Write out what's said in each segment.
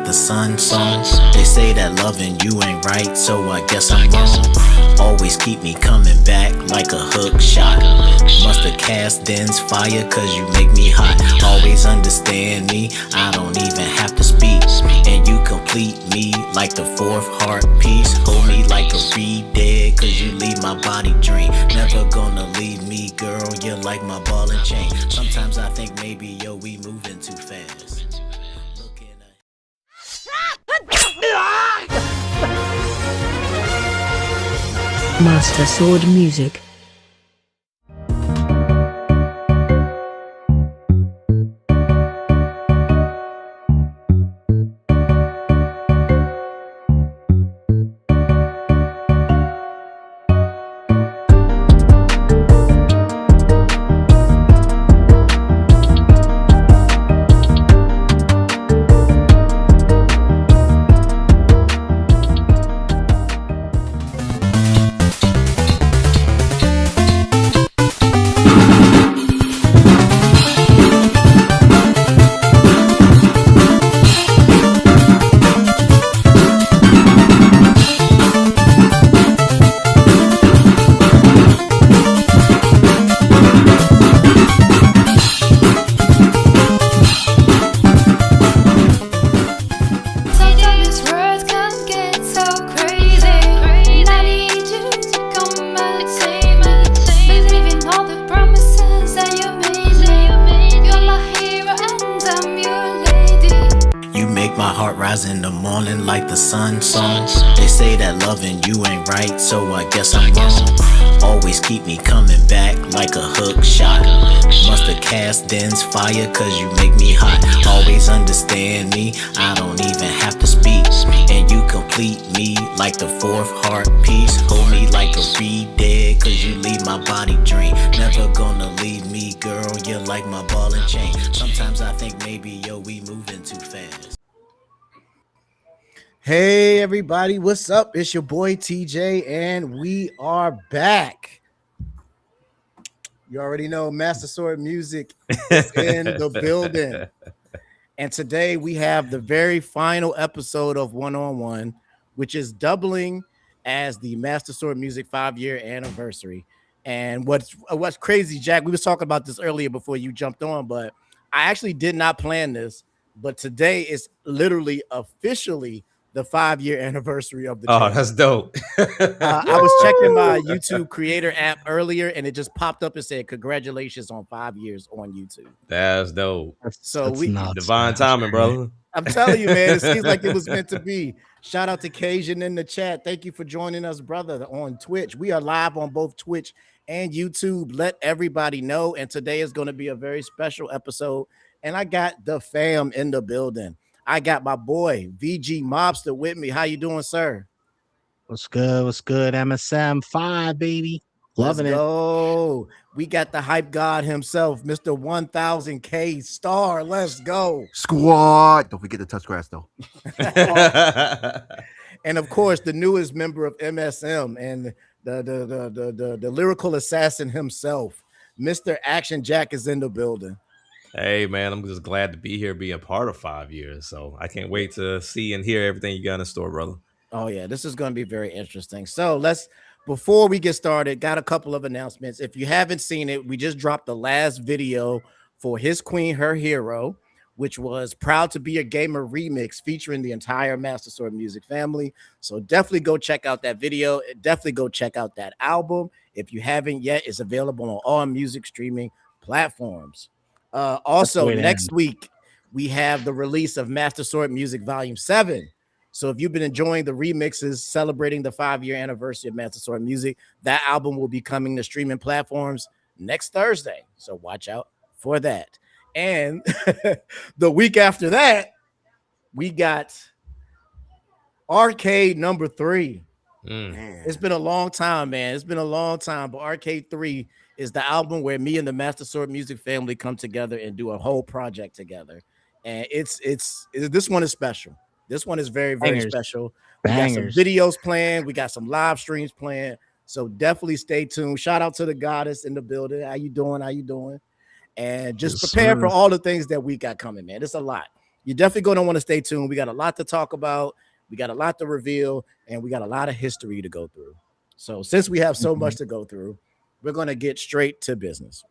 like the sun song. They say that loving you ain't right, so I guess I'm wrong. Always keep me coming back like a hook shot. Musta cast dense fire cause you make me hot. Always understand me, I don't even have to speak. And you complete me like the fourth heart piece. Hold me like a reed dead cause you leave my body drained. Never gonna leave me, girl, you're like my ball and chain. Sometimes I think maybe, yo, we moving too fast. Master Sword Music. My heart rise in the morning like the sun song. They say that loving you ain't right, so I guess I'm wrong. Always keep me coming back like a hook shot. Musta cast dense fire cause you make me hot. Always understand me, I don't even have to speak. And you complete me like the fourth heart piece. Hold me like a reed dead cause you leave my body drained. Never gonna leave me, girl, you're like my ball and chain. Sometimes I think maybe, yo, we moving too fast. Hey everybody, what's up? It's your boy TJ and we are back. You already know Master Sword Music is in the building. And today we have the very final episode of One on One, which is doubling as the Master Sword Music 5-year anniversary. And what's crazy, Jack, we was talking about this earlier before you jumped on, but I actually did not plan this, but today is literally officially the 5-year anniversary of the channel. That's dope. I was checking my YouTube creator app earlier and it just popped up and said congratulations on 5 years on YouTube. That's dope. So that's divine timing, brother. I'm telling you, man, it seems like it was meant to be. Shout out to Cajun in the chat. Thank you for joining us, brother, on Twitch. We are live on both Twitch and YouTube. Let everybody know. And today is going to be a very special episode. And I got the fam in the building. I got my boy VG Mobster with me. How you doing, sir? What's good? What's good? MSM 5, baby. Loving Let's go. We got the hype god himself, Mr. 1000K Star. Let's go. Squad. Don't forget to touch grass, though. And of course, the newest member of MSM and the lyrical assassin himself, Mr. Action Jack, is in the building. Hey, man, I'm just glad to be here, being part of 5 years. So I can't wait to see and hear everything you got in store, brother. Oh, yeah, this is going to be very interesting. So before we get started, got a couple of announcements. If you haven't seen it, we just dropped the last video for His Queen, Her Hero, which was Proud to Be a Gamer remix featuring the entire Master Sword Music family. So definitely go check out that video. Definitely go check out that album. If you haven't yet, it's available on all music streaming platforms. Also, next week, we have the release of Master Sword Music Volume 7. So if you've been enjoying the remixes celebrating the 5-year anniversary of Master Sword Music, that album will be coming to streaming platforms next Thursday. So watch out for that. And the week after that, we got Arcade number 3. It's been a long time, man. It's been a long time, but Arcade 3 is the album where me and the Master Sword Music family come together and do a whole project together. And this one is special. This one is very, very special. We got some videos planned. We got some live streams planned. So definitely stay tuned. Shout out to the goddess in the building. How you doing? And just prepare for all the things that we got coming, man. It's a lot. you're definitely going to want to stay tuned. We got a lot to talk about. We got a lot to reveal, and we got a lot of history to go through. So since we have so much to go through, we're going to get straight to business.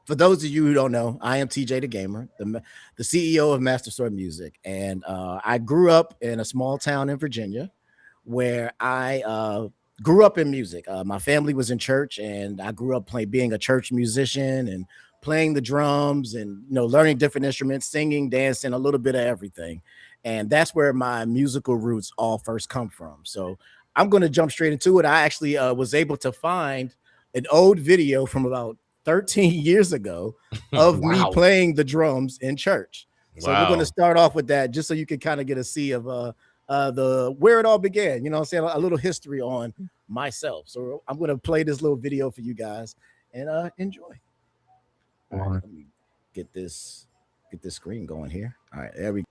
For those of you who don't know, I am TJ the Gamer, the CEO of Master Sword Music, and I grew up in a small town in Virginia where I grew up in music. My family was in church, and I grew up being a church musician and playing the drums and learning different instruments, singing, dancing, a little bit of everything. And that's where my musical roots all first come from. So I'm going to jump straight into it. I actually was able to find an old video from about 13 years ago of me playing the drums in church. So we're going to start off with that just so you can kind of get a see of the where it all began, I'm saying, a little history on myself. So I'm going to play this little video for you guys and enjoy. All right, let me get this screen going here. All right, there we go.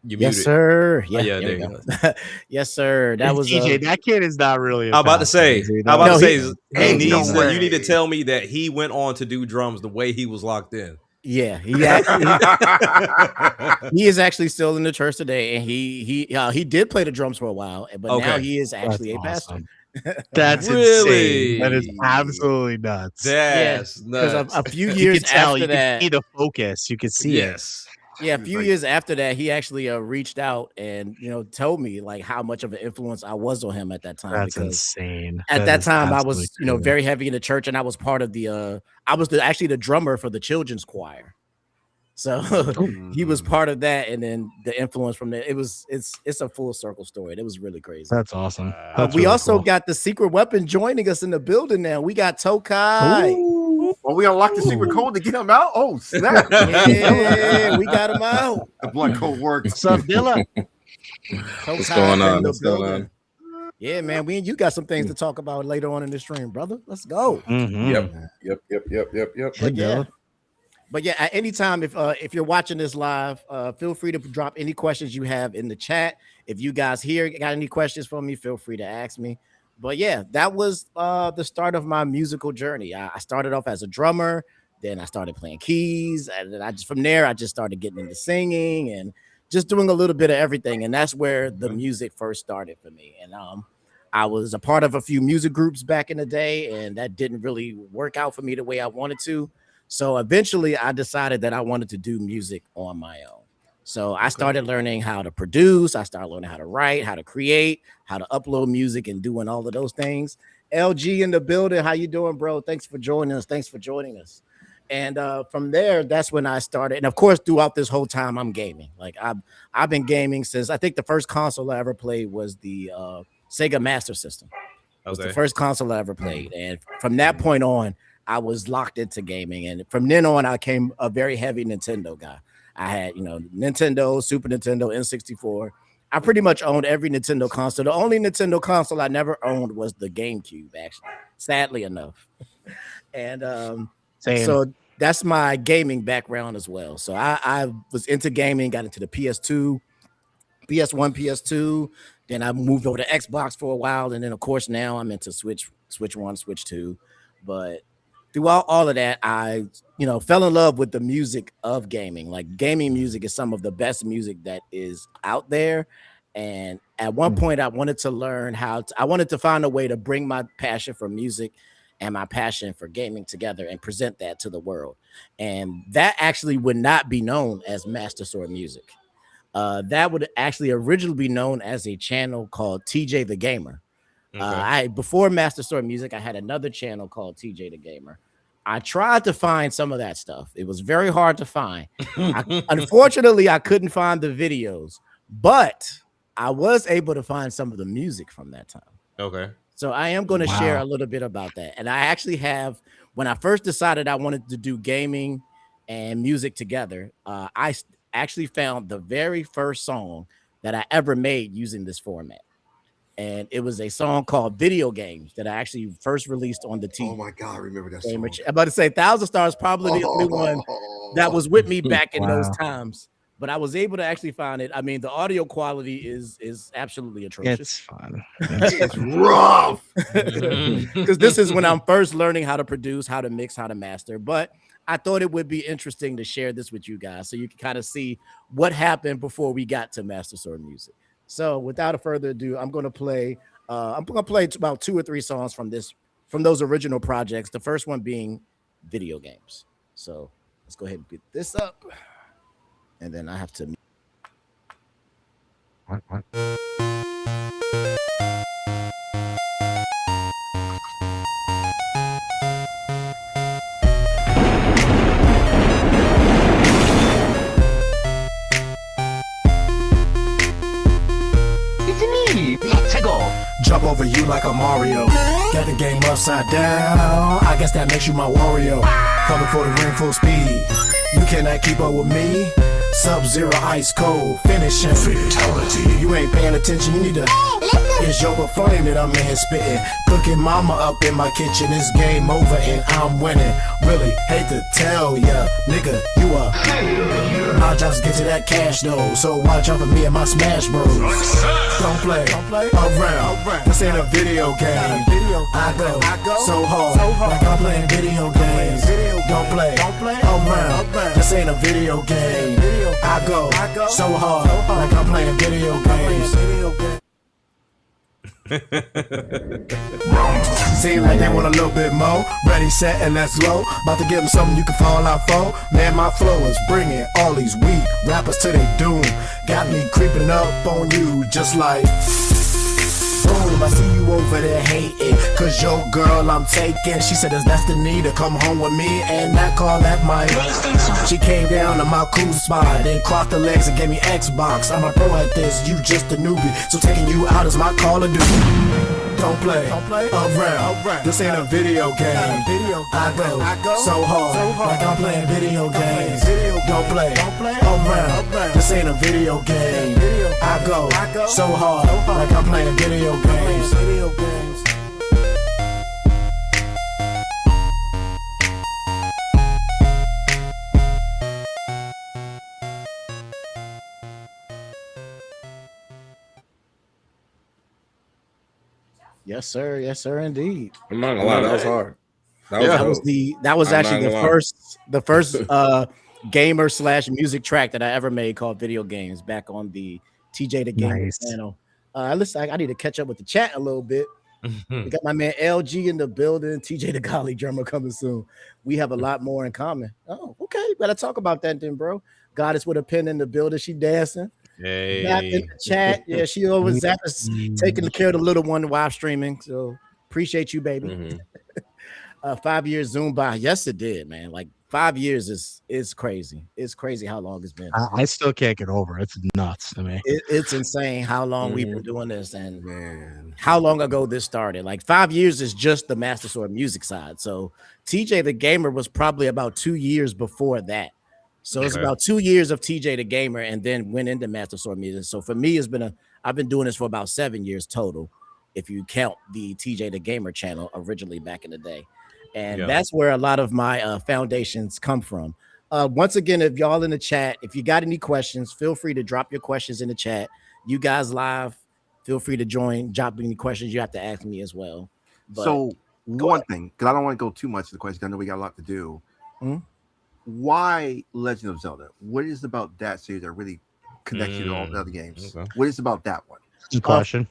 You yes, muted. sir. Yeah, Yeah, there there you we go. Yes, sir. That was TJ. That kid is not really. I'm about to say. No, He Ain't needs no to. You need to way. tell me that he went on to do drums the way he was locked in. yeah. He actually he is actually still in the church today, and he did play the drums for a while, but now Okay. he is actually That's a pastor. awesome. That's Really? insane. That is absolutely nuts. That's Because nuts. a few You years can tell. after You that, can see the focus. You can see it. Yes. yeah, a He was few like- years after that, he actually reached out and told me like how much of an influence I was on him at that time. That's Because insane. at that is time I absolutely was crazy. very heavy in the church, and I was part of the actually the drummer for the children's choir. So he was part of that, and then the influence from there. It's a full circle story. It was really crazy. That's awesome. Wow. That's We really also cool. got the secret weapon joining us in the building now. We got Tokai. Ooh. Oh, we unlocked the secret code to get him out? Oh, snap. Yeah, we got him out. The blood code works. What's up, Dilla? What's going on? In the What's going building. Yeah, man. You got some things to talk about later on in the stream, brother. Let's go. Mhm. Yep. But yeah, at any time, if you're watching this live, feel free to drop any questions you have in the chat. If you guys here got any questions for me, feel free to ask me. but yeah, that was the start of my musical journey. I started off as a drummer, then I started playing keys, and then I just from there I just started getting into singing and just doing a little bit of everything. And that's where the music first started for me. And I was a part of a few music groups back in the day, and that didn't really work out for me the way I wanted to. So eventually I decided that I wanted to do music on my own. So I started learning how to produce, I started learning how to write, how to create, how to upload music and doing all of those things. LG in the building. How you doing, bro? Thanks for joining us. Thanks for joining us. And from there, that's when I started. And of course, throughout this whole time, I'm gaming. Like I've been gaming since I think the first console I ever played was the Sega Master System. It was the first console I ever played. And from that point on, I was locked into gaming. And from then on, I became a very heavy Nintendo guy. I had, Nintendo, Super Nintendo, N64. I pretty much owned every Nintendo console. The only Nintendo console I never owned was the GameCube, actually, sadly enough. And Same. so that's my gaming background as well. So I was into gaming, got into the PS2, PS1, PS2. Then I moved over to Xbox for a while, and then of course now I'm into Switch 1, Switch 2. But throughout all of that, I fell in love with the music of gaming. Like gaming music is some of the best music that is out there. And at one point, I wanted to learn I wanted to find a way to bring my passion for music and my passion for gaming together and present that to the world. And that actually would not be known as Master Sword Music. That would actually originally be known as a channel called TJ the Gamer. I before Master Sword Music, I had another channel called TJ the Gamer. I tried to find some of that stuff. It was very hard to find. Unfortunately, I couldn't find the videos, but I was able to find some of the music from that time. Okay. So I am going to share a little bit about that. And I actually have, when I first decided I wanted to do gaming and music together, I actually found the very first song that I ever made using this format. And it was a song called Video Games that I actually first released on the TV. Oh my God, I remember that song. I'm about to say Thousand Stars, probably the only one that was with me back in those times. But I was able to actually find it. I mean, the audio quality is absolutely atrocious. It's fun. It's rough. Because this is when I'm first learning how to produce, how to mix, how to master. But I thought it would be interesting to share this with you guys so you can kind of see what happened before we got to Master Sword Music. So without further ado, I'm going to play about 2 or 3 songs from those original projects. The first one being Video Games. So let's go ahead and get this up. And then I have to. It's me, let's go. Jump over you like a Mario. Got the game upside down. I guess that makes you my Wario. Coming for the ring full speed. You cannot keep up with me. Sub-Zero ice cold. Finishing. Fatality. You ain't paying attention. You need to. It's your funny that I'm in here spitting. Cooking mama up in my kitchen. It's game over and I'm winning. Really hate to tell ya, nigga, you a. My job's get to that cash though. So watch out for me and my Smash Bros. Don't play around. This ain't a video game. I go so hard like I'm playing video games. Don't play around. This ain't a video game. I go so hard like I'm playing video games. Seem like they want a little bit more. Ready, set, and let's go. About to give them something you can fall out for. Man, my flow is bringing all these weak rappers to their doom. Got me creeping up on you just like boom. I see you over there hating, cause your girl I'm taking. She said it's destiny to come home with me and not call that my. She came down to my cool spot, then crossed her legs and gave me Xbox. I'm a pro at this, you just a newbie, so taking you out is my call of duty. Don't play around. This ain't a video game. I go so hard like I'm playing video games. Don't play around. This ain't a video game. I go so hard like I'm playing video games. Yes, sir, indeed. I'm not gonna lie, that was hard. That was Yeah. dope. That was I'm actually not the gonna lie. first gamer / music track that I ever made called Video Games back on the TJ the Gamer Nice. channel. Listen, I need to catch up with the chat a little bit. We got my man LG in the building, TJ the Golly drummer coming soon. We have a lot more in common. Oh, okay. Better talk about that then, bro. Goddess with a pen in the building. She dancing. Zap in Hey. the chat. Yeah, she always Zap is taking care of the little one while streaming. So appreciate you, baby. Mhm. 5 years zoomed by. Yes, it did, man. Like 5 years is crazy. It's crazy how long it's been. I still can't get over it. It's nuts to me. It's insane how long we've been Mhm. doing this and Man. how long ago this started. Like 5 years is just the Master Sword music side. So TJ the Gamer was probably about 2 years before that. So it's Okay. about 2 years of TJ the Gamer and then went into Master Sword music. So for me, I've been doing this for about 7 years total, if you count the TJ the Gamer channel originally back in the day. And Yeah. that's where a lot of my foundations come from. Once again, if y'all in the chat, if you got any questions, feel free to drop your questions in the chat. You guys live, feel free to join. Drop any questions you have to ask me as well. But So go one ahead. thing, because I don't want to go too much to the question. I know we got a lot to do. Mhm. Why Legend of Zelda? What is about that series that really connects you to all the other games? Okay. What is about that one? Good question.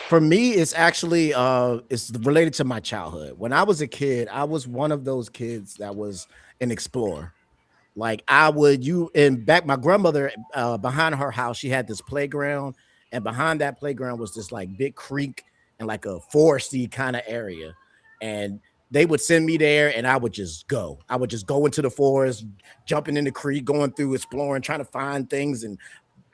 For me, it's actually it's related to my childhood. When I was a kid, I was one of those kids that was an explorer. Like I would you and back my grandmother behind her house, she had this playground, and behind that playground was this like big creek and like a foresty kind of area. And they would send me there and I would just go. I would just go into the forest, jumping in the creek, going through exploring, trying to find things and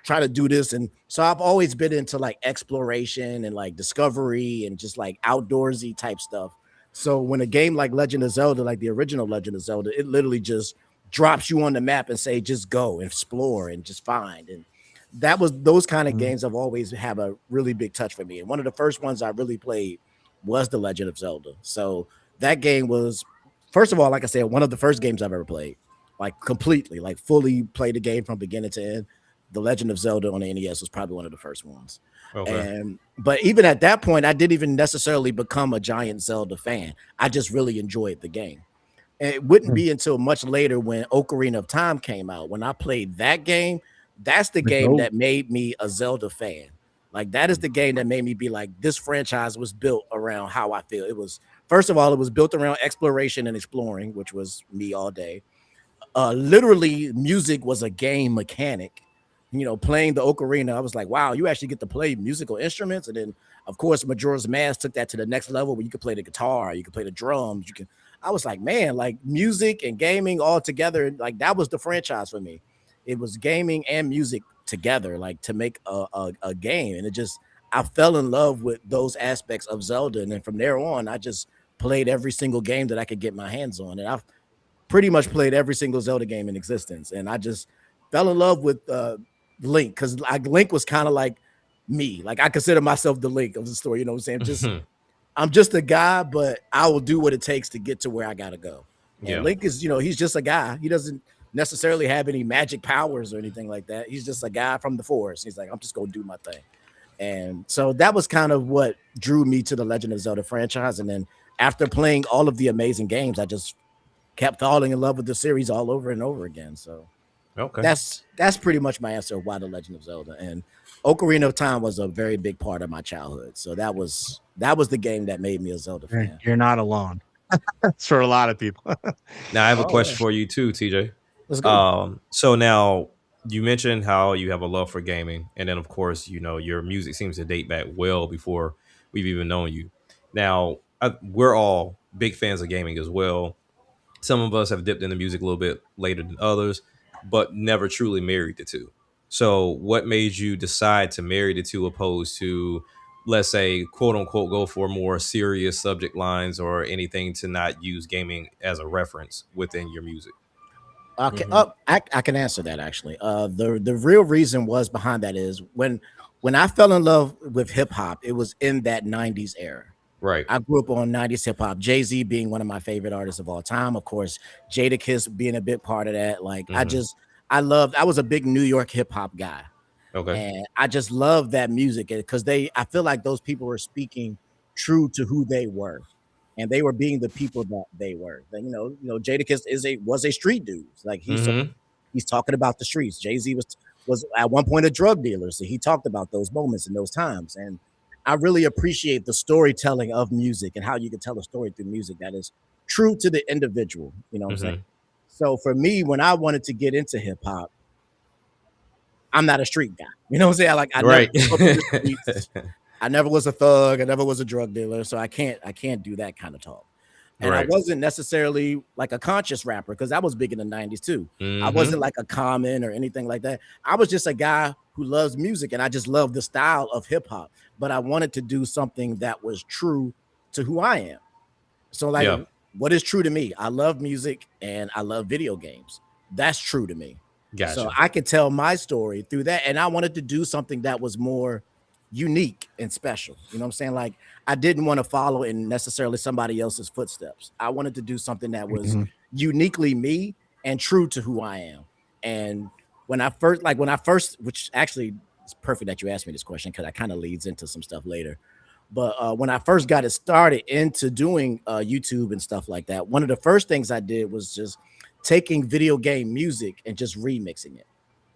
try to do this. And so I've always been into like exploration and like discovery and just like outdoorsy type stuff. So when a game like Legend of Zelda, like the original Legend of Zelda, it literally just drops you on the map and say, just go explore and just find. And that was those kind of games have always have a really big touch for me. And one of the first ones I really played was the Legend of Zelda. So that game was, first of all, like I said, one of the first games I've ever played, like completely, like fully played the game from beginning to end. The Legend of Zelda on the NES was probably one of the first ones. Okay. And but even at that point, I didn't even necessarily become a giant Zelda fan. I just really enjoyed the game. And it wouldn't be until much later when Ocarina of Time came out. When I played that game, that's the game that made me a Zelda fan. Like that is the game that made me be like, this franchise was built around how I feel. It was, first of all, it was built around exploration and exploring, which was me all day. Literally music was a game mechanic. Playing the ocarina, I was like, wow, you actually get to play musical instruments. And then of course Majora's Mask took that to the next level where you could play the guitar, you could play the drums, I was like, man, like music and gaming all together, like that was the franchise for me. It was gaming and music together, like to make a game. And I fell in love with those aspects of Zelda. And then from there on, I just played every single game that I could get my hands on. And I've pretty much played every single Zelda game in existence, and I just fell in love with Link because Link was kind of like me. Like I consider myself the Link of the story. You know what I'm saying? I'm just a guy, but I will do what it takes to get to where I gotta go. And Yeah. Link is, he's just a guy. He doesn't necessarily have any magic powers or anything like that. He's just a guy from the forest. He's like, I'm just gonna do my thing. And so that was kind of what drew me to the Legend of Zelda franchise. And then after playing all of the amazing games, I just kept falling in love with the series all over and over again. So Okay. that's pretty much my answer of why the Legend of Zelda. And Ocarina of Time was a very big part of my childhood. So that was the game that made me a Zelda fan. You're not alone. It's for a lot of people. Now I have a Oh, question yeah. for you too, TJ. Let's go. So now you mentioned how you have a love for gaming, and then of course, your music seems to date back well before we've even known you. Now we're all big fans of gaming as well. Some of us have dipped into music a little bit later than others, but never truly married the two. So, what made you decide to marry the two opposed to, let's say, quote unquote, go for more serious subject lines or anything to not use gaming as a reference within your music? Okay. I can answer that actually. The real reason was behind that is when I fell in love with hip hop, it was in that 90s era. Right. I grew up on 90s hip hop, Jay-Z being one of my favorite artists of all time. Of course, Jadakiss being a big part of that. Like I was a big New York hip hop guy. Okay. And I just love that music because I feel like those people were speaking true to who they were, and they were being the people that they were. Then Jadakiss was a street dude. Like Mm-hmm. he's talking about the streets. Jay-Z was at one point a drug dealer, so he talked about those moments and those times. And I really appreciate the storytelling of music and how you can tell a story through music that is true to the individual. You know what I'm saying? So for me, when I wanted to get into hip hop, I'm not a street guy. You know what I'm saying? Like I Right. never grew up in the streets. I never was a thug. I never was a drug dealer. So I can't do that kind of talk. And I Right. wasn't necessarily like a conscious rapper because that was big in the 90s too. I wasn't like a Common or anything like that. I was just a guy who loves music and I just loved the style of hip hop. But I wanted to do something that was true to who I am. So like, Yeah. what is true to me? I love music and I love video games. That's true to me. Gotcha. So I could tell my story through that. And I wanted to do something that was more unique and special. You know what I'm saying? Like I didn't want to follow in necessarily somebody else's footsteps. I wanted to do something that was uniquely me and true to who I am. And when I first, which actually it's perfect that you asked me this question because I kind of leads into some stuff later. But when I first got it started into doing YouTube and stuff like that, one of the first things I did was just taking video game music and just remixing it.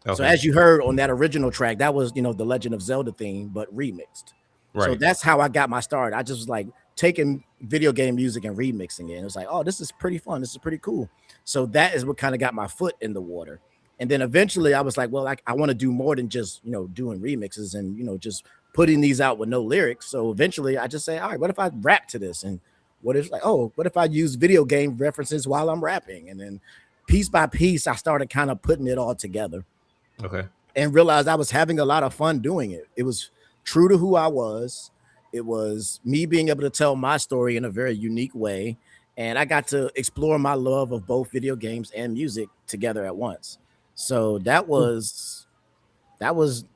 Okay. So as you heard on that original track, that was, the Legend of Zelda theme, but remixed. Right. So that's how I got my start. I just was like taking video game music and remixing it. And it was like, oh, this is pretty fun. This is pretty cool. So that is what kind of got my foot in the water. And then eventually I was like, well, I want to do more than just, doing remixes and, just putting these out with no lyrics. So eventually I just say, all right, what if I rap to this? And what if I use video game references while I'm rapping? And then piece by piece, I started kind of putting it all together. Okay. And realized I was having a lot of fun doing it. It was true to who I was. It was me being able to tell my story in a very unique way. And I got to explore my love of both video games and music together at once. So that was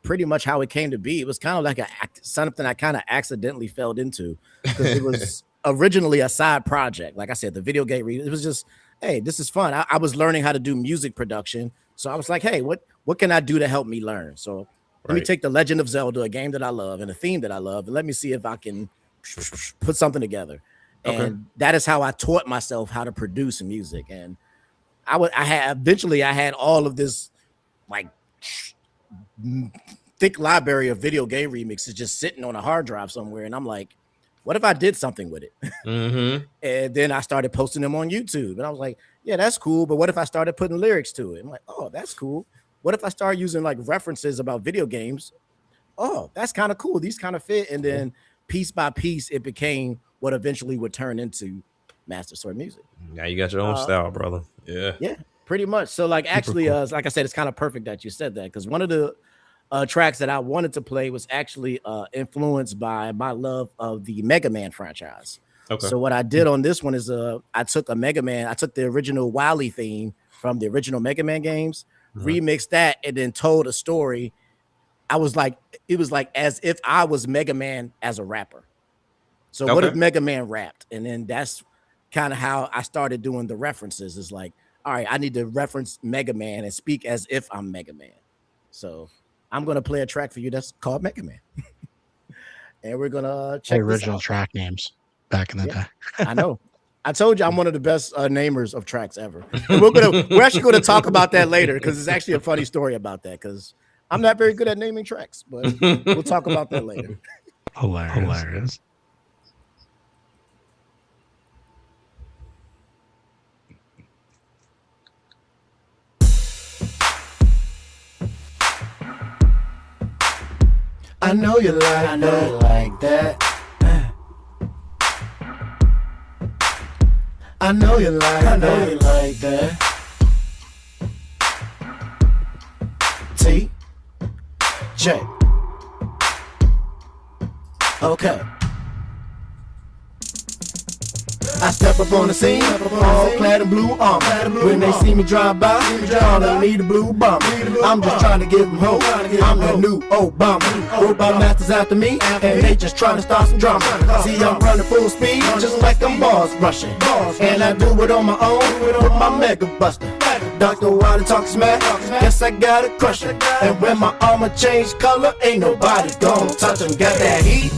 pretty much how it came to be. It was kind of like something I kind of accidentally fell into because it was originally a side project. Like I said, the video game, it was just, hey, this is fun. I was learning how to do music production. So I was like, hey, what can I do to help me learn? So let me take The Legend of Zelda, a game that I love and a theme that I love, and let me see if I can put something together. Okay. And that is how I taught myself how to produce music. And I had all of this like thick library of video game remixes just sitting on a hard drive somewhere. And I'm like, what if I did something with it? And then I started posting them on YouTube. And I was like, yeah, that's cool. But what if I started putting lyrics to it? I'm like, oh, that's cool. What if I start using like references about video games? Oh, that's kind of cool. These kind of fit. And then piece by piece, it became what eventually would turn into Master Sword Music. Now you got your own style, brother. Yeah, pretty much. So like actually, cool. Like I said, it's kind of perfect that you said that because one of the tracks that I wanted to play was actually influenced by my love of the Mega Man franchise. Okay. So what I did on this one is I took the original Wily theme from the original Mega Man games, remixed that, and then told a story. It was like as if I was Mega Man as a rapper. So what if Mega Man rapped? And then that's kind of how I started doing the references. Is like, all right, I need to reference Mega Man and speak as if I'm Mega Man. So I'm gonna play a track for you that's called Mega Man, and we're gonna check the original track names back in the day. I know. I told you I'm one of the best namers of tracks ever. And we're actually gonna talk about that later because it's actually a funny story about that because I'm not very good at naming tracks, but we'll talk about that later. Hilarious. I know you like that. I know you like that. TeeJay. Okay. I step up on the scene, all clad in blue armor. When they see me drive by, calling me the blue bomber. I'm just trying to give them hope. I'm the new Obama. Robot masters after me, and they just trying to start some drama. See, I'm running full speed, just like I'm boss rushing. And I do it on my own with my Mega Buster. Dr. Wiley talk smack, guess I gotta crush it. And when my armor change color, ain't nobody gon' touch him. Got that heat,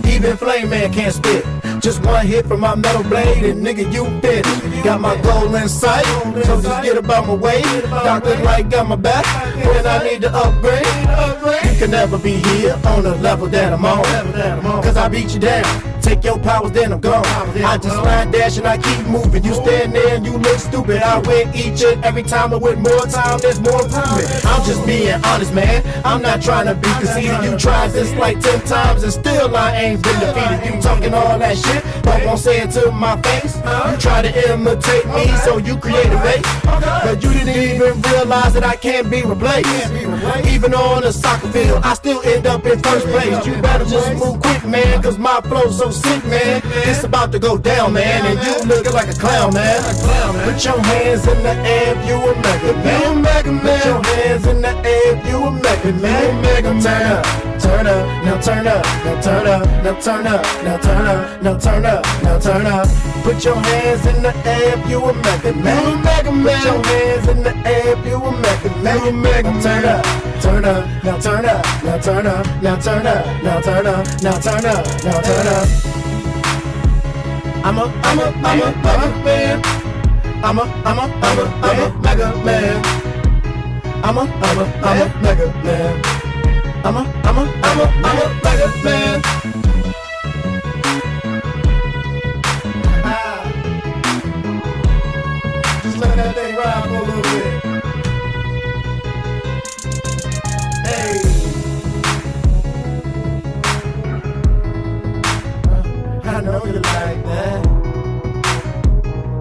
Even Flame Man can't spit. Just one hit from my metal blade, and nigga, you fit. Got my goal in sight, so just get about my way. Doctor like got my back when I need to upgrade. You can never be here on the level that I'm on, cause I beat you down. Take your powers, then I'm gone. I just line dash and I keep moving. You stand there and you look stupid. I win each and every time, but with more time, there's more improvement. I'm just being honest, man. I'm not trying to be conceited. You tried this like 10 times and still I ain't been defeated. You talking all that shit, but won't say it to my face. You try to imitate me, so you create a base. But you didn't even realize that I can't be replaced. Even on a soccer field, I still end up in first place. You better just move quick, man, cause my flow's so sick, man. It's about to go down, man, and you looking like a clown, man. Put your hands in the air if you a mega man. Put your hands in the air if you a mega man. Turn up, now turn up, now turn up, now turn up, now turn up, now turn up, now turn up. Put your hands in the air if you a mega man. Put your hands in the air if you a mega man. Turn up, turn up, now turn up, now turn up, now turn up, now turn up, now turn up, now turn up. I'm a mega man. I'm a mega man. I'm a mega man. I'm a mega man. Just let that thing ride for a little bit. Hey. I know you like that.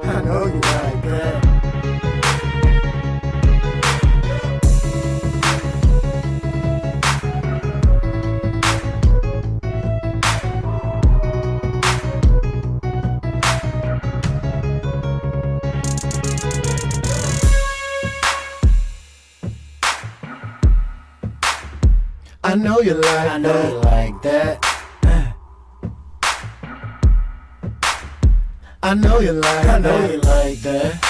I know you like that. I know you like that. I know you like that.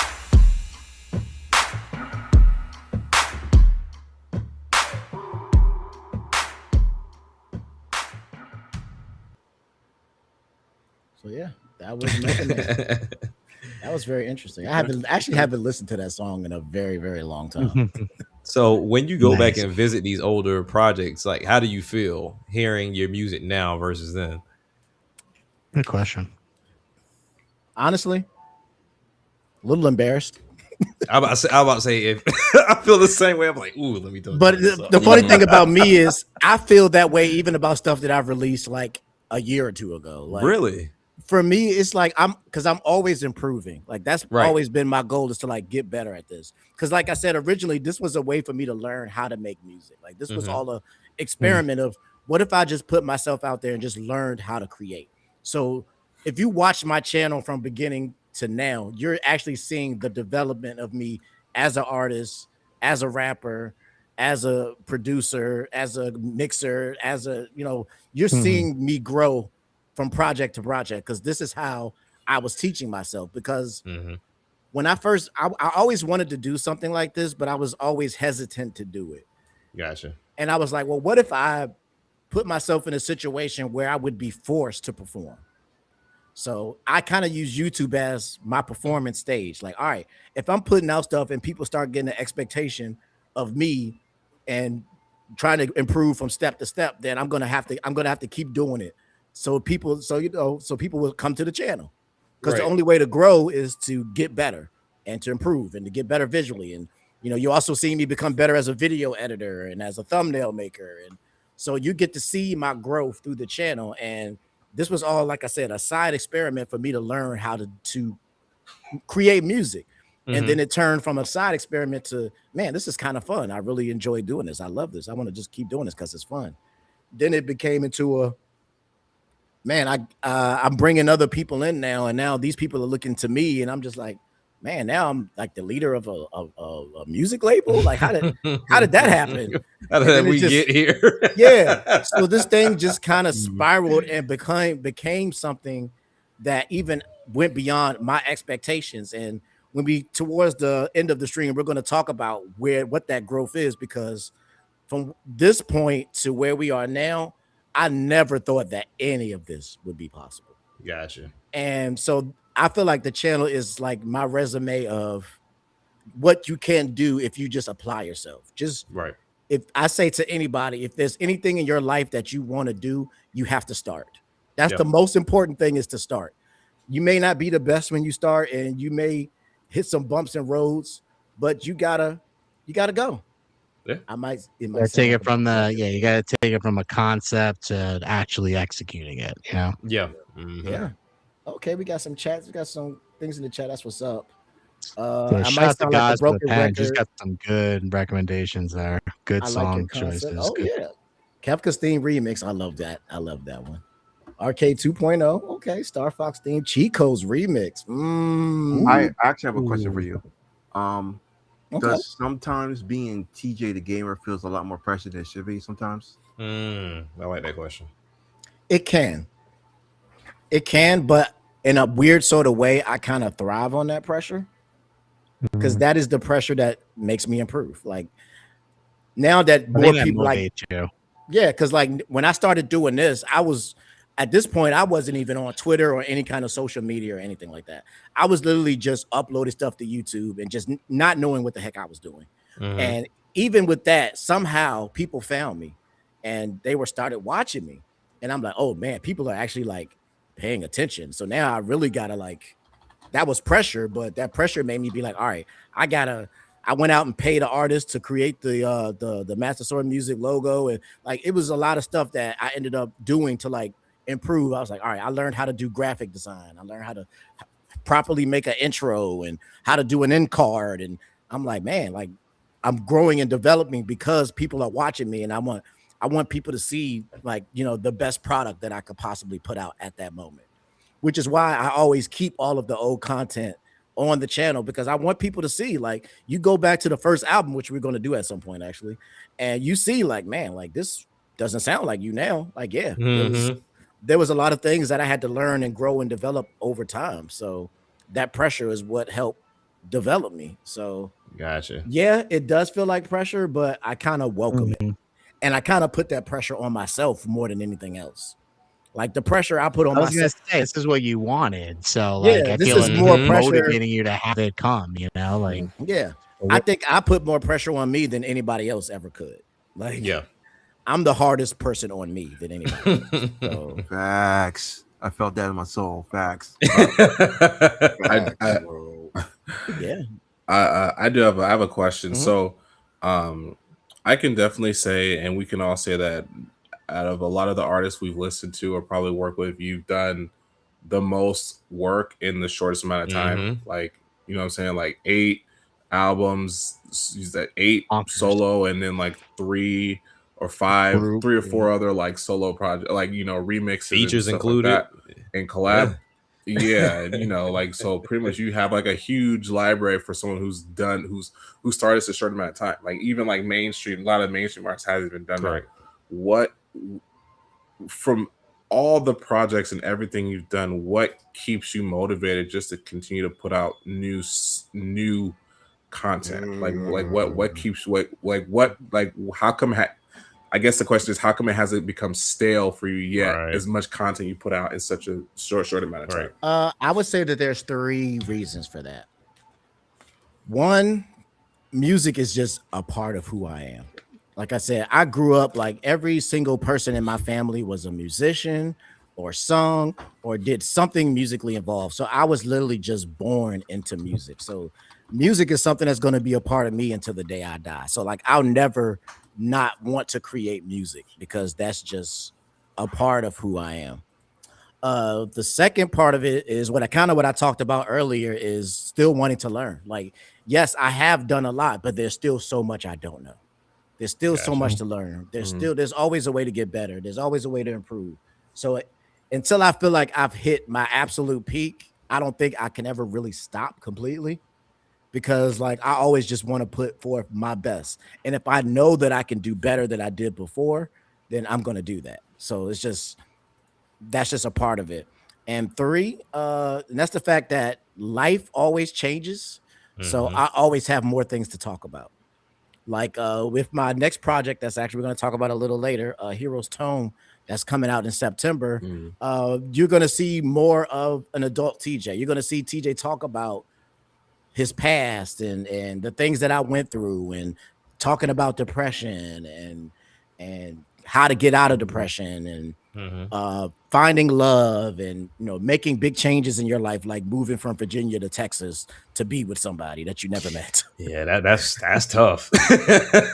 So yeah, that was that was very interesting. I haven't listened to that song in a very, very long time. So when you go back Nice. and visit these older projects, like how do you feel hearing your music now versus then? Good question. Honestly, a little embarrassed. I'm about to say if I feel the same way. I'm like, ooh, let me do it. But the funny thing about me is I feel that way even about stuff that I've released like a year or two ago. Like, really, for me, it's like I'm always improving. Like that's Right. always been my goal, is to like get better at this. Because like I said originally, this was a way for me to learn how to make music. Like this was Mhm. all a experiment of what if I just put myself out there and just learned how to create. So if you watch my channel from beginning to now, you're actually seeing the development of me as an artist, as a rapper, as a producer, as a mixer, as a, you're Mhm. seeing me grow from project to project, because this is how I was teaching myself. Because Mhm. when I always wanted to do something like this, but I was always hesitant to do it. Gotcha. And I was like, well, what if I put myself in a situation where I would be forced to perform? So I kind of use YouTube as my performance stage. Like, all right, if I'm putting out stuff and people start getting the expectation of me and trying to improve from step to step, then I'm gonna have to keep doing it. So people will come to the channel. Because the Right. only way to grow is to get better and to improve and to get better visually. And you also see me become better as a video editor and as a thumbnail maker. And so you get to see my growth through the channel. And this was all, like I said, a side experiment for me to learn how to create music. And Mhm. then it turned from a side experiment to, man, this is kind of fun. I really enjoy doing this. I love this. I want to just keep doing this because it's fun. Then it became into a, man, I'm bringing other people in now, and now these people are looking to me, and I'm just like, man, now I'm like the leader of a music label. Like, how did that happen? How And did then it we just, get here? yeah. So this thing just kind of Mhm. spiraled and became something that even went beyond my expectations. And when we towards the end of the stream, we're going to talk about what that growth is, because from this point to where we are now, I never thought that any of this would be possible. Gotcha. And so I feel like the channel is like my resume of what you can do if you just apply yourself. Just Right. if I say to anybody, if there's anything in your life that you want to do, you have to start. That's Yeah. the most important thing, is to start. You may not be the best when you start, and you may hit some bumps and roads, but you gotta go. Yeah. It You might gotta sound take like it a from broken the record. yeah, you gotta take it from a concept to actually executing it, you know. Yeah. Hmm. Yeah. Okay, we got some chats. We got some things in the chat. That's what's up. Yeah, I shout might out to sound like a guys with a broken pen. Just record. got some good recommendations there. Good I like your song concept. choices. Oh Good. yeah. Kefka's theme remix. I love that. I love that one. Arcade 2.0. Okay. Star Fox theme. Chico's remix. I Mm. actually have a question for Ooh. you. Um, Okay. does sometimes being TJ the gamer feels a lot more pressure than it should be sometimes? I like that question. It can. It can, but in a weird sort of way, I kind of thrive on that pressure, because Mhm. that is the pressure that makes me improve. Like now that I more think that people like, motivates you. yeah, because like when I started doing this, I was at this point, I wasn't even on Twitter or any kind of social media or anything like that. I was literally just uploading stuff to YouTube and just not knowing what the heck I was doing. Hmm. And even with that, somehow people found me and they were started watching me. And I'm like, oh man, people are actually like paying attention. So now I really gotta like, that was pressure, but that pressure made me be like, all right, I gotta. I went out and paid an artist to create the Master Sword Music logo, and like it was a lot of stuff that I ended up doing to like improve. I was like, all right, I learned how to do graphic design. I learned how to properly make an intro and how to do an end card. And I'm like, man, like I'm growing and developing because people are watching me, and I want people to see like the best product that I could possibly put out at that moment, which is why I always keep all of the old content on the channel, because I want people to see, like, you go back to the first album, which we're going to do at some point actually, and you see like, man, like this doesn't sound like you now. Like, yeah, Hmm. there was a lot of things that I had to learn and grow and develop over time. So that pressure is what helped develop me. So Gotcha. yeah, it does feel like pressure, but I kind of welcome it. Mhm. And I kind of put that pressure on myself more than anything else. Like the pressure I put on I was gonna myself. say this is what you wanted, so like Yeah, I this feel is like it's more Hmm. pressure. motivating you to have it come. You know, like Yeah. I what- think I put more pressure on me than anybody else ever could. Like Yeah. I'm the hardest person on me than anybody else. So Facts. I felt that in my soul. Facts. I, Facts, I, bro. yeah. I do have I have a question. Mhm. So, um, I can definitely say, and we can all say that out of a lot of the artists we've listened to or probably work with, you've done the most work in the shortest amount of time. Hmm. Like, you know what I'm saying? Like 8 albums, is that 8 bonkers solo, and then like group. 3 or 4 other like solo project, like remixes and Features stuff like included. that, and collab. Yeah. Yeah, and like so pretty much you have like a huge library for someone who started this a short amount of time. Like even like mainstream, a lot of mainstream artists hasn't even done that. Correct. What from all the projects and everything you've done, what keeps you motivated just to continue to put out new content? Like what keeps what how come I guess the question is how come it hasn't become stale for you yet? Right. As much content you put out in such a short amount of Right. time. I would say that there's three reasons for that. One, music is just a part of who I am. Like I said, I grew up like every single person in my family was a musician or sung or did something musically involved. So I was literally just born into music. So music is something that's going to be a part of me until the day I die. So like I'll never not want to create music because that's just a part of who I am. The second part of it is what I talked about earlier is still wanting to learn. Like, yes, I have done a lot, but there's still so much I don't know. There's still so Gotcha. much to learn. Mhm. There's always a way to get better. There's always a way to improve. So until I feel like I've hit my absolute peak, I don't think I can ever really stop completely, because like I always just want to put forth my best. And if I know that I can do better than I did before, then I'm going to do that. So that's just a part of it. And three, and that's the fact that life always changes. So Mhm. I always have more things to talk about. Like with my next project, that's actually we're going to talk about a little later, Hero's Tone, that's coming out in September. You're going to see more of an adult TJ. You're going to see TJ talk about his past and the things that I went through, and talking about depression and how to get out of depression, and finding love, and making big changes in your life, like moving from Virginia to Texas to be with somebody that you never met. Yeah, that's tough.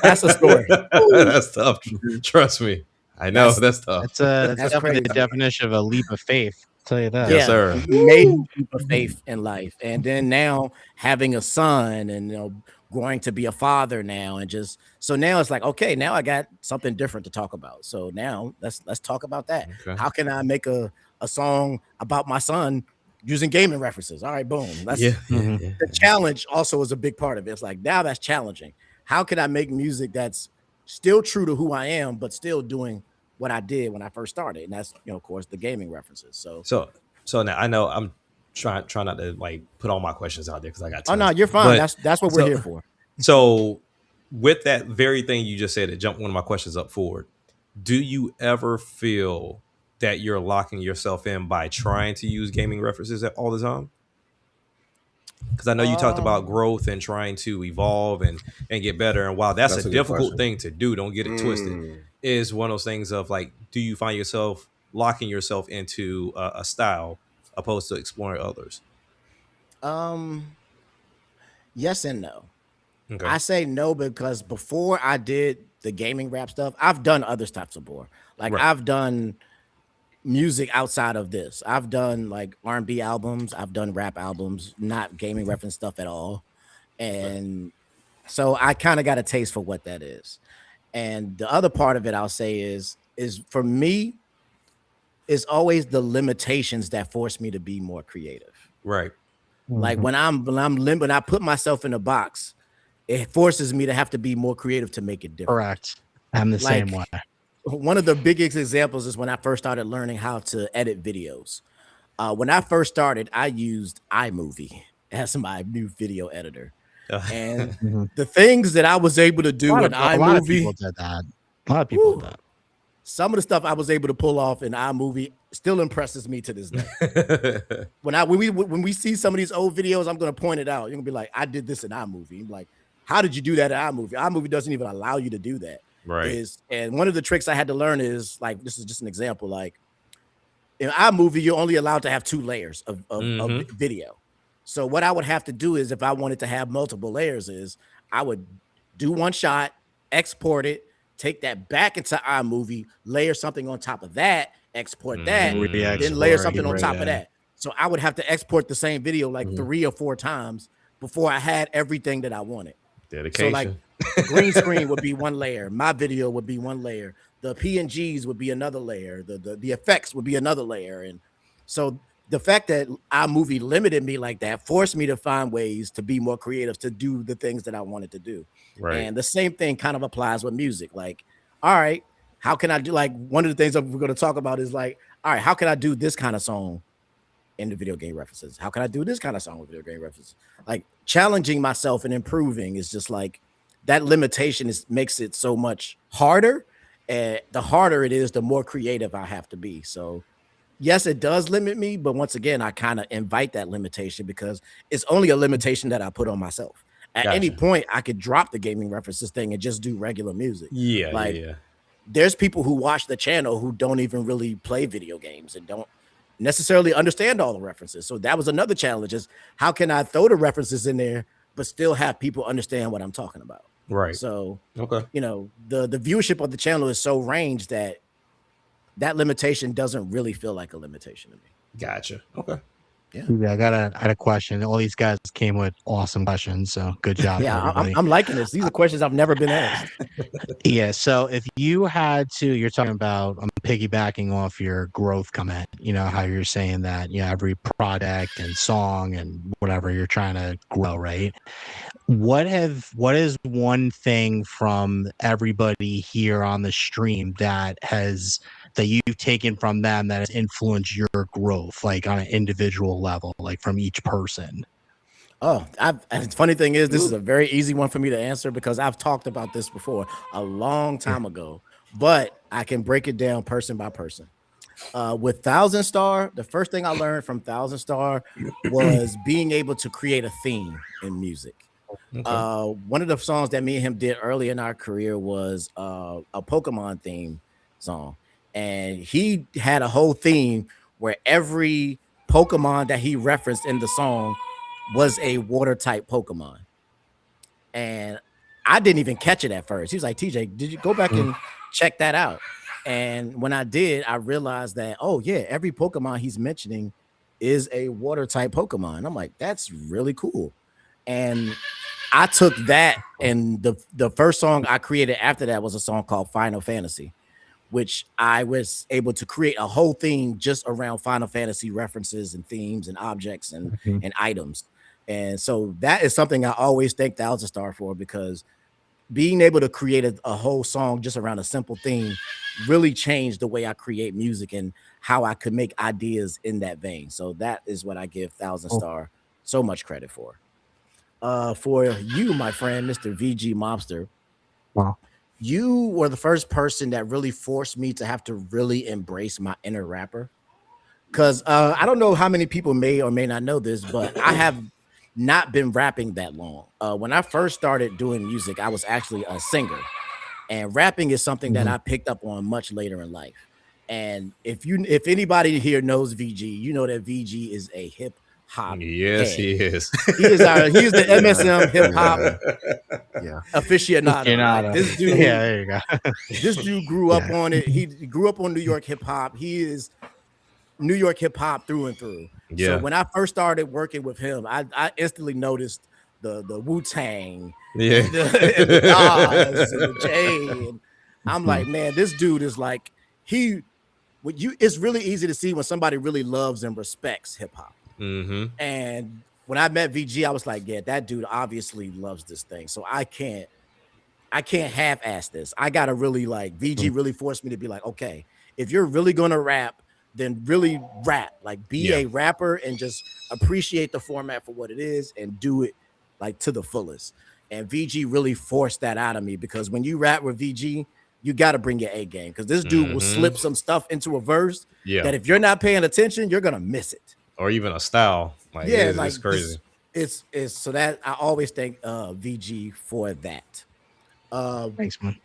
That's a story. That's tough. Trust me. I know that's tough. That's That's definitely crazy. the definition of a leap of faith. I'll tell you that. Yes, Yeah, sir. major leap of faith in life, and then now having a son, and growing to be a father now, and just so now it's like, okay, now I got something different to talk about. So now let's talk about that. Okay. How can I make a song about my son using gaming references? All right, boom. Yeah. The challenge also is a big part of it. It's like, now that's challenging. How can I make music that's still true to who I am, but still doing what I did when I first started? And that's, of course, the gaming references. So now I know I'm trying not to like put all my questions out there because I got Oh tons. no, you're fine. But That's what we're here for. So with that very thing you just said, it jumped one of my questions up forward. Do you ever feel that you're locking yourself in by trying to use gaming references all the time? Because I know you talked about growth and trying to evolve and get better. And while that's a good difficult question. thing to do, don't get it twisted, is one of those things of like, do you find yourself locking yourself into a style opposed to exploring others? Yes and no. Okay. I say no because before I did the gaming rap stuff, I've done other types of bore. Like Right. I've done music outside of this. I've done like R&B albums. I've done rap albums, not gaming reference stuff at all. And so I kind of got a taste for what that is. And the other part of it I'll say is for me, is always the limitations that force me to be more creative. Right. Like when I put myself in a box, it forces me to have to be more creative to make it different. Correct. I'm the same way. One of the biggest examples is when I first started learning how to edit videos. When I first started, I used iMovie as my new video editor. And the things that I was able to do in iMovie, a lot of people did that. A lot of people did that. Some of the stuff I was able to pull off in iMovie still impresses me to this day. when we see some of these old videos, I'm going to point it out. You're going to be like, I did this in iMovie. I'm like, how did you do that in iMovie? iMovie doesn't even allow you to do that. Right. And one of the tricks I had to learn is, like, this is just an example. Like in iMovie, you're only allowed to have 2 layers of video. So what I would have to do is, if I wanted to have multiple layers, is I would do one shot, export it, take that back into iMovie, layer something on top of that, export that, then layer something on top of that. So I would have to export the same video like 3 or 4 times before I had everything that I wanted. Dedication. So like green screen would be one layer, my video would be one layer, the PNGs would be another layer, the effects would be another layer. And so the fact that iMovie limited me like that forced me to find ways to be more creative, to do the things that I wanted to do. Right. And the same thing kind of applies with music. Like, all right, how can I do, like, one of the things that we're going to talk about is like, all right, how can I do this kind of song in the video game references? How can I do this kind of song with video game references? Like, challenging myself and improving is just like, that limitation makes it so much harder. And the harder it is, the more creative I have to be. So yes, it does limit me, but once again, I kind of invite that limitation because it's only a limitation that I put on myself. At any point, I could drop the gaming references thing and just do regular music. Yeah. There's people who watch the channel who don't even really play video games and don't necessarily understand all the references. So that was another challenge, is how can I throw the references in there, but still have people understand what I'm talking about? Right. So, okay. The viewership of the channel is so ranged that limitation doesn't really feel like a limitation to me. Gotcha. Okay. Yeah, I had a question. All these guys came with awesome questions, so good job. Yeah, I'm liking this. These are questions I've never been asked. Yeah, so if you had to, you're talking about, I'm piggybacking off your growth comment, how you're saying that, every product and song and whatever you're trying to grow, right? What is one thing from everybody here on the stream that you've taken from them that has influenced your growth, like on an individual level, like from each person? Oh, funny thing is, this is a very easy one for me to answer because I've talked about this before a long time ago, but I can break it down person by person. With Thousand Star, the first thing I learned from Thousand Star was being able to create a theme in music. Okay. One of the songs that me and him did early in our career was a Pokemon theme song, and he had a whole theme where every Pokemon that he referenced in the song was a water type Pokemon, and I didn't even catch it at first. He was like, "TJ, did you go back and check that out?" And when I did, I realized that, oh yeah, every Pokemon he's mentioning is a water type Pokemon. I'm like, that's really cool. And I took that, and the first song I created after that was a song called Final Fantasy, which I was able to create a whole theme just around Final Fantasy references and themes and objects and items. And so that is something I always thank Thousand Star for, because being able to create a whole song just around a simple theme really changed the way I create music and how I could make ideas in that vein. So that is what I give Thousand Star so much credit for. For you, my friend, Mr. VG Mobster, Wow. you were the first person that really forced me to have to really embrace my inner rapper. Because I don't know how many people may or may not know this, but I have not been rapping that long. When I first started doing music, I was actually a singer, and rapping is something that I picked up on much later in life. And if anybody here knows VG, you know that VG is a hip hop Yes, head. he is. He is the MSM hip hop Yeah. aficionado. Like this dude, Yeah, there you go. this dude grew up Yeah. on it. He grew up on New York hip hop. He is New York hip hop through and through. So Yeah. when I first started working with him, I instantly noticed the Wu Tang Yeah. and the Nas and the J. And I'm like, man, this dude is like he. What you? It's really easy to see when somebody really loves and respects hip hop. Mm-hmm. And when I met VG, I was like, yeah, that dude obviously loves this thing. So I can't half-ass this. I gotta really like VG really forced me to be like, okay, if you're really gonna rap, then really rap. Like be Yeah. a rapper and just appreciate the format for what it is and do it like to the fullest. And VG really forced that out of me, because when you rap with VG, you gotta bring your A game, because this dude will slip some stuff into a verse Yeah. that if you're not paying attention, you're gonna miss it. Or even a style. Like Yeah, it's crazy. it's so that I always thank VG for that. Thanks, man.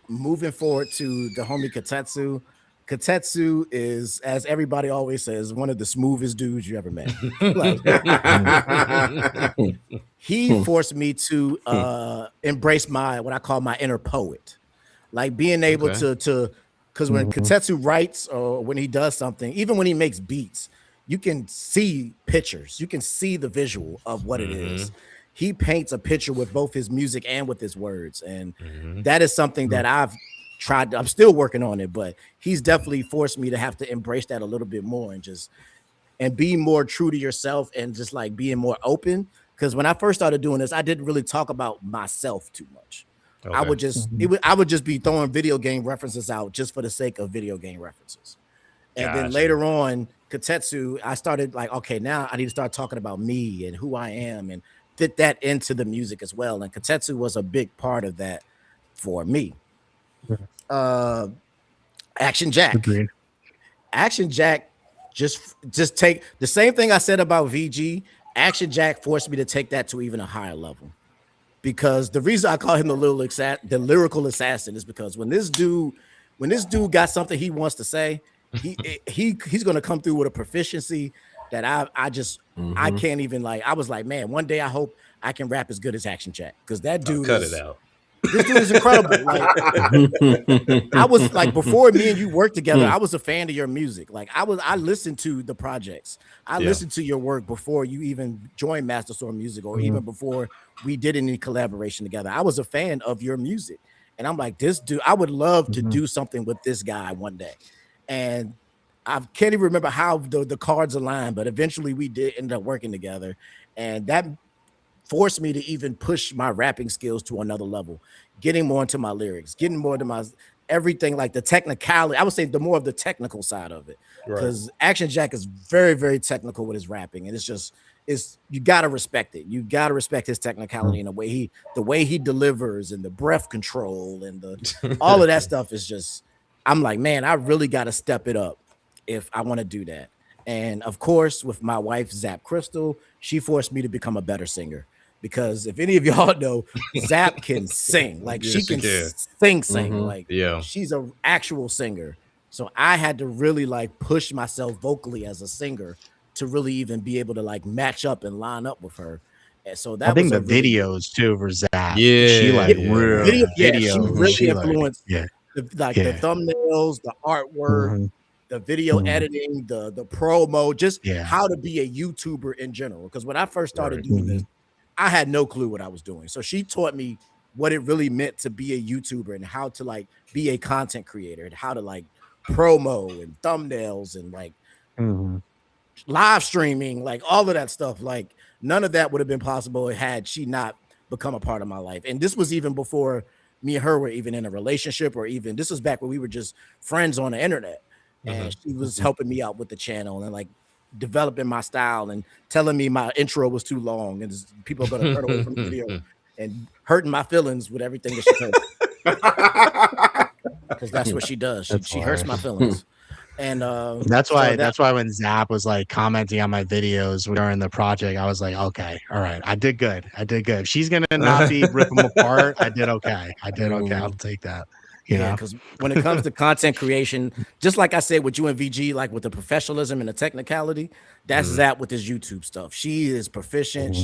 Moving forward to the homie Katetsu. Katetsu is, as everybody always says, one of the smoothest dudes you ever met. Like he forced me to embrace my what I call my inner poet. Like being able Okay. to because when Katetsu writes or when he does something, even when he makes beats, you can see pictures, you can see the visual of what it is. He paints a picture with both his music and with his words, and that is something that I've tried. I'm still working on it, but he's definitely forced me to have to embrace that a little bit more and be more true to yourself and just like being more open. Because when I first started doing this, I didn't really talk about myself too much. I Okay. would just I would just be throwing video game references out just for the sake of video game references. And then Gotcha. later on, Katetsu, I started like, okay, now I need to start talking about me and who I am and fit that into the music as well. And Katetsu was a big part of that for me. Uh Action Jack. Agreed. Action Jack just take the same thing I said about VG. Action Jack forced me to take that to even a higher level. Because the reason I call him the lyrical assassin is because when this dude got something he wants to say, he's gonna come through with a proficiency that I can't even like. I was like, man, one day I hope I can rap as good as Action Jack, because that Oh, dude cut is it out. this dude is incredible. Like I was like, before me and you worked together, I was a fan of your music. Like I listened to the projects. I Yeah. listened to your work before you even joined Master Sword Music, or even before we did any collaboration together. I was a fan of your music. And I'm like, this dude, I would love to do something with this guy one day. And I can't even remember how the cards aligned, but eventually we did end up working together. And that forced me to even push my rapping skills to another level, getting more into my lyrics, getting more into my everything, like the technicality. I would say the more of the technical side of it, Right. because Action Jack is very, very technical with his rapping, and is you gotta respect it. You gotta respect his technicality and the way he delivers and the breath control and all of that stuff is just. I'm like, man, I really got to step it up if I want to do that. And of course, with my wife, Zap Crystal, she forced me to become a better singer. Because if any of y'all know, Zap can sing. Like Yes, she she can can. sing. Like Yeah. she's an actual singer. So I had to really like push myself vocally as a singer to really even be able to like match up and line up with her. And so I that was think a the really videos too for Zap. She Yeah, like yeah. real yeah, she videos. really She like influenced yeah, the yeah, thumbnails, the artwork, mhm, the video mhm, editing, the promo, just yeah, how to be a YouTuber in general. Because when I first started Right. doing this, mhm, I had no clue what I was doing. So she taught me what it really meant to be a YouTuber and how to like be a content creator and how to like promo and thumbnails and like mhm, live streaming, like all of that stuff. Like none of that would have been possible had she not become a part of my life. And this was even before me and her were even in a relationship, or even this was back when we were just friends on the internet. And Mhm. she was helping me out with the channel and like developing my style and telling me my intro was too long and people are going to turn away from the video and hurting my feelings with everything that she told me, because that's what she does. that's She hurts my hilarious. feelings. And That's so why that that's why when Zap was like commenting on my videos during the project, I was like, okay, all right, I did good. I did good. If she's gonna not be rip them apart, I did okay. I did okay. I'll take that. You yeah, know? because when it comes to content creation, just like I said with you and VG, like with the professionalism and the technicality, that's Mhm. Zap with his YouTube stuff. She is proficient. Mhm,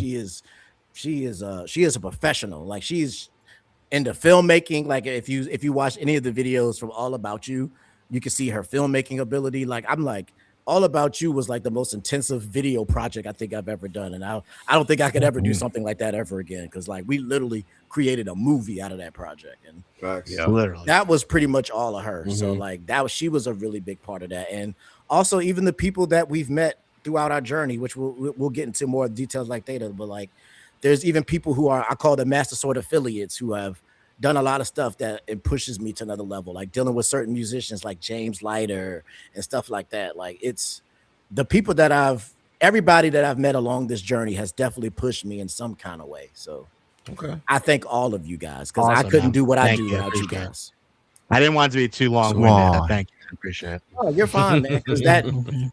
She is a professional. Like she's into filmmaking. Like if you watch any of the videos from All About You, you can see her filmmaking ability. Like I'm like All About You was like the most intensive video project I think I've ever done, and I don't think I could ever do mhm. something like that ever again, because like we literally created a movie out of that project, and Facts. Yeah. Literally. that was pretty much all of her. So Mhm. like she was a really big part of that, and also even the people that we've met throughout our journey, which we'll get into more details like later. But like, there's even people who are, I call them Master Sword affiliates, who have done a lot of stuff that it pushes me to another level, like dealing with certain musicians like James Leiter and stuff like that. Like it's the people that everybody that I've met along this journey has definitely pushed me in some kind of way. So Okay. I thank all of you guys, because I Awesome, couldn't man. do what I Thank do you. I without you appreciate it. guys. I didn't want it to be too long-winded. Thank you. I appreciate it. Oh, you're fine, man. Because that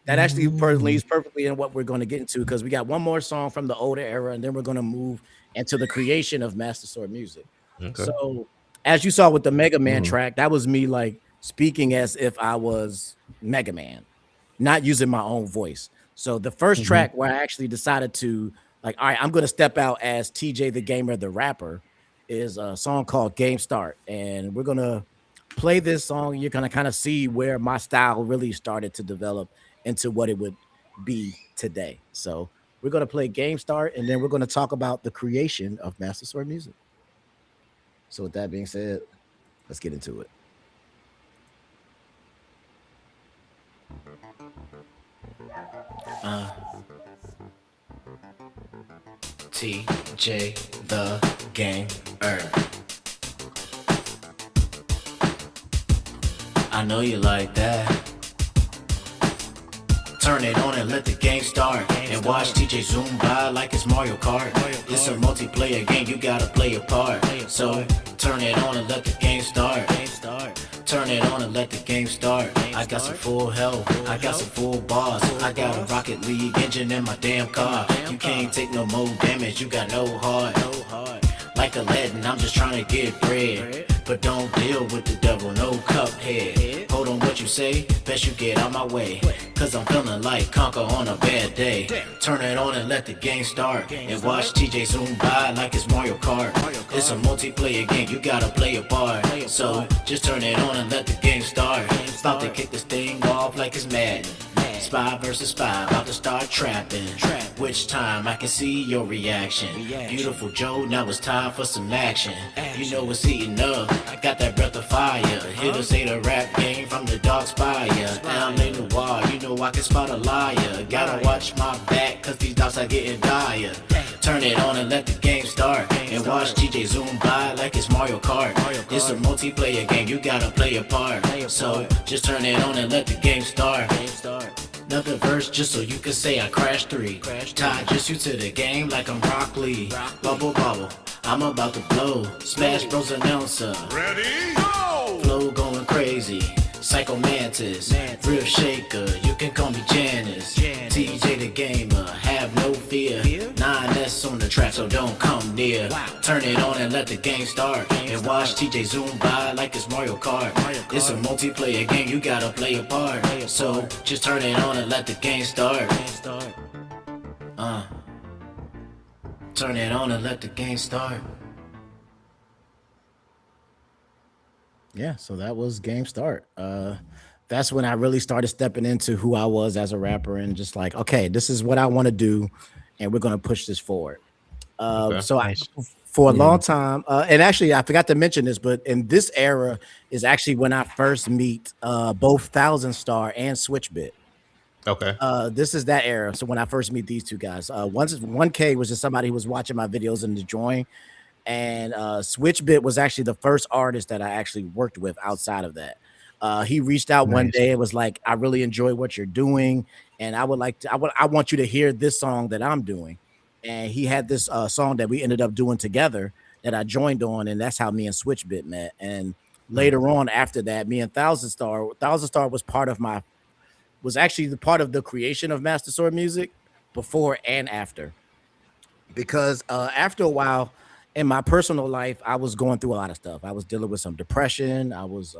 actually leads perfectly in what we're going to get into, because we got one more song from the older era, and then we're going to move into the creation of Master Sword music. Okay. So, as you saw with the Mega Man Mhm. track, that was me like speaking as if I was Mega Man, not using my own voice. So the first Mhm. track where I actually decided to like, all right, I'm going to step out as TJ the Gamer, the rapper, is a song called Game Start, and we're going to play this song. You're going to kind of see where my style really started to develop into what it would be today. So we're going to play Game Start, and then we're going to talk about the creation of Master Sword music. So with that being said, let's get into it. TJ the Gamer. I know you like that. Turn it on and let the game start. And watch TJ zoom by like it's Mario Kart. It's a multiplayer game, you gotta play your part. So turn it on and let the game start. Turn it on and let the game start. I got some full health, I got some full bars. I got a Rocket League engine in my damn car. You can't take no more damage, you got no heart. Like Aladdin, I'm just trying to get bread. But don't deal with the devil, no cuphead. Hold on what you say, best you get out my way. Cause I'm feeling like Conquer on a bad day. Turn it on and let the game start. And watch TJ zoom by like it's Mario Kart. It's a multiplayer game, you gotta play a part. So just turn it on and let the game start. About to kick this thing off like it's Madden. Spy versus spy, about to start trapping. Which time I can see your reaction. Beautiful Joe, now it's time for some action. You know it's heating up, I got that breath of fire. Here to say the rap game from the dark spire. I'm in the wall, you know I can spot a liar. Gotta watch my back, cause these dogs are getting dire. Turn it on and let the game start. And watch TJ zoom by like it's Mario Kart. It's a multiplayer game, you gotta play a part. So just turn it on and let the game start. Another verse just so you can say I crashed 3. Tied just you to the game like I'm Rock Lee. Bubble bubble, I'm about to blow. Smash Bros announcer. Ready? Go! Flow going crazy. Psycho Mantis, Riff Shaker, you can call me Janice. TJ the Gamer, have no fear. 9S on the track, so don't come near. Turn it on and let the game start. And watch TJ zoom by like it's Mario Kart. It's a multiplayer game, you gotta play a part. So just turn it on and let the game start. Turn it on and let the game start. Yeah, so that was Game Start. That's when I really started stepping into who I was as a rapper and just like, okay, this is what I want to do, and we're gonna push this forward. So Nice. for a long time, and actually I forgot to mention this, but in this era is actually when I first meet both Thousand Star and Switchbit. Okay. This is that era. So when I first meet these two guys, once 1K was just somebody who was watching my videos and enjoying. And Switchbit was actually the first artist that I actually worked with outside of that. He reached out one day and was like, I really enjoy what you're doing, and I would like to I want you to hear this song that I'm doing. And he had this song that we ended up doing together that I joined on, and that's how me and Switchbit met. And later on after that, me and Thousand Star was actually the part of the creation of Master Sword Music before and after. Because after a while in my personal life, I was going through a lot of stuff. I was dealing with some depression. I was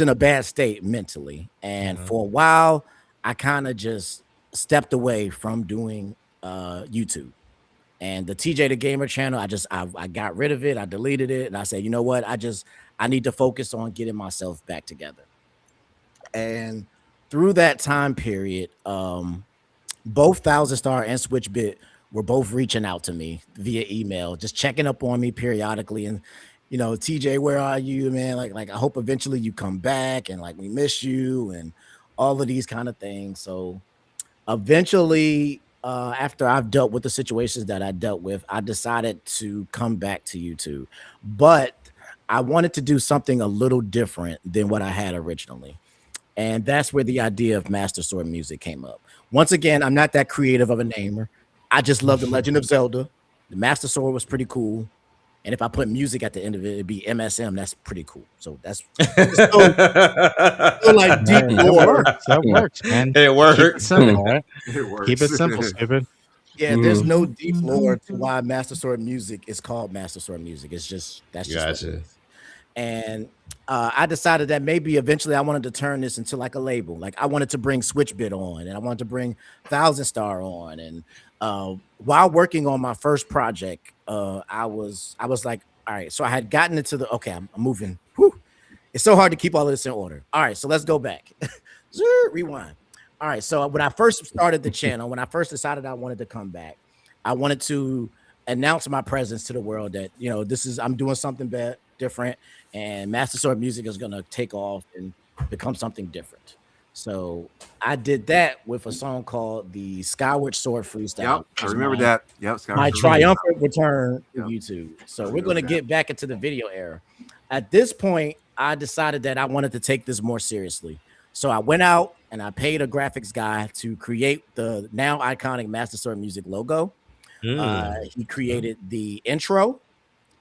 in a bad state mentally, and for a while, I kind of just stepped away from doing YouTube. And the TJ the Gamer channel, I got rid of it. I deleted it, and I said, you know what? I need to focus on getting myself back together. And through that time period, both Thousand Star and Switchbit were both reaching out to me via email, just checking up on me periodically. And, you know, TJ, where are you, man? Like I hope eventually you come back, and like we miss you, and all of these kind of things. So eventually, after I've dealt with the situations that I dealt with, I decided to come back to YouTube. But I wanted to do something a little different than what I had originally. And that's where the idea of Master Sword Music came up. Once again, I'm not that creative of a namer. I just love The Legend of Zelda. The Master Sword was pretty cool. And if I put music at the end of it, it'd be MSM. That's pretty cool. So that's still like deep lore. That works, man. It works. Keep it simple, right? It works. Keep it simple, stupid. Yeah, there's no deep lore to why Master Sword Music is called Master Sword Music. It's just that's just what it is. And I decided that maybe eventually I wanted to turn this into like a label. Like I wanted to bring Switchbit on, and I wanted to bring Thousand Star on. And while working on my first project, I was like, all right. So I had gotten into I'm moving. Whew. It's so hard to keep all of this in order. All right, so let's go back. Rewind. All right, so when I first started the channel, when I first decided I wanted to come back, I wanted to announce my presence to the world that, you know, I'm doing something different, and Master Sword Music is going to take off and become something different. So I did that with a song called the Skyward Sword Freestyle. Yep, I remember that. Yep, my triumphant return to YouTube. So we're going to get back into the video era. At this point, I decided that I wanted to take this more seriously. So I went out and I paid a graphics guy to create the now iconic Master Sword Music logo. He created the intro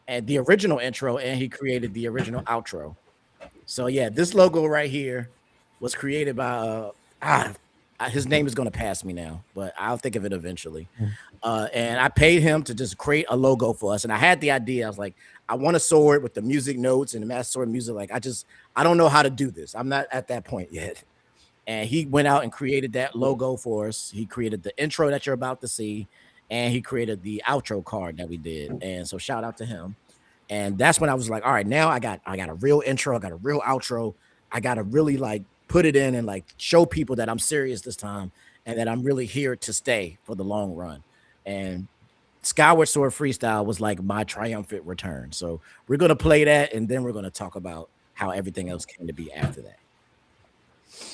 and the original intro, and he created the original outro. So yeah, this logo right here was created by his name is going to pass me now, but I'll think of it eventually. And I paid him to just create a logo for us. And I had the idea. I was like, I want a sword with the music notes and the Master Sword Music. Like, I don't know how to do this. I'm not at that point yet. And he went out and created that logo for us. He created the intro that you're about to see, and he created the outro card that we did. And so shout out to him. And that's when I was like, all right, now I got a real intro. I got a real outro. I got to really like put it in and like show people that I'm serious this time and that I'm really here to stay for the long run. And Skyward Sword Freestyle was like my triumphant return. So we're going to play that, and then we're going to talk about how everything else came to be after that.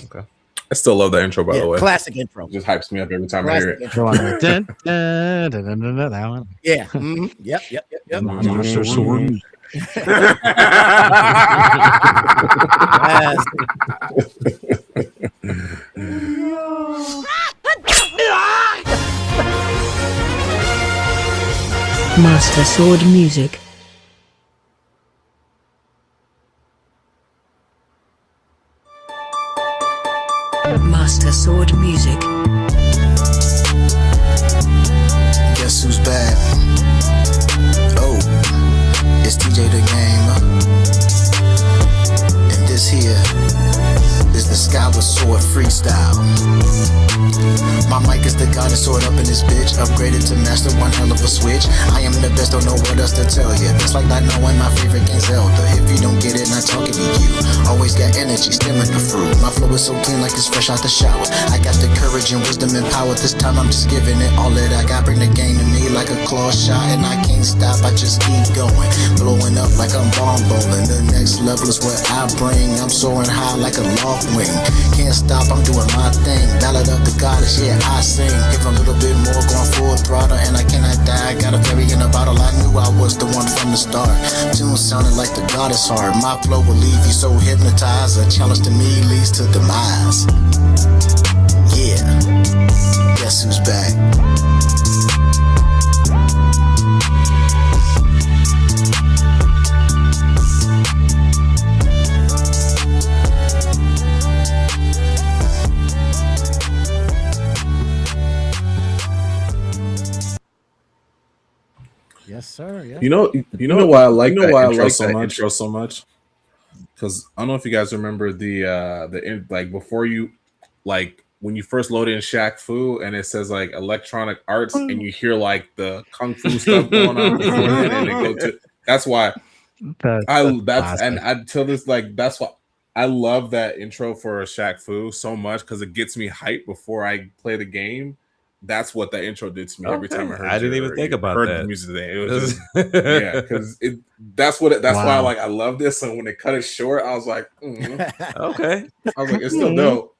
Okay. I still love that intro, by the way. Classic intro. It just hypes me up every time I hear it. That one. Yeah. Yep. Master Sword. Master Sword Music. Master Sword Music. Guess who's back? Oh, it's TeeJayTheGamer. And this here is the Skyward Sword freestyle. My mic is the goddess sword up in this bitch. Upgraded to master, one hell of a switch. I am the best, don't know what else to tell ya. It's like not knowing my favorite game Zelda. If you don't get it, not talking to you. Always got energy, stemming the fruit. My flow is so clean like it's fresh out the shower. I got the courage and wisdom and power. This time I'm just giving it all that I got. Bring the game to me like a claw shot, and I can't stop, I just keep going. Blowing up like I'm bomb bowling. The next level is what I bring. I'm soaring high like a loft wing. Can't stop, I'm doing my thing. Ballad of the goddess, yeah, I sing. Give a little bit more, going full throttle, and I cannot die. Got a berry in a bottle, I knew I was the one from the start. Tune sounded like the goddess heart. My flow will leave you so hypnotized. A challenge to me leads to demise. Yeah, guess who's back? Yes, sir. Yeah. You know why I like that intro so much? Because I don't know if you guys remember like before you, like when you first load in Shaq Fu and it says like electronic arts and you hear like the kung fu stuff going on before that, and it go to, that's why until this, like, that's why I love that intro for Shaq Fu so much, because it gets me hyped before I play the game. That's what that intro did to me every time I heard. I didn't even think about that. The music today. It was just, yeah, because that's why I love this. And when they cut it short, I was like, okay. I was like, it's still dope,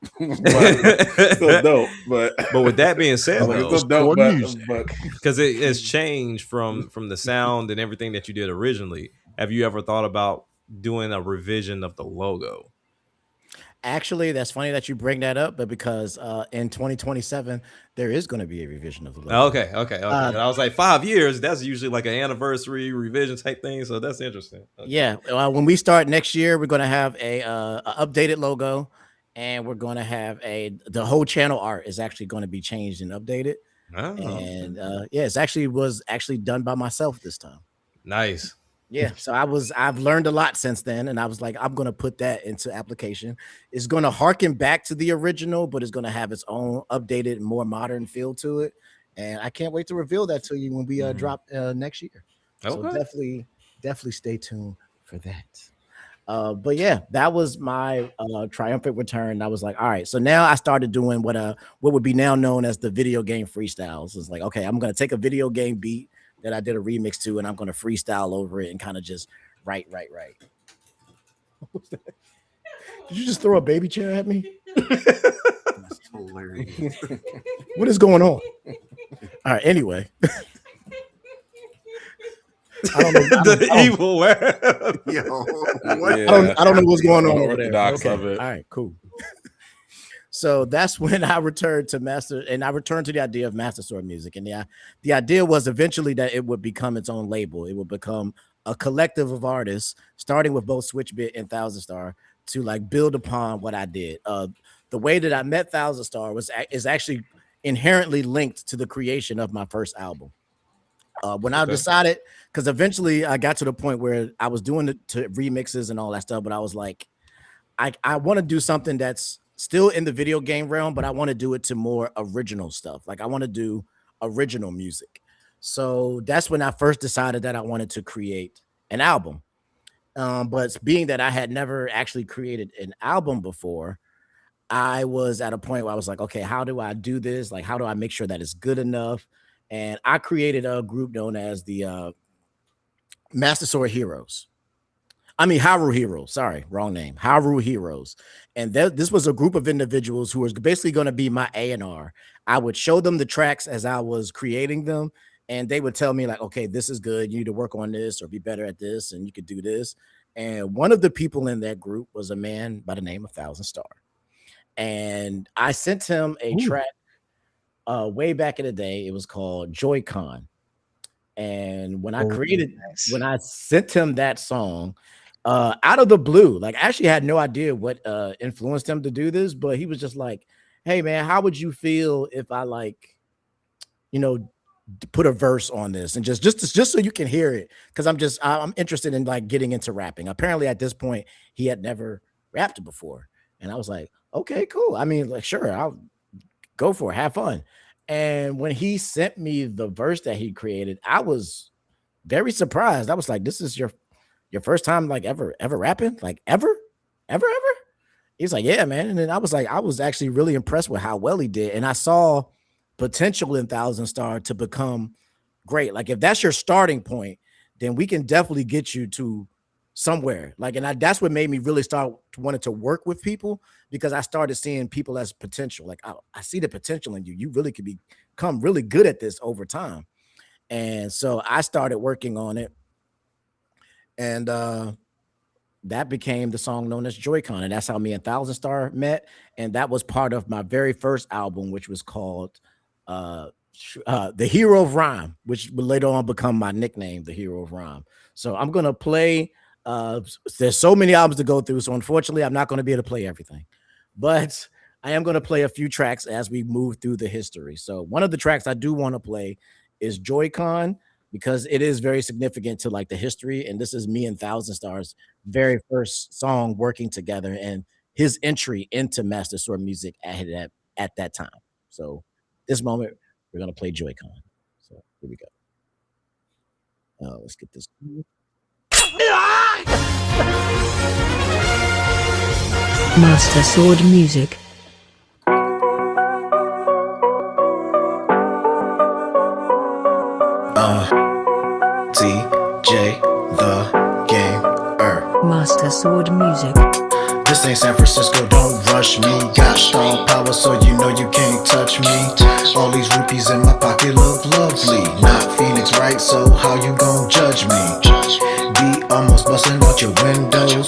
but with that being said, like, though, it's still dope, but because it has changed from the sound and everything that you did originally. Have you ever thought about doing a revision of the logo? Actually, that's funny that you bring that up, but because in 2027 there is going to be a revision of the logo. Okay. I was like, 5 years. That's usually like an anniversary revision type thing, so that's interesting. Okay. Yeah, when we start next year, we're going to have a updated logo, and we're going to have the whole channel art is actually going to be changed and updated. Oh, and yeah, was actually done by myself this time. Nice. Yeah, so I've learned a lot since then, and I was like, I'm gonna put that into application. It's gonna harken back to the original, but it's gonna have its own updated, more modern feel to it. And I can't wait to reveal that to you when we drop next year. So definitely stay tuned for that. But yeah, that was my triumphant return. I was like, all right, so now I started doing what would be now known as the video game freestyles. It's like, okay, I'm gonna take a video game beat that I did a remix to, and I'm going to freestyle over it and kind of just write. Did you just throw a baby chair at me? That's hilarious. What is going on? All right, anyway. I don't know. Evil word. Yo, I don't know what's going on over there. Okay. Of it. All right, cool. So that's when I returned to the idea of Master Sword Music. And the idea was eventually that it would become its own label. It would become a collective of artists, starting with both Switchbit and Thousand Star, to like build upon what I did. The way that I met Thousand Star is actually inherently linked to the creation of my first album. When I decided, because eventually I got to the point where I was doing the remixes and all that stuff, but I was like, I want to do something that's still in the video game realm, but I want to do it to more original stuff. Like I want to do original music. So that's when I first decided that I wanted to create an album. But being that I had never actually created an album before, I was at a point where I was like, okay, how do I do this? Like, how do I make sure that it's good enough? And I created a group known as the Master Sword Heroes. I mean, Hyrule Heroes. Sorry, wrong name. Hyrule Heroes. And this was a group of individuals who was basically going to be my A&R. I would show them the tracks as I was creating them, and they would tell me like, okay, this is good. You need to work on this or be better at this, and you could do this. And one of the people in that group was a man by the name of Thousand Star. And I sent him a track way back in the day. It was called Joy-Con. And when I Oh, created, nice. when I sent him that song, out of the blue, like I actually had no idea what influenced him to do this, but he was just like, "Hey man, how would you feel if I like, you know, put a verse on this and just so you can hear it?" Because I'm interested in like getting into rapping. Apparently, at this point, he had never rapped before, and I was like, "Okay, cool. I mean, like, sure, I'll go for it, have fun." And when he sent me the verse that he created, I was very surprised. I was like, "This is your first time like ever rapping? Like ever?" He's like, "Yeah, man." And then I was like, I was actually really impressed with how well he did. And I saw potential in Thousand Star to become great. Like if that's your starting point, then we can definitely get you to somewhere. Like, and that's what made me really start wanting to work with people, because I started seeing people as potential. Like, I see the potential in you. You really could become really good at this over time. And so I started working on it. And that became the song known as Joy-Con, and that's how me and Thousand Star met. And that was part of my very first album, which was called The Hero of Rhyme, which would later on become my nickname, The Hero of Rhyme. So I'm gonna play. There's so many albums to go through, so unfortunately, I'm not going to be able to play everything, but I am going to play a few tracks as we move through the history. So one of the tracks I do want to play is Joy-Con, because it is very significant to like the history, and this is me and Thousand Stars very first song working together, and his entry into Master Sword music at that time. So this moment we're gonna play Joy-Con. So here we go. Let's get this. Master Sword Music. TJ the Gamer. Master Sword Music. This ain't San Francisco, don't rush me. Got strong power, so you know you can't touch me. All these rupees in my pocket look lovely. Not Phoenix, right? So how you gon' judge me? Be almost busting out your windows.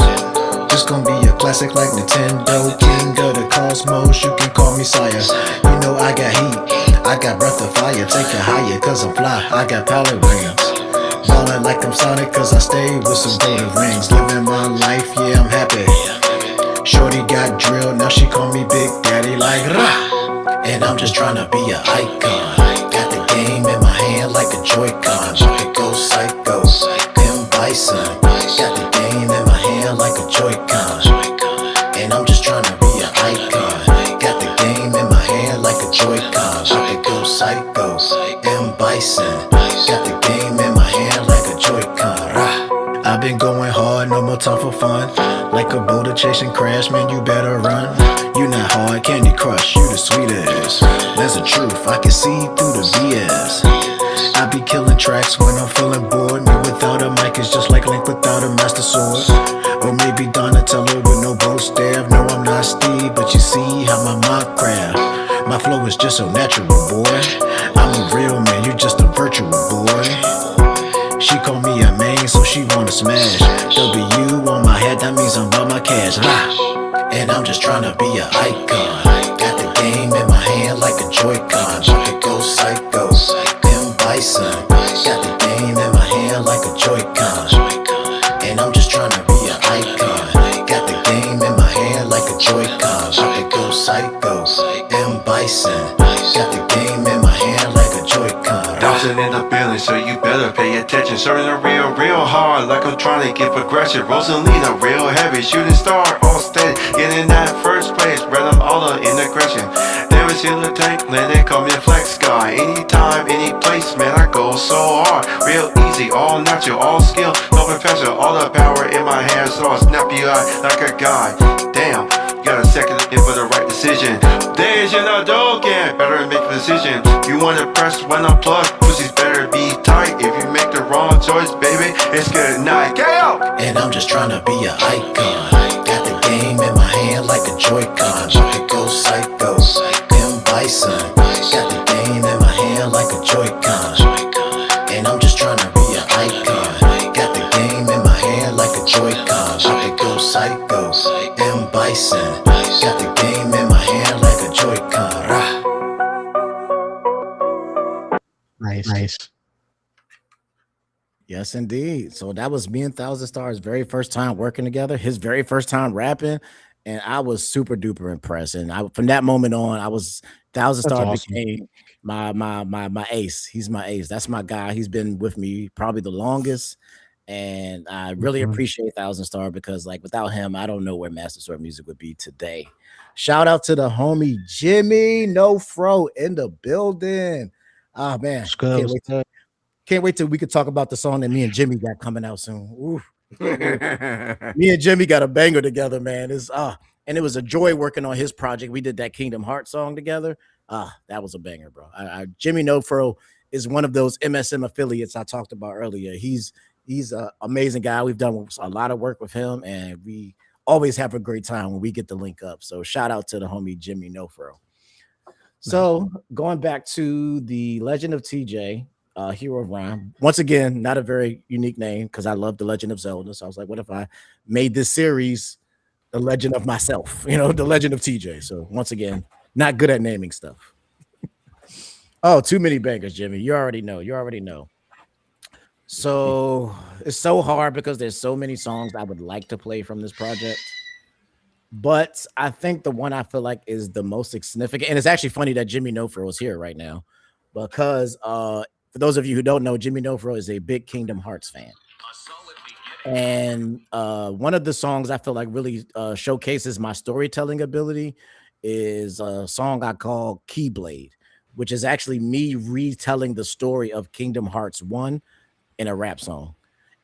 This gon' be a classic like Nintendo. King of the cosmos, you can call me sire. You know I got heat, I got breath of fire. Take it higher, cause I'm fly, I got palette wings. Ballin' like I'm Sonic, cause I stay with some golden rings. Living my life, yeah, I'm happy. Shorty got drilled, now she call me Big Daddy like rah. And I'm just tryna be an icon. Got the game in my hand like a Joy-Con. About to go psycho, M. Bison. Got the game in my hand like a Joy-Con. And I'm just tryna be an icon. Got the game in my hand like a Joy-Con. About to go psycho, M. Bison. Got the game in my hand like a Joy-Con. Rah. I've been going hard, no more time for fun. Like a boulder chasing crash, man, you better run. You not hard, Candy Crush, you the sweetest. That's the truth, I can see through the BS. I be killing tracks when I'm feeling bored. Me without a mic is just like Link without a Master Sword. Or maybe Donatello with no bow staff. No, I'm not Steve, but you see how my mind craft. My flow is just so natural, boy. I'm a real man, you just a virtual boy. She call me a main, so she wanna smash. W on my head, that means I'm about my cash. Ah. And I'm just tryna be an icon. Got the game in my hand like a Joy-Con. About to go psycho, M. Bison. Got the game in my hand like a Joy-Con. And I'm just tryna be an icon. Got the game in my hand like a Joy-Con. About to go psycho, M. Bison. Got the game in my hand like a Joy-Con. Dawson in the building, so you better pay attention. Serving the real hard, like I'm trying to get progression. Rosalina, real heavy, shooting star, all steady. Getting that first place, spread them all the integration. Never seen the tank, man, they call me a flex guy. Anytime, any place, man, I go so hard. Real easy, all natural, all skill, no professional. All the power in my hands, so I snap you out like a guy. Damn, got a second in for the right decision. Days in a dogan, better make a decision. You wanna press when I'm plugged, pussies better be tight. If you make the wrong choice, baby, it's good night. Get out! And I'm just tryna be an icon. Got the game in my hand like a Joy-Con. About to go psycho, M. Bison. Got the game in my hand like a Joy-Con. And I'm just tryna be an icon. Got the game in my hand like a Joy-Con. About to go psycho, M. Bison. Got the game in my hand like a Joy-Con. Rah. Nice. Yes, indeed. So that was me and Thousand Stars' very first time working together, his very first time rapping, and I was super duper impressed. And I from that moment on, I was Thousand That's Stars awesome. became my ace. He's my ace. That's my guy. He's been with me probably the longest. And I really Mhm. appreciate Thousand Star because, like, without him, I don't know where Master Sword Music would be today. Shout out to the homie Jimmy No Fro in the building. Oh man, What's good? can't What's wait good? can't wait till we could talk about the song that me and Jimmy got coming out soon. Ooh, ooh. Me and Jimmy got a banger together, man. It's and it was a joy working on his project. We did that Kingdom Hearts song together. That was a banger, bro. Jimmy Nofro is one of those MSM affiliates I talked about earlier. He's an amazing guy. We've done a lot of work with him, and we always have a great time when we get to link up. So shout out to the homie Jimmy Nofro. So going back to the Legend of TJ, Hero of Rhyme. Once again, not a very unique name because I love the Legend of Zelda. So I was like, what if I made this series the Legend of myself? The Legend of TJ. So once again, not good at naming stuff. Oh, too many bangers, Jimmy. You already know. You already know. So it's so hard because there's so many songs I would like to play from this project. But I think the one I feel like is the most significant, and it's actually funny that Jimmy Nofro is here right now, because for those of you who don't know, Jimmy Nofro is a big Kingdom Hearts fan. And one of the songs I feel like really showcases my storytelling ability is a song I call Keyblade, which is actually me retelling the story of Kingdom Hearts 1 in a rap song.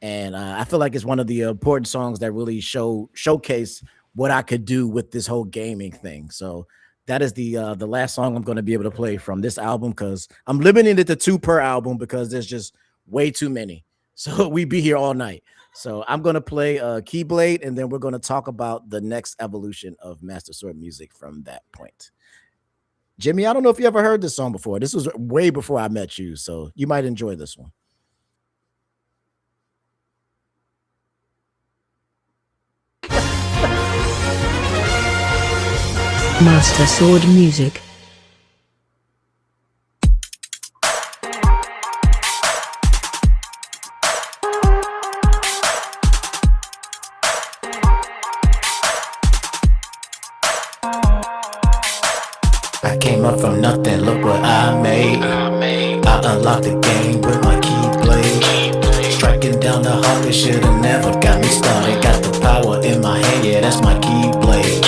And I feel like it's one of the important songs that really showcase what I could do with this whole gaming thing. So that is the last song I'm going to be able to play from this album because I'm limiting it to 2 per album because there's just way too many. So we be here all night. So I'm going to play Keyblade, and then we're going to talk about the next evolution of Master Sword Music from that point. Jimmy, I don't know if you ever heard this song before. This was way before I met you, so you might enjoy this one. Master Sword Music. I came up from nothing, look what I made. I unlocked the game with my keyblade. Striking down the hardest should've never got me started. Got the power in my hand, yeah, that's my keyblade.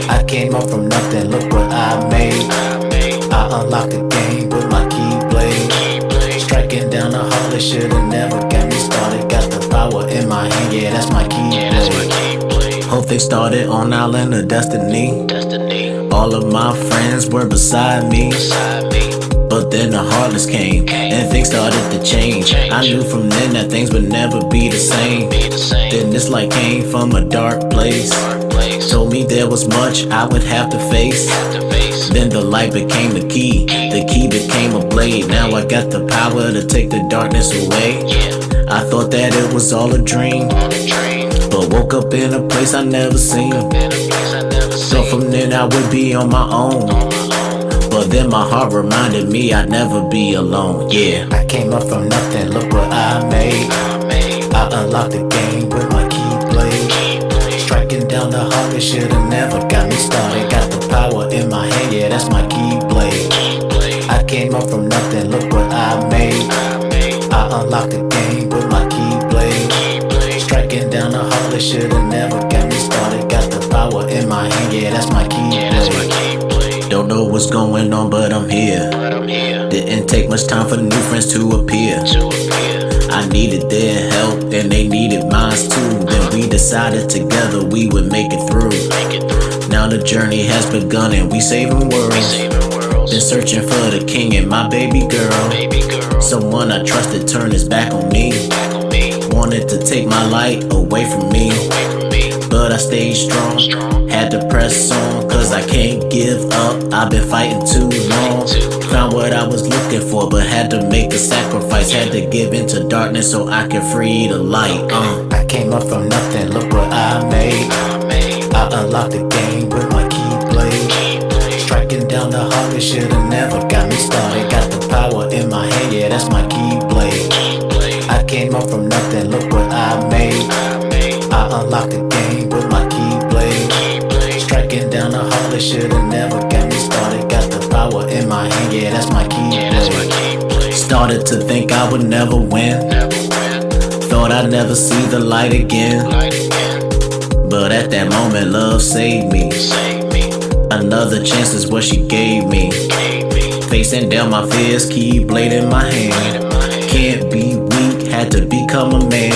I came up from nothing, look what I made. I unlocked the game with my keyblade. Striking down the hardest should've never got me started. Got the power in my hand, yeah, that's my keyblade. Hope they started on Island of Destiny. All of my friends were beside me. But then the heartless came, and things started to change. I knew from then that things would never be the same. Then this light came from a dark place. Told me there was much I would have to face. Then the light became the key became a blade. Now I got the power to take the darkness away. I thought that it was all a dream, but woke up in a place I never seen. So from then I would be on my own, but then my heart reminded me I'd never be alone. Yeah, I came up from nothing, look what I made. I unlocked the game with my keyblade. Striking down the hardest should've never got me started. Got the power in my hand, yeah, that's my keyblade. I came up from nothing, look what I made. I unlocked the game with my keyblade. Striking down the hardest should've never got me started. Got the power in my hand, yeah, that's my keyblade. Don't know what's going on, but I'm here. Didn't take much time for new friends to appear. I needed their help and they needed mine too. Then we decided together we would make it through. Now the journey has begun and we saving worlds. Been searching for the king and my baby girl. Someone I trusted turned his back on me. Wanted to take my light away from me, but I stayed strong. Had to press on, cause I can't give up. I've been fighting too long. Found what I was looking for, but had to make a sacrifice. Had to give into darkness so I could free the light. I came up from nothing, look what I made. I unlocked the game with my keyblade. Striking down the hardest should've never got me started. Got the power in my hand, yeah, that's my keyblade. I came came up from nothing, look what I made. I unlocked the game with my keyblade. Striking down the hall, they should've never got me started. Got the power in my hand, yeah, that's my keyblade. Started to think I would never win. Thought I'd never see the light again. But at that moment, love saved me. Another chance is what she gave me. Facing down my fears, keyblade in my hand. Can't be weak, had to become a man.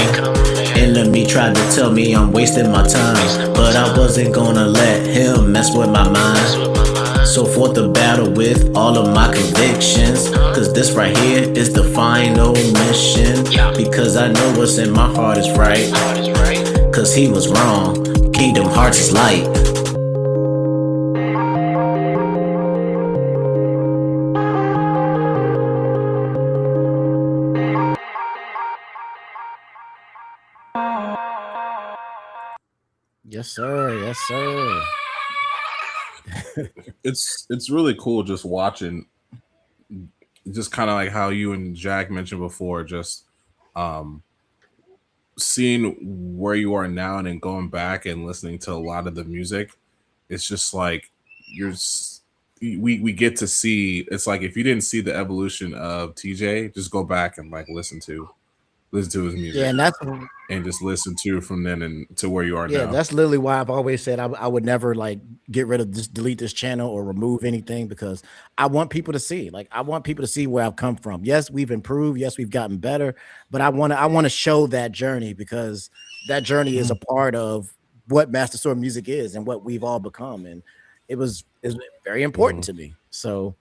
Enemy tried to tell me I'm wasting my time, but I wasn't gonna let him mess with my mind. So fought the battle with all of my convictions, cause this right here is the final mission. Because I know what's in my heart is right, cause he was wrong, Kingdom Hearts is light. Yes, sir. Yes, sir. It's really cool just watching, just kind of like how you and Jack mentioned before, just seeing where you are now and then going back and listening to a lot of the music. It's just like we get to see. It's like if you didn't see the evolution of TJ, just go back and like listen to his music. Yeah, and that's and just listen to from then and to where you are yeah, now. that's literally why I've always said I would never like get rid of this, delete this channel or remove anything, because I want people to see. Like, I want people to see where I've come from. Yes, we've improved. Yes, we've gotten better, but I want to show that journey, because that journey is a part of what Master Sword Music is and what we've all become, and is very important to me. So,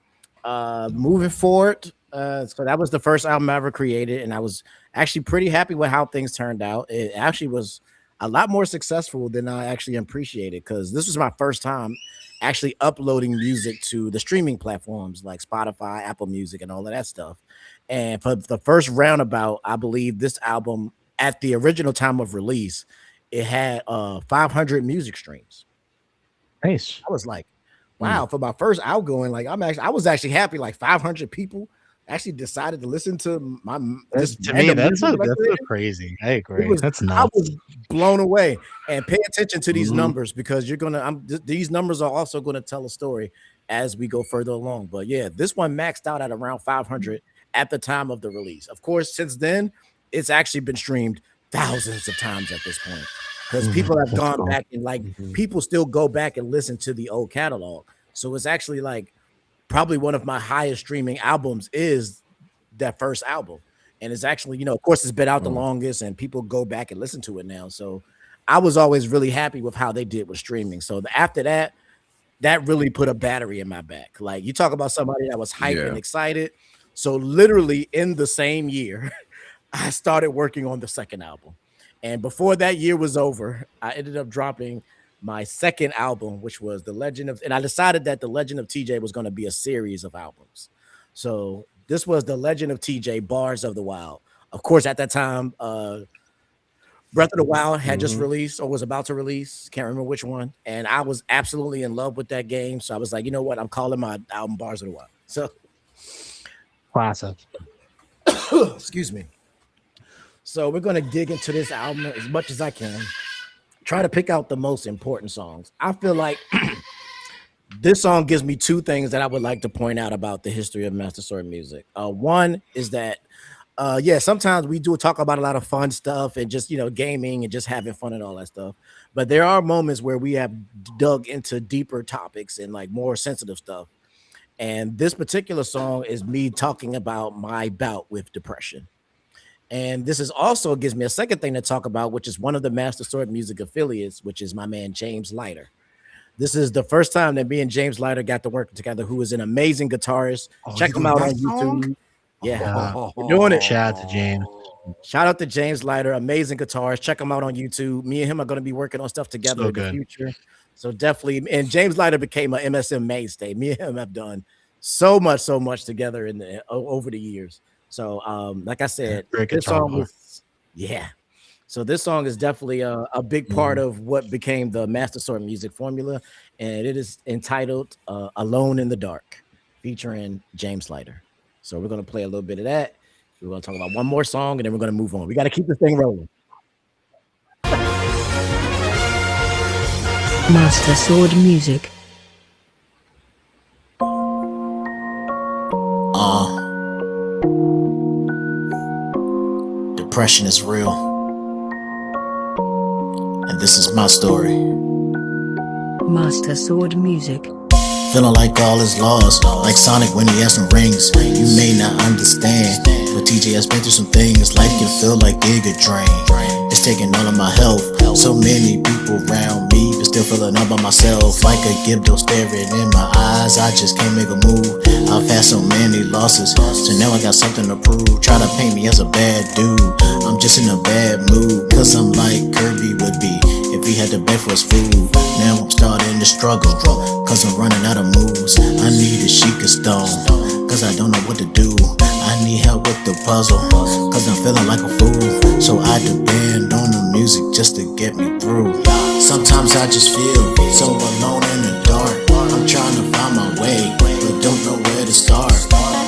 moving forward. So that was the first album I ever created, and I was actually pretty happy with how things turned out. It actually was a lot more successful than I actually appreciated, because this was my first time actually uploading music to the streaming platforms like Spotify, Apple Music, and all of that stuff. And for the first roundabout, I believe this album at the original time of release, it had 500 music streams. Nice. I was like, wow, for my first outgoing, like I was actually happy, like 500 people actually decided to listen to my this To me, random that's music that I so created. crazy. I It agree. was That's I nuts. was blown away. And pay attention to these numbers, because you're gonna these numbers are also gonna tell a story as we go further along. But yeah, this one maxed out at around 500 at the time of the release. Of course, since then, it's actually been streamed thousands of times at this point, because people have That's gone cool. back and like people still go back and listen to the old catalog. So it's actually like probably one of my highest streaming albums is that first album. And it's actually, of course, it's been out the longest and people go back and listen to it now. So I was always really happy with how they did with streaming. So after that, that really put a battery in my back. Like, you talk about somebody that was hyped and Yeah. excited. So literally in the same year, I started working on the second album. And before that year was over, I ended up dropping my second album, which was The Legend of, and I decided that The Legend of TJ was going to be a series of albums. So this was The Legend of TJ Bars of the Wild. Of course, at that time, Breath of the Wild had just released or was about to release. Can't remember which one. And I was absolutely in love with that game. So I was like, you know what? I'm calling my album Bars of the Wild. So, Classic. excuse me. So we're going to dig into this album as much as I can. Try to pick out the most important songs. I feel like this song gives me two things that I would like to point out about the history of Master Sword music. One is that, yeah, sometimes we do talk about a lot of fun stuff and just, gaming and just having fun and all that stuff. But there are moments where we have dug into deeper topics and like more sensitive stuff. And this particular song is me talking about my bout with depression. And this is also gives me a second thing to talk about, which is one of the Master Sword Music affiliates, which is my man James Leiter. This is the first time that me and James Leiter got to work together, who is an amazing guitarist. Check him out on YouTube. Yeah, we're doing it. Shout out to James. Shout out to James Leiter, amazing guitarist. Check him out on YouTube. Me and him are going to be working on stuff together So in the good. future. So definitely, and James Leiter became an MSM mainstay. Me and him have done so much together over the years. So, like I said, Great this guitar song player. was, yeah. So this song is definitely a big part of what became the Master Sword music formula, and it is entitled "Alone in the Dark," featuring James Leiter. So we're gonna play a little bit of that, We're gonna talk about one more song and then we're gonna move on. We got to keep this thing rolling. Master Sword Music. Depression is real, and this is my story. Master Sword Music. Feeling like all is lost, like Sonic when he has some rings. You may not understand, but TJ has been through some things. Life can feel like Giga Drain. It's taking all of my health. So many people around me, but still feeling all by myself. Like a Gibdo staring in my eyes, I just can't make a move. I've had so many losses, so now I got something to prove. Try to paint me as a bad dude, I'm just in a bad mood. Cause I'm like Kirby would be if he had to beg for his food. Now I'm starting to struggle, cause I'm running out of moves. I need a Sheikah stone, cause I don't know what to do. I need help with the puzzle, cause I'm feeling like a fool. So I depend on the music just to get me through. Sometimes I just feel so alone in the dark. I'm trying to find my way, but don't know where to start.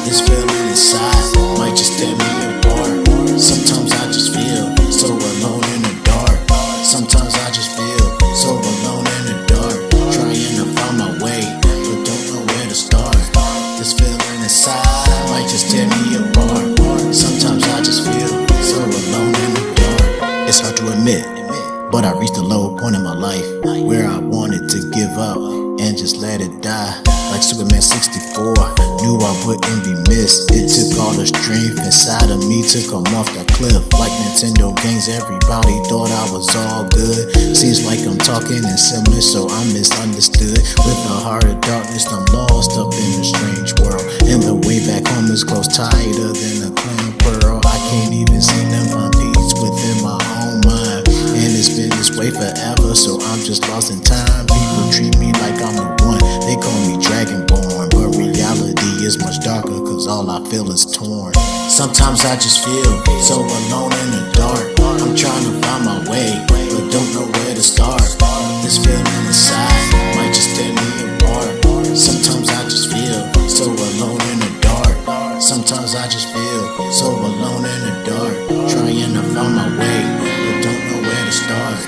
This feeling inside might just tear me apart. Sometimes I just feel so alone in the dark. Sometimes I just feel so alone in the dark. Trying to find my way, but don't know where to start. This feeling inside might just tear me apart. Sometimes I just feel so alone in the dark. It's hard to admit, but I reached a low point in my life where I wanted to give up and just let it die. Like Superman 64, knew I wouldn't be missed. It took all the strength inside of me to come off the cliff. Like Nintendo games, everybody thought I was all good. Seems like I'm talking in similar, so I'm misunderstood. With a heart of darkness, I'm lost up in a strange world. And the way back home is close, tighter than a clam pearl. I can't even see them find peace within my own mind. And it's been this way forever, so I'm just lost in time. People treat me like I'm the one, they call me Dragonborn, but reality is much darker, cause all I feel is torn. Sometimes I just feel so alone in the dark. I'm trying to find my way, but don't know where to start. This feeling inside might just tear me apart. Sometimes I just feel so alone in the dark. Sometimes I just feel so alone in the dark. Trying to find my way, but don't know where to start.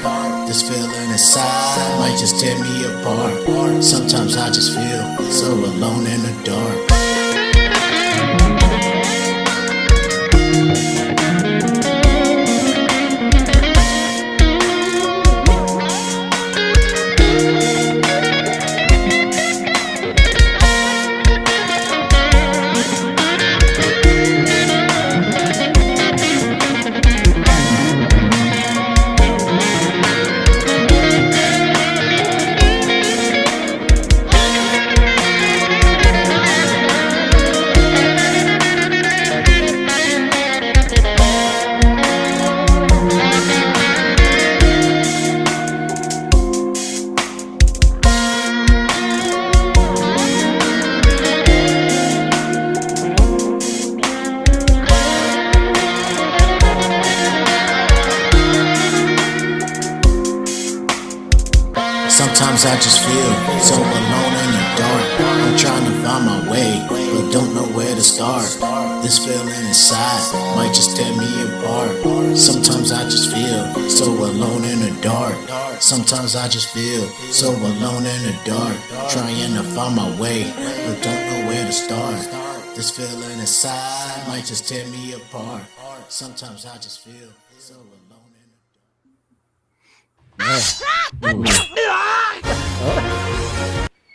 This feeling inside might just tear me apart. Sometimes I just feel so alone in the dark. Sometimes I just feel so alone in the dark. I'm trying to find my way, but don't know where to start. This feeling inside might just tear me apart. Sometimes I just feel so alone in the dark. Sometimes I just feel so alone in the dark. Trying to find my way, but don't know where to start. This feeling inside might just tear me apart. Sometimes I just feel so alone in the dark.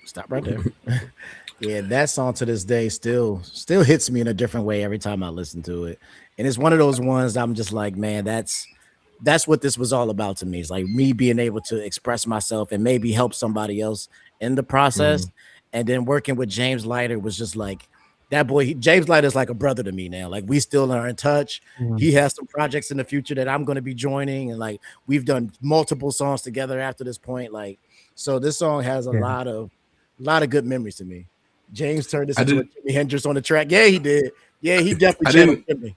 Stop right there. Yeah, that song to this day still hits me in a different way every time I listen to it. And it's one of those ones that I'm just like, man, that's what this was all about to me. It's like me being able to express myself and maybe help somebody else in the process. And then working with James Leiter was just like that boy. James Leiter is like a brother to me now. Like we still are in touch. He has some projects in the future that I'm going to be joining, and like we've done multiple songs together after this point. Like, so this song has a lot of good memories to me. James turned this into a Jimi Hendrix on the track. Yeah, he did. Yeah, he definitely channeled Jimmy.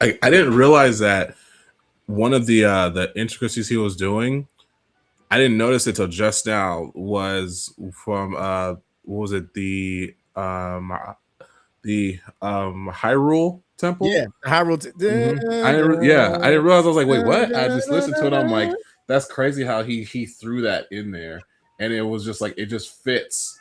I didn't realize that one of the intricacies he was doing, I didn't notice it till just now, was from what was it, the Hyrule temple. Yeah, Hyrule. I didn't realize. I was like, wait, what? I just listened to it. I'm like, that's crazy how he threw that in there, and it was just like it just fits.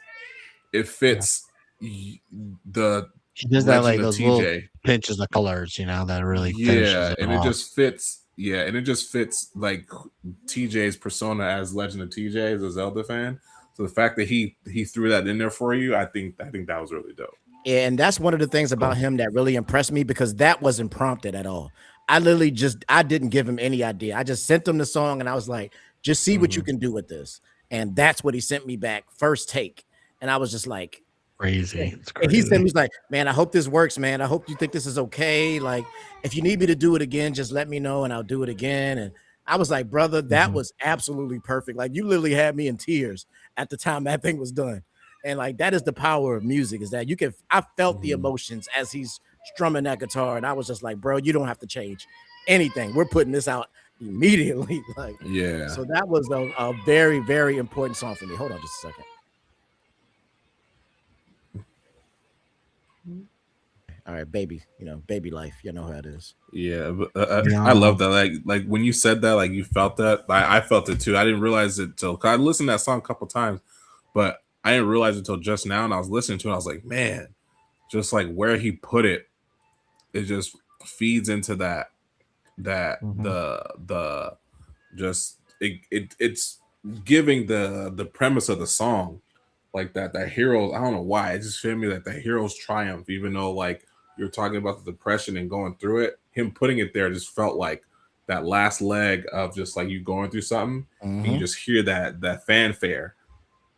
It fits the He does that Legend like of those little TJ. pinches of colors, that really finishes it and off. it just fits. Yeah, and it just fits like TJ's persona as Legend of TJ as a Zelda fan. So the fact that he threw that in there for you, I think that was really dope. And that's one of the things about him that really impressed me, because that wasn't prompted at all. I literally I didn't give him any idea. I just sent him the song and I was like, just see what you can do with this. And that's what he sent me back, first take. And I was just like, crazy. It's and he crazy. sent me, he's like, man, I hope this works, man. I hope you think this is okay. Like, if you need me to do it again, just let me know and I'll do it again. And I was like, brother, that was absolutely perfect. Like, you literally had me in tears at the time that thing was done. And like, that is the power of music, is that you can, I felt the emotions as he's strumming that guitar. And I was just like, bro, you don't have to change anything. We're putting this out immediately. Like, Yeah. So that was a very, very important song for me. Hold on just a second. All right, baby, baby life. You know how it is. Yeah, but, I love that. Like when you said that, like you felt that. I felt it too. I didn't realize it till I listened to that song a couple times, but I didn't realize it until just now. And I was listening to it. I was like, man, just like where he put it, it just feeds into that the just it's giving the premise of the song, like that hero. I don't know why, it just felt me like the hero's triumph, even though like you're talking about the depression and going through it, him putting it there just felt like that last leg of just like you going through something, and you just hear that fanfare,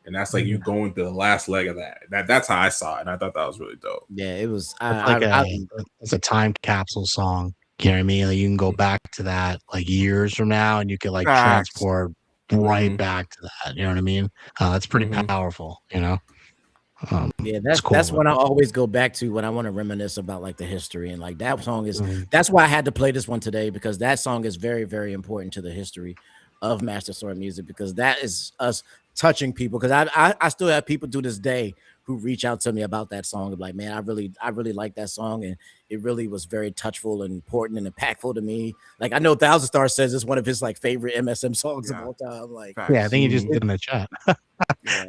and that's like you going through the last leg of that's how I saw it, and I thought that was really dope. Yeah, it was. It's a time capsule song. You know what I mean? Like you can go back to that like years from now, and you can like transport right back to that. You know what I mean? That's pretty powerful. Yeah, that's cool. That's what I always go back to when I want to reminisce about like the history, and like that song is. That's why I had to play this one today, because that song is very, very important to the history of Master Sword music, because that is us touching people. Because I still have people to this day who reach out to me about that song, like, man, I really like that song, and it really was very touchful and important and impactful to me. Like, I know Thousand Stars says it's one of his like favorite MSM songs of all time. Like, yeah, I think he just did in the chat.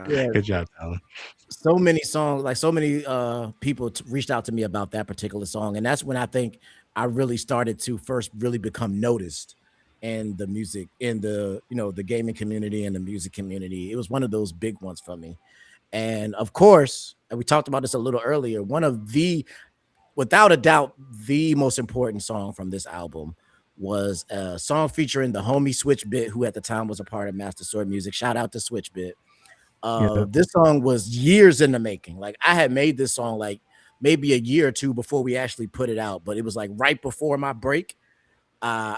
Yeah. Good job, Tyler. So many songs, like so many people reached out to me about that particular song, and that's when I think I really started to first really become noticed in the music, in the the gaming community and the music community. It was one of those big ones for me. And of course, and we talked about this a little earlier, one of the, without a doubt, the most important song from this album was a song featuring the homie Switchbit, who at the time was a part of Master Sword Music. Shout out to Switchbit. This song was years in the making. Like, I had made this song like maybe a year or two before we actually put it out, but it was like right before my break.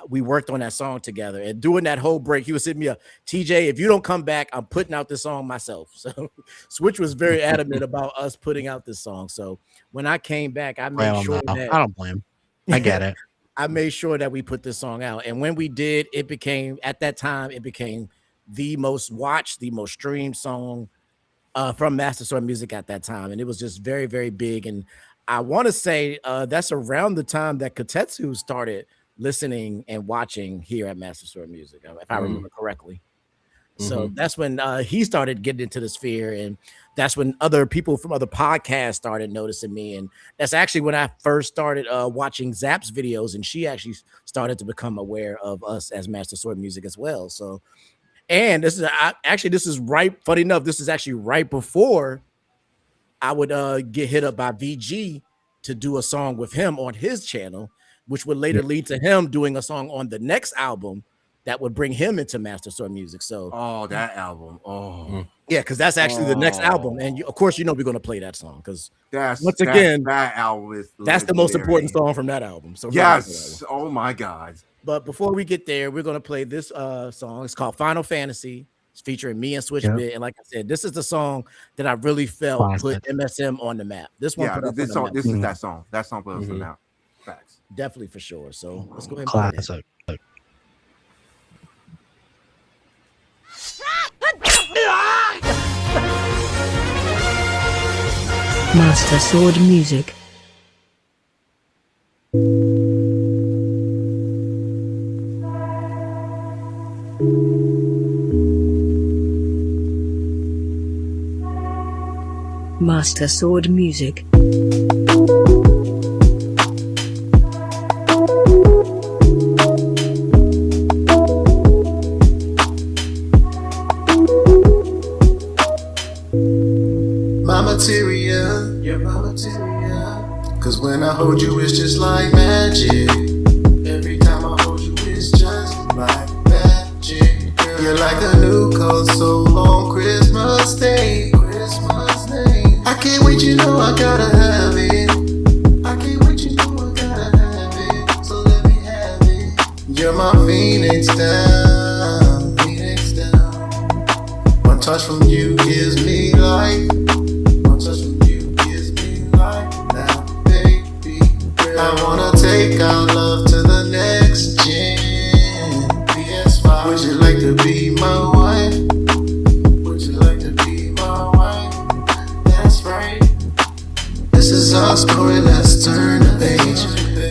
We worked on that song together, and during that whole break, he was hitting me up, TJ, if you don't come back, I'm putting out this song myself. So Switch was very adamant about us putting out this song. So when I came back, I made sure that I don't blame. I get it. I made sure that we put this song out. And when we did, it became, at that time, it became the most watched, the most streamed song from Master Sword Music at that time. And it was just very, very big. And I want to say that's around the time that Kotetsu started listening and watching here at Master Sword Music, if I remember correctly. So that's when he started getting into the sphere, and that's when other people from other podcasts started noticing me. And that's actually when I first started watching Zap's videos, and she actually started to become aware of us as Master Sword Music as well. So, and this is right, funny enough, this is actually right before I would get hit up by VG to do a song with him on his channel, which would later lead to him doing a song on the next album that would bring him into Master Sword Music. So, that album. Yeah, because that's actually the next album, and of course, we're going to play that song, because that album is that's the most important song from that album. So yes, oh my God! But before we get there, we're going to play this song. It's called Final Fantasy. It's featuring me and Switchbit, and like I said, this is the song that I really felt put MSM on the map. This one, this song, this is that song. That song put us on the map. Facts, definitely for sure. So let's go ahead and classic. Master Sword Music. Master Sword Music. My material, you're my material. Cause when I hold you, it's just like magic. Every time I hold you, it's just like magic. Girl, you're like a new console on Christmas Day. Christmas Day. I can't wait, you know I gotta have it. I can't wait, you know I gotta have it. So let me have it. You're my Phoenix down, Phoenix down. One touch from you gives me life. One touch from you gives me life. Now, baby, girl, I wanna take our love to the next gen. PS5. Would you like to be my wife? Would you like to be my wife? That's right. This is our story, let's turn the page.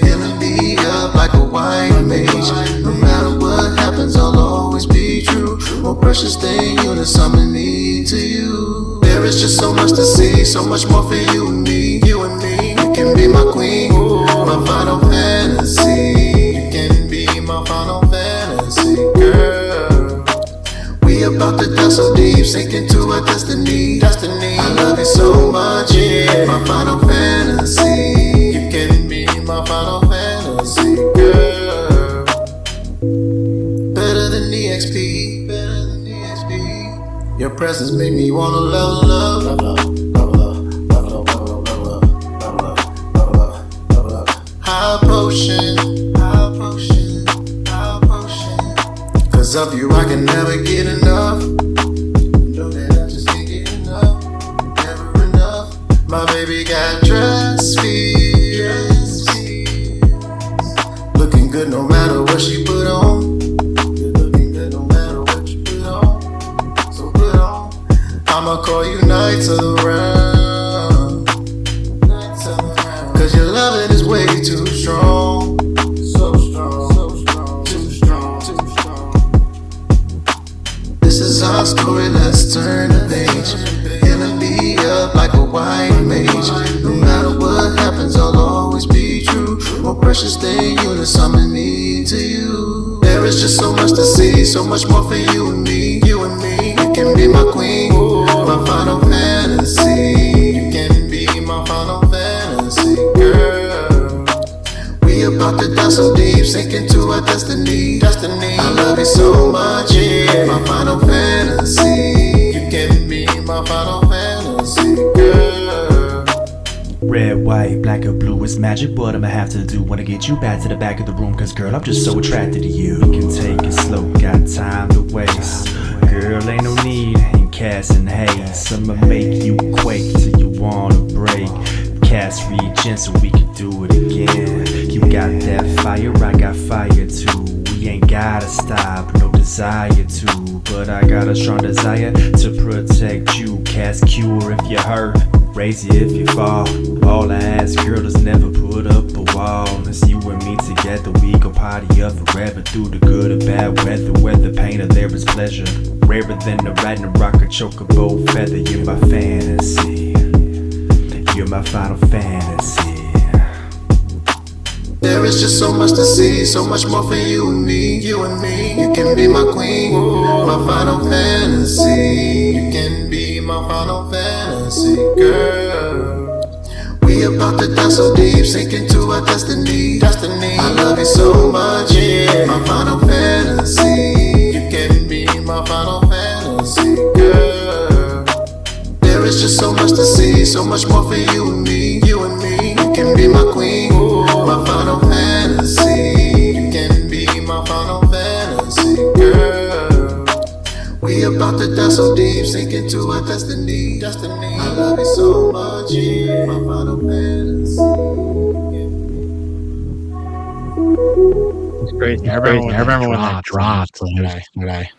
Healing me up like a white mage. No matter what happens, I'll always be true. More precious than you, to summon me to you. There is just so much to see, so much more for you and me. You and me, you can be my queen, my final fantasy. You can be my final fantasy, girl. We about to dive so deep, sink into our destiny. Destiny, I love you so much, yeah. My final fantasy. You can be my final fantasy, girl. Better than EXP, better than EXP. Your presence made me wanna level up. Level up, level up, level up, level up, level up, level up, level up, level up. High potion, high potion, high potion. Cause of you I can never get enough. Know that I just can't get enough, never enough. My baby got dress feels, looking good no matter what she put on. You're looking good no matter what you put on. So put on. I'ma call you nights around. Nights around. Cause your loving is way too strong. So strong, so strong, too strong, too strong. This is our story, let's turn the page. Healing me up like a white mage. No matter what happens, I'll always be true. More precious than you, to summon me to you. There is just so much to see, so much more for you and me. You and me, you can be my queen, my final fantasy. You can be my final fantasy, girl. We about to dive so deep, sink into our destiny. Destiny, I love you so much, yeah. My final fantasy. You can be my final fantasy, girl. Red, white, black or blue is magic. What I'ma have to do? Wanna get you back to the back of the room, cause girl, I'm just so attracted to you. We can take it slow, got time to waste. Girl, ain't no need in casting haste. I'ma make you quake till you wanna break. Cast regen so we can do it again. You got that fire, I got fire too. We ain't gotta stop, no desire to. But I got a strong desire to protect you. Cast cure if you hurt, raise you if you fall. All I ask, girl, is never put up a wall. It's you and me together, we gon' party up forever. Through the good or bad weather, whether pain or there is pleasure. Rarer than the riding a rock or chocobo feather. You're my fantasy, you're my final fantasy. There is just so much to see, so much more for you and me. You and me, you can be my queen, my final fantasy. You can be my final fantasy, girl. We about to dive so deep, sink into our destiny. Destiny, I love you so much, yeah. My final fantasy. You can be my final fantasy, girl. There is just so much to see, so much more for you and me. You and me, you can be my queen, my final fantasy. You can be my final fantasy, girl. We about to dive so deep, sink into our destiny. Destiny, I love you so much, yeah. My final fantasy. It's crazy. I remember when that dropped today.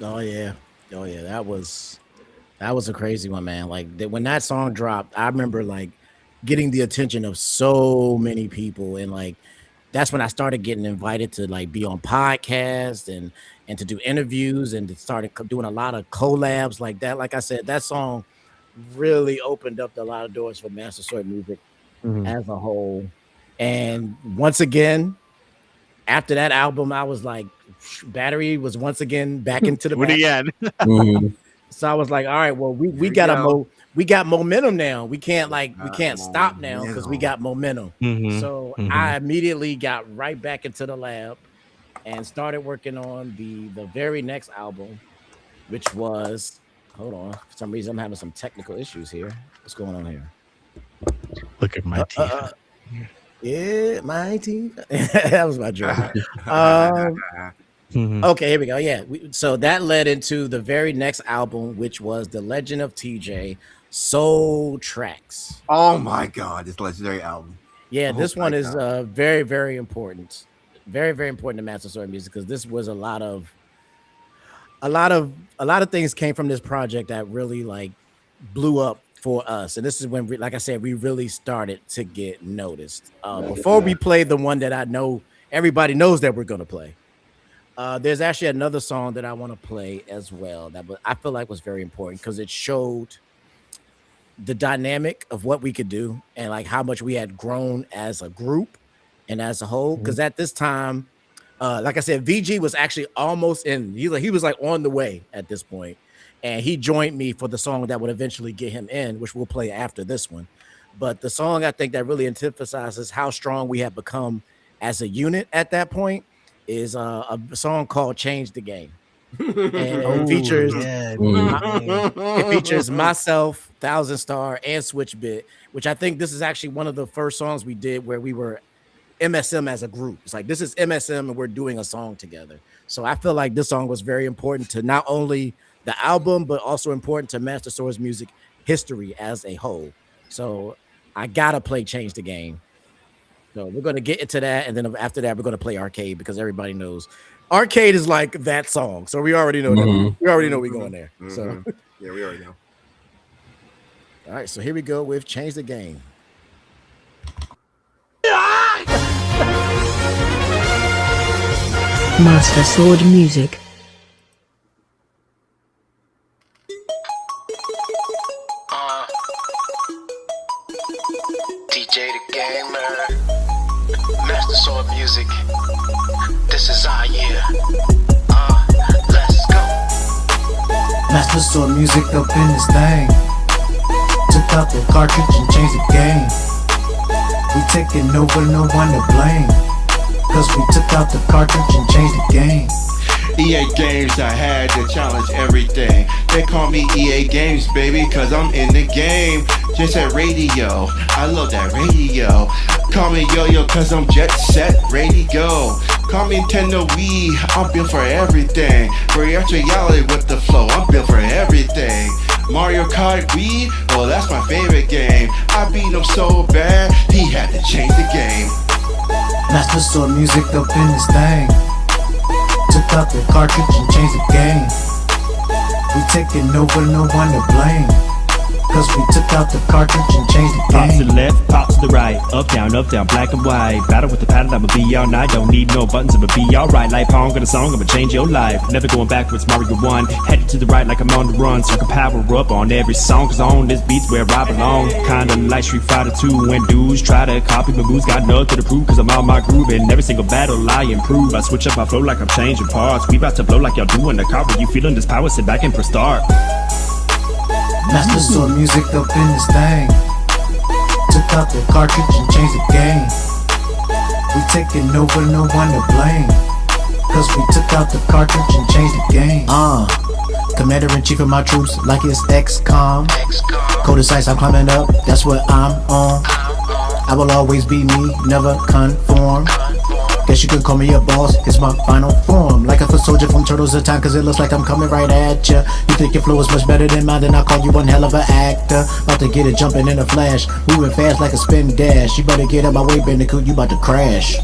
Oh yeah, oh yeah. That was a crazy one, man. Like when that song dropped, I remember like getting the attention of so many people, and like that's when I started getting invited to like be on podcasts and to do interviews and to started doing a lot of collabs like that. Like I said, that song really opened up a lot of doors for Master Sword music as a whole. And once again, after that album, I was like, battery was once again back into the back. So I was like, all right, well, we got momentum now. We can't stop now because we got momentum. So I immediately got right back into the lab and started working on the very next album, which was, hold on, for some reason I'm having some technical issues here. What's going on here? Look at my teeth. Yeah, my teeth. That was my joke. Okay, here we go. Yeah, so that led into the very next album, which was The Legend of TeeJay Soul Tracks. Oh my God, this legendary album. Yeah, this one is very, very important. Very, very important to Master Sword music because this was a lot of things came from this project that really like blew up for us. And this is when, like I said, we really started to get noticed. Before we play the one that I know everybody knows that we're going to play, there's actually another song that I want to play as well that I feel like was very important because it showed the dynamic of what we could do and like how much we had grown as a group and as a whole. Because at this time, like I said, VG was actually almost in. He was like on the way at this point, and he joined me for the song that would eventually get him in, which we'll play after this one. But the song I think that really emphasizes how strong we have become as a unit at that point is a song called "Change the Game." And it features myself, Thousand Star, and Switchbit, which I think this is actually one of the first songs we did where we were MSM as a group. It's like this is MSM and we're doing a song together. So I feel like this song was very important to not only the album, but also important to Master Sword's music history as a whole. So I gotta play Change the Game. So we're gonna get into that, and then after that, we're gonna play Arcade because everybody knows Arcade is like that song. So we already know that. We already know we're going there. So yeah, we already know. All right, so here we go with Change the Game. Master Sword Music. TeeJayTheGamer, Master Sword Music. This is our year. Let's go. Master Sword Music up in this thing. Took out the cartridge and changed the game. We taking over, no one to blame. Cause we took out the cartridge and changed the game. EA Games, I had to challenge everything. They call me EA Games, baby, cause I'm in the game. Just at radio, I love that radio. Call me Yo-Yo cause I'm jet set, ready to go. Call me Nintendo Wii, I'm built for everything. Reality with the flow, I'm built for everything. Mario Kart Wii, well that's my favorite game. I beat him so bad, he had to change the game. Master Sword Music up in this thing. Took out the cartridge and changed the game. We taking over, no one to blame. Cause we took out the cartridge and changed the game. Pop to the left, pop to the right, up, down, black and white. Battle with the pattern, I'ma be all night. Don't need no buttons, I'ma be alright. Like Pong got a song, I'ma change your life. Never going backwards, Mario 1. Headed to the right like I'm on the run. So I can power up on every song. Cause on this beat's where I belong. Kinda like Street Fighter 2. When dudes try to copy my moves, got nothing to prove. Cause I'm on my groove. In every single battle I improve. I switch up my flow like I'm changing parts. We about to blow like y'all do in the car. When you feeling this power, sit back and press start. Master Sword Music up in this thing. Took out the cartridge and changed the game. We taking over, no one to blame. Cause we took out the cartridge and changed the game. Commander-in-chief of my troops, like it's XCOM. Coldest ice, I'm climbing up, that's what I'm on. I will always be me, never conform. Guess you can call me a boss, it's my final form. Like a foot soldier from Turtles of Time, cause it looks like I'm coming right at ya. You think your flow is much better than mine, then I'll call you one hell of an actor. About to get it jumping in a flash, moving fast like a spin dash. You better get out my way, Bandicoot, you about to crash.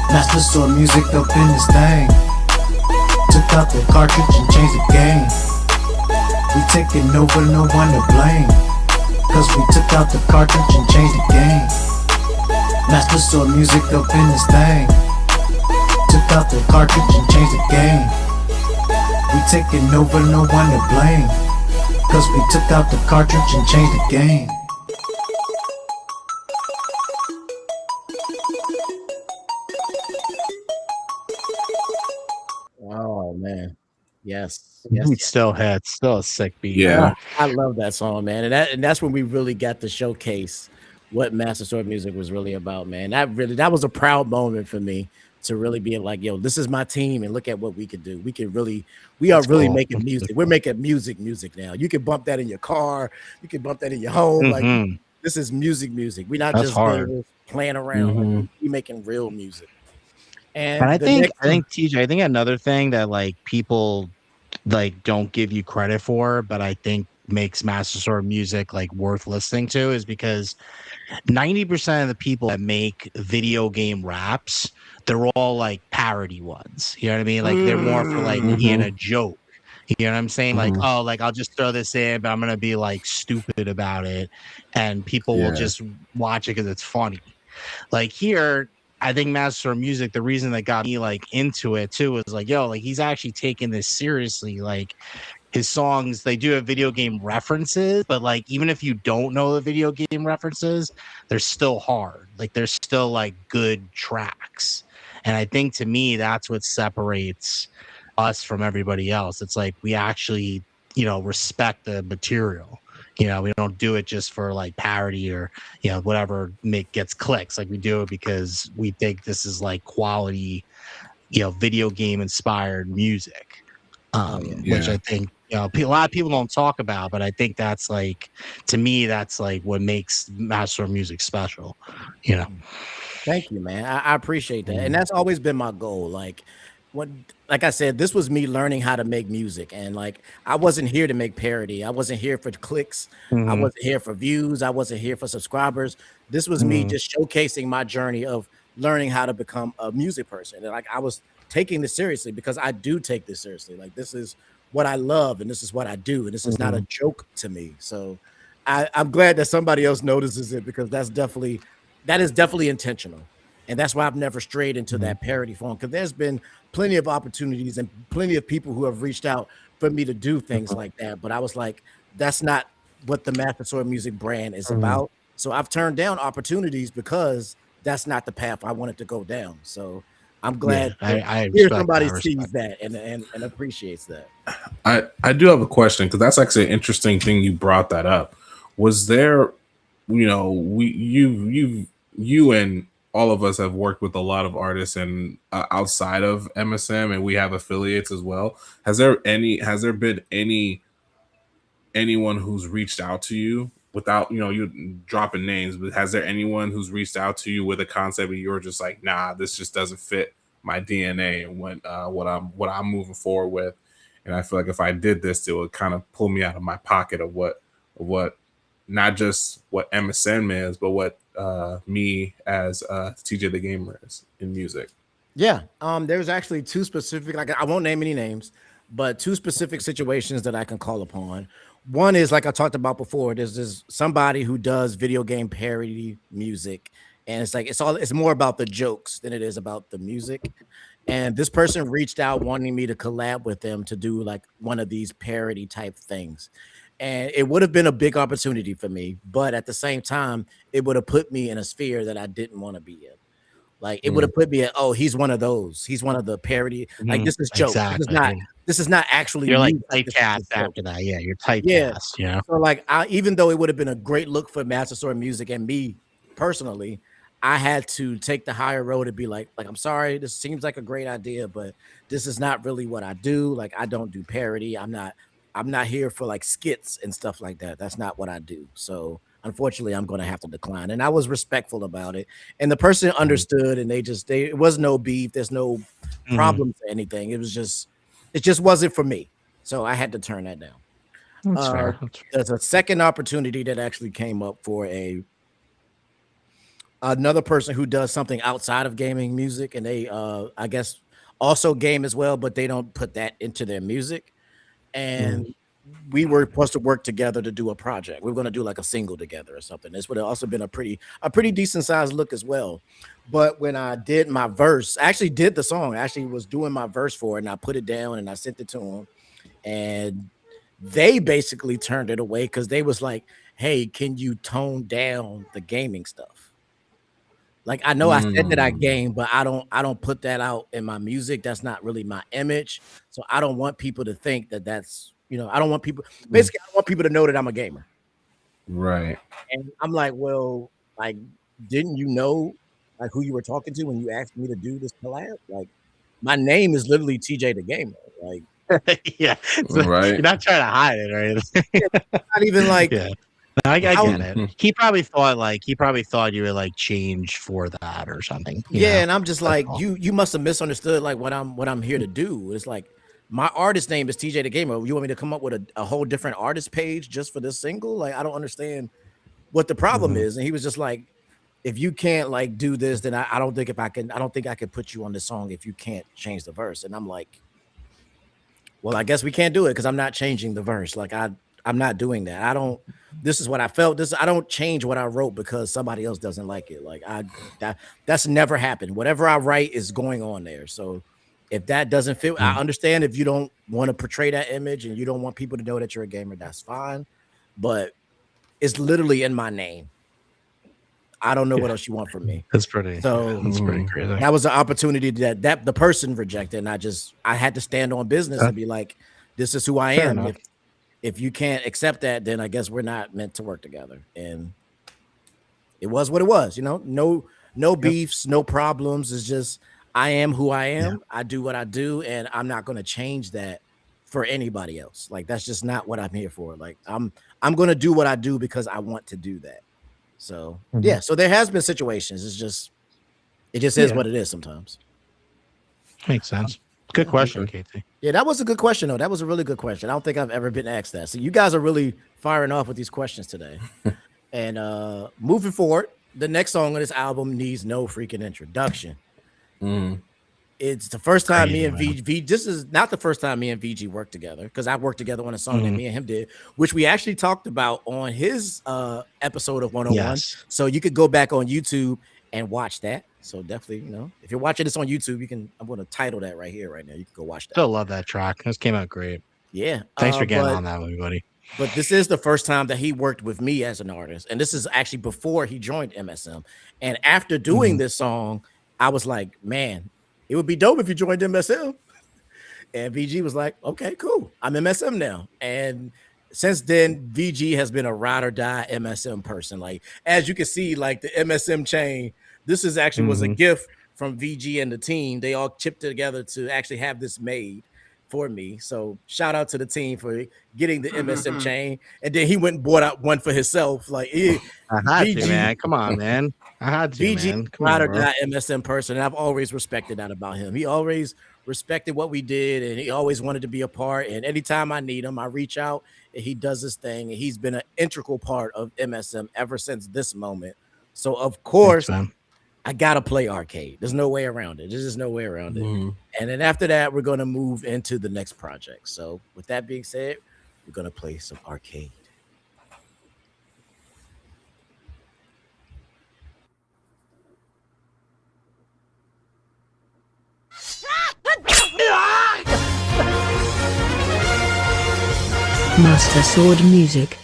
Master Sword Music up in this thing. Took out the cartridge and changed the game. We taking over, no one to blame. Cause we took out the cartridge and changed the game. Master Sword Music up in this thing. Took out the cartridge and changed the game. We taking over, no one to blame. Cause we took out the cartridge and changed the game. Oh man, yes, yes, Beat yes. still hits, still a sick beat, Yeah. man. I love that song, man, and that's when we really got to showcase what Master Sword music was really about, man. That was a proud moment for me to really be like, yo, this is my team, and look at what we could do. We are That's really cool. making music. We're making music now. You can bump that in your car, you can bump that in your home. Like Mm-hmm. this is music. We're not That's just hard. gamers playing around. Like Mm-hmm. we making real music. And And the next, I think TJ, I think another thing that like people like don't give you credit for, but I think makes Master Sword music like worth listening to is because 90% of the people that make video game raps, they're all like parody ones. You know what I mean? Like they're more for like being Mm-hmm. a joke. You know what I'm saying? Like, Mm-hmm. oh, like I'll just throw this in, but I'm gonna be like stupid about it, and people will Yeah. just watch it because it's funny. Like here, I think Master of Music, the reason that got me like into it too was like, yo, like he's actually taking this seriously. Like his songs, they do have video game references, but like even if you don't know the video game references, they're still hard. Like they're still like good tracks. And I think to me, that's what separates us from everybody else. It's like we actually, respect the material. We don't do it just for like parody or whatever make gets clicks. Like we do it because we think this is like quality, video game inspired music. oh yeah, Which Yeah. I think a lot of people don't talk about, but I think that's like to me that's like what makes Master of Music special. You know. thank you, man. I appreciate that, and Mm. that's always been my goal. Like I said, this was me learning how to make music, and like I wasn't here to make parody. I wasn't here for clicks. I Mhm, wasn't here for views. I wasn't here for subscribers. This was me mhm, just showcasing my journey of learning how to become a music person, and like I was taking this seriously because I do take this seriously. Like this is what I love, and this is what I do, and this is not a mhm, joke to me. So I'm glad that somebody else notices it because that is definitely intentional. And that's why I've never strayed into mhm, that parody form because there's been plenty of opportunities and plenty of people who have reached out for me to do things mhm, like that. But I was like, that's not what the Master Sword Music brand is mhm. about. So I've turned down opportunities because that's not the path I wanted to go down. So I'm Yeah, glad to I hear respect that. somebody I respect. sees that and appreciates that. I do have a question because that's actually an interesting thing you brought that up. Was there, you and all of us have worked with a lot of artists and outside of MSM, and we have affiliates as well. Has there been anyone who's reached out to you without you dropping names, but has there anyone who's reached out to you with a concept and you're just like, nah, this just doesn't fit my DNA and what I'm moving forward with, and I feel like if I did this, it would kind of pull me out of my pocket of what not just what MSN is, but what me as TJ the Gamer is in music. Yeah, there's actually two specific, like I won't name any names, but two specific situations that I can call upon. One is like I talked about before. There's this somebody who does video game parody music, and it's like it's more about the jokes than it is about the music. And this person reached out wanting me to collab with them to do like one of these parody type things. And it would have been a big opportunity for me, but at the same time, it would have put me in a sphere that I didn't want to be in. Like it would Mm. have put me at, oh, he's one of those. He's one of the parody. Like Mhm, this is joke. exactly. This is not actually You're like music. This is typecast just joke. after that. Yeah, you're Yeah. typecast. So like even though it would have been a great look for Master Sword Music and me personally, I had to take the higher road and be like, I'm sorry, this seems like a great idea, but this is not really what I do. Like I don't do parody. I'm not here for like skits and stuff like that. That's not what I do. So unfortunately, I'm gonna have to decline. And I was respectful about it. And the person Mhm, understood and it was no beef, there's no mhm. problems or anything. It just wasn't for me. So I had to turn that down. That's Uh, fair. That's fair. there's a second opportunity that actually came up for another person who does something outside of gaming music, and they I guess also game as well, but they don't put that into their music. Mhm, And we were supposed to work together to do a project. We are going to do like a single together or something. This would have also been a pretty decent sized look as well. But when I did my verse, I actually did the song. I actually was doing my verse for it, and I put it down and I sent it to him. And they basically turned it away because they was like, hey, can you tone down the gaming stuff? Like, I know I said that I game, but I don't put that out in my music. That's not really my image. So I don't want people to think that that's, I don't want people, basically, I don't want people to know that I'm a gamer. Right. And I'm like, well, like, didn't you know like who you were talking to when you asked me to do this collab? Like, my name is literally TeeJayTheGamer. Like, Yeah, so you're Right. not trying to hide it or anything. not even like, Yeah, I get how, it. He probably thought you were like changed for that or something. yeah, and I'm just That's like, all. you must have misunderstood like what I'm here to do. It's like my artist name is TeeJayTheGamer. You want me to come up with a whole different artist page just for this single? Like, I don't understand what the problem is. And he was just like, if you can't like do this, then I don't think I could put you on the song if you can't change the verse. And I'm like, well, I guess we can't do it because I'm not changing the verse. Like, I'm not doing that. This is what I felt. I don't change what I wrote because somebody else doesn't like it. Like, that's never happened. Whatever I write is going on there. So if that doesn't fit, I understand if you don't want to portray that image and you don't want people to know that you're a gamer, that's fine. But it's literally in my name. I don't know what else you want from me. That's pretty crazy. That was an opportunity that the person rejected, and I had to stand on business and be like, this is who I Fair am. enough. If you can't accept that, then I guess we're not meant to work together. And it was what it was, no beefs, no problems. It's just, I am who I am. Yeah. I do what I do, and I'm not going to change that for anybody else. Like, that's just not what I'm here for. Like, I'm going to do what I do because I want to do that. So yeah, so there has been situations. It just is what it is sometimes. Makes sense. Good question, Katie. Yeah, that was a good question though. That was a really good question. I don't think I've ever been asked that. So you guys are really firing off with these questions today. And moving forward, the next song on this album needs no freaking introduction. It's the first time me and VG. This is not the first time me and VG worked together, because I worked together on a song that me and him did, which we actually talked about on his episode of 101. Yes. So you could go back on YouTube and watch that. So definitely, if you're watching this on YouTube, I'm going to title that right here, right now. You can go watch that. Still love that track. This came out great. Yeah. Thanks for getting on that one, buddy. But this is the first time that he worked with me as an artist. And this is actually before he joined MSM. And after doing this song, I was like, man, it would be dope if you joined MSM. And VG was like, okay, cool. I'm MSM now. And since then, VG has been a ride or die MSM person. Like, as you can see, like the MSM chain, this is actually was a gift from VG and the team. They all chipped together to actually have this made for me. So shout out to the team for getting the MSM chain. And then he went and bought out one for himself. Like, I had to, man. Come on, man. I had to, VG, man. Come ride on, or bro. die MSM person. And I've always respected that about him. He always respected what we did, and he always wanted to be a part. And anytime I need him, I reach out and he does his thing. And he's been an integral part of MSM ever since this moment. So of course, Thanks, I gotta play arcade. There's no way around it. There's just no way around it. And then after that, we're gonna move into the next project. So with that being said, we're gonna play some arcade. Master Sword Music.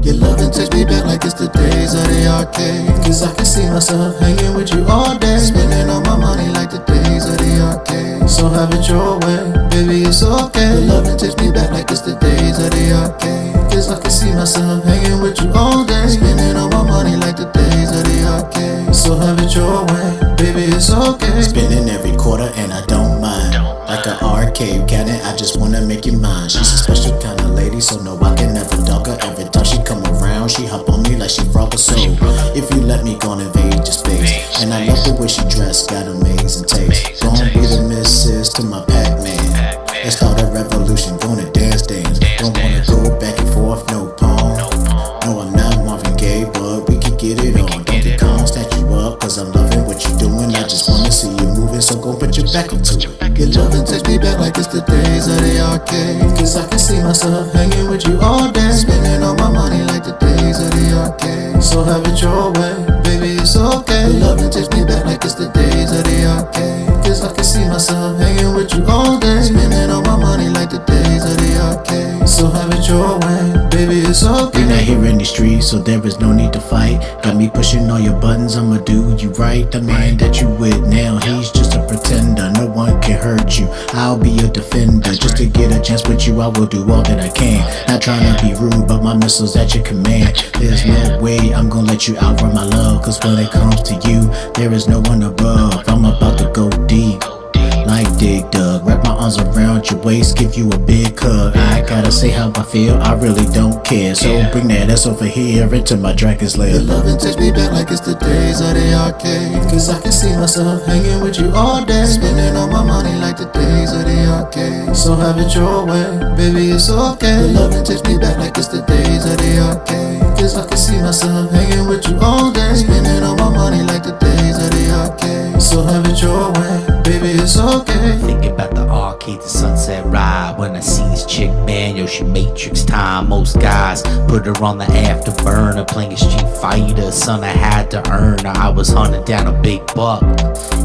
Your loving takes me back like it's the days of the arcade. Cause I can see myself hanging with you all day, spending all my money like the days of the arcade. So have it your way, baby, it's okay. Your loving takes me back like it's the days of the arcade. Cause I can see myself hanging with you all day, spending all my money like the days of the arcade. So have it your way, baby, it's okay. Spending every quarter and I don't mind. Like an arcade cat, and I just wanna make you mine. She's a special kind of lady, so no, I can never dog her. Every time she come around, she hop on me like she frog her soul. If you let me go and invade your space, and I love the way she dressed, got amazing taste. Gonna be the missus to my Pac-Man. Let's start a revolution, gonna dance. Don't wanna go back and forth, no pawn. No, I'm not Marvin Gaye, but we can get it on. Don't get calm, snatch you up, cause I'm loving what you're doing. I just wanna see you moving, so go put your back into it. Your loving takes me back like it's the days of the arcade. Cause I can see myself hanging with you all day, spending all my money like the days days of the arcade. So have it your way, baby, it's okay. Your loving takes me back like it's the days of the arcade. Cause I can see myself hanging with you all day, spending all my money like the days of the arcade. So have it your way, baby, it's okay. You're not here in the streets, so there is no need to fight. Got me pushing all your buttons, I'ma do you right. The man that you with now, he's just a pretender. No one can hurt you, I'll be your defender. Just to get a chance with you, I will do all that I can. Not trying to be rude, but my missile's at your command. There's no way I'm gonna let you outrun my love, cause when it comes to you, there is no one above. I'm about to go deep, like Dig Dug. Wrap my arms around your waist, give you a big hug. I gotta say how I feel, I really don't care. So bring that ass over here into my dragon's lair. Your loving takes me back like it's the days of the arcade. Cause I can see myself hanging with you all day, spending all my money like the days of the arcade. So have it your way, baby, it's okay. Your loving takes me back like it's the days of the arcade. Cause I can see myself hanging with you all day, spending all my money like the days of the arcade. So have it your way, baby, it's okay. Thinking about the arcade, the sunset ride. When I see this chick, man, yo, she Matrix time. Most guys put her on the afterburner, playing Street Fighter. Son, I had to earn her. I was hunting down a big buck.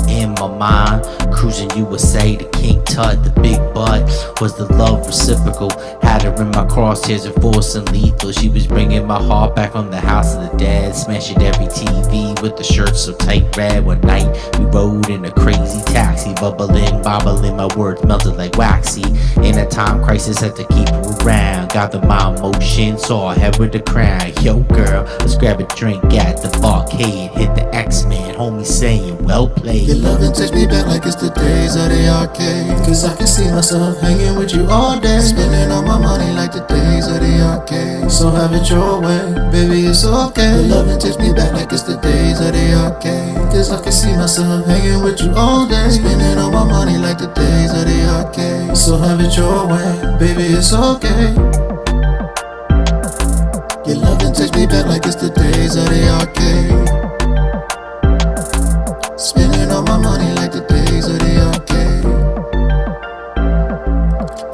In my mind, cruising USA to King Tut. The big butt was the love reciprocal. Had her in my crosshairs and forcing lethal. She was bringing my heart back from the house of the dead, smashing every TV with the shirt so tight red. One night we rode in a crazy taxi, bubbling, bobbling, my words melted like waxy. In a time crisis, had to keep her around. Gathered my emotion, saw her with the crown. Yo girl, let's grab a drink at the barcade. Hit the X-Men, homie saying well played. Your loving takes me back like it's the days of the arcade. Cause I can see myself hanging with you all day, spending all my money like the days of the arcade. So have it your way, baby, it's okay. Your loving takes me back like it's the days of the arcade. Cause I can see myself hanging with you all day, spending all my money like the days of the arcade. So have it your way, baby, it's okay. Your loving takes me back like it's the days of the arcade. Spending all my money like the days of the arcade.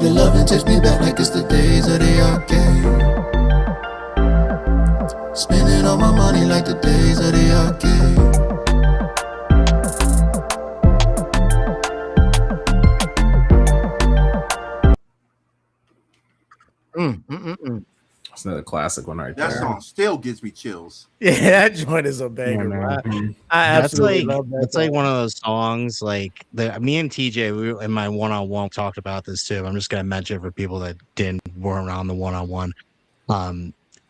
Your loving takes me back like it's the days of the arcade. Spending all my money like the days of the arcade. That's another classic one right That there. song still gives me chills. Yeah, that joint is a banger. man. I That's absolutely like love that. that's like one of those songs. Like me and TJ, we in my one-on-one talked about this too. I'm just gonna mention it for people that weren't on the one-on-one.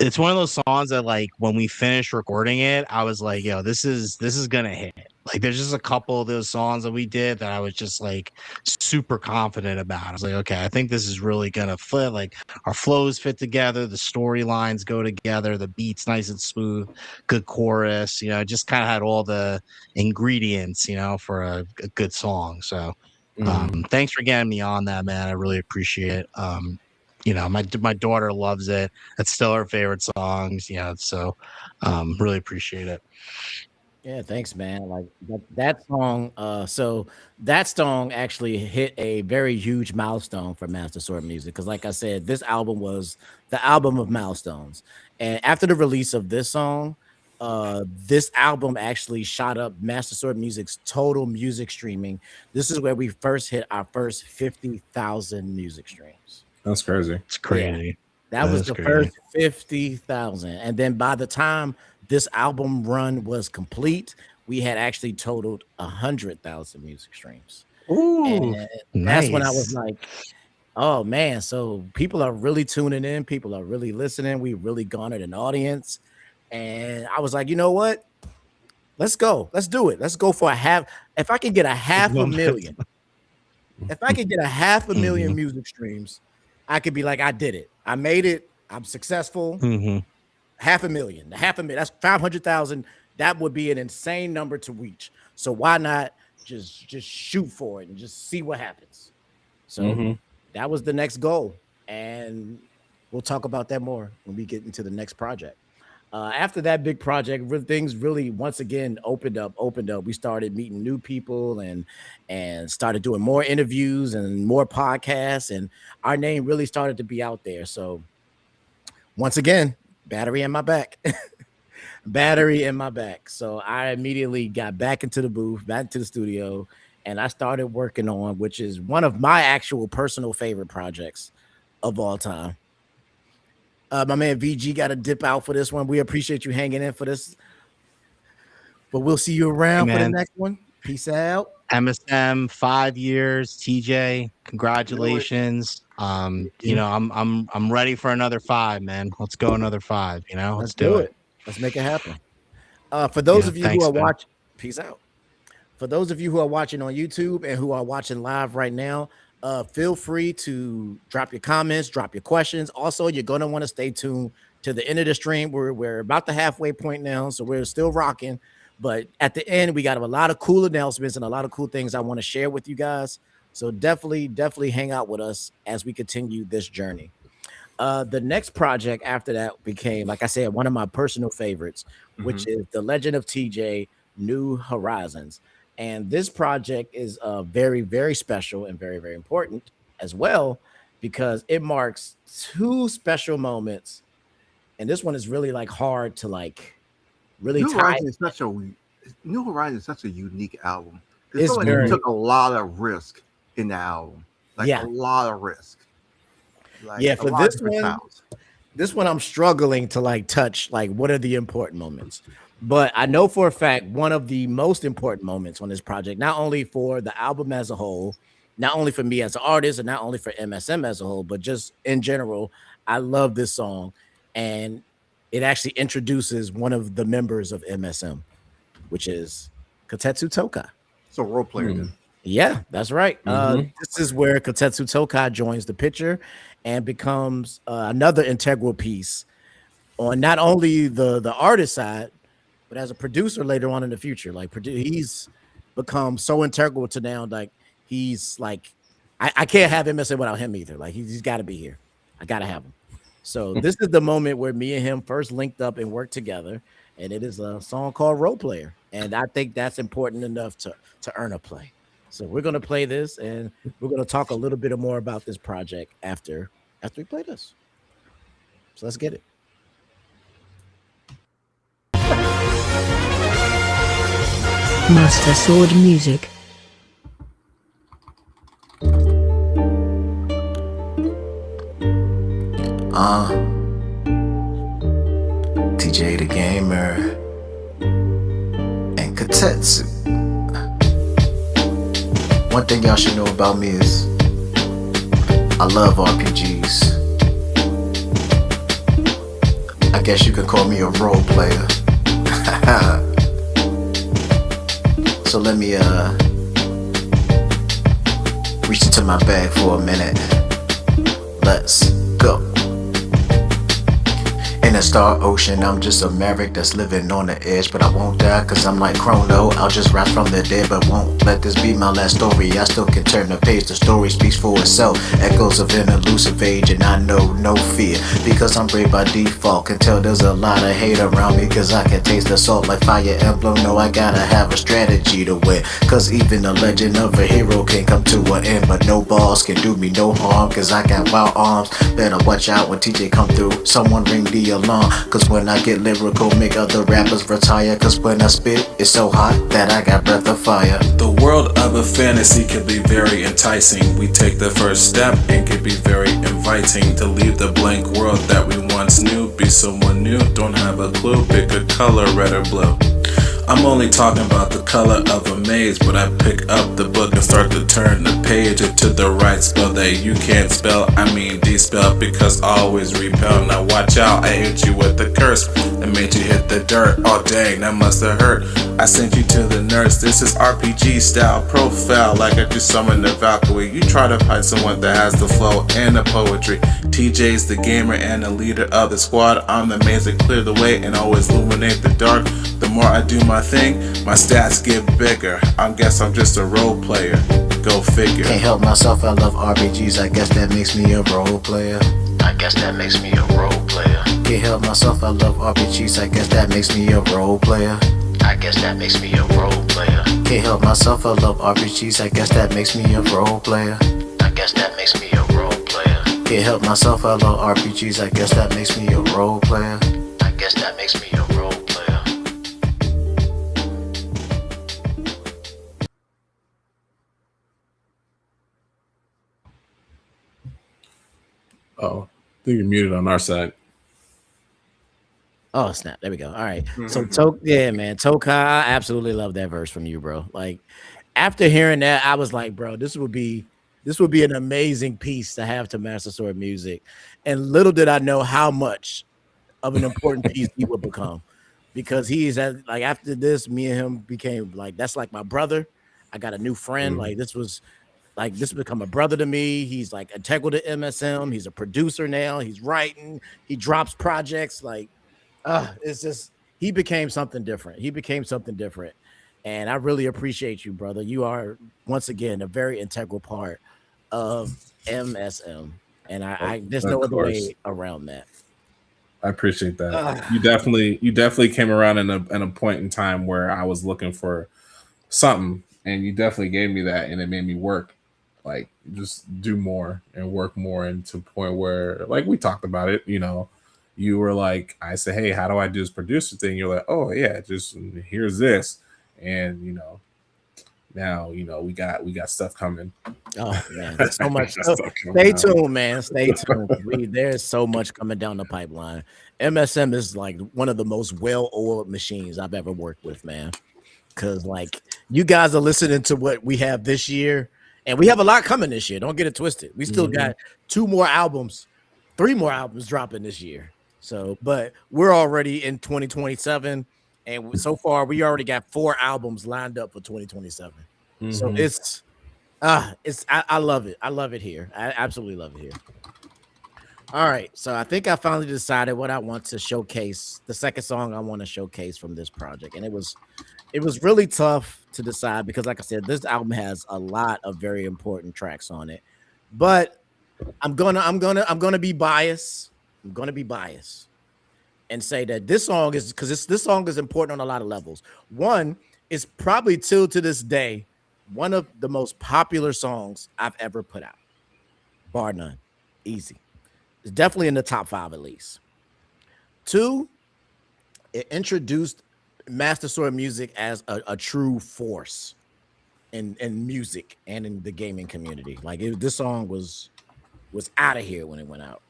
It's one of those songs that like when we finished recording it, I was like, yo, this is gonna hit. Like there's just a couple of those songs that we did that I was just like super confident about. I was like, okay, I think this is really gonna fit. Like our flows fit together, the storylines go together, the beats nice and smooth, good chorus, just kind of had all the ingredients, for a good song. So thanks for getting me on that, man. I really appreciate it. My daughter loves it. It's still her favorite songs. So really appreciate it. Yeah, thanks, man. Like that song. So that song actually hit a very huge milestone for Master Sword Music because, like I said, this album was the album of milestones. And after the release of this song, this album actually shot up Master Sword Music's total music streaming. This is where we first hit our first 50,000 music streams. That's crazy. It's crazy. That was the first 50,000. And then by the time this album run was complete, we had actually totaled 100,000 music streams. Ooh, and that's when I was like, oh man, so people are really tuning in, people are really listening, we really garnered an audience. And I was like, you know what? Let's go. Let's do it. Let's go for if I can get a half a million, if I could get a half a million music streams, I could be like, I did it. I made it. I'm successful. Half a million. That's 500,000. That would be an insane number to reach. So why not just shoot for it and just see what happens? So that was the next goal. And we'll talk about that more when we get into the next project. After that big project, things really once again opened up. We started meeting new people and started doing more interviews and more podcasts, and our name really started to be out there. So once again, battery in my back. Battery in my back. So I immediately got back into the booth, back into the studio, and I started working on, which is one of my actual personal favorite projects of all time. My man VG got to dip out for this one. We appreciate you hanging in for this, but we'll see you Hey, around for the man. next one. Peace out. MSM 5 years. TJ, Do it. congratulations. I'm ready for another 5, man. Let's go another 5. Let's Let's do do it. it. Let's make it happen. For those Yeah, of you who thanks, are man. watching, peace out. For those of you who are watching on YouTube and who are watching live right now, feel free to drop your comments, drop your questions. Also, you're going to want to stay tuned to the end of the stream. We're about the halfway point now, so we're still rocking. But at the end, we got a lot of cool announcements and a lot of cool things I want to share with you guys. So definitely hang out with us as we continue this journey. The next project after that became, like I said, one of my personal favorites, which is The Legend of TJ New Horizons. And this project is very, very special and very, very important as well, because it marks 2 special moments. And this one is really like hard to like really New tie. Horizon is such a New Horizon is such a unique album. It's It's like very, you took a lot of risk in the album, like yeah. a lot of risk. Like Yeah, a for lot of this different one, styles. this one I'm struggling to like touch like what are the important moments. But I know for a fact one of the most important moments on this project, not only for the album as a whole, not only for me as an artist, and not only for MSM as a whole, but just in general, I love this song. And it actually introduces one of the members of MSM, which is Kotetsu Tokai. So role player then. Yeah, that's right. Mhm. This is where Kotetsu Tokai joins the picture and becomes another integral piece on not only the artist side, but as a producer later on in the future. Like he's become so integral to now, like he's like I can't have MSN without him either. Like he's got to be here. I gotta have him. So this is the moment where me and him first linked up and worked together, and it is a song called Role Player. And I think that's important enough to earn a play. So we're gonna play this, and we're gonna talk a little bit more about this project after we play this. So let's get it. Master Sword Music. TJ the Gamer and Kotetsu. One thing y'all should know about me is I love RPGs. I guess you could call me a role player. So let me reach into my bag for a minute. Let's go. In a star ocean, I'm just a maverick that's living on the edge. But I won't die cause I'm like Chrono. I'll just rise from the dead, but won't let this be my last story. I still can turn the page, the story speaks for itself. Echoes of an elusive age, and I know no fear, because I'm brave by default. Can tell there's a lot of hate around me, cause I can taste the salt like Fire Emblem. No, I gotta have a strategy to win, cause even the legend of a hero can come to an end. But no boss can do me no harm, cause I got wild arms. Better watch out when TJ come through. Someone ring the alarm, cause when I get lyrical, make other rappers retire. Cause when I spit, it's so hot that I got breath of fire. The world of a fantasy can be very enticing. We take the first step and can be very inviting. To leave the blank world that we once knew, be someone new, don't have a clue, pick a color, red or blue. I'm only talking about the color of a maze, but I pick up the book and start to turn the page into the right spell that you can't spell. I mean de-spell, because always repel. Now watch out, I hit you with the curse that made you hit the dirt. Oh dang, that must have hurt. I sent you to the nurse. This is RPG style profile, like I just summoned the Valkyrie. You try to find someone that has the flow and the poetry. TJ's the gamer and the leader of the squad. I'm the maze that clear the way and always illuminate the dark. The more I do my thing, my stats get bigger. I guess I'm just a role player. Go figure. Can't help myself, I love RPGs. I guess that makes me a role player. I guess that makes me a role player. Can't help myself, I love RPGs. I guess that makes me a role player. I guess that makes me a role player. Can't help myself, I love RPGs. I guess that makes me a role player. I guess that makes me a role player. Can't help myself, I love RPGs. I guess that makes me a role player. I guess that makes me a role player. Oh, I think you're muted on our side. Oh snap! There we go. All right. So yeah, man, Toka, I absolutely love that verse from you, bro. Like after hearing that, I was like, bro, this would be an amazing piece to have to Master Sword Music. And little did I know how much of an important piece he would become, because he's like after this, me and him became like that's like my brother. I got a new friend. Like this become a brother to me. He's like integral to MSM. He's a producer now. He's writing. He drops projects. Like, it's just he became something different. And I really appreciate you, brother. You are once again a very integral part of MSM, and there's no other way around that. I appreciate that. You definitely came around in a point in time where I was looking for something, and you definitely gave me that, and it made me work. Like just do more and work more, and to a point where, like we talked about it, you were like, I said, hey, how do I do this producer thing? You're like, oh yeah, just here's this, and now we got stuff coming. Oh man, so much. Stay tuned, man. Stay tuned. There's so much coming down the pipeline. MSM is like one of the most well-oiled machines I've ever worked with, man. Because like you guys are listening to what we have this year, and we have a lot coming this year. Don't get it twisted. We still got 3 more albums dropping this year. So, but we're already in 2027, and so far we already got 4 albums lined up for 2027. So I love it. I love it here. I absolutely love it here. All right, so I think I finally decided what I want to showcase. The second song I want to showcase from this project, and it was really tough to decide because, like I said, this album has a lot of very important tracks on it. But I'm gonna be biased. I'm gonna be biased and say that this song is because this song is important on a lot of levels. One, it's probably till to this day one of the most popular songs I've ever put out, bar none. Easy. It's definitely in the top 5 at least. 2, it introduced Master Sword Music as a true force in music and in the gaming community. Like this song was out of here when it went out.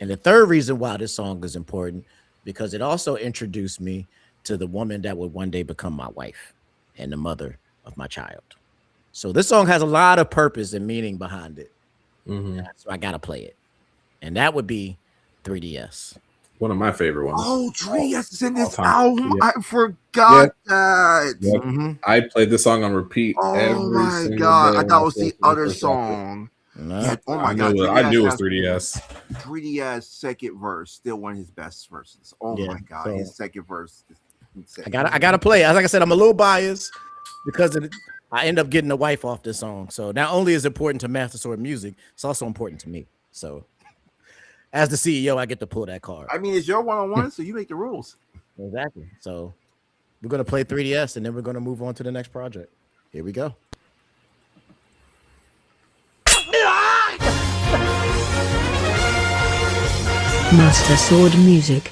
And the third reason why this song is important, because it also introduced me to the woman that would one day become my wife and the mother of my child. So this song has a lot of purpose and meaning behind it. So I gotta play it. And that would be 3DS. One of my favorite ones. Oh, 3DS is in this album. Yeah. I forgot that. Yep. I played this song on repeat. Oh my god! I thought it was the other song. No. Yeah, oh my god! I knew it was 3DS. 3DS second verse, still one of his best verses. Oh my god, his second verse is insane. I gotta play it. Like I said, I'm a little biased because I end up getting a wife off this song. So not only is it important to Master Sword Music, it's also important to me. So as the CEO, I get to pull that card. I mean, it's your one-on-one, so you make the rules. Exactly. So we're gonna play 3DS, and then we're gonna move on to the next project. Here we go. Master Sword Music.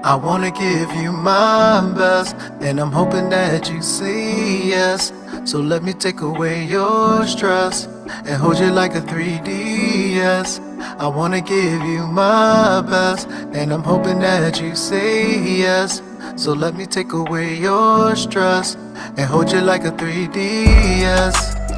I wanna give you my best, and I'm hoping that you say yes. So let me take away your stress and hold you like a 3DS. I wanna give you my best, and I'm hoping that you say yes. So let me take away your stress and hold you like a 3DS.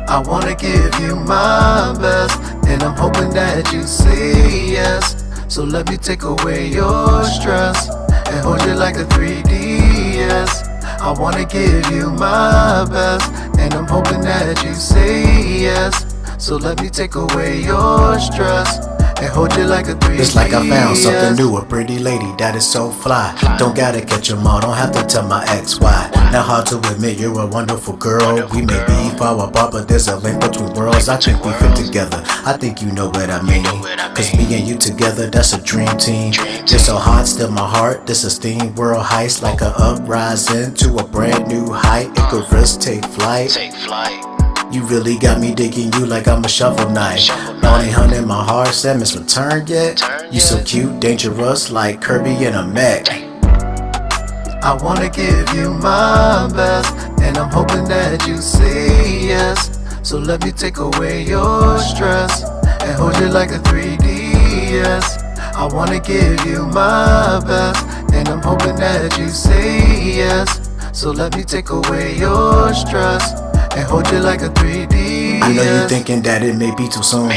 I wanna give you my best, and I'm hoping that you say yes. So let me take away your stress and hold you like a 3DS. I wanna give you my best, and I'm hoping that you say yes. So let me take away your stress and hold you like a 3D. It's like I found something new, a pretty lady that is so fly. Don't gotta catch 'em all, don't have to tell my ex why. Not hard to admit you're a wonderful girl. We may be far apart, but there's a link between worlds. I think we fit together, I think you know what I mean. Cause me and you together, that's a dream team. You're so hot, still my heart. This is steam world heist, like a uprising to a brand new height. Icarus take flight. You really got me digging you like I'm a shovel knight. Bounty hunting my heart, Samus returned yet? You so cute, dangerous like Kirby in a mech. I wanna give you my best, and I'm hoping that you say yes. So let me take away your stress and hold you like a 3DS. I wanna give you my best, and I'm hoping that you say yes. So let me take away your stress and hold you like a 3DS. I know you thinking that it may be too soon,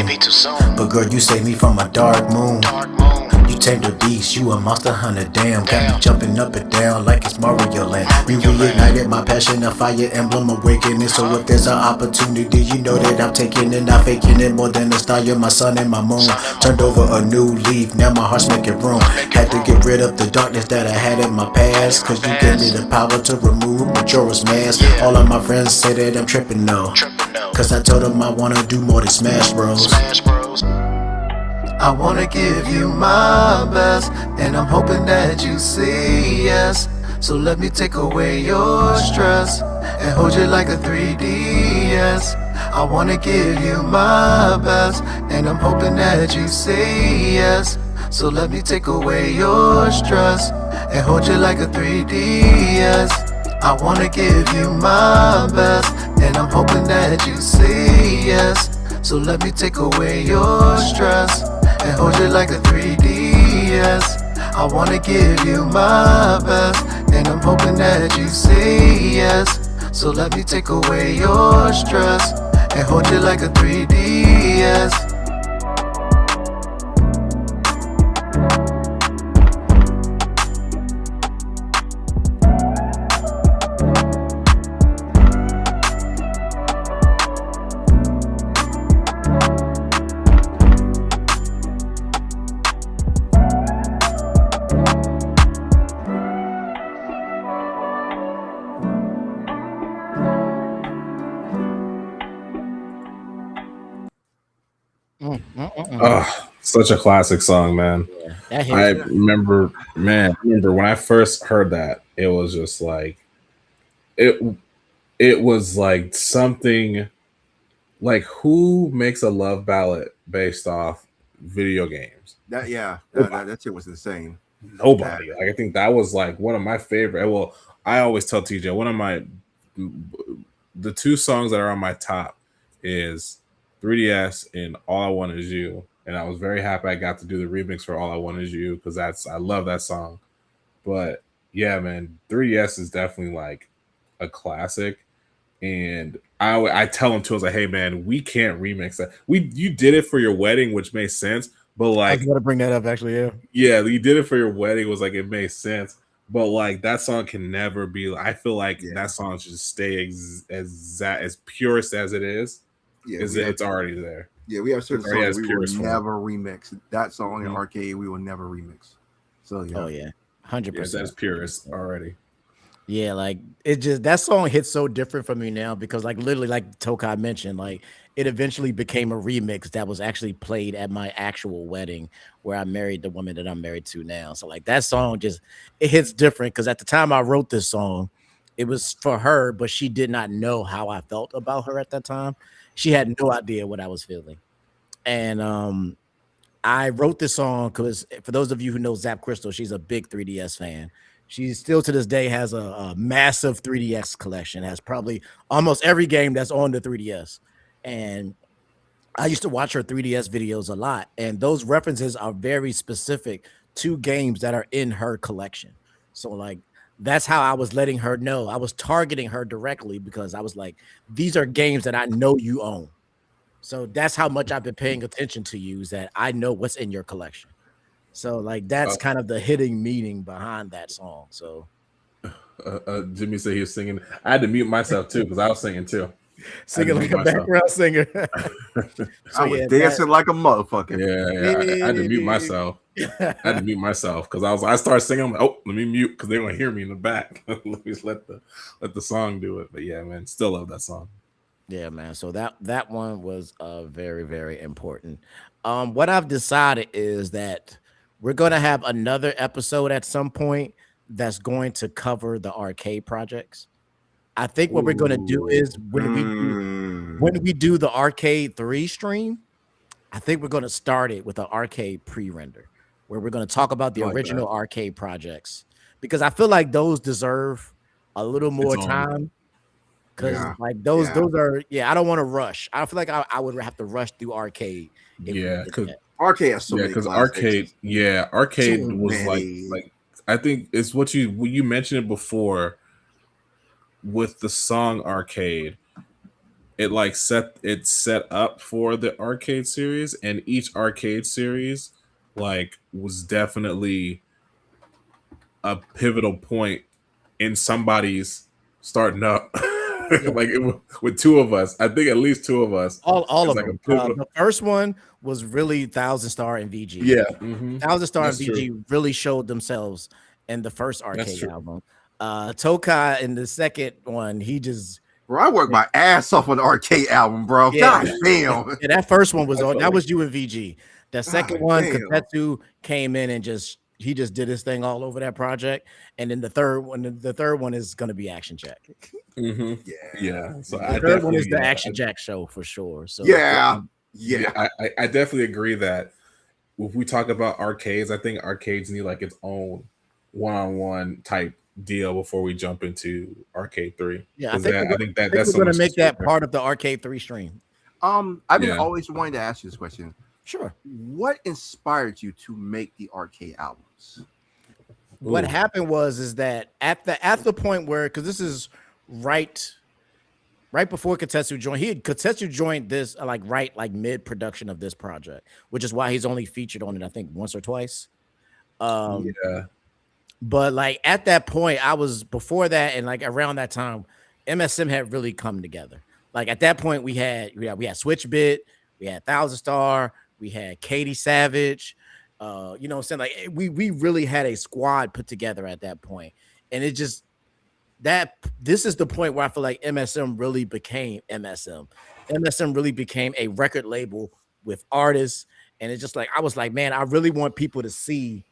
but girl, you saved me from a dark moon. You tamed a beast, you a monster hunter, damn. Got me jumping up and down like it's Mario Land. We reignited my passion, a fire emblem awakening. So if there's an opportunity, you know that I'm taking it, not faking it. More than a star, you're my sun and my moon. Turned over a new leaf, now my heart's making room. Had to get rid of the darkness that I had in my past, cause you gave me the power to remove Majora's Mask. All of my friends say that I'm tripping though, cause I told them I wanna do more than Smash Bros. I wanna give you my best, and I'm hoping that you say yes. So let me take away your stress and hold you like a 3DS. I wanna give you my best, and I'm hoping that you say yes. So let me take away your stress and hold you like a 3DS. I wanna give you my best, and I'm hoping that you say yes. So let me take away your stress and hold you like a 3DS. I wanna give you my best, and I'm hoping that you say yes. So let me take away your stress and hold you like a 3DS. Such a classic song, man. That hits. I remember, man. I remember when I first heard that, it was just like it. It was like something like who makes a love ballad based off video games? That shit was insane. Nobody. Like I think that was like one of my favorite. Well, I always tell TJ one of my the two songs that are on my top is 3DS and All I Want Is You. And I was very happy I got to do the remix for All I Want Is You because I love that song. But yeah, man, 3DS is definitely like a classic. And I tell him too, I was like, hey man, we can't remix that. You did it for your wedding, which makes sense. But like, I was going to bring that up actually. Yeah, you did it for your wedding. Was like it made sense. But like that song can never be. I feel like that song should stay as purest as it is. Yeah, It's already there. Yeah, we have certain songs we will form. never remix. That song in arcade we will never remix. So yeah. Oh yeah, 100%. That's purest already. Yeah, like it just that song hits so different for me now because like literally like Tokai mentioned, like it eventually became a remix that was actually played at my actual wedding where I married the woman that I'm married to now. So like that song just it hits different because at the time I wrote this song, it was for her, but she did not know how I felt about her at that time. She had no idea what I was feeling. And I wrote this song because for those of you who know Zap Crystal, she's a big 3DS fan. She still to this day has a massive 3DS collection, has probably almost every game that's on the 3DS. And I used to watch her 3DS videos a lot. And those references are very specific to games that are in her collection. So like that's how I was letting her know. I was targeting her directly because I was like, these are games that I know you own. So that's how much I've been paying attention to you, is that I know what's in your collection. So like that's kind of the hidden meaning behind that song. So Jimmy said he was singing. I had to mute myself too because I was singing too. Singing like mute a myself. background singer. I was dancing like a motherfucker. I had to mute myself. I had to mute myself because I started singing. I'm like, oh, let me mute because they want to hear me in the back. Let me just let the song do it. But yeah, man, still love that song. Yeah, man. So that one was very, very important. What I've decided is that we're gonna have another episode at some point that's going to cover the arcade projects. I think what we're gonna do is when we do the Arcade 3 stream, I think we're gonna start it with an arcade pre-render where we're gonna talk about the I like original that. arcade projects because I feel like those deserve a little more Its own. time. Cause Yeah. like those Yeah. those are I don't want to rush. I feel like I would have to rush through arcade if we Yeah, did because that. Arcade has so many because classics. arcade Too was many. like I think it's what you mentioned it before with the song arcade. It like set up for the arcade series, and each arcade series like was definitely a pivotal point in somebody's starting up. Yeah. Like with two of us, I think at least two of us. All It's of like them. a pivotal. The first one was really Thousand Star and VG. Yeah, Thousand Star and that's VG true. really showed themselves in the first That's arcade true. album. Tokai in the second one, he just Bro, I worked my ass off on the arcade album, bro. yeah, God damn. yeah, that first one was I on. felt That like was you and VG. The second God one, damn. Katetsu came in and he just did his thing all over that project. And then the third one is going to be Action Jack. yeah. So The I third one is definitely the Action Jack show for sure. So Yeah. I definitely agree that if we talk about arcades, I think arcades need like its own one-on-one type deal before we jump into Arcade 3. yeah, I Because think I think we're that's so going to much make that sweeter. part of the Arcade 3 stream. I've been Yeah. always wanting to ask you this question. Sure. What inspired you to make the arcade albums? What Ooh. happened is that at the point where, because this is right before Katetsu joined, Katetsu joined this like mid production of this project, which is why he's only featured on it I think once or twice. Yeah. But like at that point, I was before that, and like around that time, MSM had really come together. Like at that point, we had Switchbit, we had Thousand Star, we had Katie Savage. You know what I'm saying? Like we really had a squad put together at that point, and it just this is the point where I feel like MSM really became MSM. MSM really became a record label with artists, and it's just like I was like, man, I really want people to see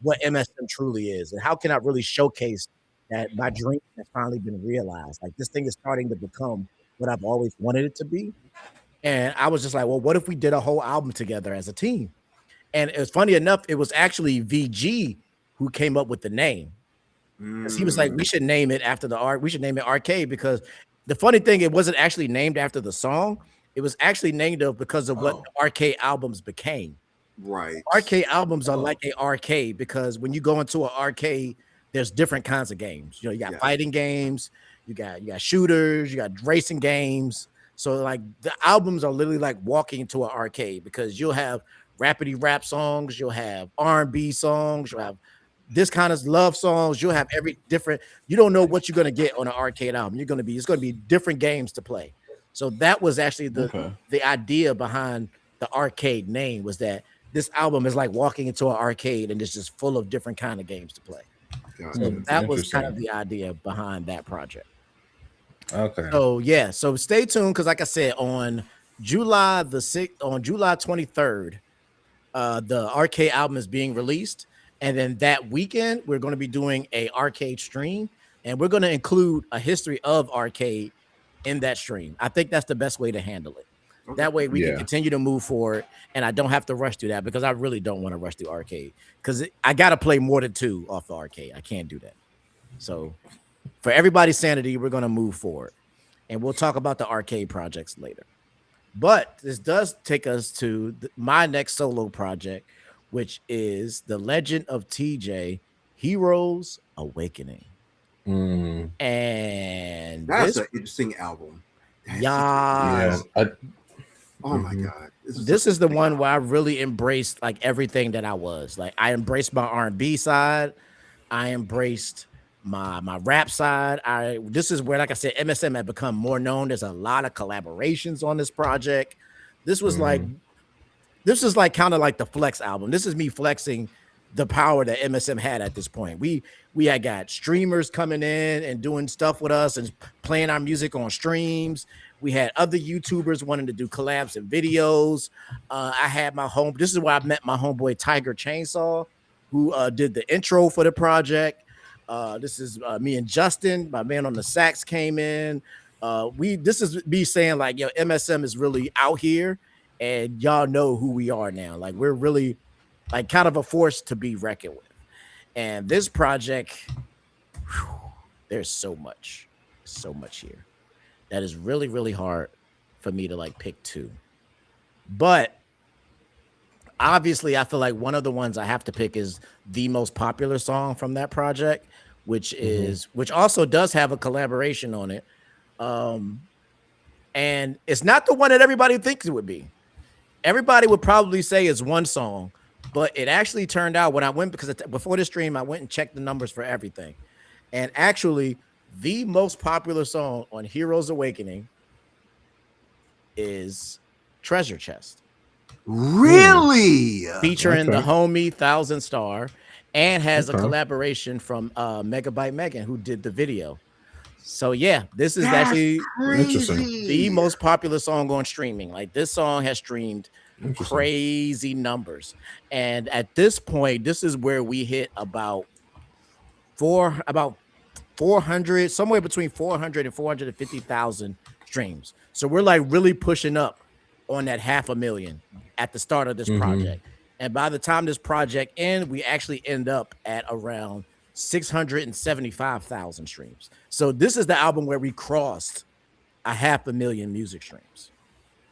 what MSM truly is, and how can I really showcase that my dream has finally been realized. Like this thing is starting to become what I've always wanted it to be. And I was just like, well, what if we did a whole album together as a team? And it's funny enough, it was actually VG who came up with the name. Because he was like, we should name it after we should name it Arcade, because the funny thing, it wasn't actually named after the song. It was actually named because of what the arcade albums became. Right. Arcade albums are like a arcade because when you go into an arcade, there's different kinds of games. You know, you got fighting games, you got shooters, you got racing games. So like the albums are literally like walking into an arcade because you'll have rapidy rap songs, you'll have R&B songs, you'll have this kind of love songs, you'll have every different. You don't know what you're gonna get on an arcade album. It's gonna be different games to play. So that was actually the idea behind the arcade name, was that this album is like walking into an arcade and it's just full of different kind of games to play. So that was kind of the idea behind that project. Okay. So yeah, so stay tuned because like I said, on July 23rd, the arcade album is being released. And then that weekend, we're going to be doing a arcade stream, and we're going to include a history of arcade in that stream. I think that's the best way to handle it. Okay. That way we can continue to move forward, and I don't have to rush through that because I really don't want to rush through arcade because I got to play more than 2 off the arcade. I can't do that. So for everybody's sanity, we're going to move forward, and we'll talk about the arcade projects later. But this does take us to my next solo project, which is The Legend of TeeJay, Heroes Awakening. And that's an interesting album. Oh my God. This is the one where I really embraced like everything that I was. Like I embraced my R&B side. I embraced my rap side. This is where, like I said, MSM had become more known. There's a lot of collaborations on this project. This was like kind of like the flex album. This is me flexing the power that MSM had at this point. We had got streamers coming in and doing stuff with us and playing our music on streams. We had other YouTubers wanting to do collabs and videos. I had this is where I met my homeboy Tiger Chainsaw, who did the intro for the project. This is me and Justin, my man on the sax, came in. This is me saying like, yo, MSM is really out here, and y'all know who we are now. Like, we're really like kind of a force to be reckoned with. And this project, there's so much here that is really, really hard for me to like pick two. But obviously, I feel like one of the ones I have to pick is the most popular song from that project, which also does have a collaboration on it. And it's not the one that everybody thinks it would be. Everybody would probably say it's one song, but it actually turned out when I went, because before the stream, I went and checked the numbers for everything. And actually, the most popular song on Heroes Awakening is Treasure Chest. Really? Featuring the homie Thousand Star, and has a collaboration from Megabyte Megan, who did the video. So yeah, this is actually the most popular song on streaming. Like, this song has streamed crazy numbers. And at this point, this is where we hit about 400, somewhere between 400 and 450,000 streams. So we're like really pushing up on that 500,000 at the start of this project. And by the time this project ends, we actually end up at around 675,000 streams. So this is the album where we crossed 500,000 music streams.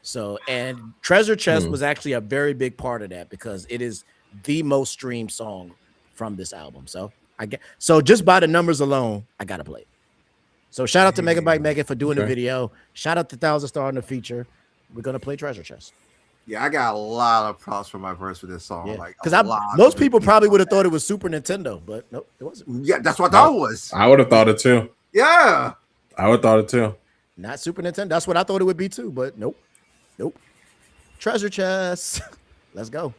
So, and Treasure Chest was actually a very big part of that, because it is the most streamed song from this album. So just by the numbers alone, I gotta play it. So shout out to Megabyte Megan for doing the video. Shout out to Thousand Star on the feature. We're gonna play Treasure Chest. Yeah, I got a lot of props for my verse for this song. Yeah. Like, because most people probably would have thought it was Super Nintendo, but nope, it wasn't. Yeah, that's what I thought it was. I would have thought it too. Yeah, I would have thought it too. Not Super Nintendo. That's what I thought it would be too, but nope. Treasure Chest. Let's go.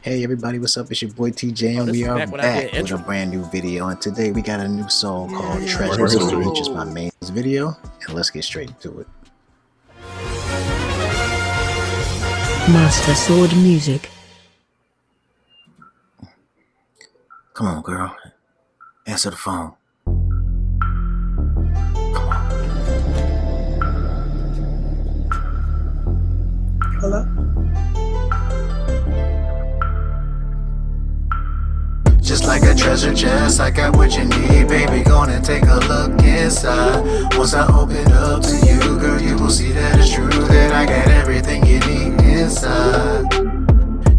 Hey everybody, what's up? It's your boy TJ, and we are back with a brand new video. And today we got a new song called Treasure Chest, which is my main video. And let's get straight into it. Master Sword Music. Come on, girl. Answer the phone. Hello? Just like a treasure chest, I got what you need, baby. Gonna take a look inside. Once I open up to you, girl, you will see that it's true, that I got everything you need inside.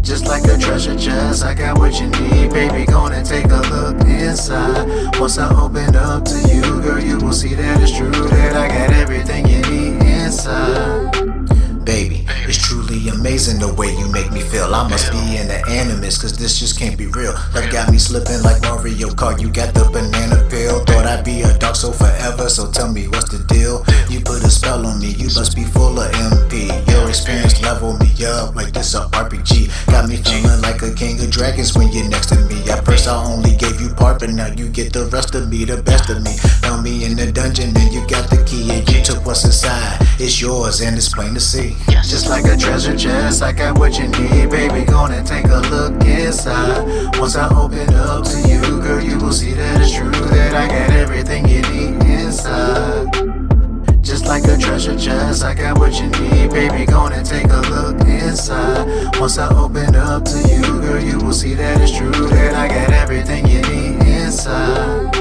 Just like a treasure chest, I got what you need, baby. Gonna take a look inside. Once I open up to you, girl, you will see that it's true, that I got everything you need inside. Baby, it's truly amazing the way you make me feel. I must be in the animus, cause this just can't be real. Love got me slipping like Mario Kart. You got the banana peel. Thought I'd be a dog so forever, so tell me what's the deal. You put a spell on me, you must be full of MP. Your experience level me up like this a RPG. Got me feeling like a king of dragons when you're next to me. At first I only gave you part, but now you get the rest of me, the best of me. Found me in the dungeon and you got the key, and you took what's inside. It's yours and it's plain to see. Just like a treasure chest, I got what you need, baby. Gonna take a look inside. Once I open up to you, girl, you will see that it's true, that I got everything you need inside. Just like a treasure chest, I got what you need, baby. Gonna take a look inside. Once I open up to you, girl, you will see that it's true, that I got everything you need inside.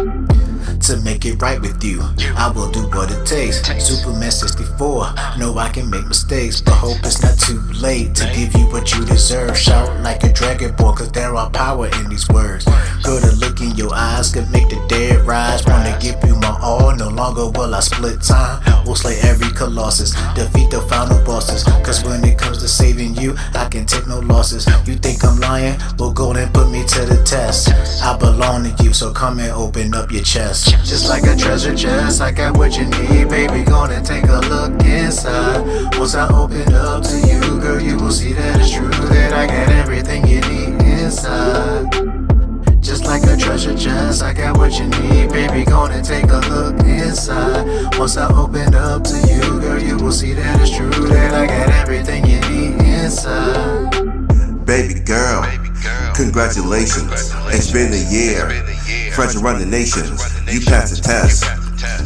To make it right with you, I will do what it takes. Superman 64, know I can make mistakes, but hope it's not too late to give you what you deserve. Shout like a dragon boy, cause there are power in these words. Girl, the look in your eyes could make the dead rise. Wanna give you my all, no longer will I split time. We'll slay every colossus, defeat the final bosses. Cause when it comes to saving you, I can take no losses. You think I'm lying? Well, go and put me to the test. I belong to you, so come and open up your chest. Just like a treasure chest, I got what you need, baby. Gonna take a look inside. Once I open up to you, girl, you will see that it's true, that I got everything you need inside. Just like a treasure chest, I got what you need, baby. Gonna take a look inside. Once I open up to you, girl, you will see that it's true, that I got everything you need inside. Baby girl, congratulations. It's been a year. Friends around the nations, you passed the test.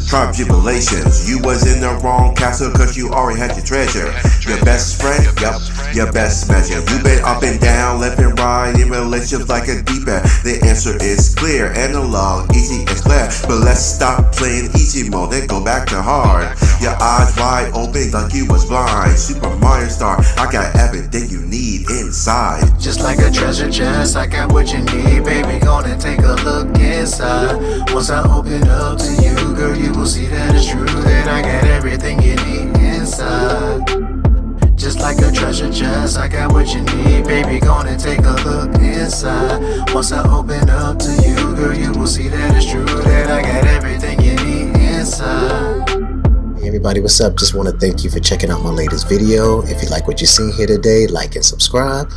Trial tribulations, you was in the wrong castle cause you already had your treasure. Your best friend, yep, your best measure. You been up and down, left and right in relationships like a deep end. The answer is clear, analog, easy and clear. But let's stop playing easy mode and go back to hard. Your eyes wide open like you was blind. Super Mario Star, I got everything you need inside. Just like a treasure chest, I got what you need, baby. Gonna take a look inside. Once I open up to you, girl, you will see that it's true, that I got everything you need inside. Just like a treasure chest, I got what you need, baby. Gonna take a look inside. Once I open up to you, girl, you will see that it's true, that I got everything you need inside. Hey everybody, what's up? Just want to thank you for checking out my latest video. If you like what you seen here today, like and subscribe.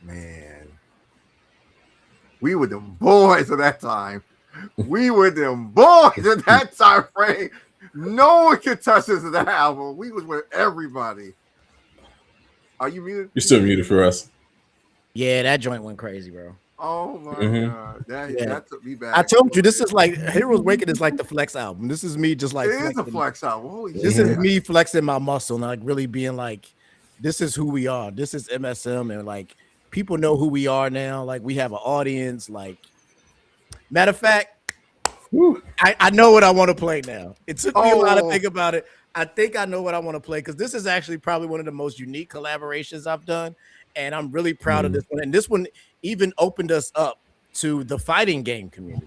Man, we were them boys at that time. We were them boys at that time frame. No one could touch us at that album. We was with everybody. Are you muted? You're still muted for us. Yeah, that joint went crazy, bro. Oh my god, that took me back. I told you, this is like Heroes Waking is like the flex album. This is me just like it is a flex album. Holy this shit. is me flexing my muscle and like really being like, this is who we are. This is MSM, and like people know who we are now. Like we have an audience. Like matter of fact, I know what I want to play now. It took me a lot to think about it. I think I know what I want to play because this is actually probably one of the most unique collaborations I've done, and I'm really proud of this one. And this one even opened us up to the fighting game community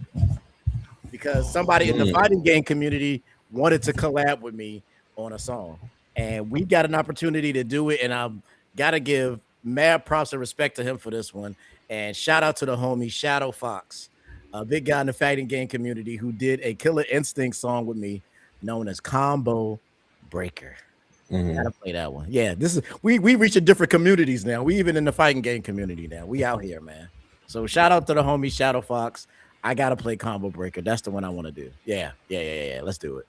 because somebody in the fighting game community wanted to collab with me on a song, and we got an opportunity to do it. And I'm gotta give mad props and respect to him for this one. And shout out to the homie Shadow Fox, a big guy in the fighting game community who did a Killer Instinct song with me known as Combo Breaker. Gotta play that one. Yeah, this is we reach different communities now. We even in the fighting game community now. We out here, man. So shout out to the homie Shadow Fox. I gotta play Combo Breaker. That's the one I want to do. Yeah. Let's do it.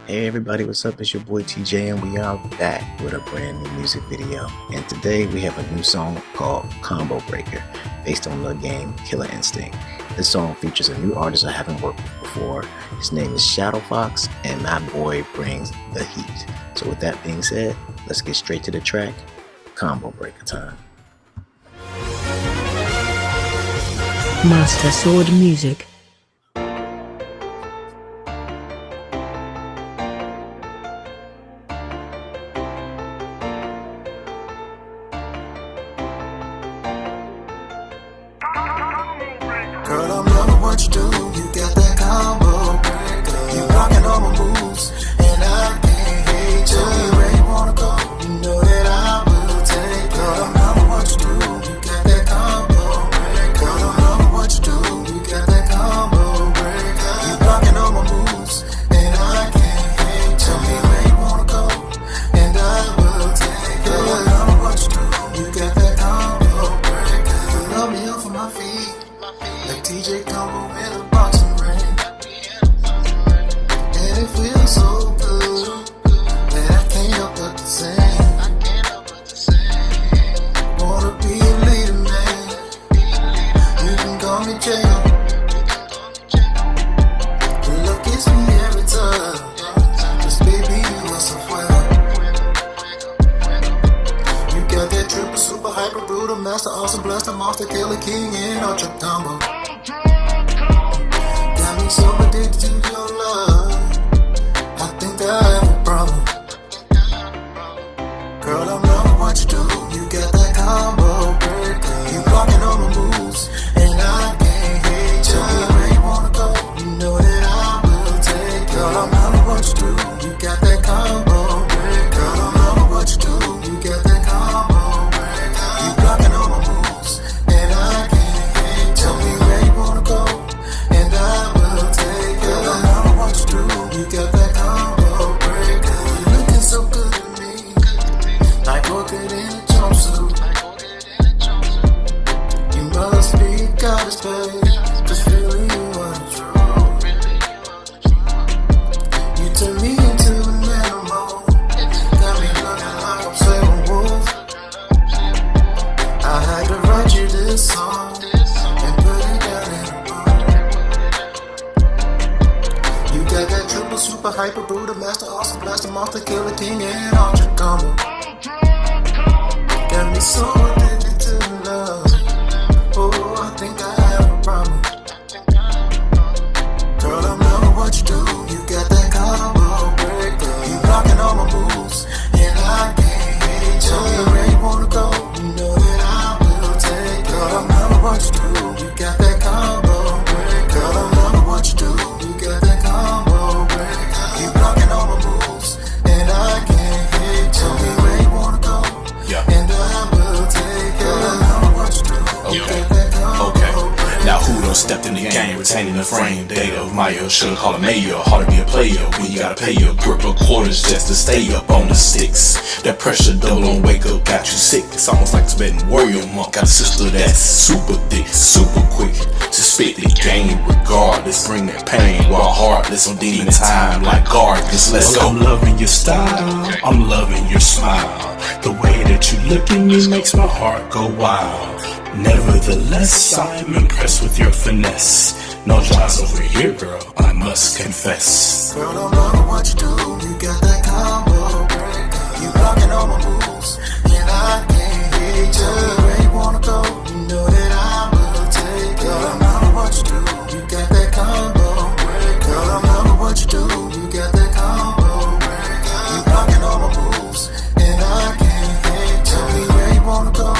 Hey everybody, what's up? It's your boy TJ, and we are back with a brand new music video. And today we have a new song called Combo Breaker, based on the game Killer Instinct. This song features a new artist I haven't worked with before. His name is Shadow Fox, and my boy brings the heat. So with that being said, let's get straight to the track. Combo Breaker time. Master Sword Music. Girl, I'm loving what you do. You got that combo. You rocking all my moves, and I can't hate you. Tell me where you wanna go. You know that I will take. Girl, I'm loving what you do. You got that combo. Girl, I'm loving what you do. You got that combo. You rocking all my moves, and I can't hate. Tell me where you wanna go, and I will take. Girl, I'm loving what you do. You got that combo. You love me off of my feet. Like TJ combo in a boxing ring. And it feels so good that I can't help but to sing. Wanna be a leader, man. You can call me Jail. Your love gets me every time. Just baby, you are so well. You got that triple super hyper brutal master awesome blaster monster killer king and ultra combo. Got me so addicted. super hyper Buddha, master, awesome blaster, monster, killer, king, and ultra combo. Got me so addicted to love. Oh, I think I have a problem. Girl, I'm loving what you do. You got that combo breaker. You blocking all my moves, and I can't hate. Tell me where you wanna go. You know that I will take. Girl, I'm loving what you do. You got that combo breaker. Girl, I'm loving what you do. You got that combo breaker. You blocking all my moves, and I can't hate. Tell me where you wanna go. And I will take. Girl, I'm loving what you do. You got that combo breaker. Now who done stepped in the game, retaining the frame data of Maya, should call a mayor, hard to be a player when you gotta pay your grip of quarters just to stay up on the sticks. That pressure double on wake up got you sick. It's almost like Tibetan warrior monk. Got a sister that's super thick, super quick to spit the game regardless. Bring that pain while heartless on demon time like guardians. Let's go. I'm loving your style, I'm loving your smile. The way that you look at me makes my heart go wild. Nevertheless, I'm impressed with your finesse. No lies over here, girl, I must confess. Girl, I'm loving what you do. You got that combo breaker. You blocking all my moves, and I can't hate. Tell me where you wanna go. You know that I will take. Girl, I'm loving what you do. You got that combo breaker. Girl, I'm loving what you do. You got that combo breaker. You blocking all my moves, and I can't hate. Tell me where you wanna go,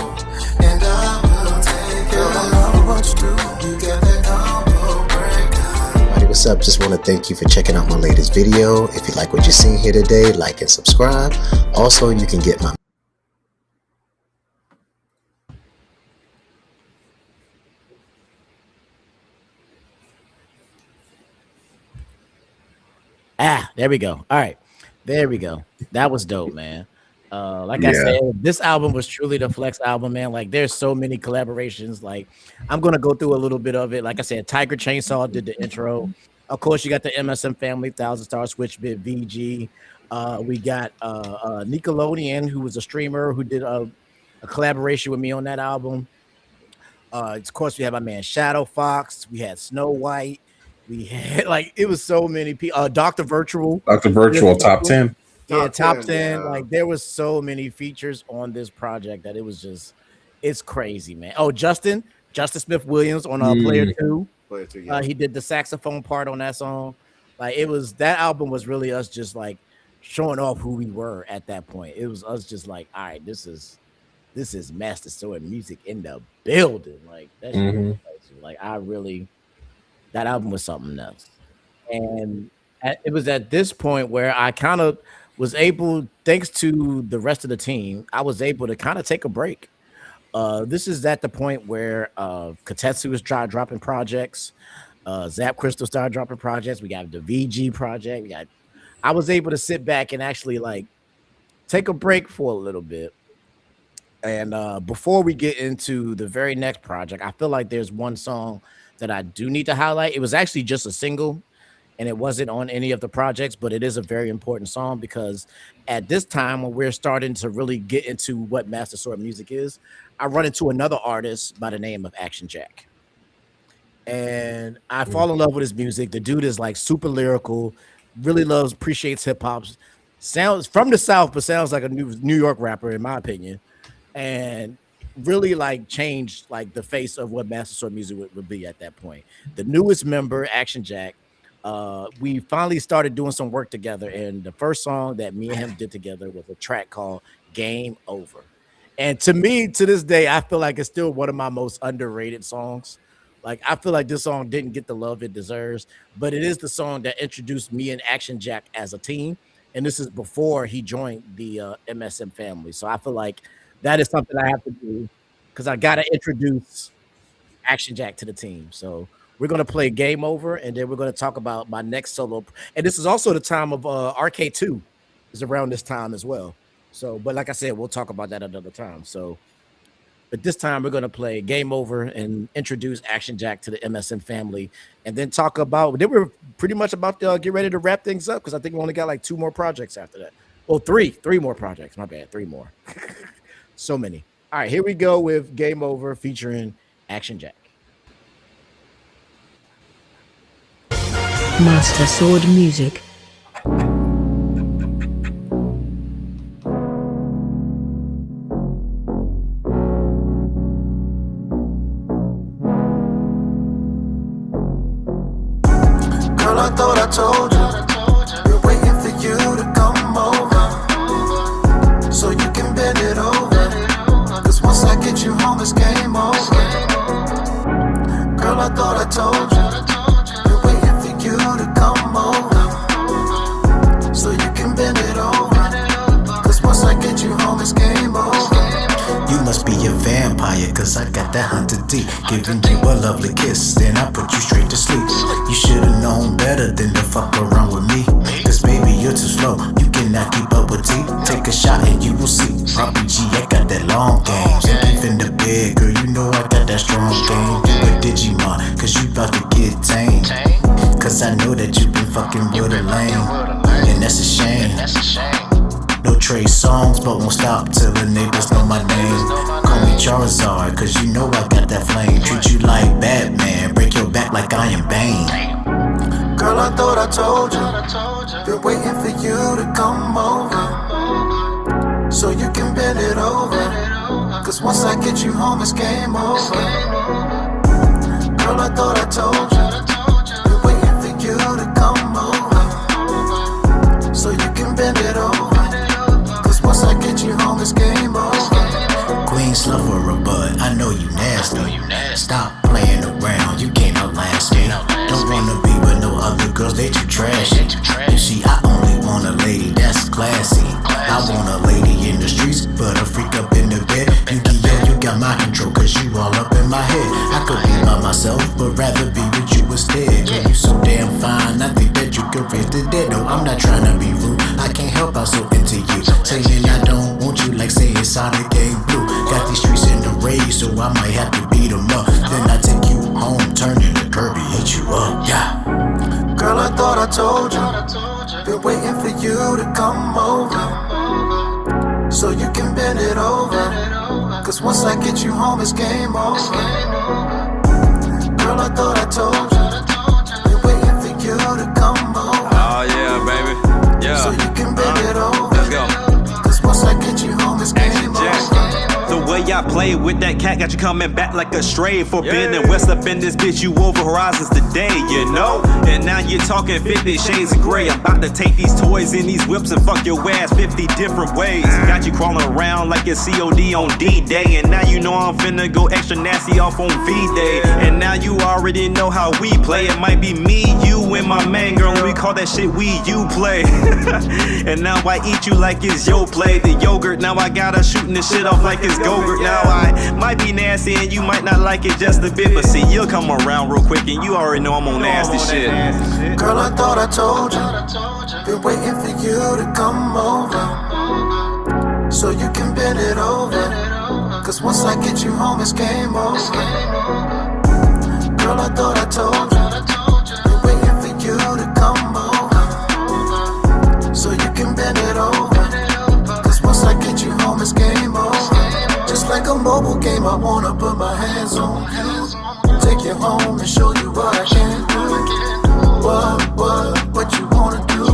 and I will take. Girl, I'm loving what you do. You got that combo breaker. Everybody, what's up? Just want to thank you for checking out my latest video. If you like what you've seen here today, like and subscribe. Also, you can get my There we go. All right, there we go. That was dope, man. Like I said, this album was truly the flex album, man. Like, there's so many collaborations. Like, I'm gonna go through a little bit of it. Like I said, Tiger Chainsaw did the intro. Of course, you got the MSM family, Thousand Star Switch Bit VG. We got Nickelodeon, who was a streamer who did a collaboration with me on that album. Of course, we had my man Shadow Fox. We had Snow White. We had like it was so many people. Dr. Virtual. Dr. Virtual top 10. Yeah, top 10. Yeah. Like, there was so many features on this project that it was just, it's crazy, man. Oh, Justin Smith Williams on Player 2. Player 2, yeah. He did the saxophone part on that song. Like, that album was really us just like showing off who we were at that point. It was us just like, all right, this is Master Sword music in the building. Like, that shit was crazy. Like, that album was something else. And it was at this point where I kind of was able, thanks to the rest of the team, I was able to kind of take a break. This is at the point where Katetsu was dropping projects. Zap Crystal started dropping projects. We got the VG project. I was able to sit back and actually like take a break for a little bit. And before we get into the very next project, I feel like there's one song that I do need to highlight. It was actually just a single, and it wasn't on any of the projects, but it is a very important song because at this time when we're starting to really get into what Master Sword music is, I run into another artist by the name of Action Jack. And I fall in love with his music. The dude is like super lyrical, really appreciates hip hop. Sounds from the South, but sounds like a New York rapper, in my opinion. And really like changed like the face of what Master Sword music would be at that point. The newest member, Action Jack, we finally started doing some work together, and the first song that me and him did together was a track called Game Over. And to me, to this day, I feel like it's still one of my most underrated songs. Like, I feel like this song didn't get the love it deserves, but it is the song that introduced me and Action Jack as a team. And this is before he joined the MSM family. So I feel like that is something I have to do because I got to introduce Action Jack to the team. So we're going to play Game Over, and then we're going to talk about my next solo. And this is also the time of RK2 is around this time as well. So, but like I said, we'll talk about that another time. So, but this time we're going to play Game Over and introduce Action Jack to the MSM family, and then talk about, then we're pretty much about to get ready to wrap things up because I think we only got like 2 more projects after that. Oh, three more projects. My bad. 3 more. So many. All right, here we go with Game Over featuring Action Jack. Master Sword Music. Girl, I thought I told you. Been waiting for you to come over, so you can bend it over. Cause once I get you home, it's game over. Girl, I thought I told you. Been waiting for you to come over, so you can bend it over. Cause once I get you home, it's game over. You must be a vampire, cause I got that hunter deep. Giving you a lovely kiss, then I put you straight to sleep. You should've known better than to fuck around with me. Cause baby, you're too slow, you cannot keep up with T. Take a shot and you will see. Robbie G, I got that long game. Sleep in the bed, girl, you know I got that strong game. You a Digimon, cause you about to get tame. Cause I know that you been fucking with a lame, and that's a shame. No Trey songs, but won't stop till the neighbors know my name. Call me Charizard, cause you know I got that flame. Treat you like Batman, break your back like I am Bane. Girl, I thought I told you. Been waiting for you to come over, so you can bend it over. Cause once I get you home, it's game over. Girl, I thought I told you. Been waiting for you to come over, so you can bend it over. Cause once I get you home, it's game over. Queen Slover, but I know you nasty. Stop playing around, you can't outlast me. Don't wanna be with no other girls, they too trashy. You see, I only want a lady that's classy. I want a lady in the streets, but a freak up in the bed. You got my control, cause you all up in my head. I could be by myself, but rather be with you instead. Girl, you so damn fine, I think that you can raise the dead. No, I'm not trying to be rude, I can't help I'm so into you. Saying I don't want you like saying Sonic ain't blue. Got these streets in the rage, so I might have to beat them up. Then I take you home, turn in the Kirby, hit you up, yeah. Girl, I thought I told you. Been waiting for you to come over, so you can bend it over. Cause once I get you home, it's game over. Girl, I thought I told you. Been waiting for you to come over. Oh yeah, baby. Yeah. So you can bend it over. Let's go. Cause once I get you home, it's game over. The way I play with that cat got you coming back like a stray. Forbidden West up in this bitch, you over horizons today, you know? And now you're talking 50 shades of gray. I'm about to take these toys and these whips and fuck your ass 50 different ways. Got you crawling around like it's COD on D-Day. And now you know I'm finna go extra nasty off on V-Day. And now you already know how we play. It might be me, you, and my man girl, and we call that shit we, you play. And now I eat you like it's yo play. The yogurt, now I gotta shooting this shit off like it's Gogurt. Now I might be nasty and you might not like it just a bit, but see, you'll come around real quick and you already know I'm on nasty shit. Girl, I thought I told you. Been waiting for you to come over, so you can bend it over. Cause once I get you home, it's game over. Girl, I thought I told you. Been waiting for you to come over, so you can bend it over. Cause once I get you home, it's game over. Just like a mobile game, I wanna put my hands on you. Take you home and show you what I can do. What you wanna do?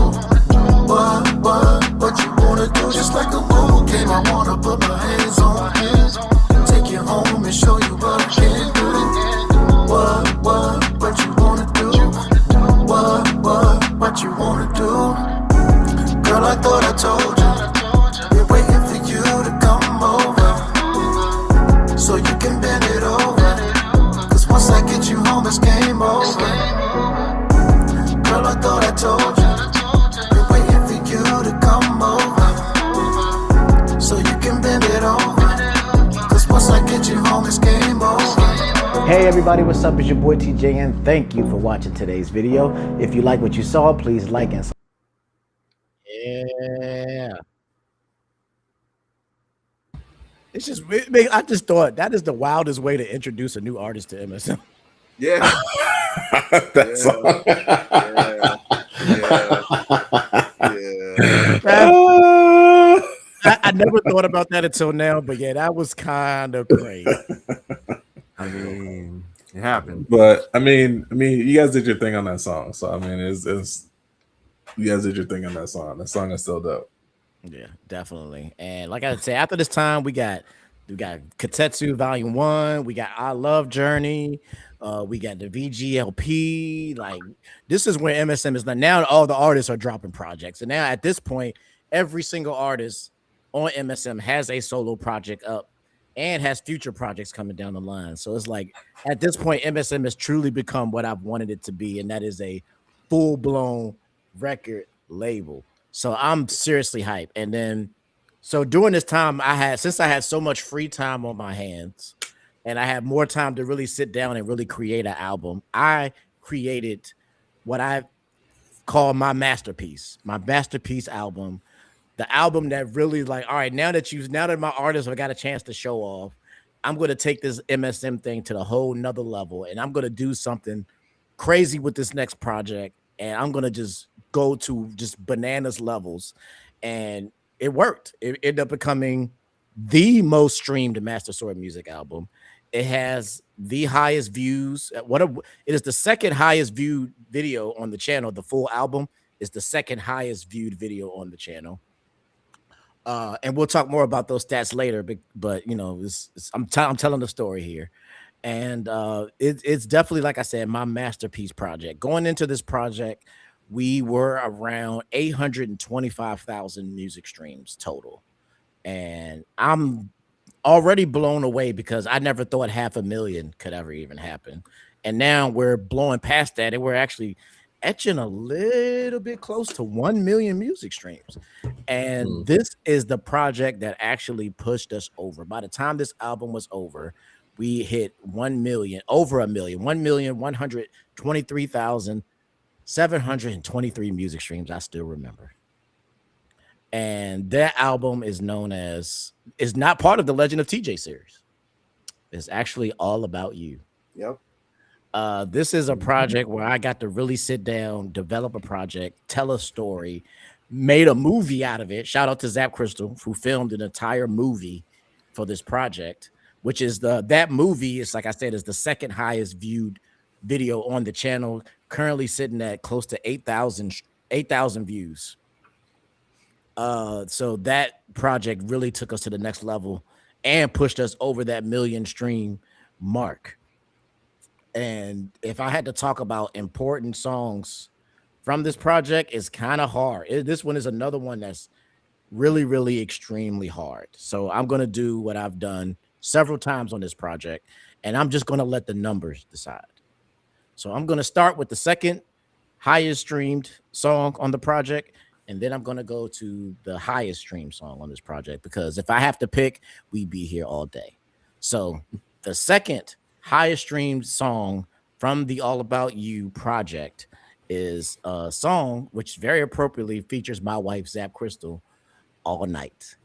What you wanna do? Just like a mobile game, I wanna put my hands on you. Take you home and show you what I can do. What you wanna do? What you wanna do? Girl, I thought I told you. Been waiting for you to come over, so you can bend it over. Cause once I get you home, it's game over. Girl, I thought I told you. Been waiting for you to come over, so you can bend it over. Cause once I get you home, it's game over. Hey everybody, what's up? It's your boy TJ and thank you for watching today's video. If you like what you saw, please like and yeah. It's just, I just thought that is the wildest way to introduce a new artist to MSM. Yeah. That's all. I never thought about that until now, but yeah, that was kind of crazy. I mean, it happened. But I mean, you guys did your thing on that song. So I mean, it's you guys did your thing on that song. That song is still dope. Yeah, definitely. And like I said, after this time, we got Katetsu Volume 1, we got I Love Journey, We got the VGLP. Like this is where MSM is now. All the artists are dropping projects, and now at this point, every single artist on MSM has a solo project up and has future projects coming down the line. So it's like at this point, MSM has truly become what I've wanted it to be, and that is a full-blown record label. So I'm seriously hyped. And then so during this time, I had so much free time on my hands and I had more time to really sit down and really create an album, I created what I call my masterpiece album. The album that really like, all right, now that my artists have got a chance to show off, I'm going to take this MSM thing to the whole nother level, and I'm going to do something crazy with this next project, and I'm going to just go to just bananas levels. And it worked. It ended up becoming the most streamed Master Sword music album. It has the highest views. It is the second highest viewed video on the channel. The full album is the second highest viewed video on the channel. And we'll talk more about those stats later, but you know, I'm telling the story here. And it's definitely, like I said, my masterpiece project. Going into this project, we were around 825,000 music streams total. And I'm already blown away because I never thought 500,000 could ever even happen. And now we're blowing past that, and we're actually etching a little bit close to 1 million music streams. And this is the project that actually pushed us over. By the time this album was over, we hit 1 million, over a million, 1,123,723 music streams. I still remember. And that album is not part of the Legend of TJ series. It's actually all about you. Yep. This is a project where I got to really sit down, develop a project, tell a story, made a movie out of it. Shout out to Zap Crystal, who filmed an entire movie for this project, which is that movie is, like I said, is the second highest viewed video on the channel, currently sitting at close to 8,000 views. So that project really took us to the next level and pushed us over that million stream mark. And if I had to talk about important songs from this project, it's kind of hard. This one is another one that's really, really extremely hard. So I'm going to do what I've done several times on this project, and I'm just going to let the numbers decide. So I'm going to start with the second highest streamed song on the project, and then I'm going to go to the highest stream song on this project, because if I have to pick, we'd be here all day. So the second highest streamed song from the All About You project is a song which very appropriately features my wife, Zap Crystal, All Night.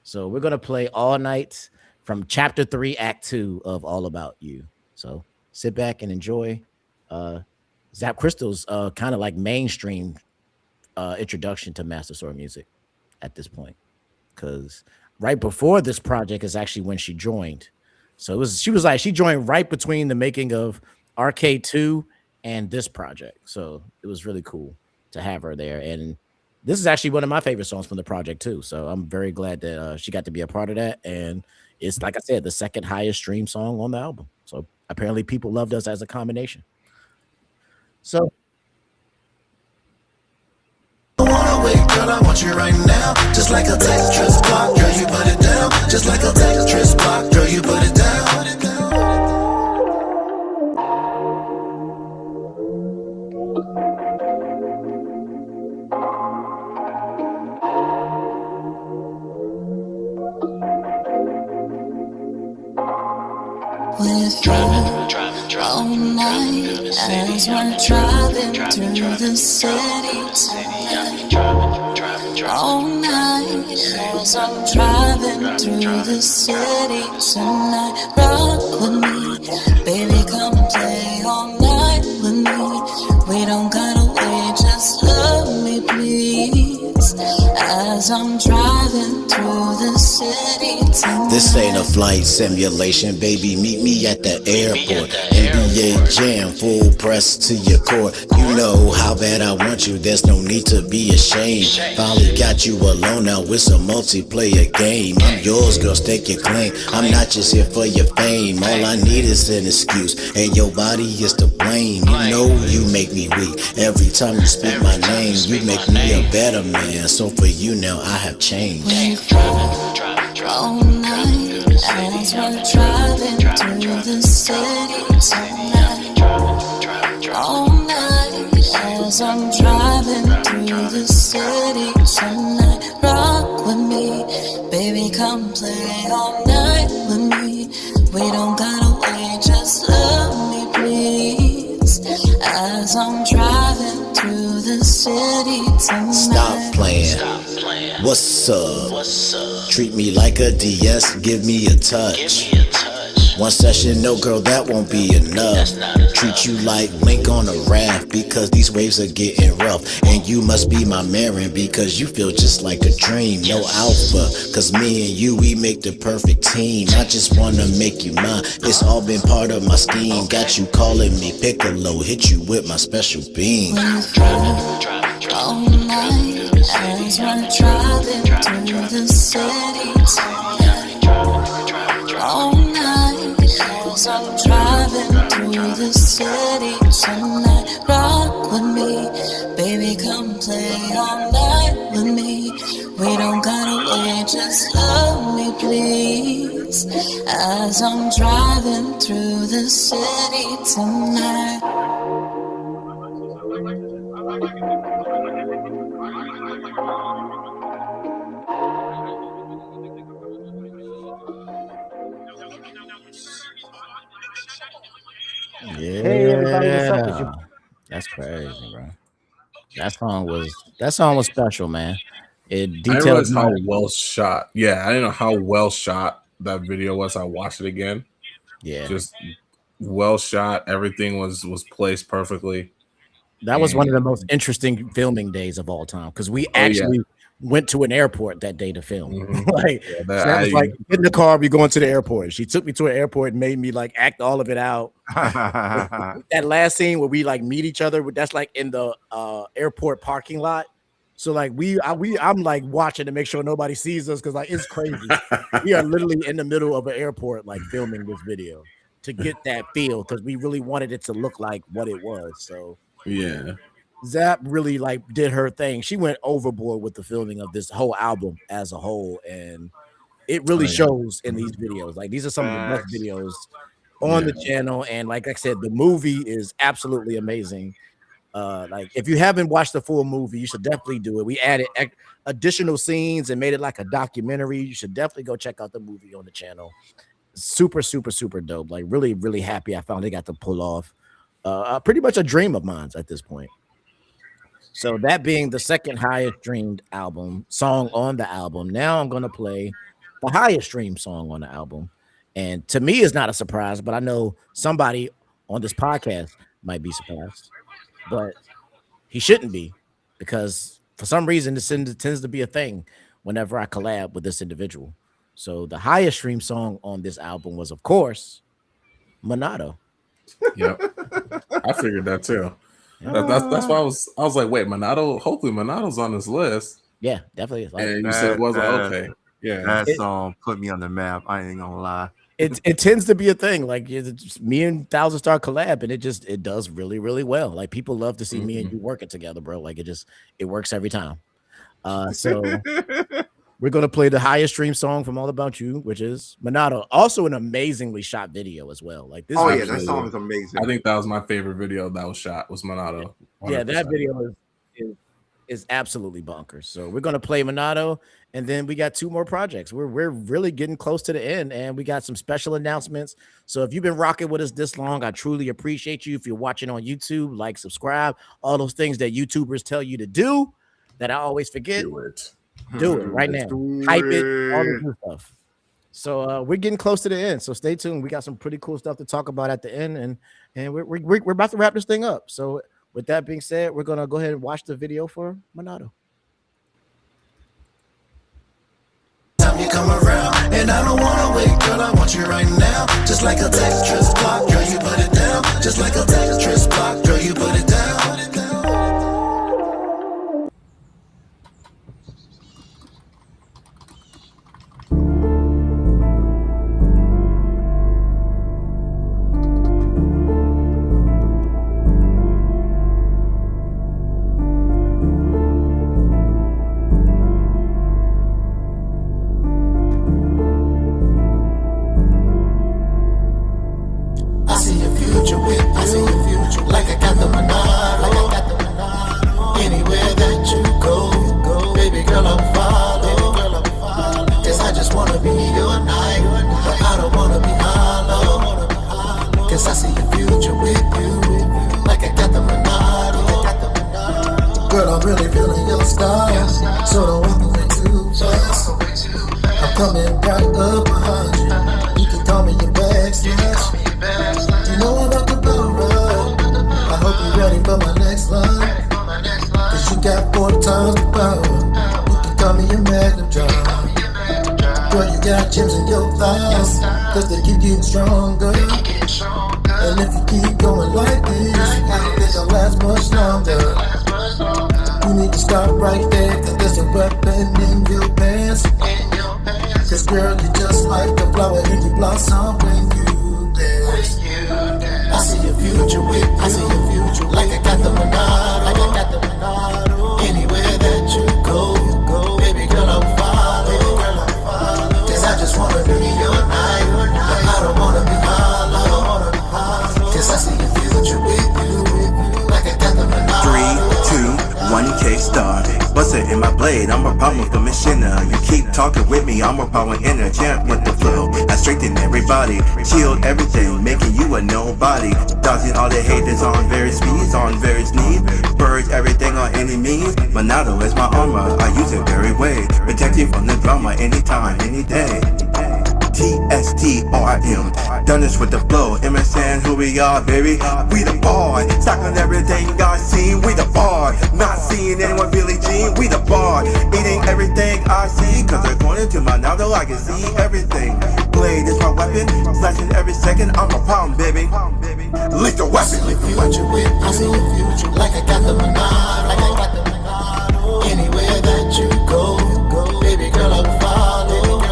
So we're going to play All Night from Chapter 3, Act 2 of All About You. So sit back and enjoy Zap Crystal's kind of like mainstream introduction to Master Sword music at this point, because right before this project is actually when she joined. So she joined right between the making of Arcade 2 and this project. So it was really cool to have her there. And this is actually one of my favorite songs from the project too. So I'm very glad that she got to be a part of that. And it's, like I said, the second highest stream song on the album. So apparently people loved us as a combination. So Girl, I want you right now, just like a Tetris block. Girl, you put it down, just like a Tetris block. Girl, you put it down. With you all night as we're driving through the city tonight. All night as I'm driving through the city tonight. Rock with me, baby, come play all night with me. We don't gotta wait, just love me please. as I'm driving through the city tonight. This ain't a flight simulation, baby. Meet me at the airport. NBA Jam, full press to your core. You know how bad I want you, there's no need to be ashamed. Finally got you alone, now it's a multiplayer game. I'm yours, girl, stake your claim. I'm not just here for your fame. All I need is an excuse, and your body is to blame. You know you make me weak every time you speak my name. You make me a better man, so for you now I have changed. All night as we're driving through the city tonight. All night as I'm driving through the city tonight. Rock with me, baby, come play all night with me. We don't gotta wait, just love me please. As I'm driving through the city tonight. Stop playing. What's up? Treat me like a DS, give me a touch. One session, no girl, that won't be enough. Treat you like Link on a raft, because these waves are getting rough. And you must be my Marin, because you feel just like a dream. No alpha, cause me and you, we make the perfect team. I just wanna make you mine, it's all been part of my scheme. Got you calling me Piccolo, hit you with my special beam. All night as we're driving through the city tonight. All night as I'm driving through the city tonight. Rock with me, baby, come play all night with me. We don't gotta wait, just love me please. As I'm driving through the city tonight. Yeah. Hey, everybody, what's up? It's your That's crazy, bro. That song was special, man. It I didn't detailed realize how well shot. Yeah, I didn't know how well shot that video was. I watched it again. Yeah. Just well shot. Everything was placed perfectly. That was one of the most interesting filming days of all time, because we actually went to an airport that day to film. Like, Yeah, so that was like, get in the car, we going to the airport. She took me to an airport and made me like act all of it out. That last scene where we like meet each other, that's like in the airport parking lot. So like I'm like watching to make sure nobody sees us, because like it's crazy. We are literally in the middle of an airport like filming this video to get that feel, because we really wanted it to look like what it was. So yeah, Zap really like did her thing. She went overboard with the filming of this whole album as a whole, and it really shows in these videos. Like, these are some of the best videos on the channel, and like I said, the movie is absolutely amazing. Like, if you haven't watched the full movie, you should definitely do it. We added additional scenes and made it like a documentary. You should definitely go check out the movie on the channel. Super, super, super dope. Like, really, really happy I finally got to pull off pretty much a dream of mine at this point. So that being the second highest streamed song on the album, now I'm gonna play the highest streamed song on the album. And to me, it's not a surprise, but I know somebody on this podcast might be surprised, but he shouldn't be, because for some reason this tends to be a thing whenever I collab with this individual. So the highest streamed song on this album was, of course, Monado. Yep, I figured that too. That's why I was like, wait, Monado. Hopefully, Monado's on this list. Yeah, definitely. Like, and you said it wasn't okay. Yeah, that song put me on the map. I ain't gonna lie. It tends to be a thing. Like, it's me and Thousand Star collab, and it does really, really well. Like, people love to see me and you working together, bro. Like, it works every time. So we're gonna play the highest stream song from All About You, which is Monado. Also an amazingly shot video as well. Like, this. Oh yeah, that song is amazing. I think that was my favorite video that was shot, was Monado. 100%. Yeah, that video is absolutely bonkers. So we're gonna play Monado, and then we got two more projects. We're really getting close to the end, and we got some special announcements. So if you've been rocking with us this long, I truly appreciate you. If you're watching on YouTube, like, subscribe, all those things that YouTubers tell you to do that I always forget. Do it right now. Hype it, all the good stuff. So we're getting close to the end. So stay tuned. We got some pretty cool stuff to talk about at the end, and we're about to wrap this thing up. So with that being said, we're gonna go ahead and watch the video for Monado. come around. And I don't wanna wait, girl, I want you right now. Just like a Tetris block, girl, you put it down. Just like a Tetris block, girl, you put it down. I see your future with you. I see your future like I got the Monado. Like I got the Monado. Anywhere that you go, baby girl, I'm follow. Cause I just wanna be your night, but I don't wanna be hollow. Cause I see your future with you, like I got the Monado. Girl, I'm really feeling your style, so don't walk away too fast. I'm coming right up behind you. You can call me your backslash. You know I'm about to blow up. I hope you're ready for my next line. Cause you got 4 times the power. You can call me your magnum drum. Girl, you got gems in your thighs, cause they keep getting stronger. And if you keep going like this, I don't think I'll last much longer. You need to stop right there, cause there's a weapon in your pants. Cause girl, you're just like a flower and you blossom when you dance. I see your future with you. I see your future like I got the Monado. Like I got the Monado. Anywhere that you go, baby girl, I'm follow. Cause I just wanna be your night, but I don't wanna be hollow. Cause I see your future with you, like I got the Monado. 3, 2, 1K star. What's it in my blade? I'm a problem with the missioner. You keep talking with me, I'm a power in a champ with the flow. I strengthen everybody, shield everything, making you a nobody. Dodging all the haters on various speeds, on various needs. Purge everything on any means. Monado is my armor, I use it very way. Protect you from the drama anytime, any day. TSTRM, done this with the flow. MSN, who we are, baby? We the bar, stock on everything God seen. We the bar, not seeing anyone Billie Jean. We the bar, eating everything I see. Cause according to my now, I can see everything. Blade is my weapon, slashing every second. I'm a problem, baby. Lethal weapon. I see your future like I got the Monado. Like I got the Monado. Anywhere that you go, baby girl, I'm follow.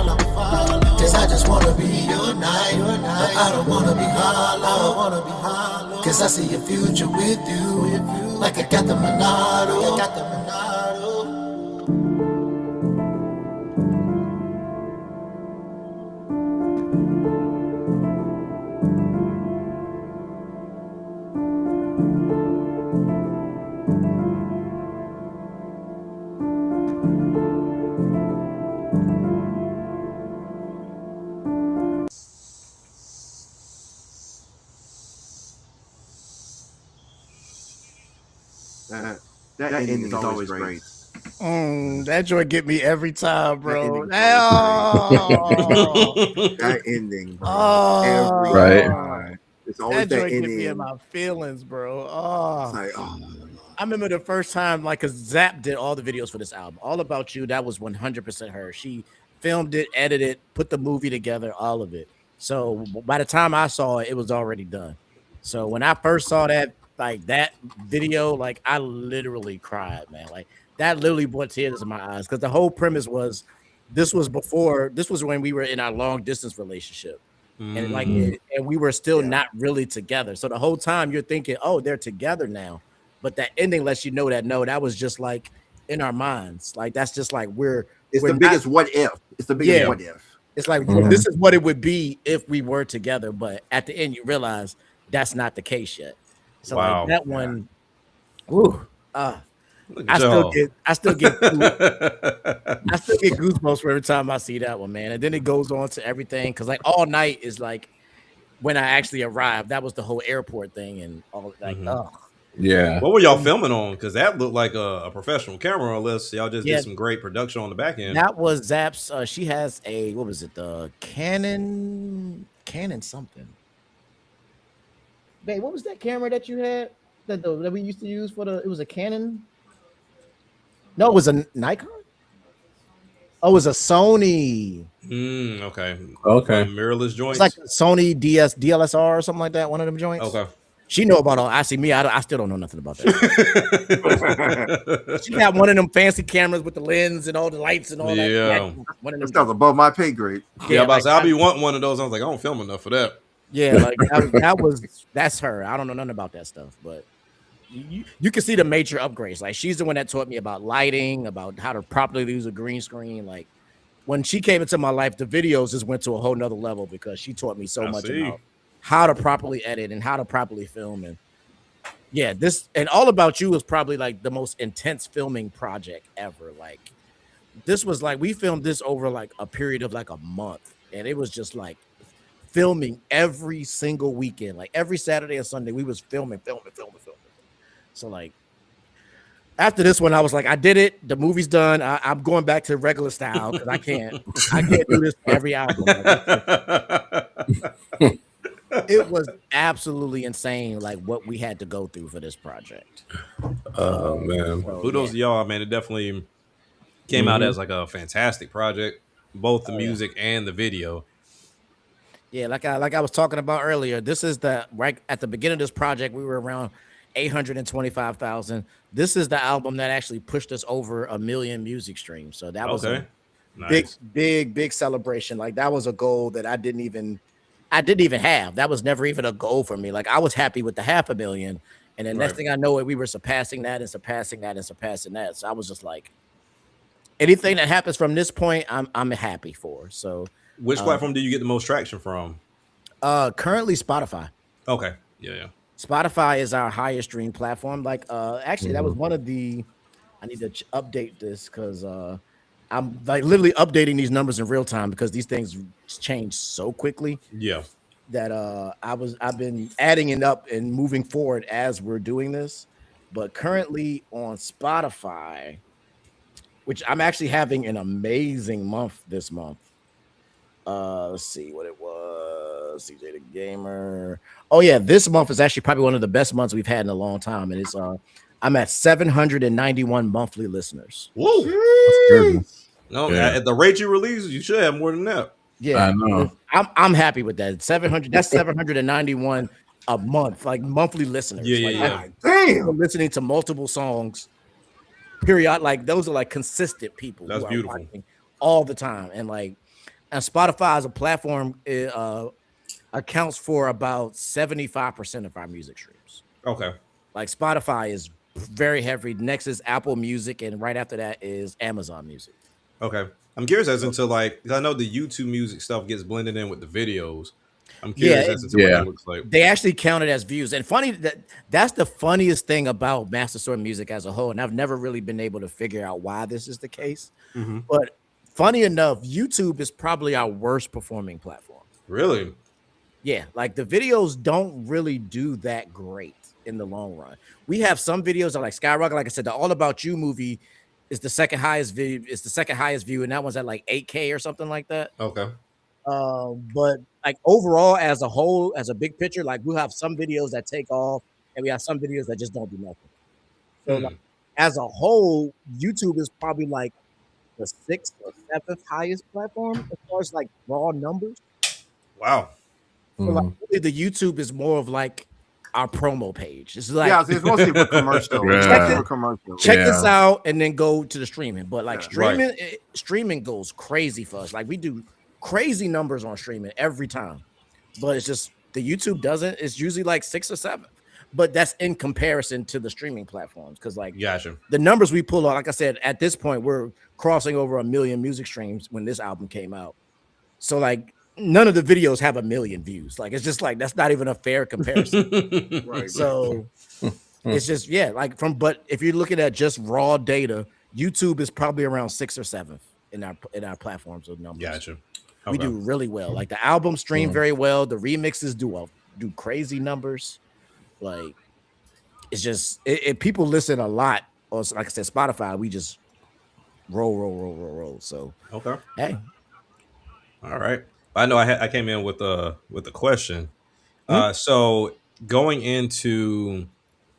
Cause I just wanna be your night, but I don't wanna be hollow. Cause I see your future with you, like I got the Monado. I got the Monado. That ending is always great. That joint get me every time, bro. That ending, bro. Every time. It's always that joint get me in ending. my feelings, bro. Oh. It's like, oh. I remember the first time, like, cause Zap did all the videos for this album. All About You, that was 100% her. She filmed it, edited, put the movie together, all of it. So by the time I saw it, it was already done. So when I first saw that, like that video, like I literally cried, man. Like that literally brought tears in my eyes because the whole premise was this was when we were in our long distance relationship. And like and we were still not really together. So the whole time you're thinking, oh, they're together now. But that ending lets you know that no, that was just like in our minds. Like that's just like we're the biggest what if. It's the biggest what if. It's like this is what it would be if we were together, but at the end you realize that's not the case yet. So like that one, I still get goosebumps every time I see that one, man. And then it goes on to everything because like All Night is like when I actually arrived. That was the whole airport thing and all like yeah. What were y'all filming on? Because that looked like a professional camera, unless y'all just did some great production on the back end. That was Zap's. She has a what was it? The Canon something. Babe, what was that camera that you had that we used to use for the? It was a Canon. No, it was a Nikon. Oh, it was a Sony. Okay. Okay. Mirrorless It's like joints. a Sony DSLR or something like that. One of them joints. Okay. She know about all. I see me. I still don't know nothing about that. She got one of them fancy cameras with the lens and all the lights and all that. Yeah. One of This them. guy's above my pay grade. Yeah, Like, I'll be wanting one of those. I was like, I don't film enough for that. yeah, like that's her. I don't know nothing about that stuff, but you can see the major upgrades. Like she's the one that taught me about lighting, about how to properly use a green screen. Like when she came into my life, the videos just went to a whole nother level because she taught me so much about how to properly edit and how to properly film. And yeah, this and All About You was probably like the most intense filming project ever. Like this was like we filmed this over like a period of like a month, and it was just like filming every single weekend, like every Saturday and Sunday. We was filming. So like after this one, I was like, I did it. The movie's done. I'm going back to regular style because I can't do this for every album. Like, it was absolutely insane, like what we had to go through for this project. Oh man, kudos to y'all, man. It definitely came out as like a fantastic project, both the music and the video. Yeah, like I was talking about earlier, this is the right at the beginning of this project, we were around 825,000. This is the album that actually pushed us over 1 million music streams. So that was a big celebration. Like that was a goal that I didn't even have. That was never even a goal for me. Like I was happy with the 500,000. And then next thing I know, we were surpassing that and surpassing that and surpassing that. So I was just like, anything that happens from this point, I'm happy for. So which platform do you get the most traction from? Currently Spotify. Okay. Yeah. Spotify is our highest stream platform. Like actually that was one of the I need to update this because I'm like literally updating these numbers in real time because these things change so quickly. Yeah. That I've been adding it up and moving forward as we're doing this. But currently on Spotify, which I'm actually having an amazing month this month. Let's see what it was. TeeJayTheGamer. Oh yeah, this month is actually probably one of the best months we've had in a long time, and it's I'm at 791 monthly listeners. Whoa! No, at the rate you release, you should have more than that. Yeah, I know. I'm happy with that. 700. That's 791 a month, like monthly listeners. Yeah. Damn, listening to multiple songs. Period. Like those are like consistent people. That's beautiful. All the time, and like. And Spotify as a platform accounts for about 75% of our music streams. Okay. Like Spotify is very heavy. Next is Apple Music, and right after that is Amazon Music. Okay. I'm curious as into like, because I know the YouTube music stuff gets blended in with the videos. I'm curious as to what that looks like. They actually count it as views. And funny that's the funniest thing about Master Sword Music as a whole. And I've never really been able to figure out why this is the case. But funny enough, YouTube is probably our worst performing platform. Really? Yeah, like the videos don't really do that great in the long run. We have some videos that like skyrocket. Like I said, the All About You movie is the second highest view. It's the second highest view, and that one's at like 8K or something like that. Okay. But like overall, as a whole, as a big picture, like we'll have some videos that take off, and we have some videos that just don't do nothing. So like, as a whole, YouTube is probably like the 6th or 7th highest platform as far as like raw numbers. Wow. So like really the YouTube is more of like our promo page. It's like it's mostly for commercial. Check this out and then go to the streaming. But like streaming goes crazy for us. Like we do crazy numbers on streaming every time. But it's just the YouTube doesn't. It's usually like 6th or 7th. But that's in comparison to the streaming platforms. Because like the numbers we pull out, like I said, at this point, we're crossing over 1 million music streams when this album came out. So like none of the videos have 1 million views. Like it's just like that's not even a fair comparison. So it's just but if you're looking at just raw data, YouTube is probably around 6th or 7th in our platforms of numbers. Gotcha. We do really well. Like the album stream very well. The remixes do crazy numbers. Like it's just people listen a lot. Or like I said, Spotify, we just roll. So hey, all right. I know I came in with a question. So going into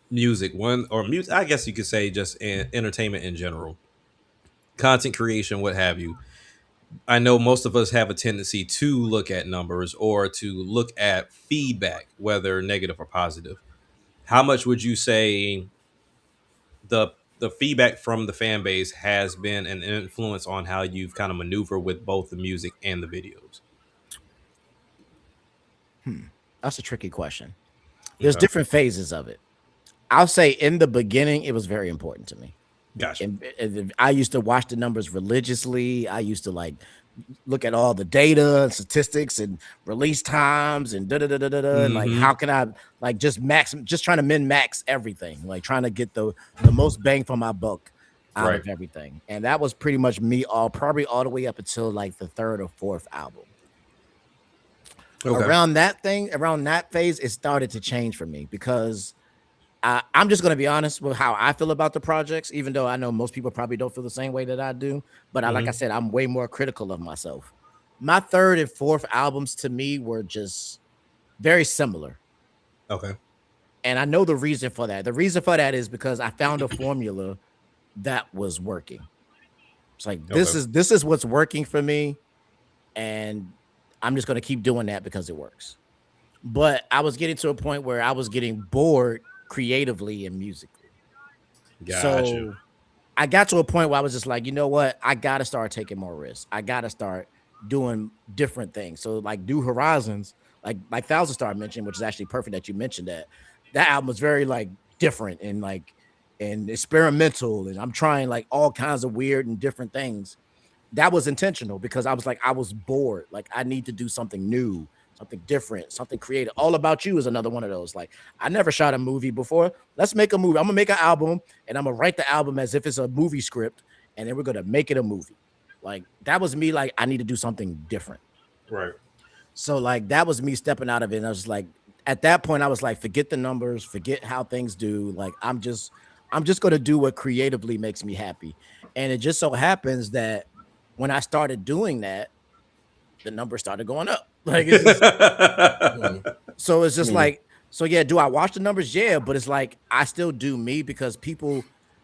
music, I guess you could say just entertainment in general, content creation, what have you. I know most of us have a tendency to look at numbers or to look at feedback, whether negative or positive. How much would you say the feedback from the fan base has been an influence on how you've kind of maneuvered with both the music and the videos? That's a tricky question. There's Okay. different phases of it. I'll say in the beginning, it was very important to me. Gotcha. And I used to watch the numbers religiously. I used to like look at all the data and statistics and release times and da da da da da. And like, Mm-hmm. how can I like just trying to min max everything, like trying to get the most bang for my buck out Right. of everything. And that was pretty much me probably all the way up until like the third or fourth album. Okay. Around that phase, it started to change for me because I'm just going to be honest with how I feel about the projects, even though I know most people probably don't feel the same way that I do. But like I Mm-hmm. said, I'm way more critical of myself. My third and fourth albums to me were just very similar. Okay. And I know the reason for that. The reason for that is because I found a formula that was working. It's like Okay. this is what's working for me. And I'm just going to keep doing that because it works. But I was getting to a point where I was getting bored creatively and musically. Gotcha. So I got to a point where I was just like, you know what? I got to start taking more risks. I got to start doing different things. So like New Horizons, like Thousand Star mentioned, which is actually perfect that you mentioned that. That album was very like different and like and experimental. And I'm trying like all kinds of weird and different things. That was intentional because I was like, I was bored. Like, I need to do something new, something different, something creative. All About You is another one of those. Like, I never shot a movie before. Let's make a movie. I'm gonna make an album and I'm gonna write the album as if it's a movie script, and then we're gonna make it a movie. Like, that was me, like, I need to do something different. Right. So, like, that was me stepping out of it. And I was like, at that point, I was like, forget the numbers, forget how things do. Like, I'm just gonna do what creatively makes me happy. And it just so happens that when I started doing that, the numbers started going up. Like it's just so it's just like so yeah, do I watch the numbers? Yeah, but it's like I still do me because people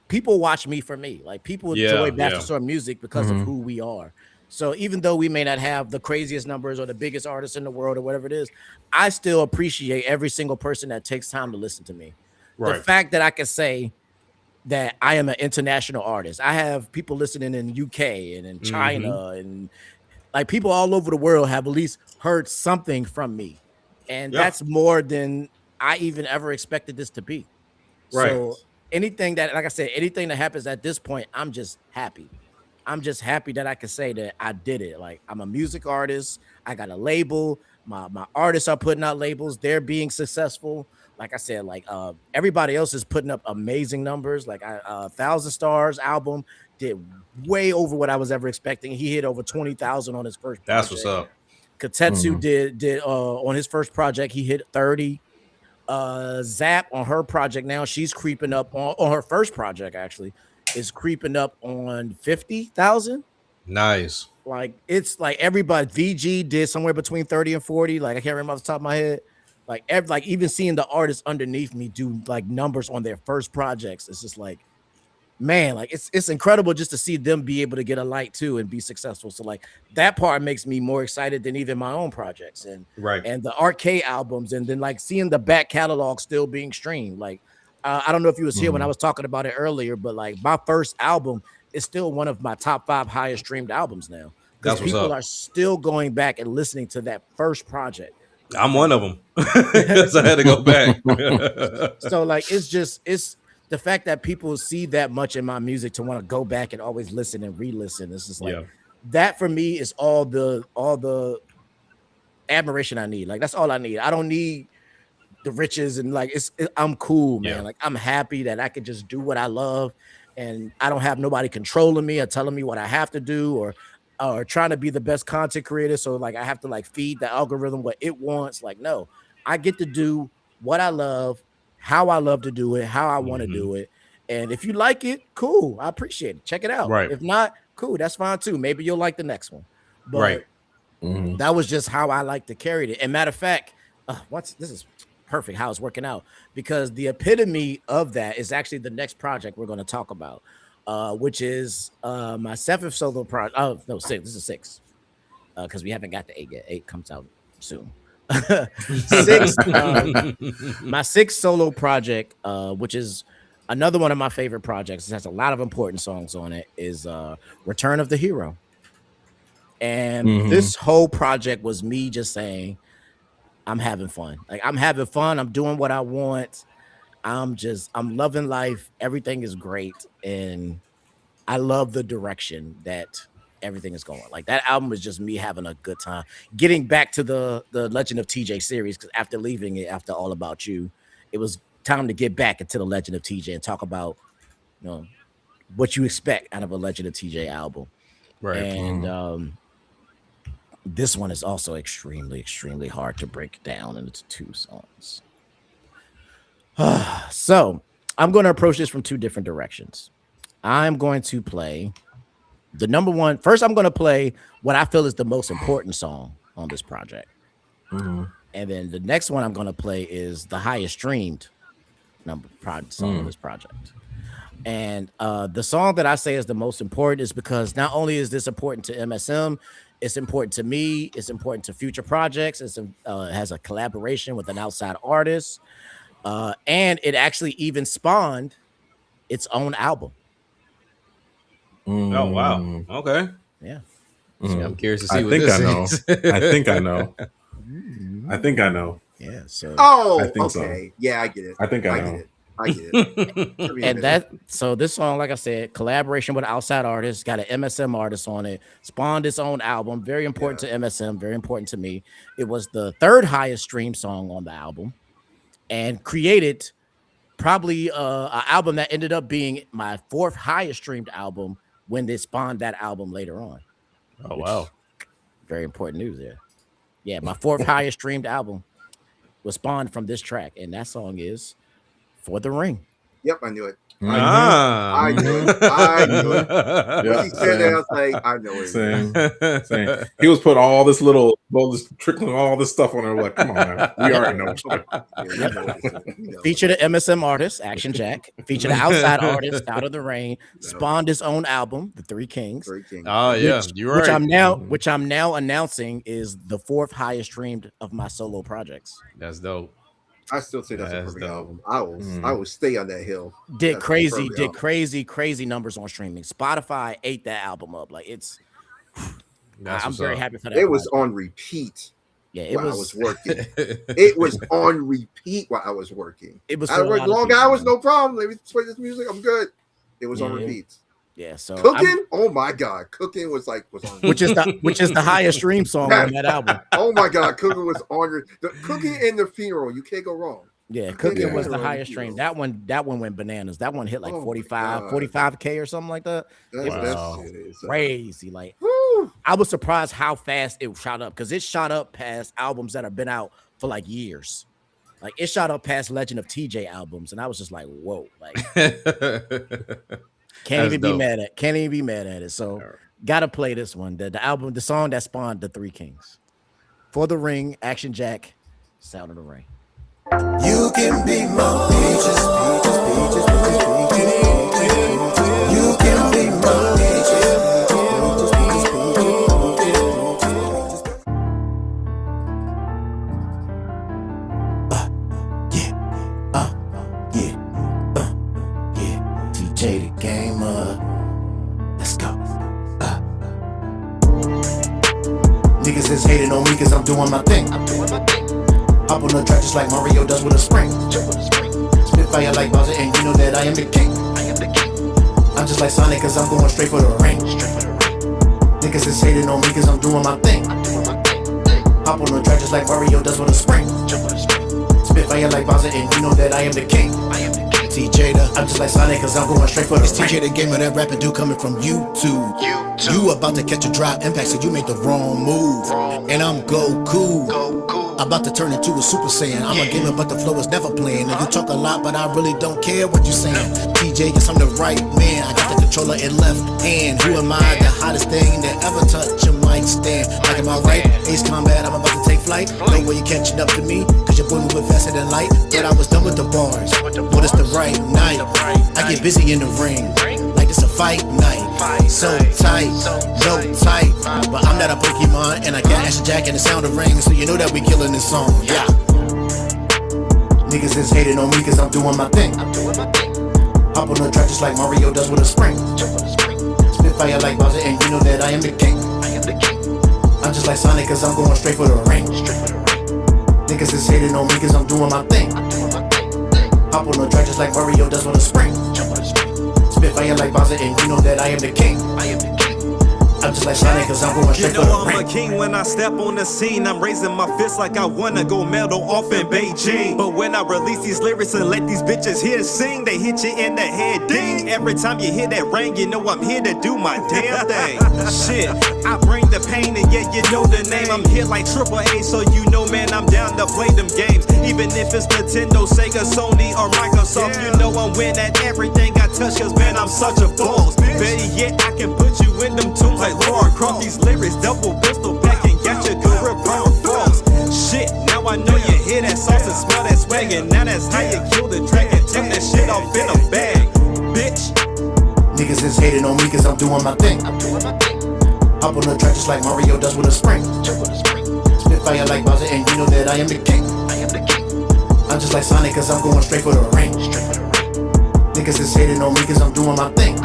watch me for me. Like people enjoy Yeah. Bastard Yeah. Sword music because of who we are. So even though we may not have the craziest numbers or the biggest artists in the world or whatever it is, I still appreciate every single person that takes time to listen to me. The Right. fact that I can say that I am an international artist. I have people listening in UK and in Mm-hmm. China and like people all over the world have at least heard something from me. And Yeah. that's more than I even ever expected this to be. Right. So anything that, like I said, anything that happens at this point, I'm just happy. I'm just happy that I can say that I did it. Like I'm a music artist. I got a label. My artists are putting out labels. They're being successful. Like I said, like everybody else is putting up amazing numbers. Like Thousand Stars album did way over what I was ever expecting. He hit over 20,000 on his first That's what's project. up. Katetsu did on his first project, he hit 30. Zap on her project now, she's creeping up on her first project actually is creeping up on 50,000. Nice. Like it's like everybody VG did somewhere between 30 and 40. Like I can't remember off the top of my head. Like like even seeing the artists underneath me do like numbers on their first projects, it's just like man, like it's incredible just to see them be able to get a light too and be successful. So like that part makes me more excited than even my own projects Right. and the arcade albums and then like seeing the back catalog still being streamed. Like I don't know if you was here when I was talking about it earlier, but like my first album is still one of my top 5 highest streamed albums now because That's what's people up. are still going back and listening to that first project. I'm one of them because I had to go back. So like it's the fact that people see that much in my music to want to go back and always listen and re-listen. It's just like Yeah. that for me is all the admiration I need. Like that's all I need. I don't need the riches and like I'm cool, man. Yeah. Like I'm happy that I can just do what I love and I don't have nobody controlling me or telling me what I have to do or trying to be the best content creator. So like I have to like feed the algorithm what it wants. Like, no, I get to do what I love, how I love to do it, how I want to Mhm. do it. And if you like it, cool. I appreciate it. Check it out. Right. If not, cool. That's fine too. Maybe you'll like the next one. Right. But that was just how I like to carry it. And matter of fact, this is perfect how it's working out because the epitome of that is actually the next project we're going to talk about. which is my 7th solo project. Oh no, 6. This is 6 because we haven't got to 8 yet. 8 comes out soon. 6. My 6th solo project, which is another one of my favorite projects. It has a lot of important songs on it. Is Return of the Hero. And this whole project was me just saying, I'm having fun. Like, I'm having fun. I'm doing what I want. I'm loving life. Everything is great. And I love the direction that everything is going. Like, that album is just me having a good time. Getting back to the Legend of TJ series, because after leaving it, after All About You, it was time to get back into the Legend of TJ and talk about, what you expect out of a Legend of TJ album. Right. And this one is also extremely, extremely hard to break down into 2 songs. So I'm going to approach this from 2 different directions. I'm going to play the number one. First, I'm going to play what I feel is the most important song on this project. And then the next one I'm going to play is the highest streamed song on this project. And the song that I say is the most important is because not only is this important to MSM, it's important to me. It's important to future projects. It has a collaboration with an outside artist. And it actually even spawned its own album. Oh, wow. Okay. Yeah. So I'm curious to see I what think this I know. is. I think I know. I think I know. Yeah. So. Oh, I think okay. so. Yeah, I get it. I think I know. get it. I get it. And so this song, like I said, collaboration with an outside artist, got an MSM artist on it, spawned its own album. Very important to MSM, very important to me. It was the 3rd highest streamed song on the album, and created probably an album that ended up being my 4th highest streamed album when they spawned that album later on. Oh, wow. Very important news there. Yeah, my 4th highest streamed album was spawned from this track, and that song is For the Ring. Yep, I knew it. I knew it. I knew it. When he said that, I was like, I know it. Same. He was putting all this trickling all this stuff on there. Like, come on, man. We already know. Featured an MSM artist, Action Jack. Featured an outside artist, Out of the Rain. Spawned his own album, The Three Kings. Oh, yeah. You're right. Which I'm now announcing is the 4th highest streamed of my solo projects. That's dope. I still say that's a perfect album. I will stay on that hill. Did crazy numbers on streaming. Spotify ate that album up. Like, I'm very happy for that. It was on repeat. Yeah, I was working. It was on repeat while I was working. It was I worked long hours, no problem. Let me play this music. I'm good. It was on repeat. Yeah, so cooking. Oh my god, cooking was on which is the highest stream song on that album. Oh my god, cooking was on the cooking and the funeral. You can't go wrong. Yeah, cooking was the highest stream. That one went bananas. That one hit like 45K or something like that. That's crazy. Like, I was surprised how fast it shot up, because it shot up past albums that have been out for like years. Like, it shot up past Legend of TJ albums, and I was just like, whoa, like. Can't even be mad at it. So gotta play this one. The song that spawned the Three Kings. For the Ring, Action Jack, Sound of the Rain. You can be my peaches. You can be my TJ the Gamer. Let's go. Niggas is hating on me cause I'm doing my thing. Hop on the track just like Mario does with a spring. Spit fire like Bowser, and you know that I am the king. I'm just like Sonic cause I'm going straight for the ring. Niggas is hating on me cause I'm doing my thing. Hop on the track just like Mario does with a spring. Spit fire like Bowser, and you know that I am the king. I'm just like Sonic cause I'm going straight for the ring. It's TJ the Gamer, that rapping dude coming from YouTube. You about to catch a drop impact, so you made the wrong move. And I'm Goku. About to turn into a Super Saiyan. I'm a gamer, but the flow is never playing. And you talk a lot, but I really don't care what you saying. TJ, yes, I'm the right man. I got the controller in left hand. Who am I? The hottest thing that ever touched your mic stand. Like, am I right? Ace Combat, I'm about to take flight. No way you catching up to me, cause your boy moving faster than light. Thought I was done with the bars, but it's the right night. I get busy in the ring, like it's a fight night. So tight, no tight. But I'm not a Pokemon, and I got Action Jack and the sound of rain, so you know that we killing this song. Yeah. Niggas is hating on me cause I'm doing my thing. Hop on the track just like Mario does with a spring. Spitfire like Bowser, and you know that I am the king. I'm just like Sonic cause I'm going straight for the ring. Niggas is hating on me cause I'm doing my thing. Hop on the track just like Mario does with a spring. Spitfire like Bowser, and you know that I am the king. I'm just like Sonic cause I'm going straight for the ring. I'm a king when I step on the scene. I'm raising my fist like I wanna go medal off in Beijing. But when I release these lyrics and let these bitches here sing, they hit you in the head, ding. Every time you hear that ring, you know I'm here to do my damn thing. Shit, I bring the pain and yeah, you know the name. I'm here like AAA, so you know, man, I'm down to play them games. Even if it's Nintendo, Sega, Sony, or Microsoft, you know I'm win at everything I touch, cause man, I'm such a boss. Better yet, I can put you in them tunes like Lord Croft. These lyrics, double pistol back and got your career burn false. Shit, now I know you hear that sauce and smell that swag, and now that's how you kill the dragon. Turn that shit off in a bag, bitch. Niggas is hating on me cause I'm doing my thing. Hop on the track just like Mario does with a spring. Spitfire like Bowser, and you know that I am the king. I'm just like Sonic cause I'm going straight for the ring. Niggas is hating on me cause I'm doing my thing.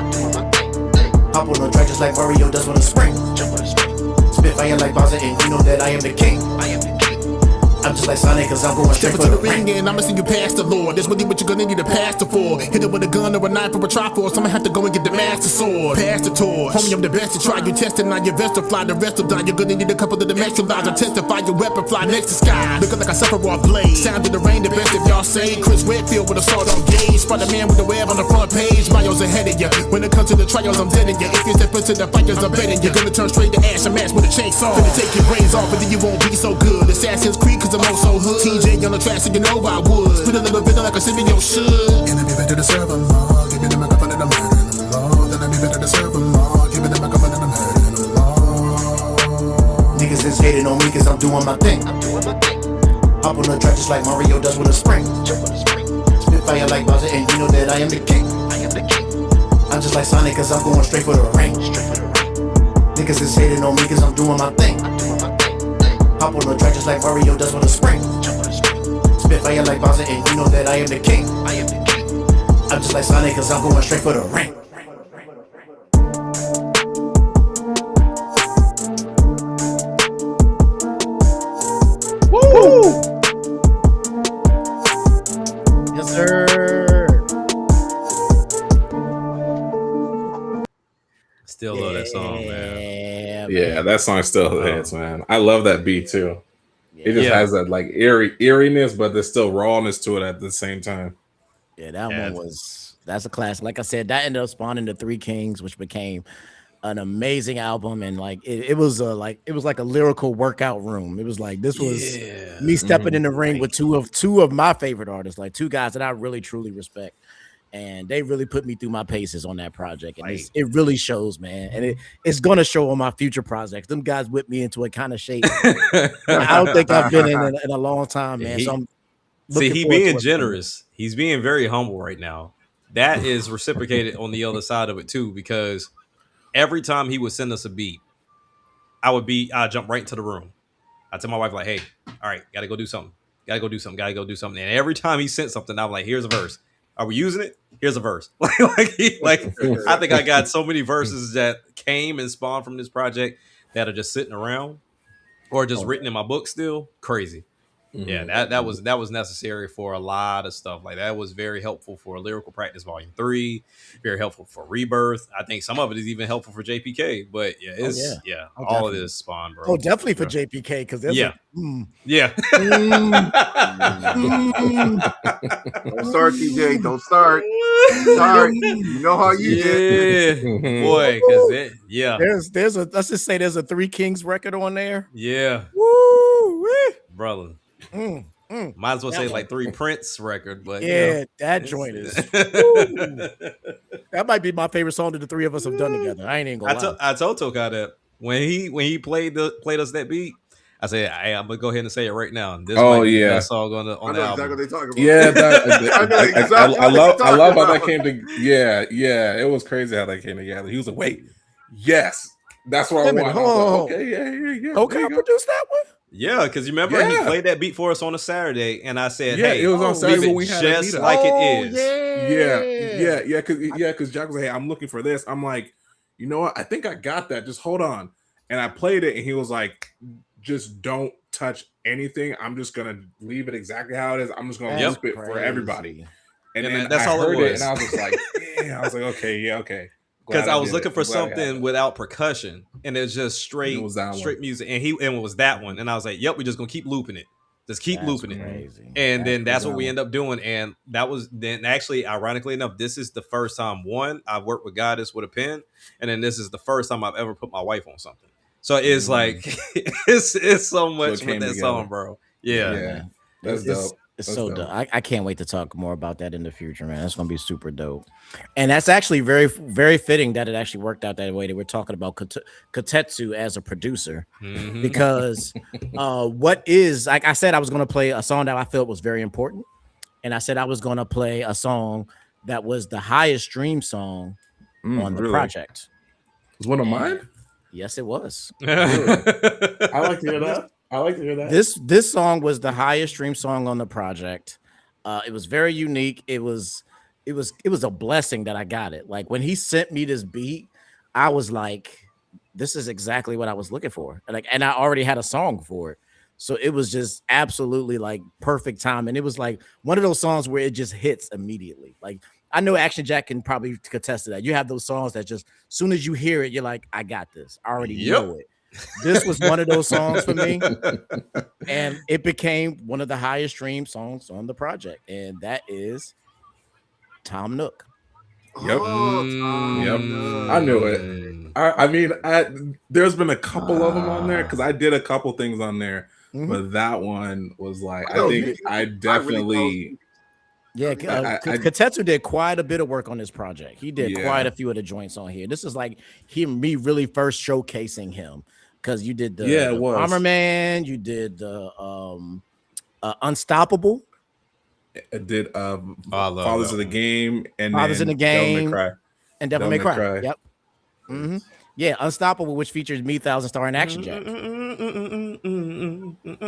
Hop on the track just like Mario does with a spring. Spitfire like Bowser, and you know that I am the king. I'm just like Sonic cause I'm going straight for the ring. And I'ma see you past the Lord. That's really what you're gonna need a pastor for. Hit it with a gun or a knife or a triforce. I'ma have to go and get the master sword. Pass the torch. Homie, I'm the best to try. You testing on your vest to fly. The rest will die. You're gonna need a couple of the extra lives. I testify your weapon fly next to sky. Looking like I suffer raw blade. Sound of the rain, the best if y'all say. Chris Redfield with a sword on gauge. Spider-Man with the web on the front page. Miles ahead of ya. When it comes to the trials, I'm dead in ya. If you step into the fighters, I'm betting you're gonna turn straight to ash and mash with a chainsaw. Gonna take your brains off, but then you won't be so good. Assassin's Creed cause I'm also hood. TJ on the track, so you know I would. Spit a little bit like a civilian should. And I'd be better to serve them all. Give me the microphone and I'm hurting them all. Then I'd be better to serve them all. Give me the microphone and I'm hurting them all. Niggas is hating on me cause I'm doing my thing. Hop on the track just like Mario does with a spring. Spitfire like Bowser, and you know that I am the king. I'm just like Sonic cause I'm going straight for the ring. Niggas is hating on me cause I'm doing my thing. Hop on the track just like Mario does with a spring. Spitfire like Bowser, and you know that I am the king. I'm just like Sonic cause I'm going straight for the ring. Woo! Yes, sir. Still love that song, man. Yeah, that song still hits, man. I love that beat too. It just has that like eeriness, but there's still rawness to it at the same time. Yeah, that's a classic. Like I said, that ended up spawning the Three Kings, which became an amazing album, and like it was like a lyrical workout room. It was like this was me stepping in the ring with two of my favorite artists, like two guys that I really truly respect. And they really put me through my paces on that project. And it really shows, man. And it's going to show on my future projects. Them guys whipped me into a kind of shape I don't think I've been in a long time, man. So I'm he being generous. He's being very humble right now. That is reciprocated on the other side of it, too, because every time he would send us a beat, I'd jump right into the room. I'd tell my wife, like, hey, all right, got to go do something. And every time he sent something, I'm like, here's a verse. Are we using it? Here's a verse. I think I got so many verses that came and spawned from this project that are just sitting around or just written in my book still. Crazy. Mm-hmm. Yeah, that was necessary for a lot of stuff. Like that was very helpful for Lyrical Practice Volume 3, very helpful for Rebirth. I think some of it is even helpful for JPK. But yeah, all of this spawn, bro. Oh, definitely for JPK because there's Don't start, TJ. Don't start. Sorry, you know how you did. Boy, because there's a let's just say there's a Three Kings record on there. Yeah, woo, brother. Might as well say like Three Prince record, but that joint is that might be my favorite song that the three of us have done together. I ain't even gonna lie. I told Tokai that when he played us that beat, I said, hey, I'm gonna go ahead and say it right now. This Oh might be the yeah, best song on the I know exactly what album. they're talking about. yeah. I know exactly I what love they're I love how talking that came to. Yeah. It was crazy how that came together. He was like, wait, yes, that's what I Wait a minute, want. I was like, hold on. okay, yeah. Tokai There you go. produced that one? Yeah, because you remember he Yeah. played that beat for us on a Saturday, and I said, Yeah, it hey, was on Saturday leave when it we had a just meetup. like it Oh, is. yeah. Because Jack was like, hey, I'm looking for this. I'm like, you know what? I think I got that. Just hold on. And I played it, and he was like, just don't touch anything. I'm just gonna leave it exactly how it is. I'm just gonna That's loop it for everybody. And then that's I all heard it it, was. and I was just like, yeah. I was like, okay. Because Glad I was did looking it. for I'm glad I got something it. without percussion, and it was just straight, It was that straight one. music, and it was that one, and I was like, "Yep, we're just gonna keep looping it, just keep That's looping crazy. it," and then that's what that we one. end up doing, and that was then actually, ironically enough, this is the first time I've worked with Goddess with a pen, and then this is the first time I've ever put my wife on something. So it's like it's so much with that song, bro. Yeah, man. That's dope. It's That's so dope. dope. I can't wait to talk more about that in the future, man. That's gonna be super dope. And that's actually very, very fitting that it actually worked out that way. That we're talking about Kotetsu as a producer, because what is, like I said, I was gonna play a song that I felt was very important, and I said I was gonna play a song that was the highest stream song on the Really? project. Was one of mine? Yes, it was. Really? I like to hear that. I like to hear that. This song was the highest stream song on the project. It was very unique. It was a blessing that I got it. Like when he sent me this beat, I was like, this is exactly what I was looking for. And I already had a song for it. So it was just absolutely like perfect time. And it was like one of those songs where it just hits immediately. Like I know Action Jack can probably contest to that. You have those songs that just as soon as you hear it, you're like, I got this. I already know it. This was one of those songs for me, and it became one of the highest streamed songs on the project, and that is Tom Nook. Yep. Oh, Yep. I knew it. I mean, there's been a couple of them on there because I did a couple things on there, but that one was like, I think I definitely. Yeah, Kotetsu did quite a bit of work on this project. He did quite a few of the joints on here. This is like me really first showcasing him, because you did the Bomberman, you did the Unstoppable. I did Fathers of the Game, and Fathers in the Game, Devil May Cry. Yep. Yeah, Unstoppable, which features me, Thousand Star, and Action Jack.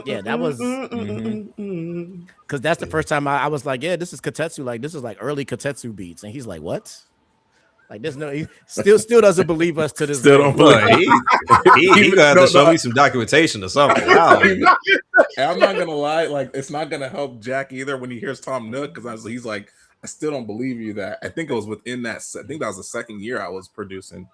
Yeah, that was because that's the first time I was like, yeah, this is Kotetsu. Like this is like early Kotetsu beats, and he's like, what? Like there's no, he still doesn't believe us to this. Still don't believe. He gonna have to show me some documentation or something. I'm not gonna lie, like it's not gonna help Jack either when he hears Tom Nook, because he's like, I still don't believe you that. I think it was within that. I think that was the second year I was producing.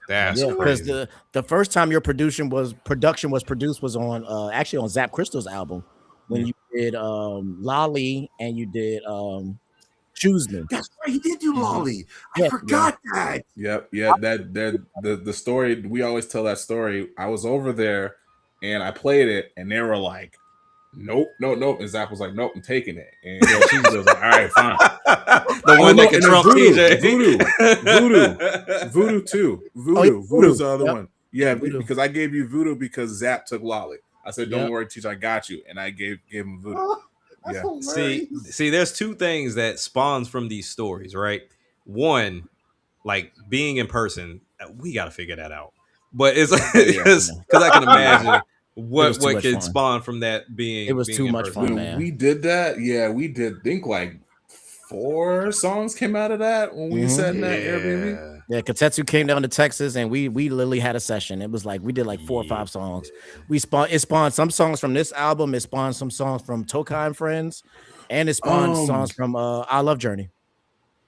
That's because the first time your production was produced was on actually on Zap Crystal's album when you did Lolly and you did Choose Me. That's right, he did do Lolly. I forgot that. Yep. That the story, we always tell that story. I was over there and I played it, and they were like, nope. And Zach was like, nope, I'm taking it. And she was like, all right, fine. The one that can trump TJ. Voodoo too. Voodoo's the other one. Yeah, because I gave you Voodoo because Zap took Lolly. I said, don't worry, TJ, I got you. And I gave him Voodoo. See, there's two things that spawns from these stories, right? One, like being in person, we got to figure that out. But it's because I can imagine what can spawn from that being. It was too much fun, man. We did that. Yeah, we did. Think like 4 songs came out of that when we sat in that Airbnb. Yeah, Kotetsu came down to Texas, and we literally had a session. It was like we did like 4 or 5 songs. It spawned some songs from this album. It spawned some songs from Tokai and Friends, and it spawned songs from I Love Journey.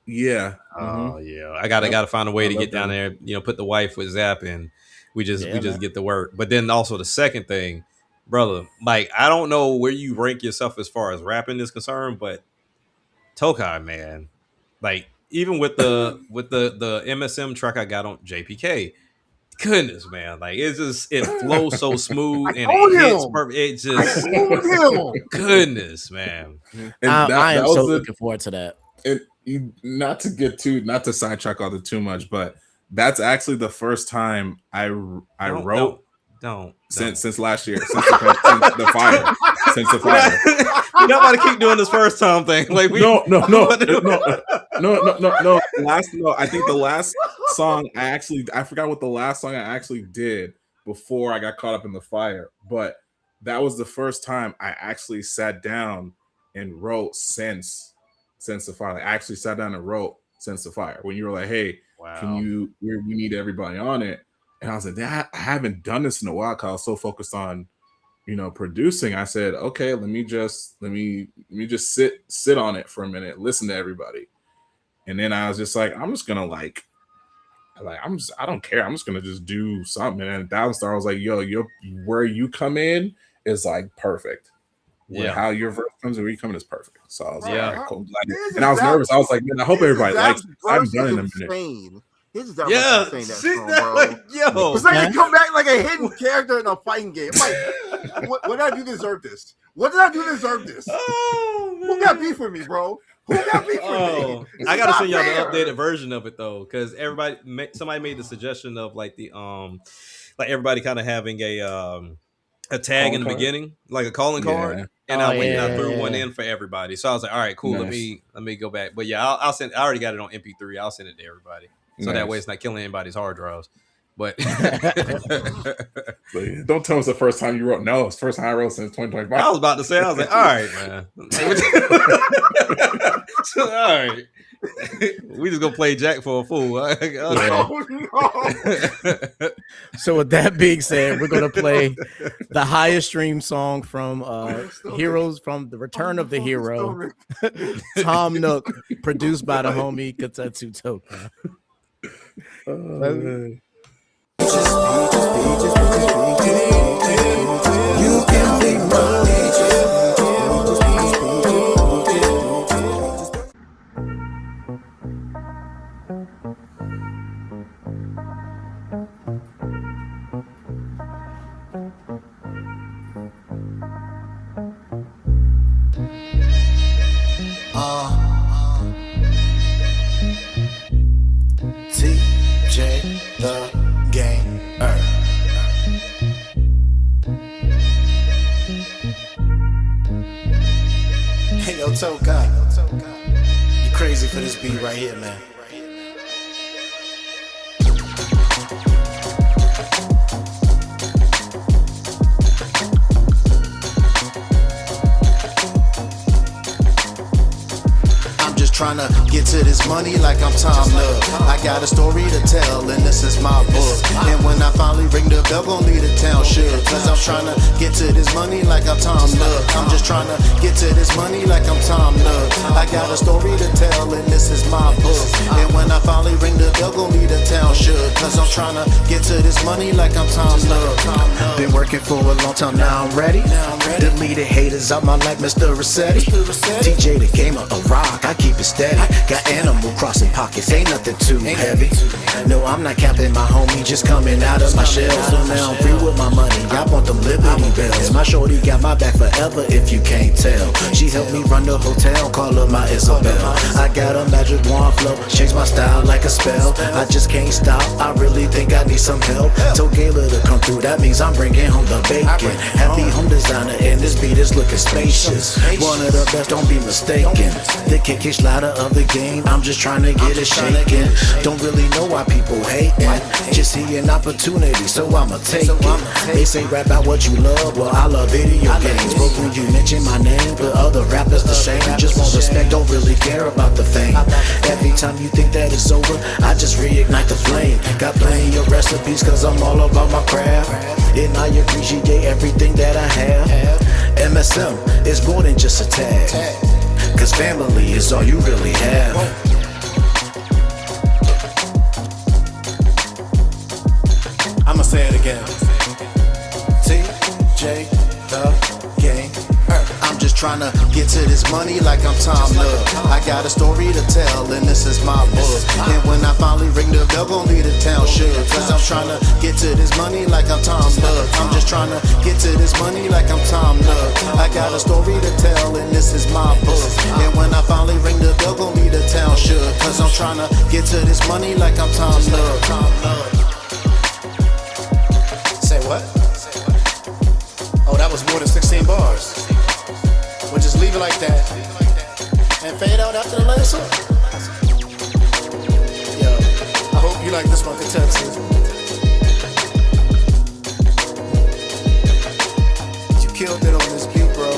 Yeah. Oh yeah. I gotta find a way to get down there. Put the wife with Zap, and we just get to work. But then also the second thing, brother, like I don't know where you rank yourself as far as rapping is concerned, but Tokai, man, like even with the MSM track I got on JPK, goodness, man, like it flows so smooth and it hits perfect. It just goodness, man. And I am so looking forward to that. Not to sidetrack all the too much, but that's actually the first time I wrote Don't. Since last year, since the fire. You're not about to keep doing this first time thing. Like No. I think the last song I forgot what the last song I actually did before I got caught up in the fire, but that was the first time I actually sat down and wrote since the fire. Like, I actually sat down and wrote since the fire. When you were like, "Hey, we need everybody on it," and I was like, I haven't done this in a while because I was so focused on, producing. I said, okay, let me just sit on it for a minute, listen to everybody, and then I was just like, I'm just gonna I don't care. I'm just gonna just do something. And Thousand Star was like, yo, where you come in is like perfect. Yeah, how your verse comes and where you come in is perfect. So I was like, all right, cool. And I was nervous. I was like, man, I hope everybody likes it. I haven't done it in a minute. His is insane, that song, bro. Like, yo, it's like they come back like a hidden character in a fighting game. Like, what did I do to deserve this? What did I do to deserve this? Oh, who got beef with me, bro? Who got beef with me? I gotta send y'all the updated version of it though, because somebody made the suggestion of like the like everybody kind of having a tag in the beginning, like a calling card, and I threw one in for everybody. So I was like, all right, cool. Nice. Let me go back. But yeah, I'll send. I already got it on MP3. I'll send it to everybody, so that way it's not killing anybody's hard drives. But don't tell us the first time you wrote. No, it's the first time I wrote since 2025. I was about to say, I was like, all right, man. All right. We just gonna play Jack for a fool. So with that being said, we're gonna play the highest stream song from Heroes, from the Return of the Hero, Tom Nook, produced by the homie Katetsu Toka. You can be my TJ the Gamer. Hey, yo, Toka, you crazy for this beat right here, man. Trying to get to this money like I'm Tom Nook. I got a story to tell and this is my book. And when I finally ring the bell, gon' leave the town shook. Cause I'm trying to get to this money like I'm Tom Nook. I'm just trying to get to this money like I'm Tom Nook. I got a story to tell and this is my book. And when I finally ring the bell, gon' leave the town shook. Cause I'm trying to get to this money like I'm Tom Nook. Been working for a long time, now I'm ready. Deleted haters out my life, Mr. Rossetti. TJ the Gamer, a rock, I keep it steady. Got Animal Crossing pockets, ain't nothing too heavy. No, I'm not capping, my homie just coming out of my shell. So now I'm free with my money, I want them Liberty Bells. My shorty got my back forever if you can't tell. She helped me run the hotel, call her my Isabel. I got a magic wand flow, change my style like a spell. I just can't stop, I really think I need some help. Told Gayla to come through, that means I'm bringing home the bacon. Happy home designer and this beat is looking spacious. One of the best, don't be mistaken. The kickish louder of the game, I'm just trying to get it shaking. Don't really know why people hating, just see an opportunity, so I'ma take it. They say rap out what you love, well I love video games. But when you mention my name, but other rappers the same. Just want respect, don't really care about the fame. Every time you think that it's over, I just reignite the flame. Got plenty of recipes cause I'm all about my craft, and I appreciate everything that I have. MSM is more than just a tag, cause family is all you really have. I'ma say it again. TJ the Gamer. I'm just trying to get to this money like I'm Tom Nook. I got a story to tell and this is my book. And when I finally ring the bell, gon' leave the town shook. Cause I'm trying to get to this money like I'm Tom Nook. I'm just trying to get to this money like I'm Tom Nook. I got a story to tell and this is my book. And when I finally ring the bell, gon' leave the town shook. Cause I'm trying to get to this money like I'm Tom Nook. Say what? it like that. And fade out after the last song. Yo, I hope you like this one, Katetsu. You killed it on this beat, bro.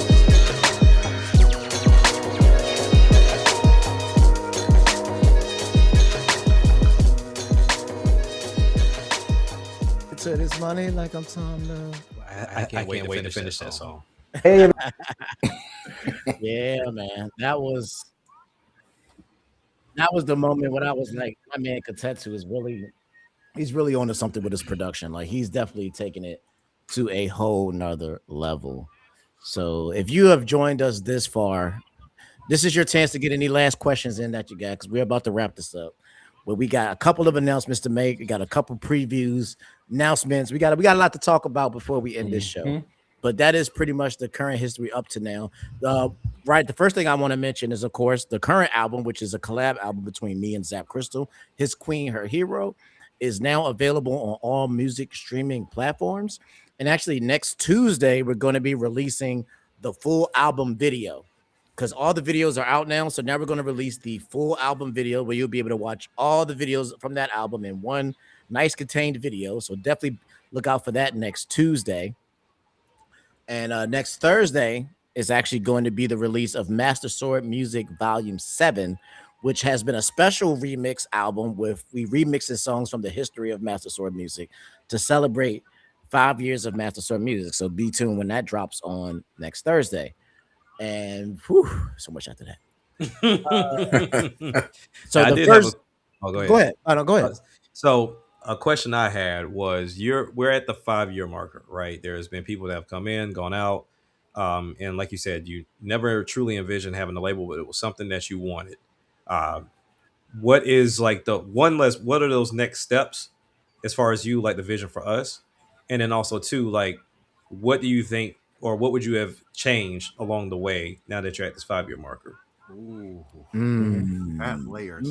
To this money like I'm Tom Love. I can't wait to finish that song. Yeah, man. That was the moment when I was like, my man Katetsu is he's really onto something with his production. Like he's definitely taking it to a whole nother level. So if you have joined us this far, this is your chance to get any last questions in that you got, because we're about to wrap this up. But we got a couple of announcements to make. We got a couple previews, announcements. We got a lot to talk about before we end this show. But that is pretty much the current history up to now. Right, the first thing I want to mention is, of course, the current album, which is a collab album between me and Zap Crystal. His Queen, Her Hero, is now available on all music streaming platforms. And actually, next Tuesday, we're going to be releasing the full album video, because all the videos are out now. So now we're going to release the full album video where you'll be able to watch all the videos from that album in one nice contained video. So definitely look out for that next Tuesday. And next Thursday is actually going to be the release of Master Sword Music Volume 7, which has been a special remix album with we remixing songs from the history of Master Sword music to celebrate 5 years of Master Sword music. So be tuned when that drops on next Thursday. And whew, so much after that. So I the did first, have a, go ahead. Oh, no, go ahead. So a question I had was, we're at the 5 year marker, right? There's been people that have come in, gone out, and like you said, you never truly envisioned having a label, but it was something that you wanted. What is like what are those next steps as far as you like the vision for us? And then also too, like, what do you think, or what would you have changed along the way now that you're at this 5 year marker? Ooh, Mm. that layers.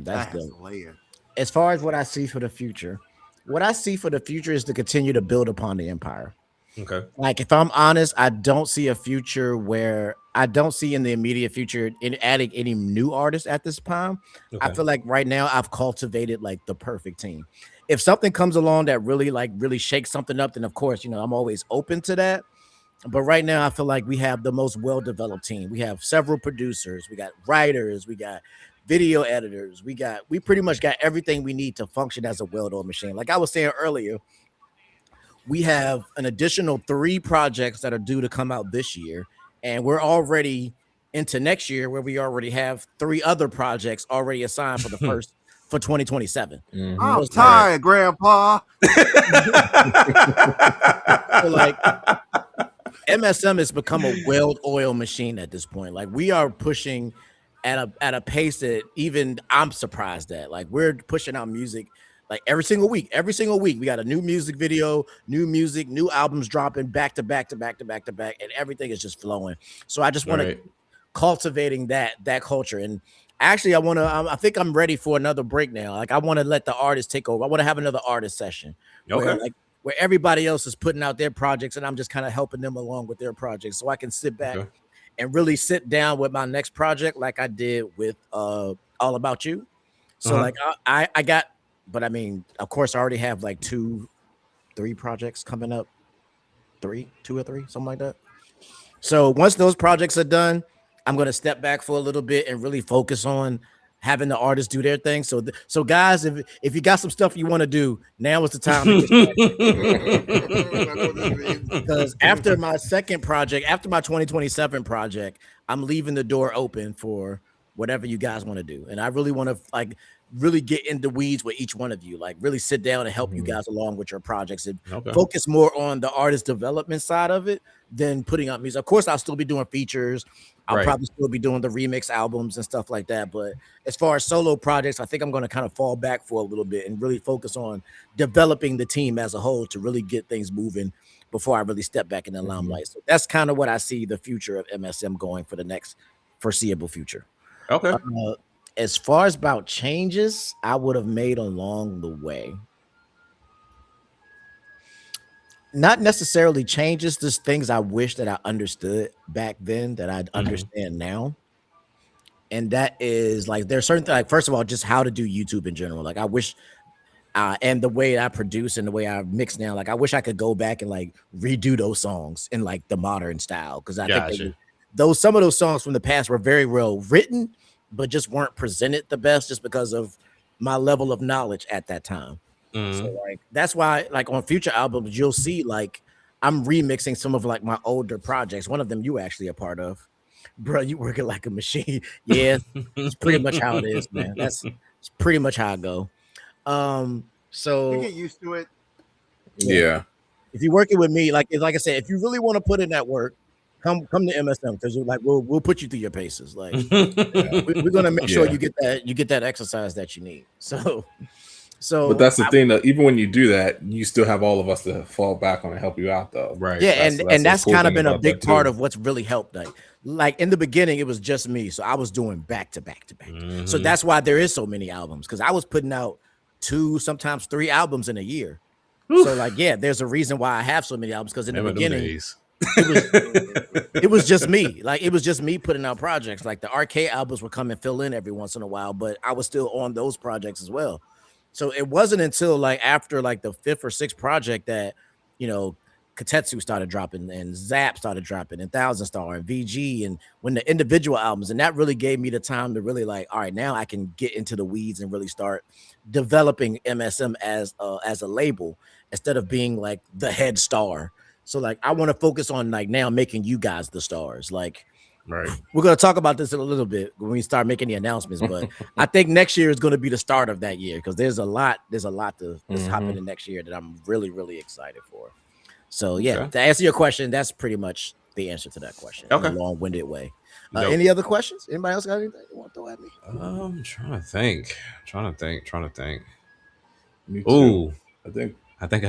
That's That has dope. layers. As far as what I see for the future, what I see for the future is to continue to build upon the empire. Okay. Like, if I'm honest, I don't see a future where I don't see in the immediate future in adding any new artists at this time. I Okay. feel like right now I've cultivated like the perfect team. If something comes along that really shakes something up, then of course, I'm always open to that. But right now I feel like we have the most well-developed team. We have several producers, we got writers, we got video editors, we pretty much got everything we need to function as a well-oiled machine. Like I was saying earlier, we have an additional 3 projects that are due to come out this year, and we're already into next year where we already have 3 other projects already assigned for the first for 2027. I'm tired, Grandpa. So like MSM has become a well-oiled machine at this point. Like we are pushing at a pace that even I'm surprised at. Like we're pushing out music like every single week. Every single week we got a new music video, new music, new albums dropping back to back to back to back to back, and everything is just flowing. So I just want to cultivating that culture. And actually I think I'm ready for another break now. Like I want to let the artists take over. I want to have another artist session. Okay. Where everybody else is putting out their projects and I'm just kind of helping them along with their projects, so I can sit back and really sit down with my next project like I did with All About You. So like I got, but I mean, of course I already have like 2-3 projects coming up. 2 or 3, something like that. So once those projects are done, I'm going to step back for a little bit and really focus on having the artists do their thing. So guys, if you got some stuff you want to do, now is the time to get started. Because after my second project, after my 2027 project, I'm leaving the door open for whatever you guys want to do. And I really want to like really get in the weeds with each one of you, like really sit down and help you guys along with your projects and focus more on the artist development side of it than putting out music. Of course, I'll still be doing features. I'll probably still be doing the remix albums and stuff like that. But as far as solo projects, I think I'm going to kind of fall back for a little bit and really focus on developing the team as a whole to really get things moving before I really step back in the limelight. So that's kind of what I see the future of MSM going for the next foreseeable future. Okay. As far as about changes I would have made along the way, not necessarily changes, just things I wish that I understood back then that I Mhm. understand now. And that is like there's certain like first of all, just how to do YouTube in general. Like I wish and the way I produce and the way I mix now, like I wish I could go back and like redo those songs in like the modern style. Cause I think Gotcha. those some of those songs from the past were very well written, but just weren't presented the best just because of my level of knowledge at that time. So Mhm. like that's why like on future albums, you'll see like I'm remixing some of like my older projects. One of them you actually a part of. Bro, you working like a machine. Yeah, it's pretty much how it is, man. It's pretty much how I go. You So get used to it. yeah, Yeah. if you're working with me, like I said, if you really want to put in that work, come to MSM because like we'll put you through your paces. Like we're gonna make sure Yeah. you get that exercise that you need. So But so that's the thing, though. Even when you do that, you still have all of us to fall back on and help you out, though. Right. yeah, That's and a that's cool kind of thing been a about that big part too. of what's really helped. Like in the beginning, it was just me, so I was doing back to back to back. So Mhm. that's why there is so many albums because I was putting out 2, sometimes 3 albums in a year. So like, yeah, there's a reason why I have so many albums because in the Remember them beginning, days. it was it was just me. Like it was just me putting out projects. Like the arcade albums would come and fill in every once in a while, but I was still on those projects as well. So it wasn't until like after like the 5th or 6th project that you know Katetsu started dropping and Zap started dropping and Thousand Star and VG and when the individual albums and that really gave me the time to really like all right now I can get into the weeds and really start developing MSM as a label instead of being like the head star. So like I want to focus on like now making you guys the stars. Like Right. we're gonna talk about this in a little bit when we start making the announcements, but I think next year is gonna be the start of that year because there's a lot that's Mhm. happening next year that I'm really, really excited for. So yeah, Okay. to answer your question, that's pretty much the answer to that question in a Okay. long-winded way. Dope. Any other questions? Anybody else got anything you want to throw at me? Trying to think. Trying to think. Me too. Ooh, I think. I think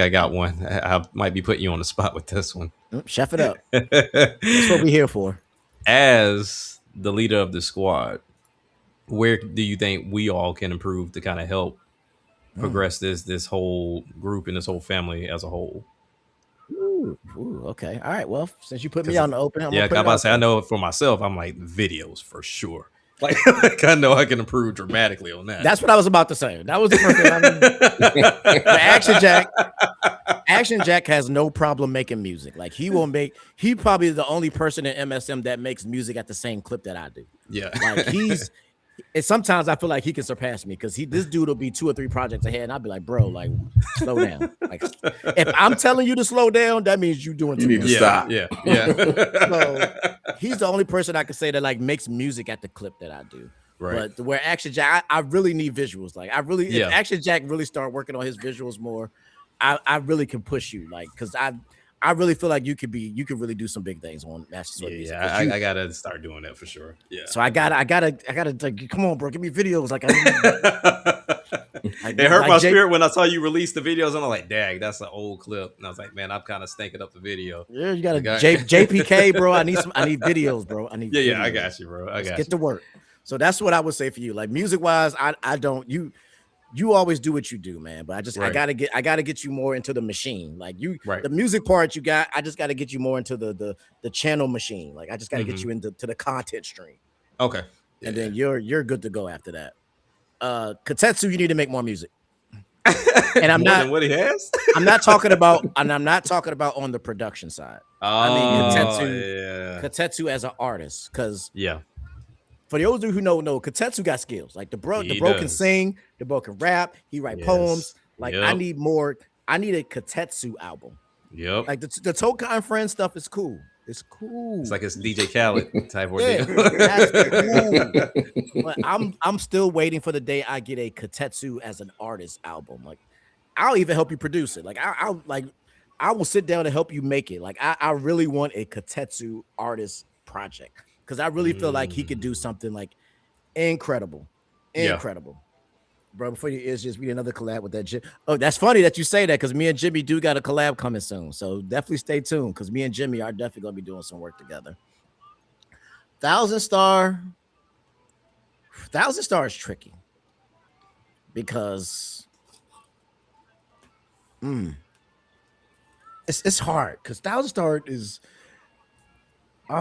I got one. I might be putting you on the spot with this one. Chef it up. That's what we're here for. As the leader of the squad, where do you think we all can improve to kind of help Mm. progress this whole group and this whole family as a whole? Ooh, okay. All right. Well, since you put me Because out in the open, I'm gonna yeah, put I'm it about to out say I there. know for myself, I'm like videos for sure. Like, like I know I can improve dramatically on that. That's what I was about to say. That was the first thing. I mean, but Action Jack has no problem making music. Like he probably the only person in MSM that makes music at the same clip that I do. Yeah. Like and sometimes I feel like he can surpass me because this dude will be 2 or 3 projects ahead, and I'll be like, bro, like slow down. Like if I'm telling you to slow down, that means you're doing You too need to much. Yeah, stop. yeah, yeah. So he's the only person I can say that like makes music at the clip that I do. Right. But where Action Jack, I really need visuals. Like if Yeah. Action Jack really start working on his visuals more, I really can push you. Like because I really feel like you could really do some big things on Master Sword Yeah, music. yeah. I gotta start doing that for sure. Yeah. So I gotta like come on, bro, give me videos. Like It hurt like my Jay. spirit when I saw you release the videos, and I'm like, "Dag, that's an old clip." And I was like, "Man, I'm kind of stinking up the video." Yeah, you got a Like, JPK, bro. I need videos, bro. I need Yeah, yeah. I videos. got you, bro. I Let's got get you. to work. So that's what I would say for you. Like music wise, I don't you always do what you do, man. But I Right. gotta get you more into the machine. Like Right. the music part you got, I just gotta get you more into the channel machine. Like I just gotta get Hmm. you into the content stream. Okay. Yeah. And then you're good to go after that. Katetsu, you need to make more music. And I'm More not than what he has. I'm not talking about on the production side. I mean Oh yeah. Katetsu as an artist, because Yeah. for those of you who know, Katetsu got skills. Like the He bro can does. sing, the bro can rap, he write poems. Yes. Like Yep. I need a Katetsu album. Yep. Like the Toka and Friends stuff is cool. It's cool. It's like it's DJ Khaled type Yeah, ordeal. that's cool. But I'm still waiting for the day I get a Katetsu as an artist album. Like I'll even help you produce it. Like I will sit down and help you make it. Like I really want a Katetsu artist project because I really feel like he could do something like incredible, Yeah. incredible. Bro, before your ears just read another collab with that. Oh, that's funny that you say that because me and Jimmy do got a collab coming soon. So definitely stay tuned because me and Jimmy are definitely gonna be doing some work together. Thousand Star is tricky because it's hard because Thousand Star is He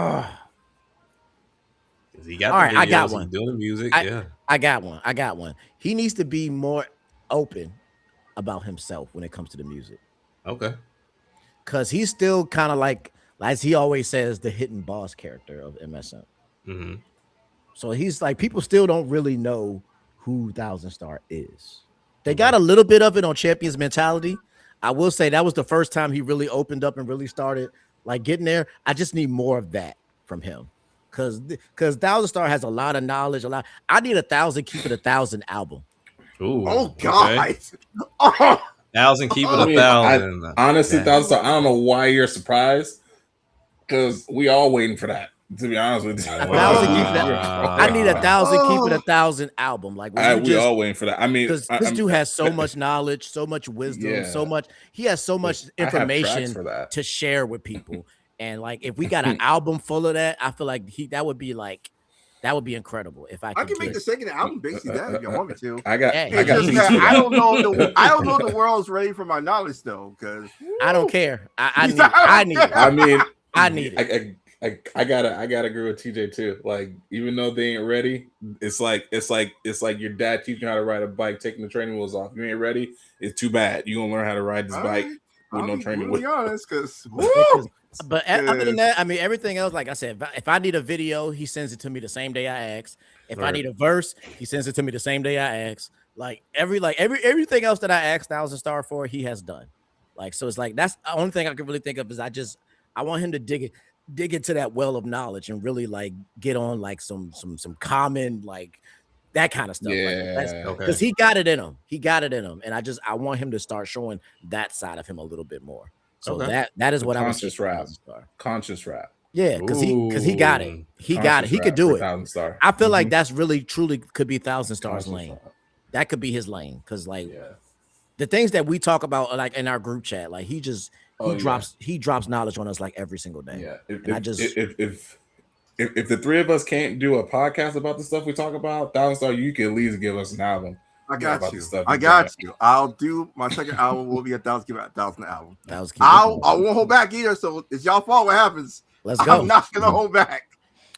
got all the right. I got videos. He's one. doing the music. I Yeah. I got one. I got one. He needs to be more open about himself when it comes to the music Okay. because he's still kind of like, as he always says, the hidden boss character of MSM. Mm-hmm. So he's like, people still don't really know who Thousand Star is. They got a little bit of it on Champions Mentality. I will say that was the first time he really opened up and really started like getting there. I just need more of that from him. Cause Thousand Star has a lot of knowledge, a lot. I need 1,000 Keep It 1,000 album. Ooh. Oh God. Okay. Oh. 1,000 Keep It I mean, 1,000. honestly, Yeah. Thousand Star, I don't know why you're surprised, because we all waiting for that. To be honest with you, 1,000 Keep It. I need 1,000 Keep It 1,000 album. Like we all waiting for that. I mean, because this dude has so much knowledge, so much wisdom, so much. He has so much information to share with people. And like, if we got an album full of that, I feel like that would be incredible. If I can make the second album basically that if you want me to. I got I don't know the world's ready for my knowledge though, because I don't care. I need it. I need it. I gotta agree with TJ too. Like, even though they ain't ready, it's like your dad teaching you how to ride a bike, taking the training wheels off. You ain't ready, it's too bad. You gonna learn how to ride this bike with no training wheels. To be honest, because but other than that, I mean, everything else, like I said, if I need a video, he sends it to me the same day I ask. If I need a verse, he sends it to me the same day I ask. Like everything else that I asked Thousand Star for, he has done. Like, so it's like that's the only thing I can really think of is I want him to dig into that well of knowledge and really like get on like some common like that kind of stuff. Yeah, because he got it in him. He got it in him, and I want him to start showing that side of him a little bit more. So that is what I was conscious rap. Yeah, because he got it. He got it. He could do it. I feel like that's really truly could be Thousand Star's lane. That could be his lane because like the things that we talk about like in our group chat, like he drops knowledge on us like every single day. Yeah, if the three of us can't do a podcast about the stuff we talk about, Thousand Star, you can at least give us an album. I got you. I'll do my second album. Will be 1,000 album. I won't hold back either. So it's y'all fault. What happens? Let's go. I'm not gonna hold back.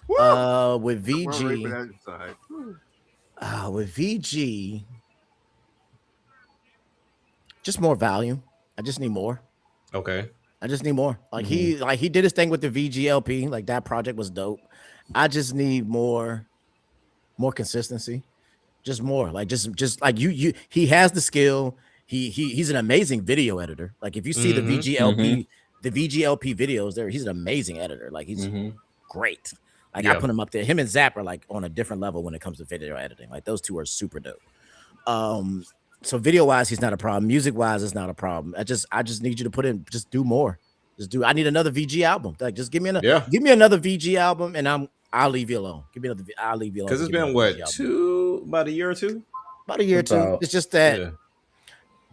With VG, with VG, just more volume. I just need more. Okay. I just need more. Like he did his thing with the VGLP. Like that project was dope. I just need more consistency. Just more. Like just like you he has the skill. He's an amazing video editor. Like if you see the VGLP videos there, he's an amazing editor. Like he's great. Like I put him up there. Him and Zap are like on a different level when it comes to video editing. Like those two are super dope. So video wise, he's not a problem. Music wise, it's not a problem. I just need you to just do more. I need another VG album. Like just give me another VG album, and I'll leave you alone. I'll leave you alone. Because it's been what about a year or two? About a year or two. It's just that. Yeah.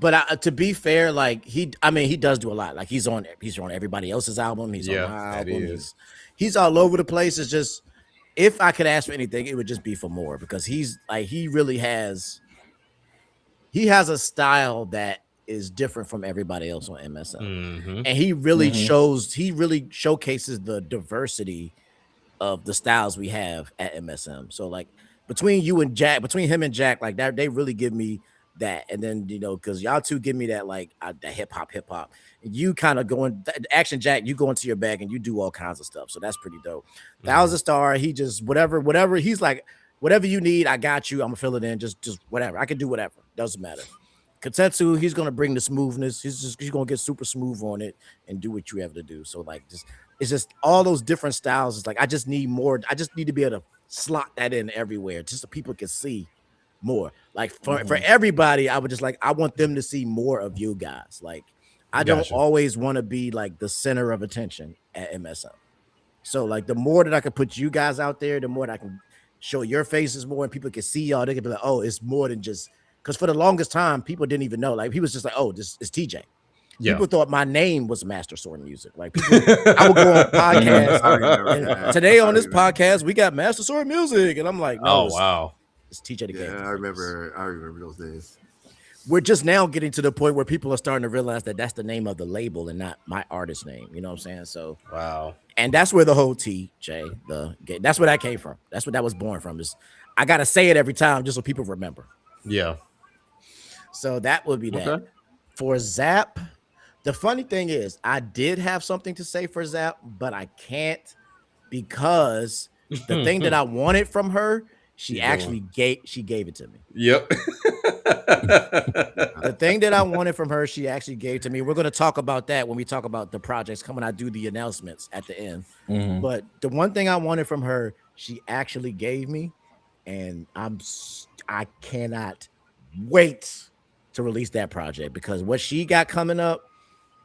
But to be fair, like he does do a lot. Like he's on everybody else's album. He's on my album. He's all over the place. It's just if I could ask for anything, it would just be for more because he really has. He has a style that is different from everybody else on MSM, and he really showcases the diversity of the styles we have at MSM. So like between him and Jack, like that, they really give me that. And then because y'all two give me that like that hip hop. You kind of going Action Jack, you go into your bag and you do all kinds of stuff. So that's pretty dope. Thousand Star, he just whatever. He's like. Whatever you need, I got you. I'm gonna fill it in. Just whatever. I can do whatever. Doesn't matter. Katetsu, he's gonna bring the smoothness. He's gonna get super smooth on it and do what you have to do. So like, it's just all those different styles. It's like I just need more. I just need to be able to slot that in everywhere, just so people can see more. Like for everybody, I want them to see more of you guys. Like I don't always want to be like the center of attention at MSM. So like the more that I can put you guys out there, the more that I can show your faces more and people can see y'all. They can be like, oh, it's more than just because for the longest time, people didn't even know. Like he was just like, oh, this is TJ. Yeah. People thought my name was Master Sword Music. Like people, I would go on podcasts. Today on this podcast, we got Master Sword Music, and I'm like, no, wow, it's TJ the Gamer. Yeah, I remember those days. we're just now getting to the point where people are starting to realize that that's the name of the label and not my artist name. You know what I'm saying? So Wow. and that's where the whole TJ that's where that came from. That's what that was born from. Is I gotta say it every time just so people remember. Yeah. So that would be that. Okay. For Zap, the funny thing is I did have something to say for Zap, but I can't because the thing that I wanted from her, she You actually don't. gave it to me. Yep. The thing that I wanted from her, she actually gave to me. We're going to talk about that when we talk about the projects coming. I do the announcements at the end. Mhm. But the one thing I wanted from her, she actually gave me, and I cannot wait to release that project because what she got coming up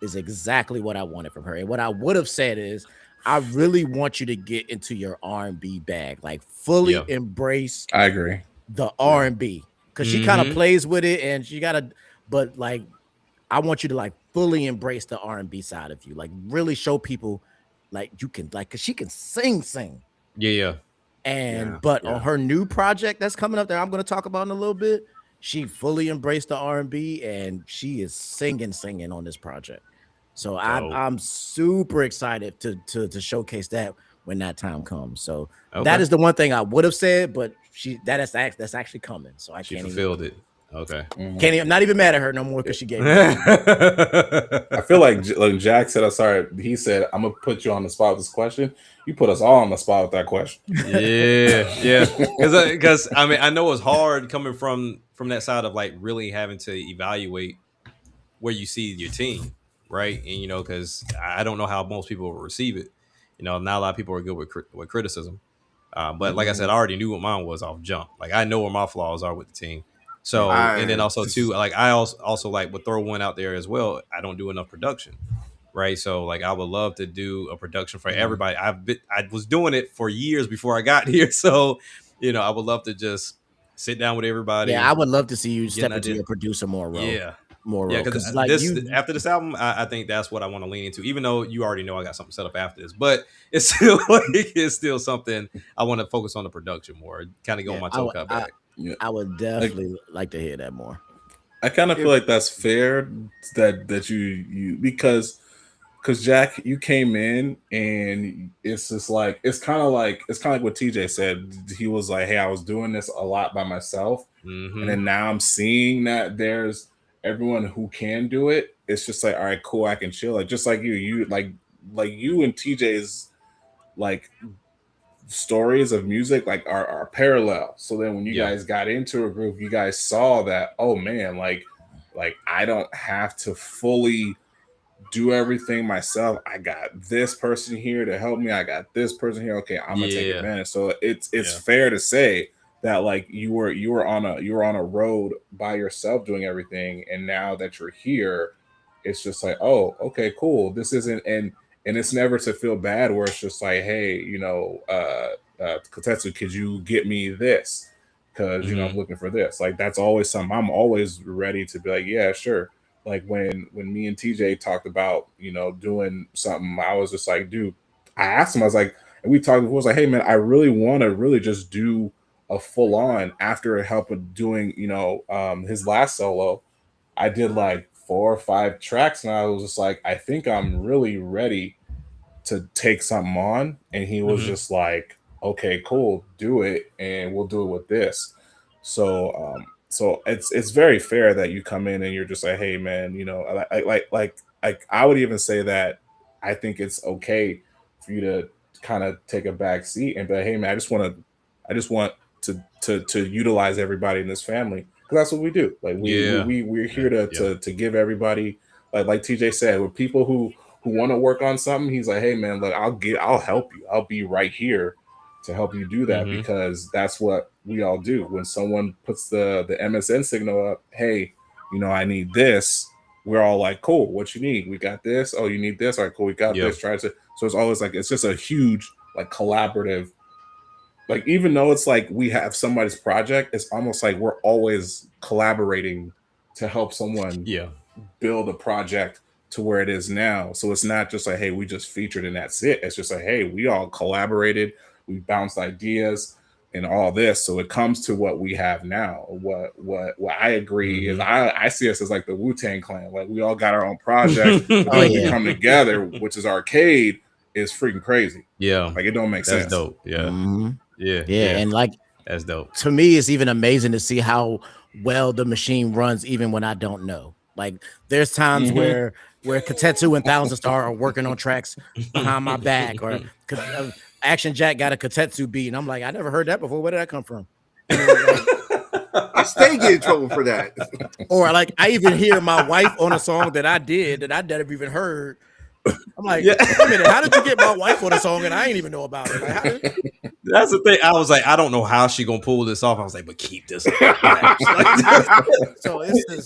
is exactly what I wanted from her. And what I would have said is, I really want you to get into your R&B bag, like fully Yeah. embrace I agree. the R&B because she kind of Mhm. plays with it and she gotta, but like I want you to like fully embrace the R&B side of you, like really show people like you can like because she can sing. Yeah, yeah. And Yeah, but on yeah. her new project that's coming up that I'm going to talk about in a little bit, she fully embraced the R&B and she is singing on this project. So I'm Dope. I'm super excited to showcase that when that time comes. So that Okay. is the one thing I would have said, but that's actually coming. So I She can't even fulfilled it. Okay. I'm not even mad at her no more because she gave me. I feel like Jack said, "I'm sorry." He said, "I'm gonna put you on the spot with this question." You put us all on the spot with that question. Yeah, yeah. Because I mean, I know it's hard coming from that side of like really having to evaluate where you see your team, right? And because I don't know how most people will receive it. Not a lot of people are good with criticism. But like I said, I already knew what mine was off jump. Like I know where my flaws are with the team. So and then I also too, like I also like would throw one out there as well. I don't do enough production, right? So like I would love to do a production for everybody. I was doing it for years before I got here, so I would love to just sit down with Yeah, I everybody, would love to see you get an step into idea. your producer Yeah, more yeah, role because because like this you after this album, I think that's what I want to lean into. Even though you already know I got something set up after this, but it's still it's still something I want to focus on the production more. Kind of go on yeah my toe cut back. Yeah. I would Like definitely like to hear that more. I kind of feel if like that's fair that you because Jack, you came in and it's just like it's kind of like what TJ said. He was like, "Hey, I was doing this a lot by myself, and Hmm. then now I'm seeing that there's everyone who can do it. It's just like, all right, cool, I can chill. Like just like you like you and TJ's like stories of music are parallel. So then when you Yeah, guys got into a group, you guys saw that, oh man, like I don't have to fully do everything myself. I got this person here to help me. I got this person here. Okay, I'm gonna take yeah, advantage. So it's yeah. fair to say that like you were on a road by yourself doing everything, and now that you're here, it's just like, oh, okay, cool. This isn't and it's never to feel bad where it's just like, hey, Kotetsu, could you get me this? Because I'm Hmm. looking for this. Like that's always something I'm always ready to be like, yeah, sure. Like when me and TJ talked about doing something, I was just like, dude, I asked him, I was like, and we talked before, I was like, hey man, I really want to really just do a full on after help with doing his last solo. I did like 4 or 5 tracks, and I was just like, I think I'm really ready to take something on. And he was Hmm. just like, okay, cool, do it, and we'll do it with this. So it's very fair that you come in and you're just like, hey man, like I would even say that I think it's okay for you to kind of take a back seat and be like, hey man, I just want to utilize everybody in this family because that's what we do. Like Yeah, we're here yeah, to yeah. to give everybody like TJ said, with people who want to work on something. He's like, hey man, look, I'll help you. I'll be right here to help you do that Hmm. because that's what we all do. When someone puts the MSN signal up, hey, I need this. We're all like, cool. What you need? We got this. Oh, you need this? All right, cool. We got Yeah, this. Try to. So it's always like it's just a huge like collaborative. Like even though it's like we have somebody's project, it's almost like we're always collaborating to help someone yeah, build a project to where it is now. So it's not just like, hey, we just featured and that's it. It's just like, hey, we all collaborated, we bounced ideas, and all this. So it comes to what we have now. What I agree is I see us as like the Wu-Tang Clan. Like we all got our own project, but then we come together, which is arcade, is freaking crazy. Yeah, like it don't make that's sense. dope. Yeah. Yeah, and like that's dope. To me, it's even amazing to see how well the machine runs, even when I don't know. Like there's times where Katetsu and Thousand Star are working on tracks behind my back, or Action Jack got a Katetsu beat, and I'm like, I never heard that before. Where did that come from? I stay get in trouble for that. Or like I even hear my wife on a song that I did that I never even heard. I'm like, wait a minute, how did you get my wife on a song and I ain't even know about it? Like, that's the thing. I was like, I don't know how she gonna pull this off. I was like, but keep this. So it's this,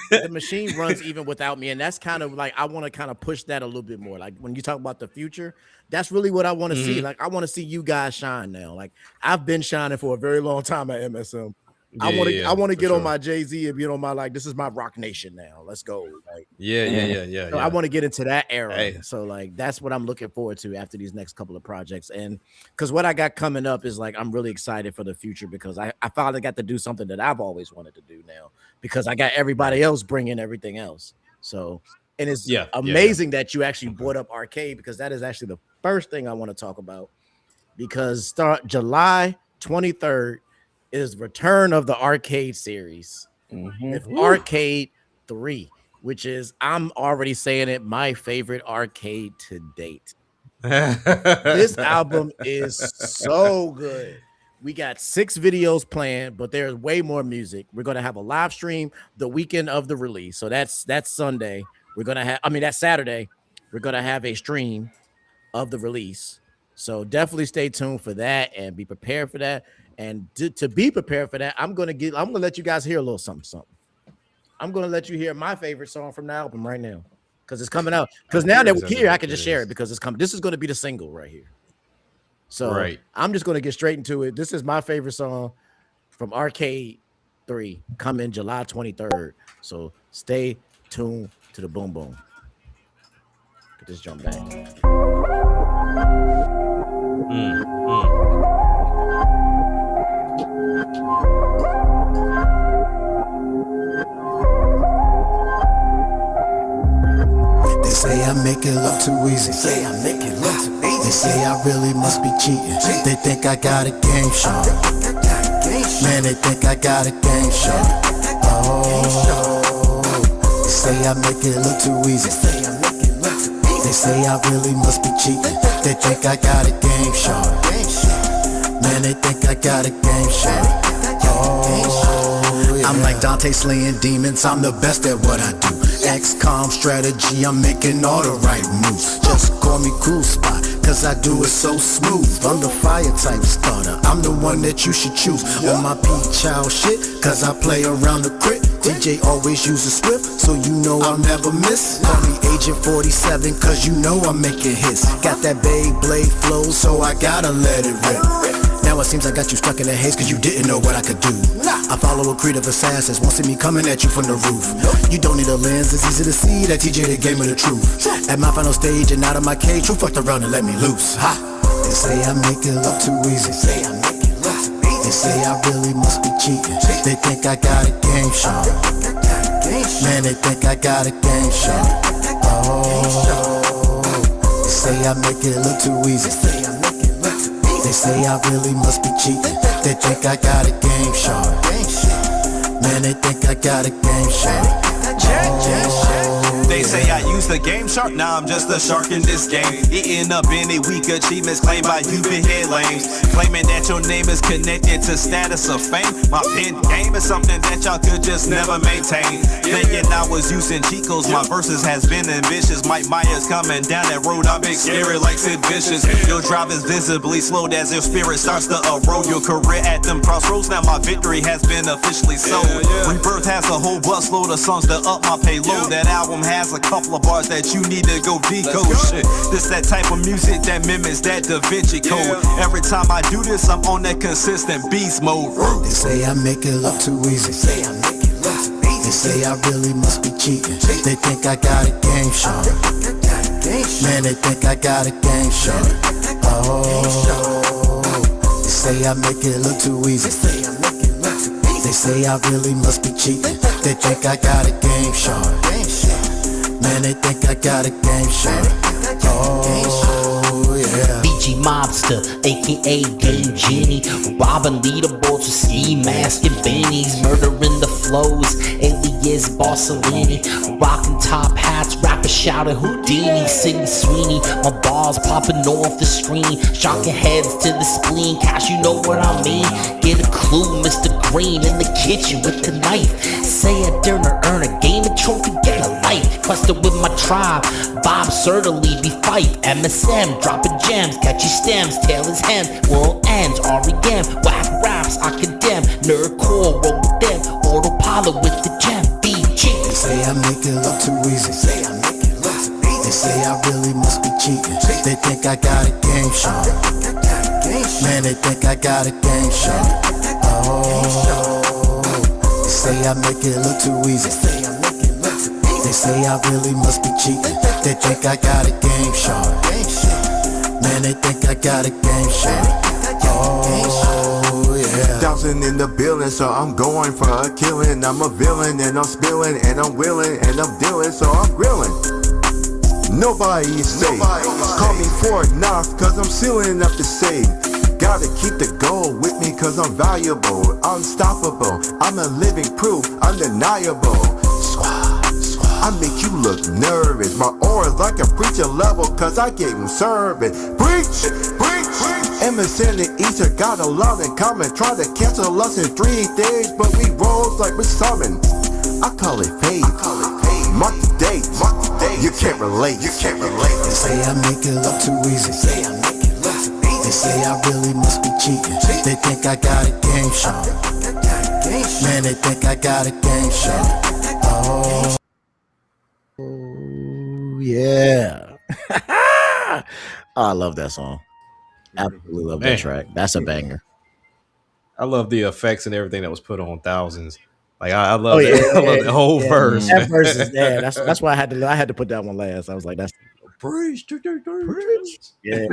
the machine runs even without me, and that's kind of like I want to kind of push that a little bit more. Like when you talk about the future, that's really what I want to see. Like I want to see you guys shine now. Like I've been shining for a very long time at MSM. I want to get on my Jay-Z and get on my like this is my Rock Nation now. Let's go. Like So I want to get into that era. Hey. So like that's what I'm looking forward to after these next couple of projects. And because what I got coming up is like I'm really excited for the future because I finally got to do something that I've always wanted to do now because I got everybody else bringing everything else. So and it's amazing that you actually brought up arcade because that is actually the first thing I want to talk about because start July 23rd is Return of the Arcade series with Arcade 3, which is I'm already saying it my favorite arcade to date. This album is so good. We got 6 videos planned, but there's way more music. We're gonna have a live stream the weekend of the release, so that's Sunday. We're gonna have, that's Saturday. We're gonna have a stream of the release. So definitely stay tuned for that and be prepared for that. And to be prepared for that, I'm gonna let you guys hear a little something. I'm gonna let you hear my favorite song from the album right now because it's coming out. Because now that we're here, I can just share it because it's coming. This is gonna be the single right here. So I'm just gonna get straight into it. This is my favorite song from Arcade 3 coming July 23rd. So stay tuned to the boom boom. Get this jump back. They say I make it look too easy. They say I really must be cheating. They think I got a game show. Man, they think I got a game show. Oh, they say I make it look too easy. They say I really must be cheating. They think I got a game show. Man, they think I got a game show. Oh, yeah. I'm like Dante slaying demons. I'm the best at what I do. XCOM strategy, I'm making all the right moves. Just call me Cool Spot, cause I do it so smooth. I'm the fire type starter, I'm the one that you should choose. On my P-Chow shit, cause I play around the crit. TJ always uses Swift, so you know I'll never miss. Call me Agent 47, cause you know I'm making hits. Got that Beyblade flow, so I gotta let it rip. Now it seems I got you stuck in the haze cause you didn't know what I could do. I follow a creed of assassins, won't see me coming at you from the roof. You don't need a lens, it's easy to see that TeeJayTheGamer the truth. At my final stage and out of my cage, you fucked around and let me loose. Ha! They say I make it look too easy. They say I really must be cheating. They think I got a game show. Man, they think I got a game show. Oh, they say I make it look too easy. They say I really must be cheating. They think I got a game show. Man, they think I got a game show. They say I use the game shark, now I'm just a shark in this game. Eating up any weak achievements claimed by you big head lames. Claiming that your name is connected to status of fame. My pen game is something that y'all could just never maintain. Thinking I was using cheat codes, my verses has been ambitious. Mike Myers coming down that road, I'm big scary like Sid Vicious. Your drive is visibly slowed as your spirit starts to erode. Your career at them crossroads, now my victory has been officially sold. Rebirth has a whole busload of songs to up my payload. That album has a couple of bars that you need to go decode. Shit, this that type of music that mimics that Da Vinci Code. Every time I do this, I'm on that consistent beast mode. They say I make it look too easy. They say I really must be cheating. They think I got a game show. Man, they think I got a game show. Oh, they say I make it look too easy. They say I really must be cheating. They think I got a game shot. Man, they think I got a game shot. Oh yeah. BG Mobster, aka Game Genie, robbing leaderboards with ski mask and beanies, murdering the flows, alias Barcelini, rocking top hats, rappers shouting Houdini, Sidney Sweeney, my bars popping off the screen, shocking heads to the spleen, cash you know what I mean, get a clue, Mr. Green in the kitchen with the knife, say a dinner, earn a gaming trophy, get a life, quested with my tribe, Bob certainly be fight, MSM, dropping gems, catchy stems, tail is hem, world ends, REM, whack raps, I condemn, nerdcore, roll with them, autopilot with the gem, BG. They say I make it look too easy. They say I really must be cheating. They think I got a game shot. Man, they think I got a game shot. Oh, they say I make it look too easy. They say I really must be cheating. They think I got a game shot. Man, they think I got a game shot. Oh yeah. 1,000 in the building, so I'm going for a killing. I'm a villain and I'm spilling and I'm willing and I'm dealing, so I'm grilling. Nobody is safe. Call me Fort Knox, cause I'm sealing up the safe. Gotta keep the gold with me cause I'm valuable, unstoppable. I'm a living proof, undeniable. I make you look nervous. My aura's like a preacher level cause I gave him service. Preach, preach. MSN and Easter got a lot in common. Try to cancel us in 3 days, but we rose like we're summoned. I call it faith. Mark the date. You can't relate. They say I make it look too easy. They say I really must be cheating. They think I got a game shot. Man, they think I got a game shot. Oh yeah. Oh, I love that song. Absolutely love that track. That's a banger. I love the effects and everything that was put on Thousands. Like I love that. I love the whole verse. That verse is there. That's why I had to put that one last. I was like, that's preach. yeah.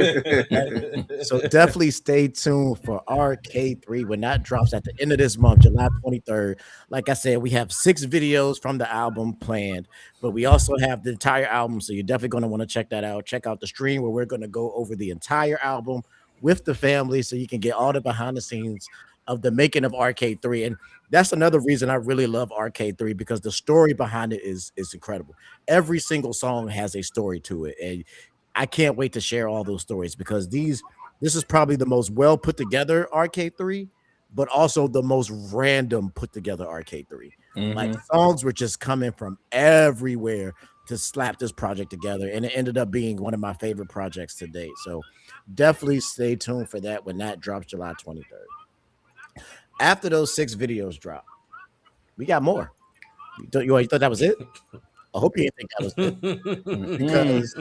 So definitely stay tuned for Arcade 3 when that drops at the end of this month, July 23rd. Like I said, we have 6 videos from the album planned, but we also have the entire album. So you're definitely going to want to check that out. Check out the stream where we're going to go over the entire album with the family so you can get all the behind the scenes of the making of Arcade 3. And that's another reason I really love Arcade 3 because the story behind it is incredible. Every single song has a story to it. And I can't wait to share all those stories because this is probably the most well put together Arcade 3, but also the most random put together Arcade 3. Like songs were just coming from everywhere to slap this project together. And it ended up being one of my favorite projects to date. So definitely stay tuned for that when that drops July 23rd. After those 6 videos drop, we got more. You thought that was it? I hope you didn't think that was it. Because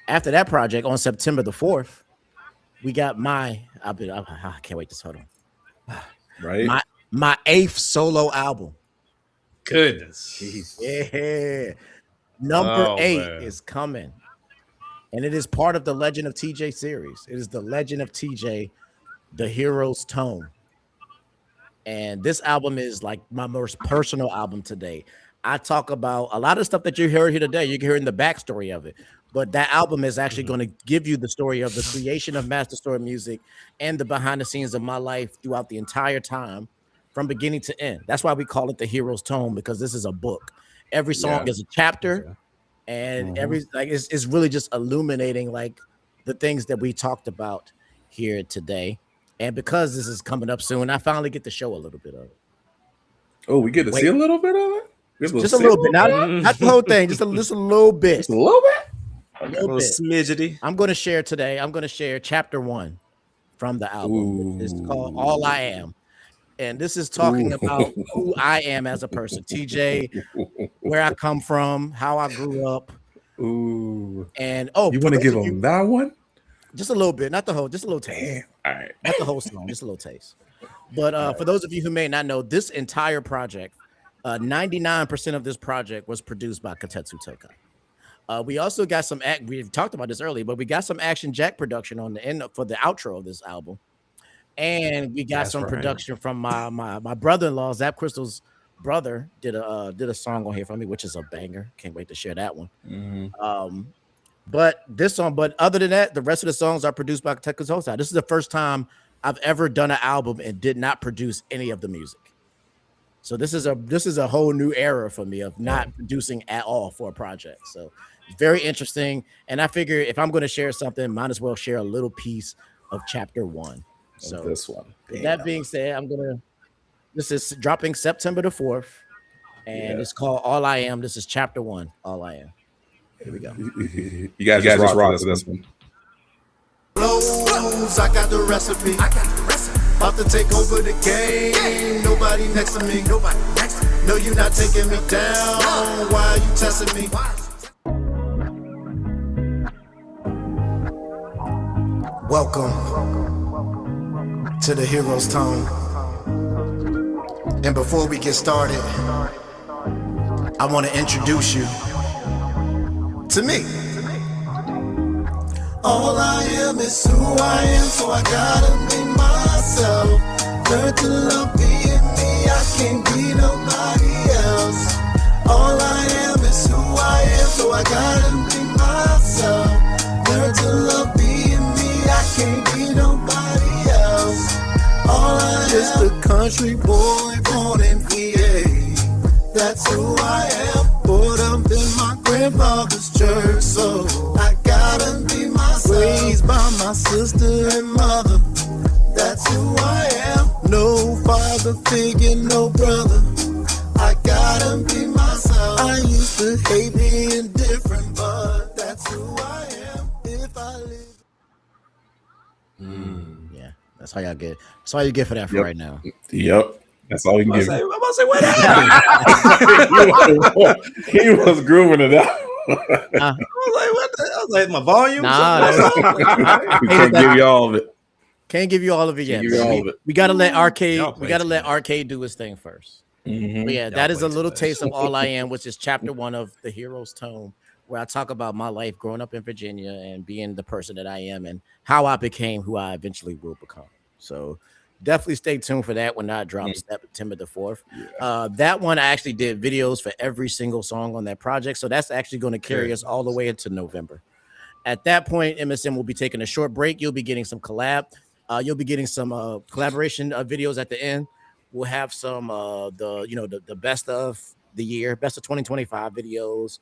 after that project on September the 4th, we got I can't wait to hold on. Right. My 8th solo album. Goodness. Jeez. Yeah. Number 8 is coming. And it is part of the Legend of TJ series. It is the Legend of TJ, the Hero's Tome. And this album is like my most personal album today. I talk about a lot of stuff that you heard here today. You can hear in the backstory of it. But that album is actually going to give you the story of the creation of Master Story Music and the behind the scenes of my life throughout the entire time from beginning to end. That's why we call it the Hero's Tome, because this is a book. Every song is a chapter, and it's really just illuminating like the things that we talked about here today. And because this is coming up soon, I finally get to show a little bit of it. Oh, we get to see a little bit of it? Just a little bit. Not the whole thing. Just a little bit. Just a little bit? A little smidgety. I'm going to share today. I'm going to share chapter 1 from the album. It's called All I Am. And this is talking about who I am as a person. TJ, where I come from, how I grew up. Ooh. And you want to give them that one? Just a little bit, not the whole, just a little taste. All right. Not the whole song, just a little taste. But for those of you who may not know, this entire project, 99% of this project was produced by Katetsu Tokai. We also got we've talked about this earlier, but we got some Action Jack production on the end for the outro of this album. And we got That's some right. production from my brother-in-law, Zap Crystal's brother, did a song on here for me, which is a banger. Can't wait to share that one. But other than that, the rest of the songs are produced by Texas Hosa. This is the first time I've ever done an album and did not produce any of the music. So this is a whole new era for me of not producing at all for a project. So it's very interesting. And I figure if I'm going to share something, might as well share a little piece of chapter 1. So this one. With that being said, this is dropping September the 4th, and it's called All I Am. This is chapter 1, All I Am. Here we go. You guys just rock to this one. Flows, I got the recipe. About to take over the game. Nobody next to me. No, you not taking me down. Why are you testing me? Welcome to the Hero's Tone. And before we get started, I want to introduce you to me. All I am is who I am, so I gotta be myself. Learn to love being me, I can't be nobody else. All I am is who I am, so I gotta be myself. Learn to love being me, I can't be nobody else. All I am, just a country boy born in PA. That's who I am. Brought up in my grandfather's church, so I gotta be myself. Raised by my sister and mother. That's who I am. No father figure, no brother. I gotta be myself. I used to hate being different, but that's who I am. If I live. Yeah, that's how y'all get. That's all you get for that for right now. Yep. That's all we can give. I'm about to say, what happened? He was grooving it out. I was like, what? I was like, my volume. Nah, We can't give you all of it. Can't give you all of it yet. Give you all of it. We gotta let Arcade. Y'all We gotta play let Arcade do his thing first. But yeah, that Y'all is a play little too taste of All I Am, which is chapter 1 of the Hero's Tome, where I talk about my life growing up in Virginia and being the person that I am and how I became who I eventually will become. So definitely stay tuned for that when that drops September the 4th. That one I actually did videos for every single song on that project. So that's actually going to carry us all the way into November. At that point, MSM will be taking a short break. You'll be getting some you'll be getting some collaboration videos at the end. We'll have some the best of the year, best of 2025 videos.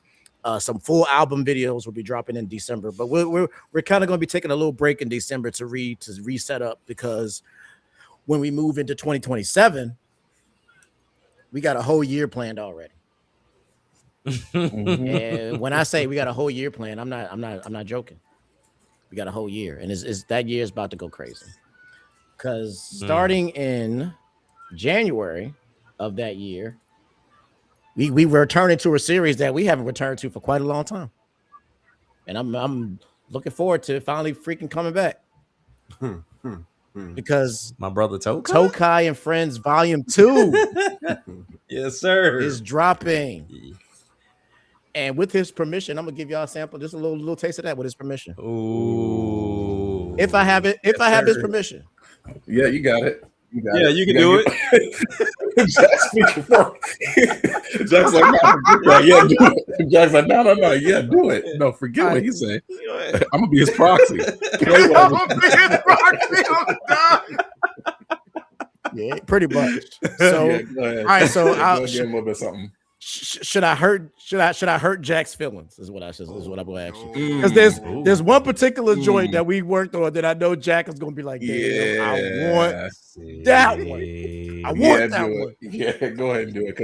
Some full album videos will be dropping in December, but we're kind of going to be taking a little break in December to reset up, because when we move into 2027, we got a whole year planned already. And when I say we got a whole year planned, I'm not joking. We got a whole year, and that year is about to go crazy. Because starting in January of that year, we returning to a series that we haven't returned to for quite a long time, and I'm looking forward to finally freaking coming back. Because my brother Tokai and Friends Volume 2 yes, sir, is dropping. And with his permission, I'm gonna give y'all a sample, just a little taste of that with his permission. Ooh. If I have it, if I have his permission. Yeah, you got it. You can do it. Jack's speaking for Jack's like, no, yeah, do it. Jack's like, no, yeah, do it. No, forget what he's saying. I'm gonna be his proxy. I'm gonna be his proxy. I'm done. Yeah, pretty much. So, yeah, go ahead. All right, so I'll give him a little bit of something. Should I hurt Jack's feelings? Is what I'm gonna ask you. Because there's one particular joint that we worked on that I know Jack is gonna be like, damn, I want that one. I want that one. Yeah, go ahead and do it.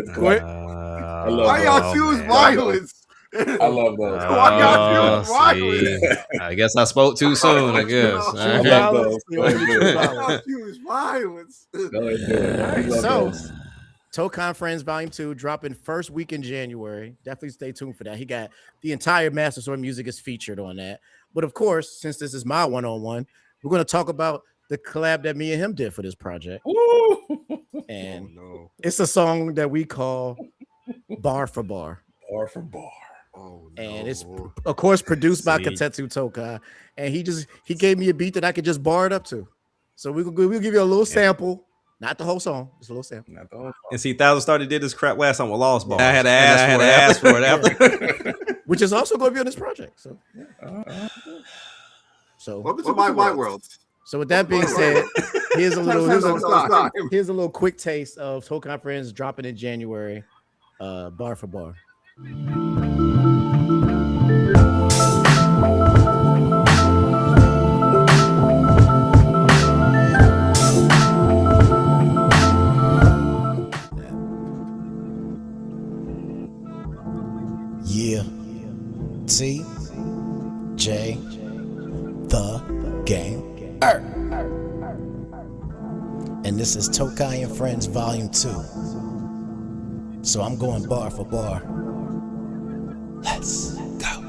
Why y'all choose violence? I love those. Why y'all choose violence? I guess I spoke too soon. I guess. I love those. Y'all choose violence. Go ahead and do it. I love So, those. Tokan Friends Volume 2 dropping first week in January. Definitely stay tuned for that. He got the entire Master Sword music is featured on that. But of course, since this is my one-on-one, we're going to talk about the collab that me and him did for this project. And it's a song that we call Bar for Bar. Bar for Bar. And it's of course produced by Katetsu Tokai. And he gave me a beat that I could just bar it up to. So we'll give you a little sample, not the whole song, just a little sample. Not the whole song. And see, Thousand Started did this crap last time with Lost Ball. I had to ask for it after. Which is also going to be on this project. So, Welcome to my world. So with that being said, here's a little quick taste of Tokai Friends dropping in January, bar for bar. Yeah. TeeJay the Gamer. And this is Tokai and Friends Volume 2. So I'm going bar for bar. Let's go.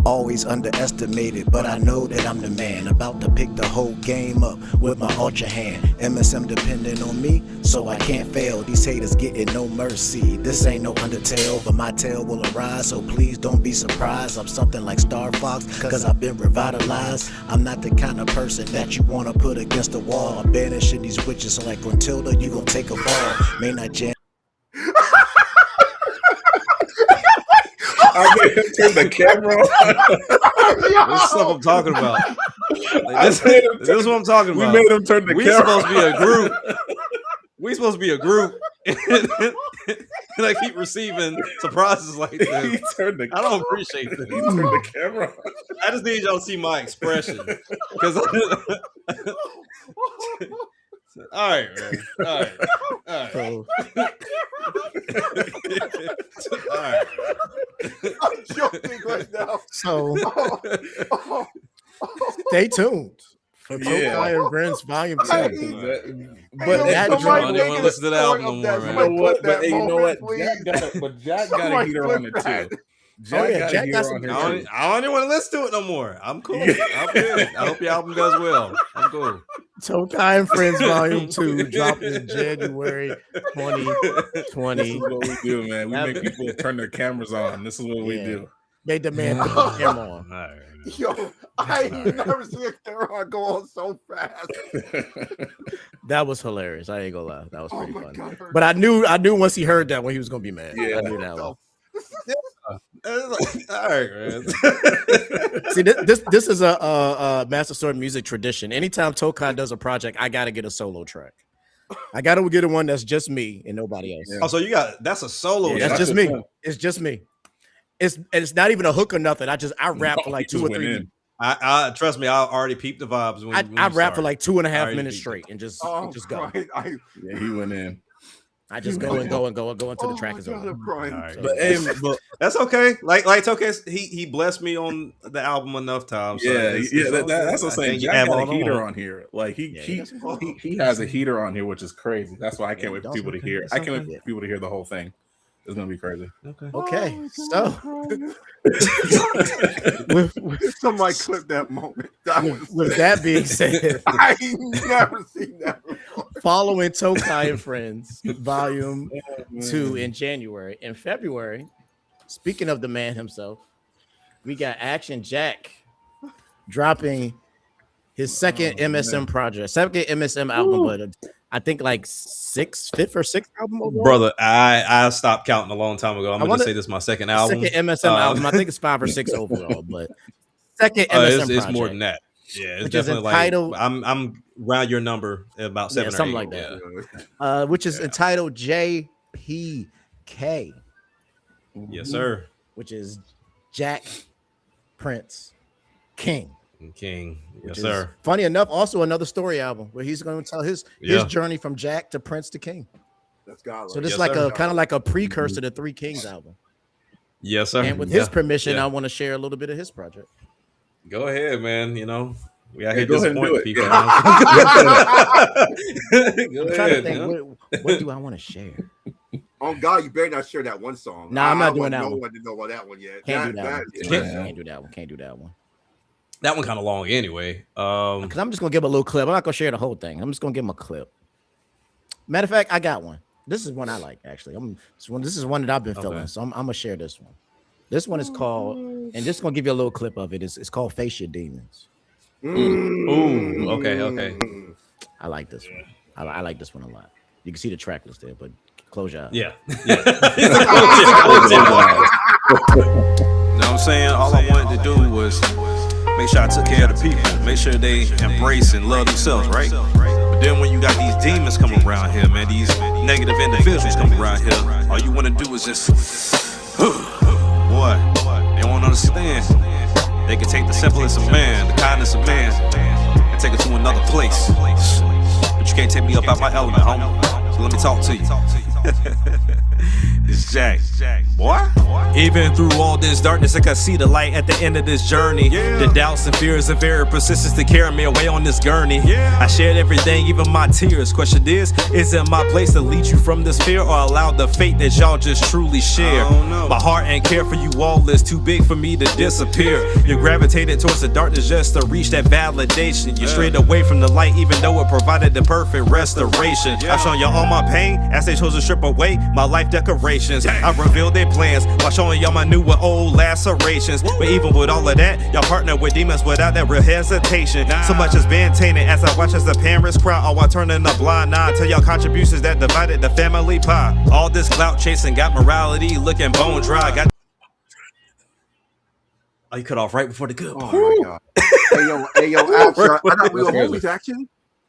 Always underestimated, but I know that I'm the man. About to pick the whole game up with my ultra hand. MSM depending on me, so I can't fail. These haters getting no mercy. This ain't no Undertale, but my tail will arise. So please don't be surprised. I'm something like Star Fox, cause I've been revitalized. I'm not the kind of person that you wanna put against the wall. I'm banishing these witches, so like Gruntilda, you gon' take a fall. May not jam. I made him turn the camera on. This is stuff I'm talking about. Like, this is what I'm talking about. We made him turn the camera. We supposed to be a group. We supposed to be a group. And I keep receiving surprises like this. He turned the I don't appreciate this. He turned the camera on. I just need y'all to see my expression. Because all right, man. All right. All right. I'm joking right now. So stay tuned for Tokai and Friends Volume 2. But that I don't even want to listen to the album no more, man. You know what? Jack got a heater on it too. Jack got some. I don't even want to listen to it no more. I'm cool. I'm good. I hope your album does well. I'm cool. Tokai and Friends Volume 2 dropping in January 2020. This is what we do, man. We make people turn their cameras on. This is what we do. They demand put the camera on. All right. Yo, I ain't never seen a camera go on so fast. That was hilarious. I ain't gonna lie. That was pretty funny. God. But I knew once he heard that one, he was gonna be mad. Yeah. I knew that one. All right, man. See, this is a Master Sword music tradition. Anytime Tokai does a project, I gotta get a solo track. I gotta get one that's just me and nobody else. Oh, so that's a solo. That's track. just me. It's just me. It's not even a hook or nothing. I rap for like 2 or 3 minutes. I trust me. I already peeped the vibes. When I rap for like 2.5 minutes straight and just go. Yeah, he went in. I just go until the track is over. Right. So, but that's okay. Like okay, he blessed me on the album enough times. So that's what I'm saying. Jack got a heater on here. Like he has a heater on here, which is crazy. That's why I can't wait for people to hear. I can't wait for people to hear the whole thing. It's gonna be crazy. Okay. So Somebody clip that moment. With that being said, I ain't never seen that before. Following Tokai and Friends Volume 2 in January. In February, speaking of the man himself, we got Action Jack dropping his second MSM project, second MSM album, but I think like fifth or sixth album overall. Brother, I stopped counting a long time ago. I'm gonna say this is my second album. Second MSM album. I think it's 5 or 6 overall, but second MSM it's more than that. Yeah, it's which definitely is entitled, like I'm around your number at about 7 or something 8. like that. Which is entitled JPK. Yes, sir. Which is Jack Prince King. Yes, sir. Funny enough, also another story album where he's going to tell his journey from Jack to Prince to King. That's God. So this is like a kind of like a precursor to Three Kings album. Yes, sir. And with his permission, I want to share a little bit of his project. Go ahead, man. You know, we out here disappointing people. I'm trying to think, what do I want to share? Oh God, you better not share that one song. Nah, I'm not doing that one. No one to know about that one yet. Can't do that one. Can't do that one. That one kind of long anyway. Because I'm just gonna give him a little clip. I'm not gonna share the whole thing. I'm just gonna give him a clip. Matter of fact, I got one. This is one I like actually. This is one that I've been feeling. So I'm gonna share this one. This one is called, and just gonna give you a little clip of it. It's called "Face Your Demons." Ooh, okay. I like this one. I like this one a lot. You can see the track list there, but close your eyes. Yeah. You know what I'm saying? All I wanted to do was make sure I took care of the people, make sure they embrace and love themselves, right? But then when you got these demons coming around here, man, these negative individuals coming around here, all you want to do is just, boy, they don't understand. They can take the simplest of man, the kindness of man, and take it to another place. But you can't take me up out my element, homie. So let me talk to you. It's Jack. Boy. Even through all this darkness, I can see the light at the end of this journey. The doubts and fears and very persistence to carry me away on this gurney. I shared everything, even my tears. Question is it my place to lead you from this fear or allow the fate that y'all just truly share? My heart and care for you all is too big for me to disappear. You gravitated towards the darkness just to reach that validation. You strayed away from the light even though it provided the perfect restoration. I've shown you all my pain as they chose to strip away my life decorations. I revealed their plans while showing y'all my new and old lacerations. But even with all of that, y'all partner with demons without that real hesitation. So much has been tainted as I watch as the parents cry, all while turning a blind eye to y'all contributions that divided the family pie. All this clout chasing got morality looking bone dry. Got you cut off right before the good. Oh my god! Hey yo, actually, I thought we were homies. Actually,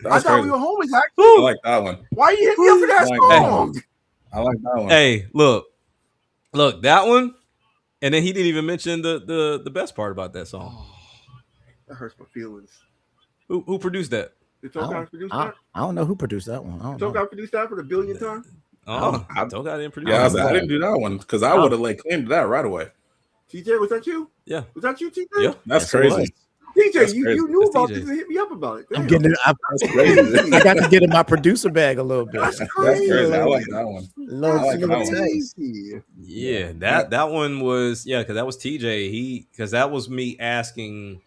I thought we were homies. Actually, I like that one. Why you hit me up for that song? I like that one. Hey, look, that one, and then he didn't even mention the best part about that song. That hurts my feelings. Who produced that? Did Tokai produce that? I don't know who produced that one. Tokai produced that for the billionth time? Tokai didn't produce. Yeah, I didn't do that one because I would have like claimed that right away. TJ, was that you? Yeah. Was that you, TJ? Yeah, that's crazy. TJ, you knew about this and hit me up about it. Damn. I'm getting it. That's crazy. I got to get in my producer bag a little bit. That's crazy. I like that one. Yeah, that one was because that was TJ. Because that was me asking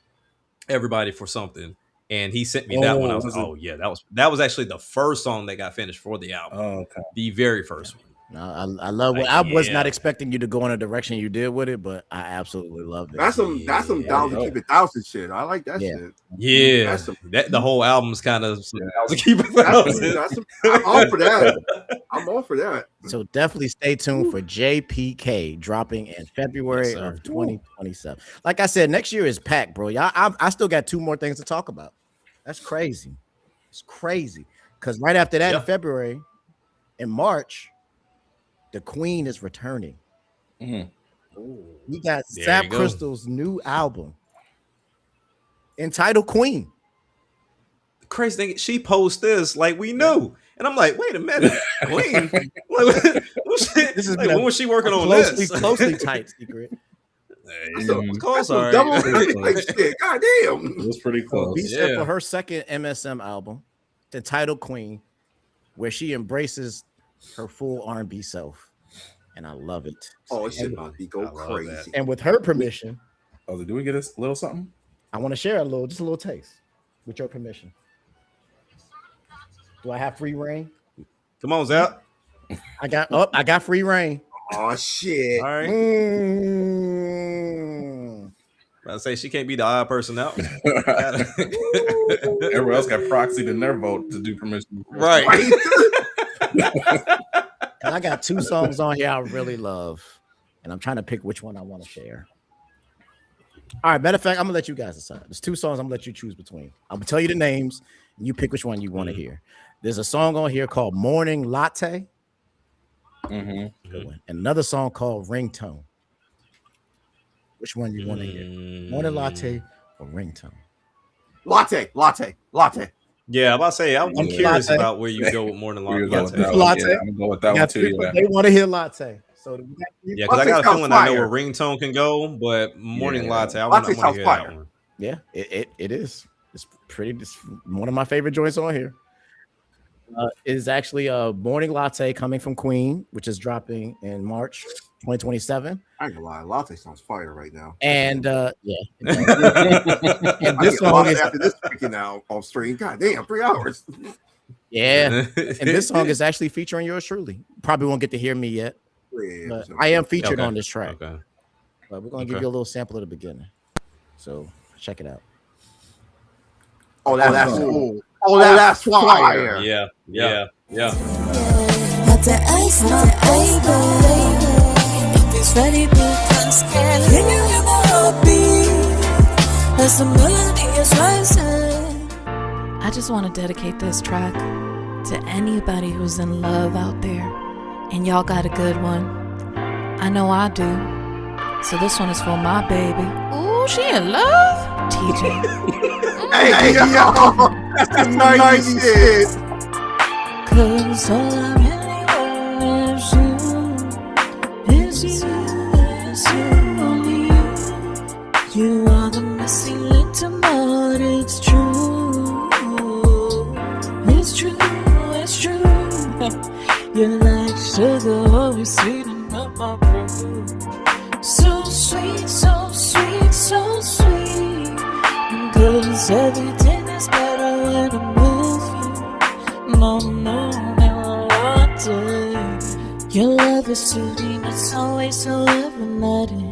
everybody for something, and he sent me that one. I was like, oh yeah, that was actually the first song that got finished for the album. Oh, okay. The very first one. No, I love it. I was not expecting you to go in a direction you did with it, but I absolutely loved it. That's some thousand keep it thousand shit. I like that shit. Yeah, the whole album's kind of thousand keep it thousand. I'm all for that. I'm all for that. So definitely stay tuned for JPK dropping in February of 2027. Like I said, next year is packed, bro. Y'all, I still got 2 more things to talk about. That's crazy. It's crazy because right after that in February, in March, the Queen is returning. We got Zap Crystal's new album entitled Queen. The crazy thing, she posted this like we knew, and I'm like, wait a minute, Queen. This is when was she working on this? Closely tight secret. Close, God damn, it was pretty close. Be set for her second MSM album, entitled Queen, where she embraces her full R&B self, and I love it. Oh, it's about to go crazy. And with her permission, do we get a little something? I want to share just a little taste, with your permission. Do I have free reign? Come on, Zap. I got free reign. Oh shit! All right. I say she can't be the odd person out. Everyone else got proxied in their vote to do permission. Right. And I got 2 songs on here I really love, and I'm trying to pick which one I want to share. All right, matter of fact, I'm gonna let you guys decide. There's 2 songs I'm gonna let you choose between. I'm gonna tell you the names, and you pick which one you want to hear. There's a song on here called Morning Latte. Good one. And another song called Ringtone. Which one you want to hear? Morning Latte or Ringtone? Latte. Yeah, I'm about to say I'm curious about where you go with Morning Latte. Latte. Yeah, I'm gonna go with that one too. They want to hear Latte. So because I got a feeling I know where Ringtone can go, but Morning Latte, I want to hear that one. Yeah, it is. It's one of my favorite joints on here. It is actually a Morning Latte coming from Queen, which is dropping in March 2027. I ain't gonna lie, Latte sounds fire right now. And and this song is after this freaking out off stream. God damn, 3 hours. Yeah, and this song is actually featuring yours truly. Probably won't get to hear me yet, but I am featured on this track. But we're gonna give you a little sample at the beginning, so check it out. Oh, that's cool. Oh, that's fire. Yeah. Had to ask my baby if he's ready because can you hear my heartbeat as the melody is rising? I just want to dedicate this track to anybody who's in love out there, and y'all got a good one. I know I do. So this one is for my baby. Ooh, she in love? TJ. Hey, yo, that's the 90s shit. Cause all I really want is you, only you. You are the missing link to my heart, it's true. It's true, it's true. You're like sugar, always sweetening up my brew. So sweet, so sweet, so sweet. Cause everything is better when I'm with you. No, never want to. Your love is too deep, it's always so automatic.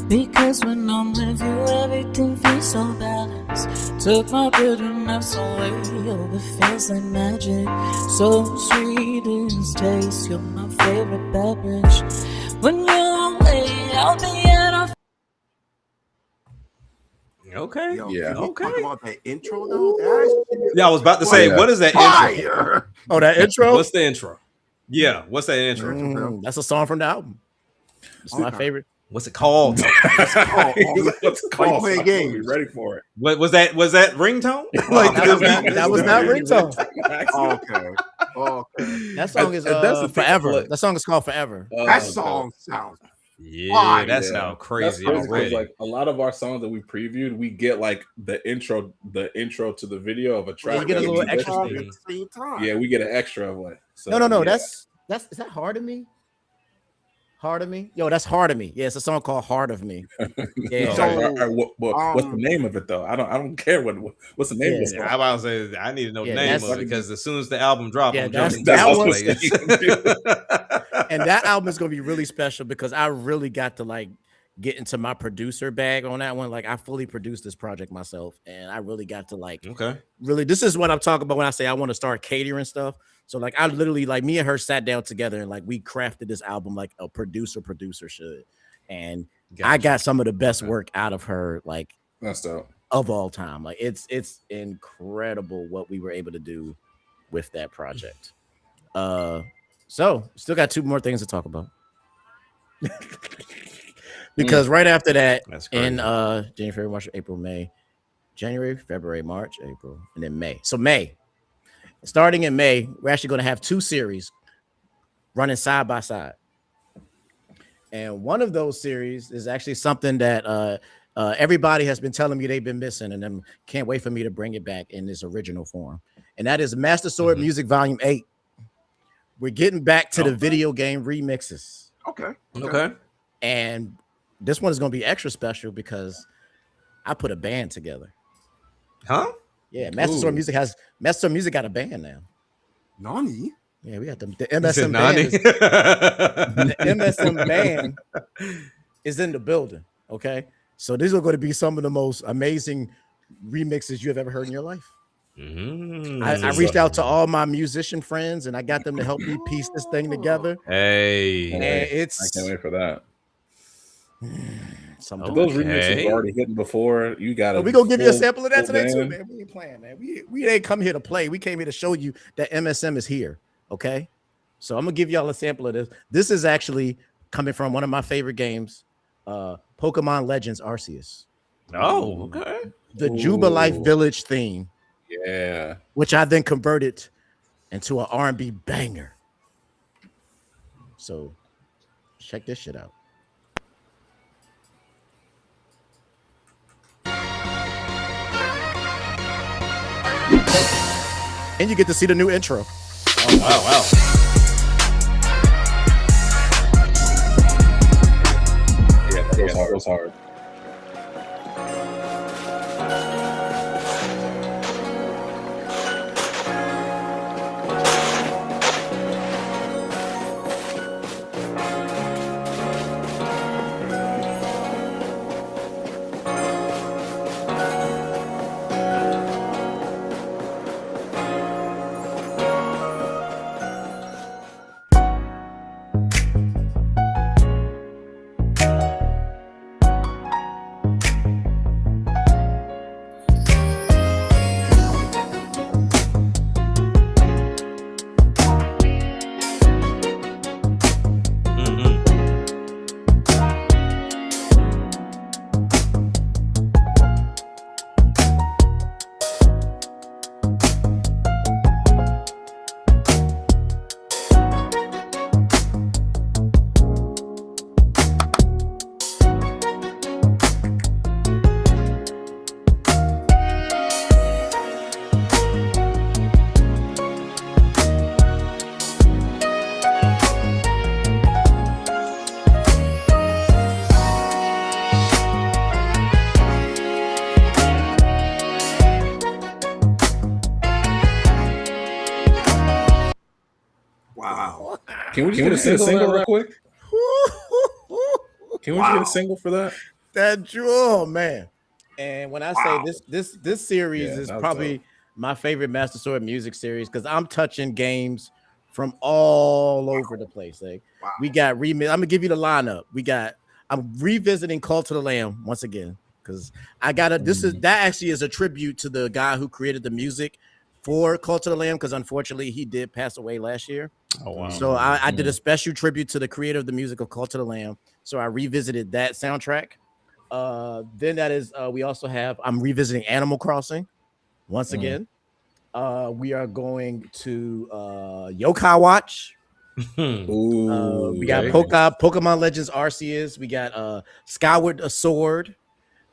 Because when I'm with you, everything feels so balanced. Took my bitterness away, oh, it feels like magic. So sweet in its taste, you're my favorite beverage. When you're away, I'll be at a... Okay. Yo, Yeah. can we Okay. talk about that intro though? That shit Yeah, I was about to say, Yeah. what is that intro? fire. Oh, that intro? What's the intro? Yeah, what's that intro? That's a song from the album. It's my favorite. What's it called? What's Why you called? playing So games? be ready for it. What was that? Was that ringtone? That was not ringtone. Okay. That song is And that's the thing, Forever. like- That song is called Forever. That song sounds Yeah, fire. that sounds crazy That's 'cause, already. like a lot of our songs that we previewed, we get like the intro to the video of a track. you get a that little we extra listen thing. to. Same time. Yeah, we get an extra of like. So, No. yeah. That's is that Hard of Me? Heart of Me? Yo, that's Heart of Me. Yeah, it's a song called Heart of Me. Yeah. So, all right, what's the name of it though? I don't care what's the name of the song. I'm about to say I need to know the name that's- of it because as soon as the album drops, Yeah, I'm that's- jumping that to one- playlist. And that album is gonna be really special because I really got to like get into my producer bag on that one. Like I fully produced this project myself, and I really got to like really. This is what I'm talking about when I say I want to start catering stuff. So like I literally like me and her sat down together and like we crafted this album like a producer should, and I got some of the best work out of her like That's dope. of all time. Like it's incredible what we were able to do with that project. So still got two more things to talk about. Because right after that, in January, February, March, April, May, January, February, March, April, and then May. So May, starting in May, we're actually going to have two series running side by side. And one of those series is actually something that everybody has been telling me they've been missing, and them can't wait for me to bring it back in this original form. And that is Master Sword Music Volume 8. We're getting back to the video game remixes. Okay. And this one is going to be extra special because I put a band together. Huh? Yeah, Master Sword Music got a band now. Nani? Yeah, we got the said MSM Nani? band. The MSM band is in the building. Okay, so these are going to be some of the most amazing remixes you have ever heard in your life. I reached out to all my musician friends and I got them to help me piece this thing together. Hey, and I can't wait for that. Something Those remixes are already hitting before. You got to. we gonna give you a sample of that today too, man. We ain't playing, man. We ain't come here to play. We came here to show you that MSM is here. Okay, so I'm gonna give y'all a sample of this. This is actually coming from one of my favorite games, Pokemon Legends Arceus. Oh, okay. The Jubilife Village theme. Yeah. Which I then converted into an R&B banger. So check this shit out. And you get to see the new intro. Oh, wow. Yeah, that was hard. Can we just get a single real quick? Can we just get a single for that? Oh man. And when I say this series is probably dope. my favorite Master Sword music series because I'm touching games from all over the place. Like we got remix. I'm gonna give you the lineup. I'm revisiting Cult of the Lamb once again because I got that actually is a tribute to the guy who created the music for Cult of the Lamb because unfortunately he did pass away last year. Oh wow! So I did a special tribute to the creator of the music of Cult of the Lamb. So I revisited that soundtrack. Then that is we also have I'm revisiting Animal Crossing once again. We are going to Yokai Watch. Ooh, we got Pokemon Legends Arceus. We got Skyward Sword,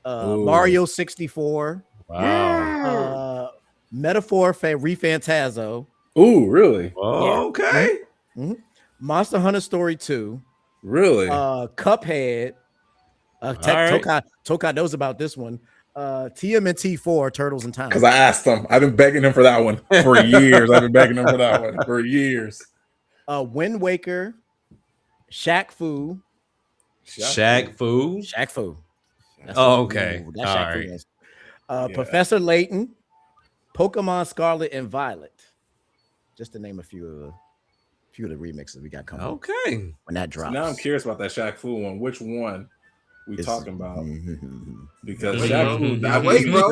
Mario 64. Wow. Metaphor Refantazo. Ooh, really? Oh, okay. Mm-hmm. Monster Hunter Story 2. Really? Cuphead. Tokai knows about this one. TMNT 4, Turtles in Time. Because I asked him. I've been begging him for that one for years. I've been begging him for that one for years. Wind Waker, Shaq Fu. Shaq Fu. Okay. That's all Shaq right. Fu. Professor Layton, Pokemon Scarlet and Violet. Just to name a few of the remixes we got coming. Okay. When that drops. So now I'm curious about that Shaq Fu one. Which one we talking about? Because Wait, Shaq Fu, bro. Wait, bro.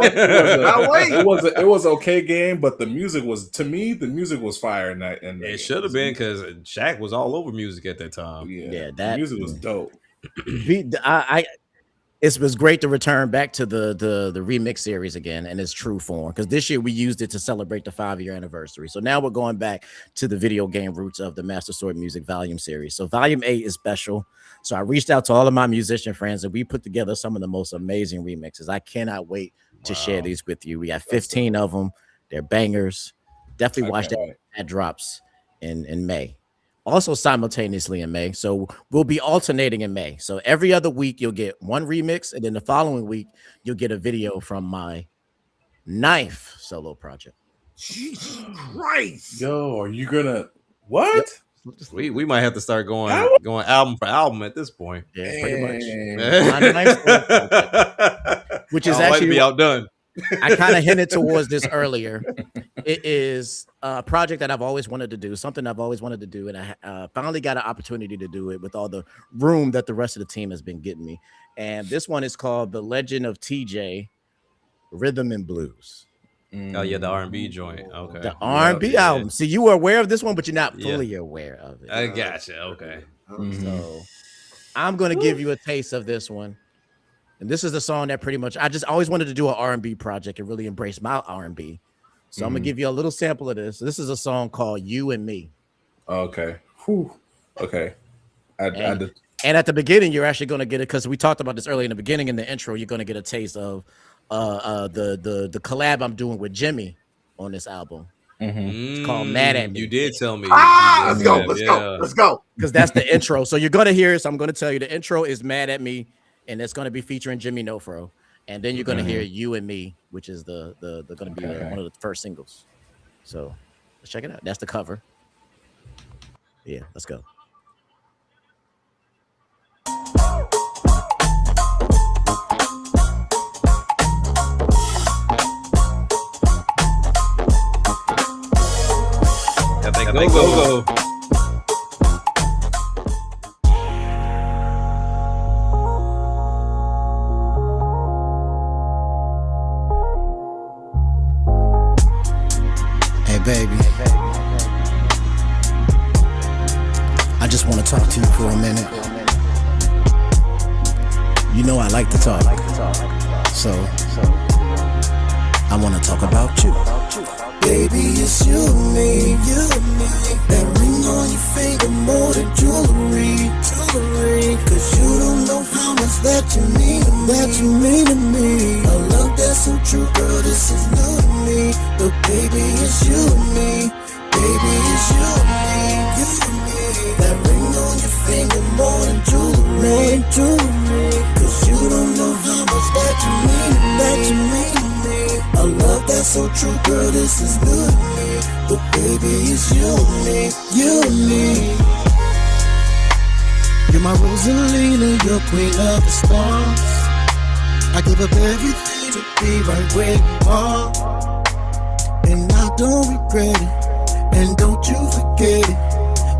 it was okay game, but the music was the music was fire in that. It should have been because Shaq was all over music at that time. Yeah, that the music was dope. It was great to return back to the remix series again in its true form because this year we used it to celebrate the 5-year anniversary. So now we're going back to the video game roots of the Master Sword Music Volume series. So Volume 8 is special. So I reached out to all of my musician friends and we put together some of the most amazing remixes. I cannot wait to share these with you. We got 15 of them. They're bangers. Definitely watch that drops in May. Also simultaneously in May. So we'll be alternating in May. So every other week you'll get one remix, and then the following week you'll get a video from my 9th solo project. Jesus Christ. Yo, are you gonna what? Yep. We might have to start going album for album at this point. Yeah, pretty much. Which is actually be outdone. I kind of hinted towards this earlier. It is a project that I've always wanted to do, something I've always wanted to do, and I finally got an opportunity to do it with all the room that the rest of the team has been getting me. And this one is called The Legend of TJ, Rhythm and Blues. Oh yeah, the R&B joint. Okay, the R&B album. See, you were aware of this one, but you're not fully aware of it. I gotcha. Okay, so I'm gonna give you a taste of this one. And this is the song that pretty much I just always wanted to do an R&B project and really embrace my R&B. So I'm gonna give you a little sample of this. This is a song called "You and Me." Okay. Whew. Okay. And at the beginning, you're actually gonna get it because we talked about this earlier in the beginning. In the intro, you're gonna get a taste of the collab I'm doing with Jimmy on this album. It's called "Mad at Me." You did tell me. Let's go. Because that's the intro. So you're gonna hear it. So I'm gonna tell you the intro is "Mad at Me." And it's going to be featuring Jimmy Nofro, and then you're going to hear "You and Me," which is the going to be one of the first singles. So let's check it out. That's the cover. Yeah, let's go. Go. Baby, I just want to talk to you for a minute. You know I like to talk, so I want to talk about you. Baby, it's you and me, That ring on your finger more than jewelry. Cause you don't know how much that you mean to me. A love that's so true, girl, this is new to me. But baby, it's you and me. Baby, it's you and me. That ring on your finger more than jewelry. Cause you don't know how much that you mean to me. A love that's so true, girl, this is new to me. But baby, it's you and me. You're my Rosalina, you're queen of the stars. I give up everything to be right where you are. And I don't regret it, and don't you forget it.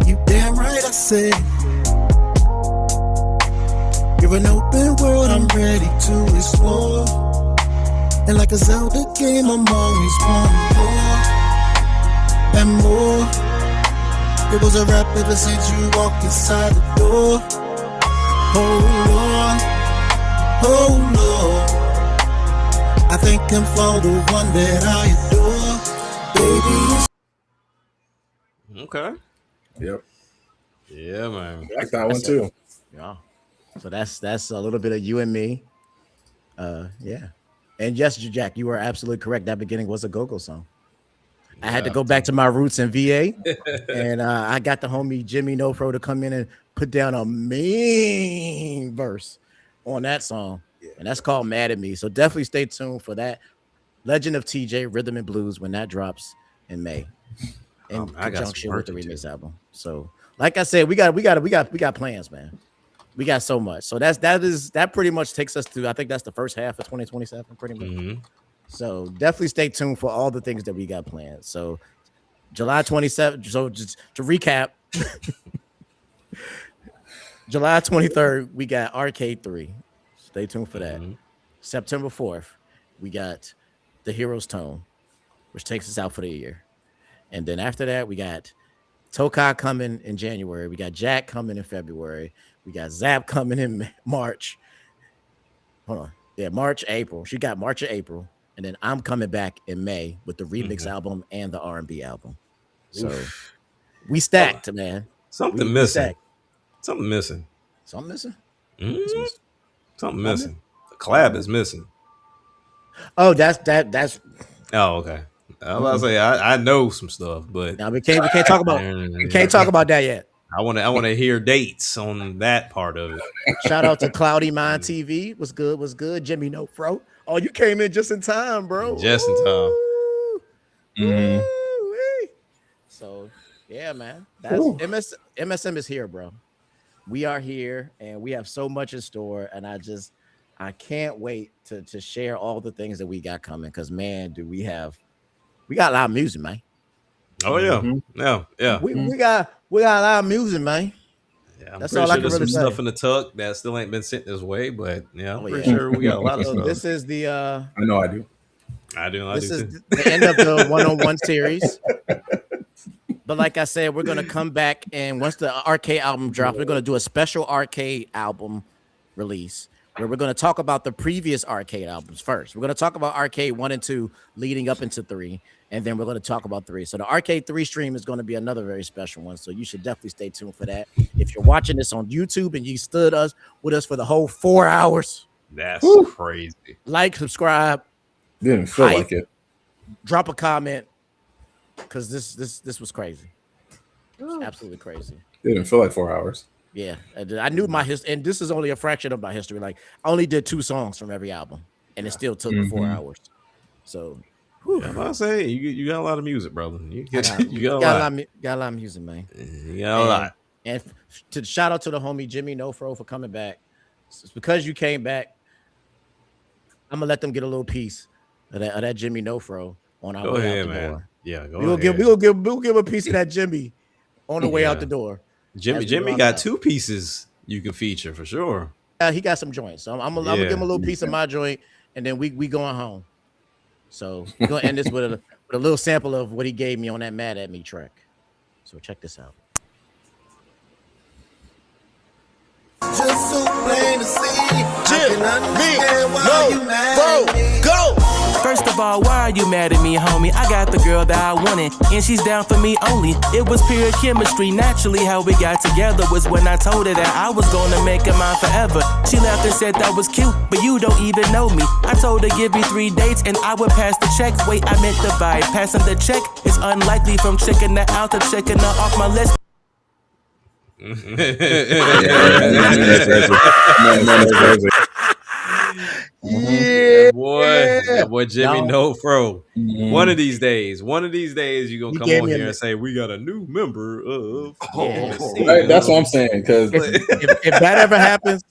You damn right I said it. You're an open world, I'm ready to explore. And like a Zelda game, I'm always wanting more and more. It was a wrap ever since you walked inside the door. Oh Lord, oh Lord, I thank him for the one that I adore. Baby, Okay. Yep. Yeah, man. I like that one too. Yeah. So that's a little bit of you and me. Yeah. And yes, Jack, you were absolutely correct. That beginning was a go-go song. I had to go back to my roots in VA, and I got the homie Jimmy Nofro to come in and put down a mean verse on that song, and that's called "Mad at Me." So definitely stay tuned for that. Legend of TJ Rhythm and Blues when that drops in May, in conjunction with the remix album. So, like I said, we got plans, man. We got so much. So that pretty much takes us to, I think that's the first half of 2027, pretty much. Mm-hmm. So definitely stay tuned for all the things that we got planned. So July 27th. So just to recap, July 23rd, we got Arcade 3. Stay tuned for that. September 4th, we got The Hero's Tone, which takes us out for the year. And then after that, we got Tokai coming in January. We got Jack coming in February. We got Zap coming in March. Hold on. Yeah, March, April. She got March or April. And then I'm coming back in May with the remix album and the R&B album. So we stacked, man. Something missing. Something missing. Something missing? Something missing. The collab is missing. Oh, that's Oh, okay. I was about to say I know some stuff, but now we can't talk about that yet. I want to hear dates on that part of it. Shout out to Cloudy Mind TV. Was good. Jimmy No Fro. Oh, you came in just in time, bro. Just in time. So yeah, man. That's MSM is here, bro. We are here and we have so much in store. And I can't wait to share all the things that we got coming. Cause man, we got a lot of music, man. Oh yeah. Yeah. We got a lot of music, man. Yeah, I'm That's pretty all sure I can there's really some say. stuff in the tuck that still ain't been sent this way, but yeah, I'm pretty sure we got a lot of stuff. This is the I know I do. This is the end of the one-on-one series. But like I said, we're gonna come back and once the arcade album drops, we're gonna do a special arcade album release where we're gonna talk about the previous arcade albums first. We're gonna talk about arcade 1 and 2 leading up into 3, and then we're gonna talk about 3. So the arcade 3 stream is gonna be another very special one. So you should definitely stay tuned for that. If you're watching this on YouTube and you stood with us for the whole 4 hours, that's crazy. Like, subscribe. Didn't feel like it. Drop a comment because this was crazy. It was absolutely crazy. Didn't feel like 4 hours. Yeah, I knew my history, and this is only a fraction of my history. Like, I only did 2 songs from every album, and it still took 4 hours. So, yeah, I'm about to say you got a lot of music, brother. You got a lot of music, man. You got a lot. And to shout out to the homie Jimmy Nofro for coming back. It's because you came back. I'm gonna let them get a little piece of that Jimmy Nofro on our way out the door. Yeah, We'll give a piece of that Jimmy on the way out the door. Jimmy got 2 pieces you can feature for sure. He got some joints, so I'm gonna give him a little piece of my joint, and then we going home. So we're gonna end this with a little sample of what he gave me on that "Mad at Me" track. So check this out. Just so plain to see, I can understand why you mad at me. Go! First of all, why are you mad at me, homie? I got the girl that I wanted, and she's down for me only. It was pure chemistry. Naturally, how we got together was when I told her that I was gonna make her mine forever. She laughed and said that was cute, but you don't even know me. I told her give me 3 dates, and I would pass the check. Wait, I meant the vibe. Passing the check is unlikely from checking her out to checking her off my list. Yeah, that boy Jimmy no. No Fro. Mhm. One of these days, you gonna He come gave on me here a- and say we got a new member of Yeah, MSC. Right, that's what I'm saying. Because if that ever happens,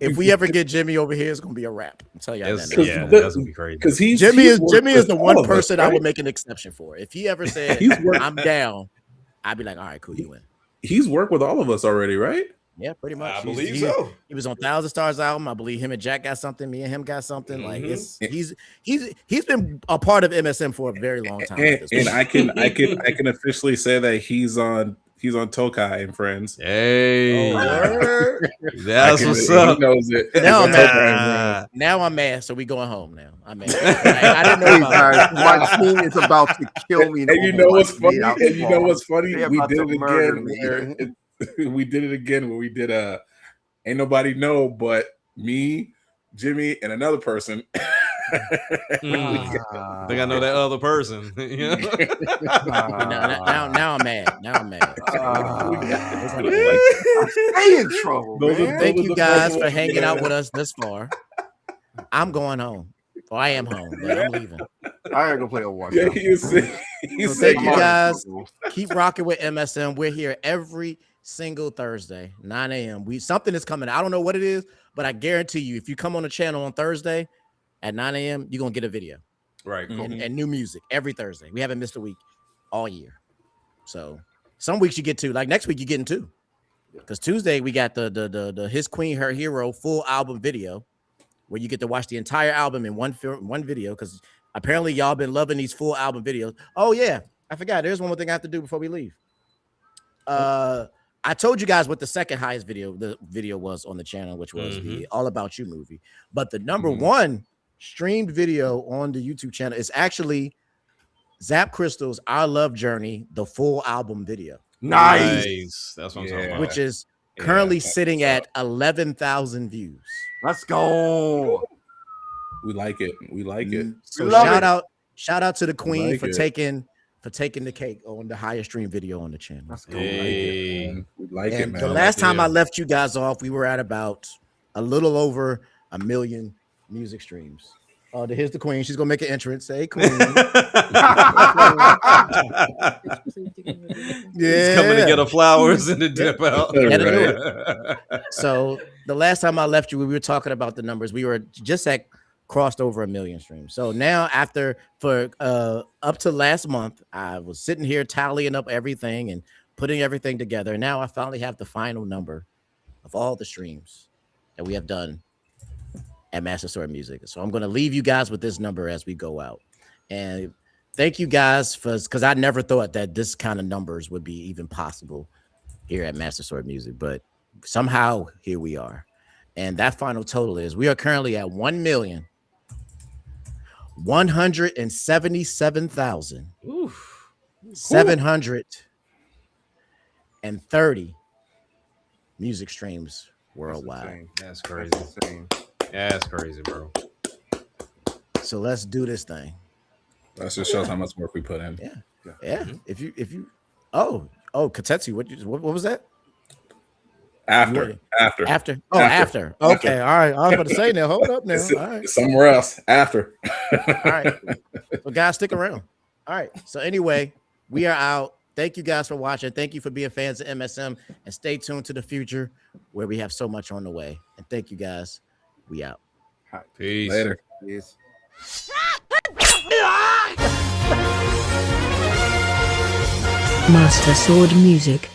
if we ever get Jimmy over here, it's gonna be a wrap. I'm telling y'all that now. that's gonna be crazy. Because Jimmy is the one of us, person I right? would make an exception for. If he ever said I'm down, I'd be like, all right, cool, you win. He's worked with all of us already, right? Yeah, pretty much. I believe so. He was on Thousand Stars album. I believe him and Jack got something. Me and him got something. Like he's been a part of MSM for a very long time. And I can officially say that he's on Tokai and Friends. Hey, that's what's up. He knows it. Now He's I'm on Tokai and mad. Friends. Now I'm mad. So we going home now. I'm mad. I didn't know about it. My team is about to kill me. And you know what's funny? They We about did to it murder again. me. We did it again when we did Ain't Nobody Know But Me, Jimmy, and another person. I think I know that other person. You know? Now I'm mad. Now I'm mad. Stay in trouble, man. Thank you guys for hanging out with us this far. I'm going home. Or I am home, but I'm leaving. I ain't gonna play a one. Yeah, Thank you guys. Keep rocking with MSM. We're here every single Thursday, 9 a.m. Something is coming. I don't know what it is, but I guarantee you, if you come on the channel on Thursday at 9 a.m., you're gonna get a video. Right. Cool. And new music every Thursday. We haven't missed a week all year. So some weeks you get two. Like next week, you're getting two. Because Tuesday we got the His Queen, Her Hero full album video, where you get to watch the entire album in one video. Because apparently y'all been loving these full album videos. Oh yeah, I forgot. There's one more thing I have to do before we leave. I told you guys what the second highest video was on the channel, which was the All About You movie. But the number one streamed video on the YouTube channel is actually Zap Crystal's Our Love Journey, the full album video. Nice. That's what I'm talking about. Which is currently sitting at 11,000 views. Let's go. We like it. We like it. So shout out to the Queen like for it. taking the cake on the highest stream video on the channel. Let's go. We like it, man. The last time I left you guys off, we were at about a little over 1 million music streams. Here's the Queen. She's gonna make an entrance. Hey, Queen. He's coming to get her flowers and the dip out. So the last time I left you, we were talking about the numbers. We were just crossed over 1 million streams. So now up to last month, I was sitting here tallying up everything and putting everything together. Now I finally have the final number of all the streams that we have done at Master Sword Music. So I'm going to leave you guys with this number as we go out. And thank you guys because I never thought that this kind of numbers would be even possible here at Master Sword Music, but somehow here we are. And that final total is we are currently at 1,177,730 music streams worldwide. That's crazy. That's crazy, bro. So let's do this thing. That just shows how much work we put in. Yeah. If you Katetsu, what was that? After. Oh, after. Okay, all right. I was about to say now. Hold up now. All right. Somewhere else. After. All right. So guys, stick around. All right. So anyway, we are out. Thank you guys for watching. Thank you for being fans of MSM, and stay tuned to the future where we have so much on the way. And thank you guys. We out. Peace. Later. Peace. Master Sword Music.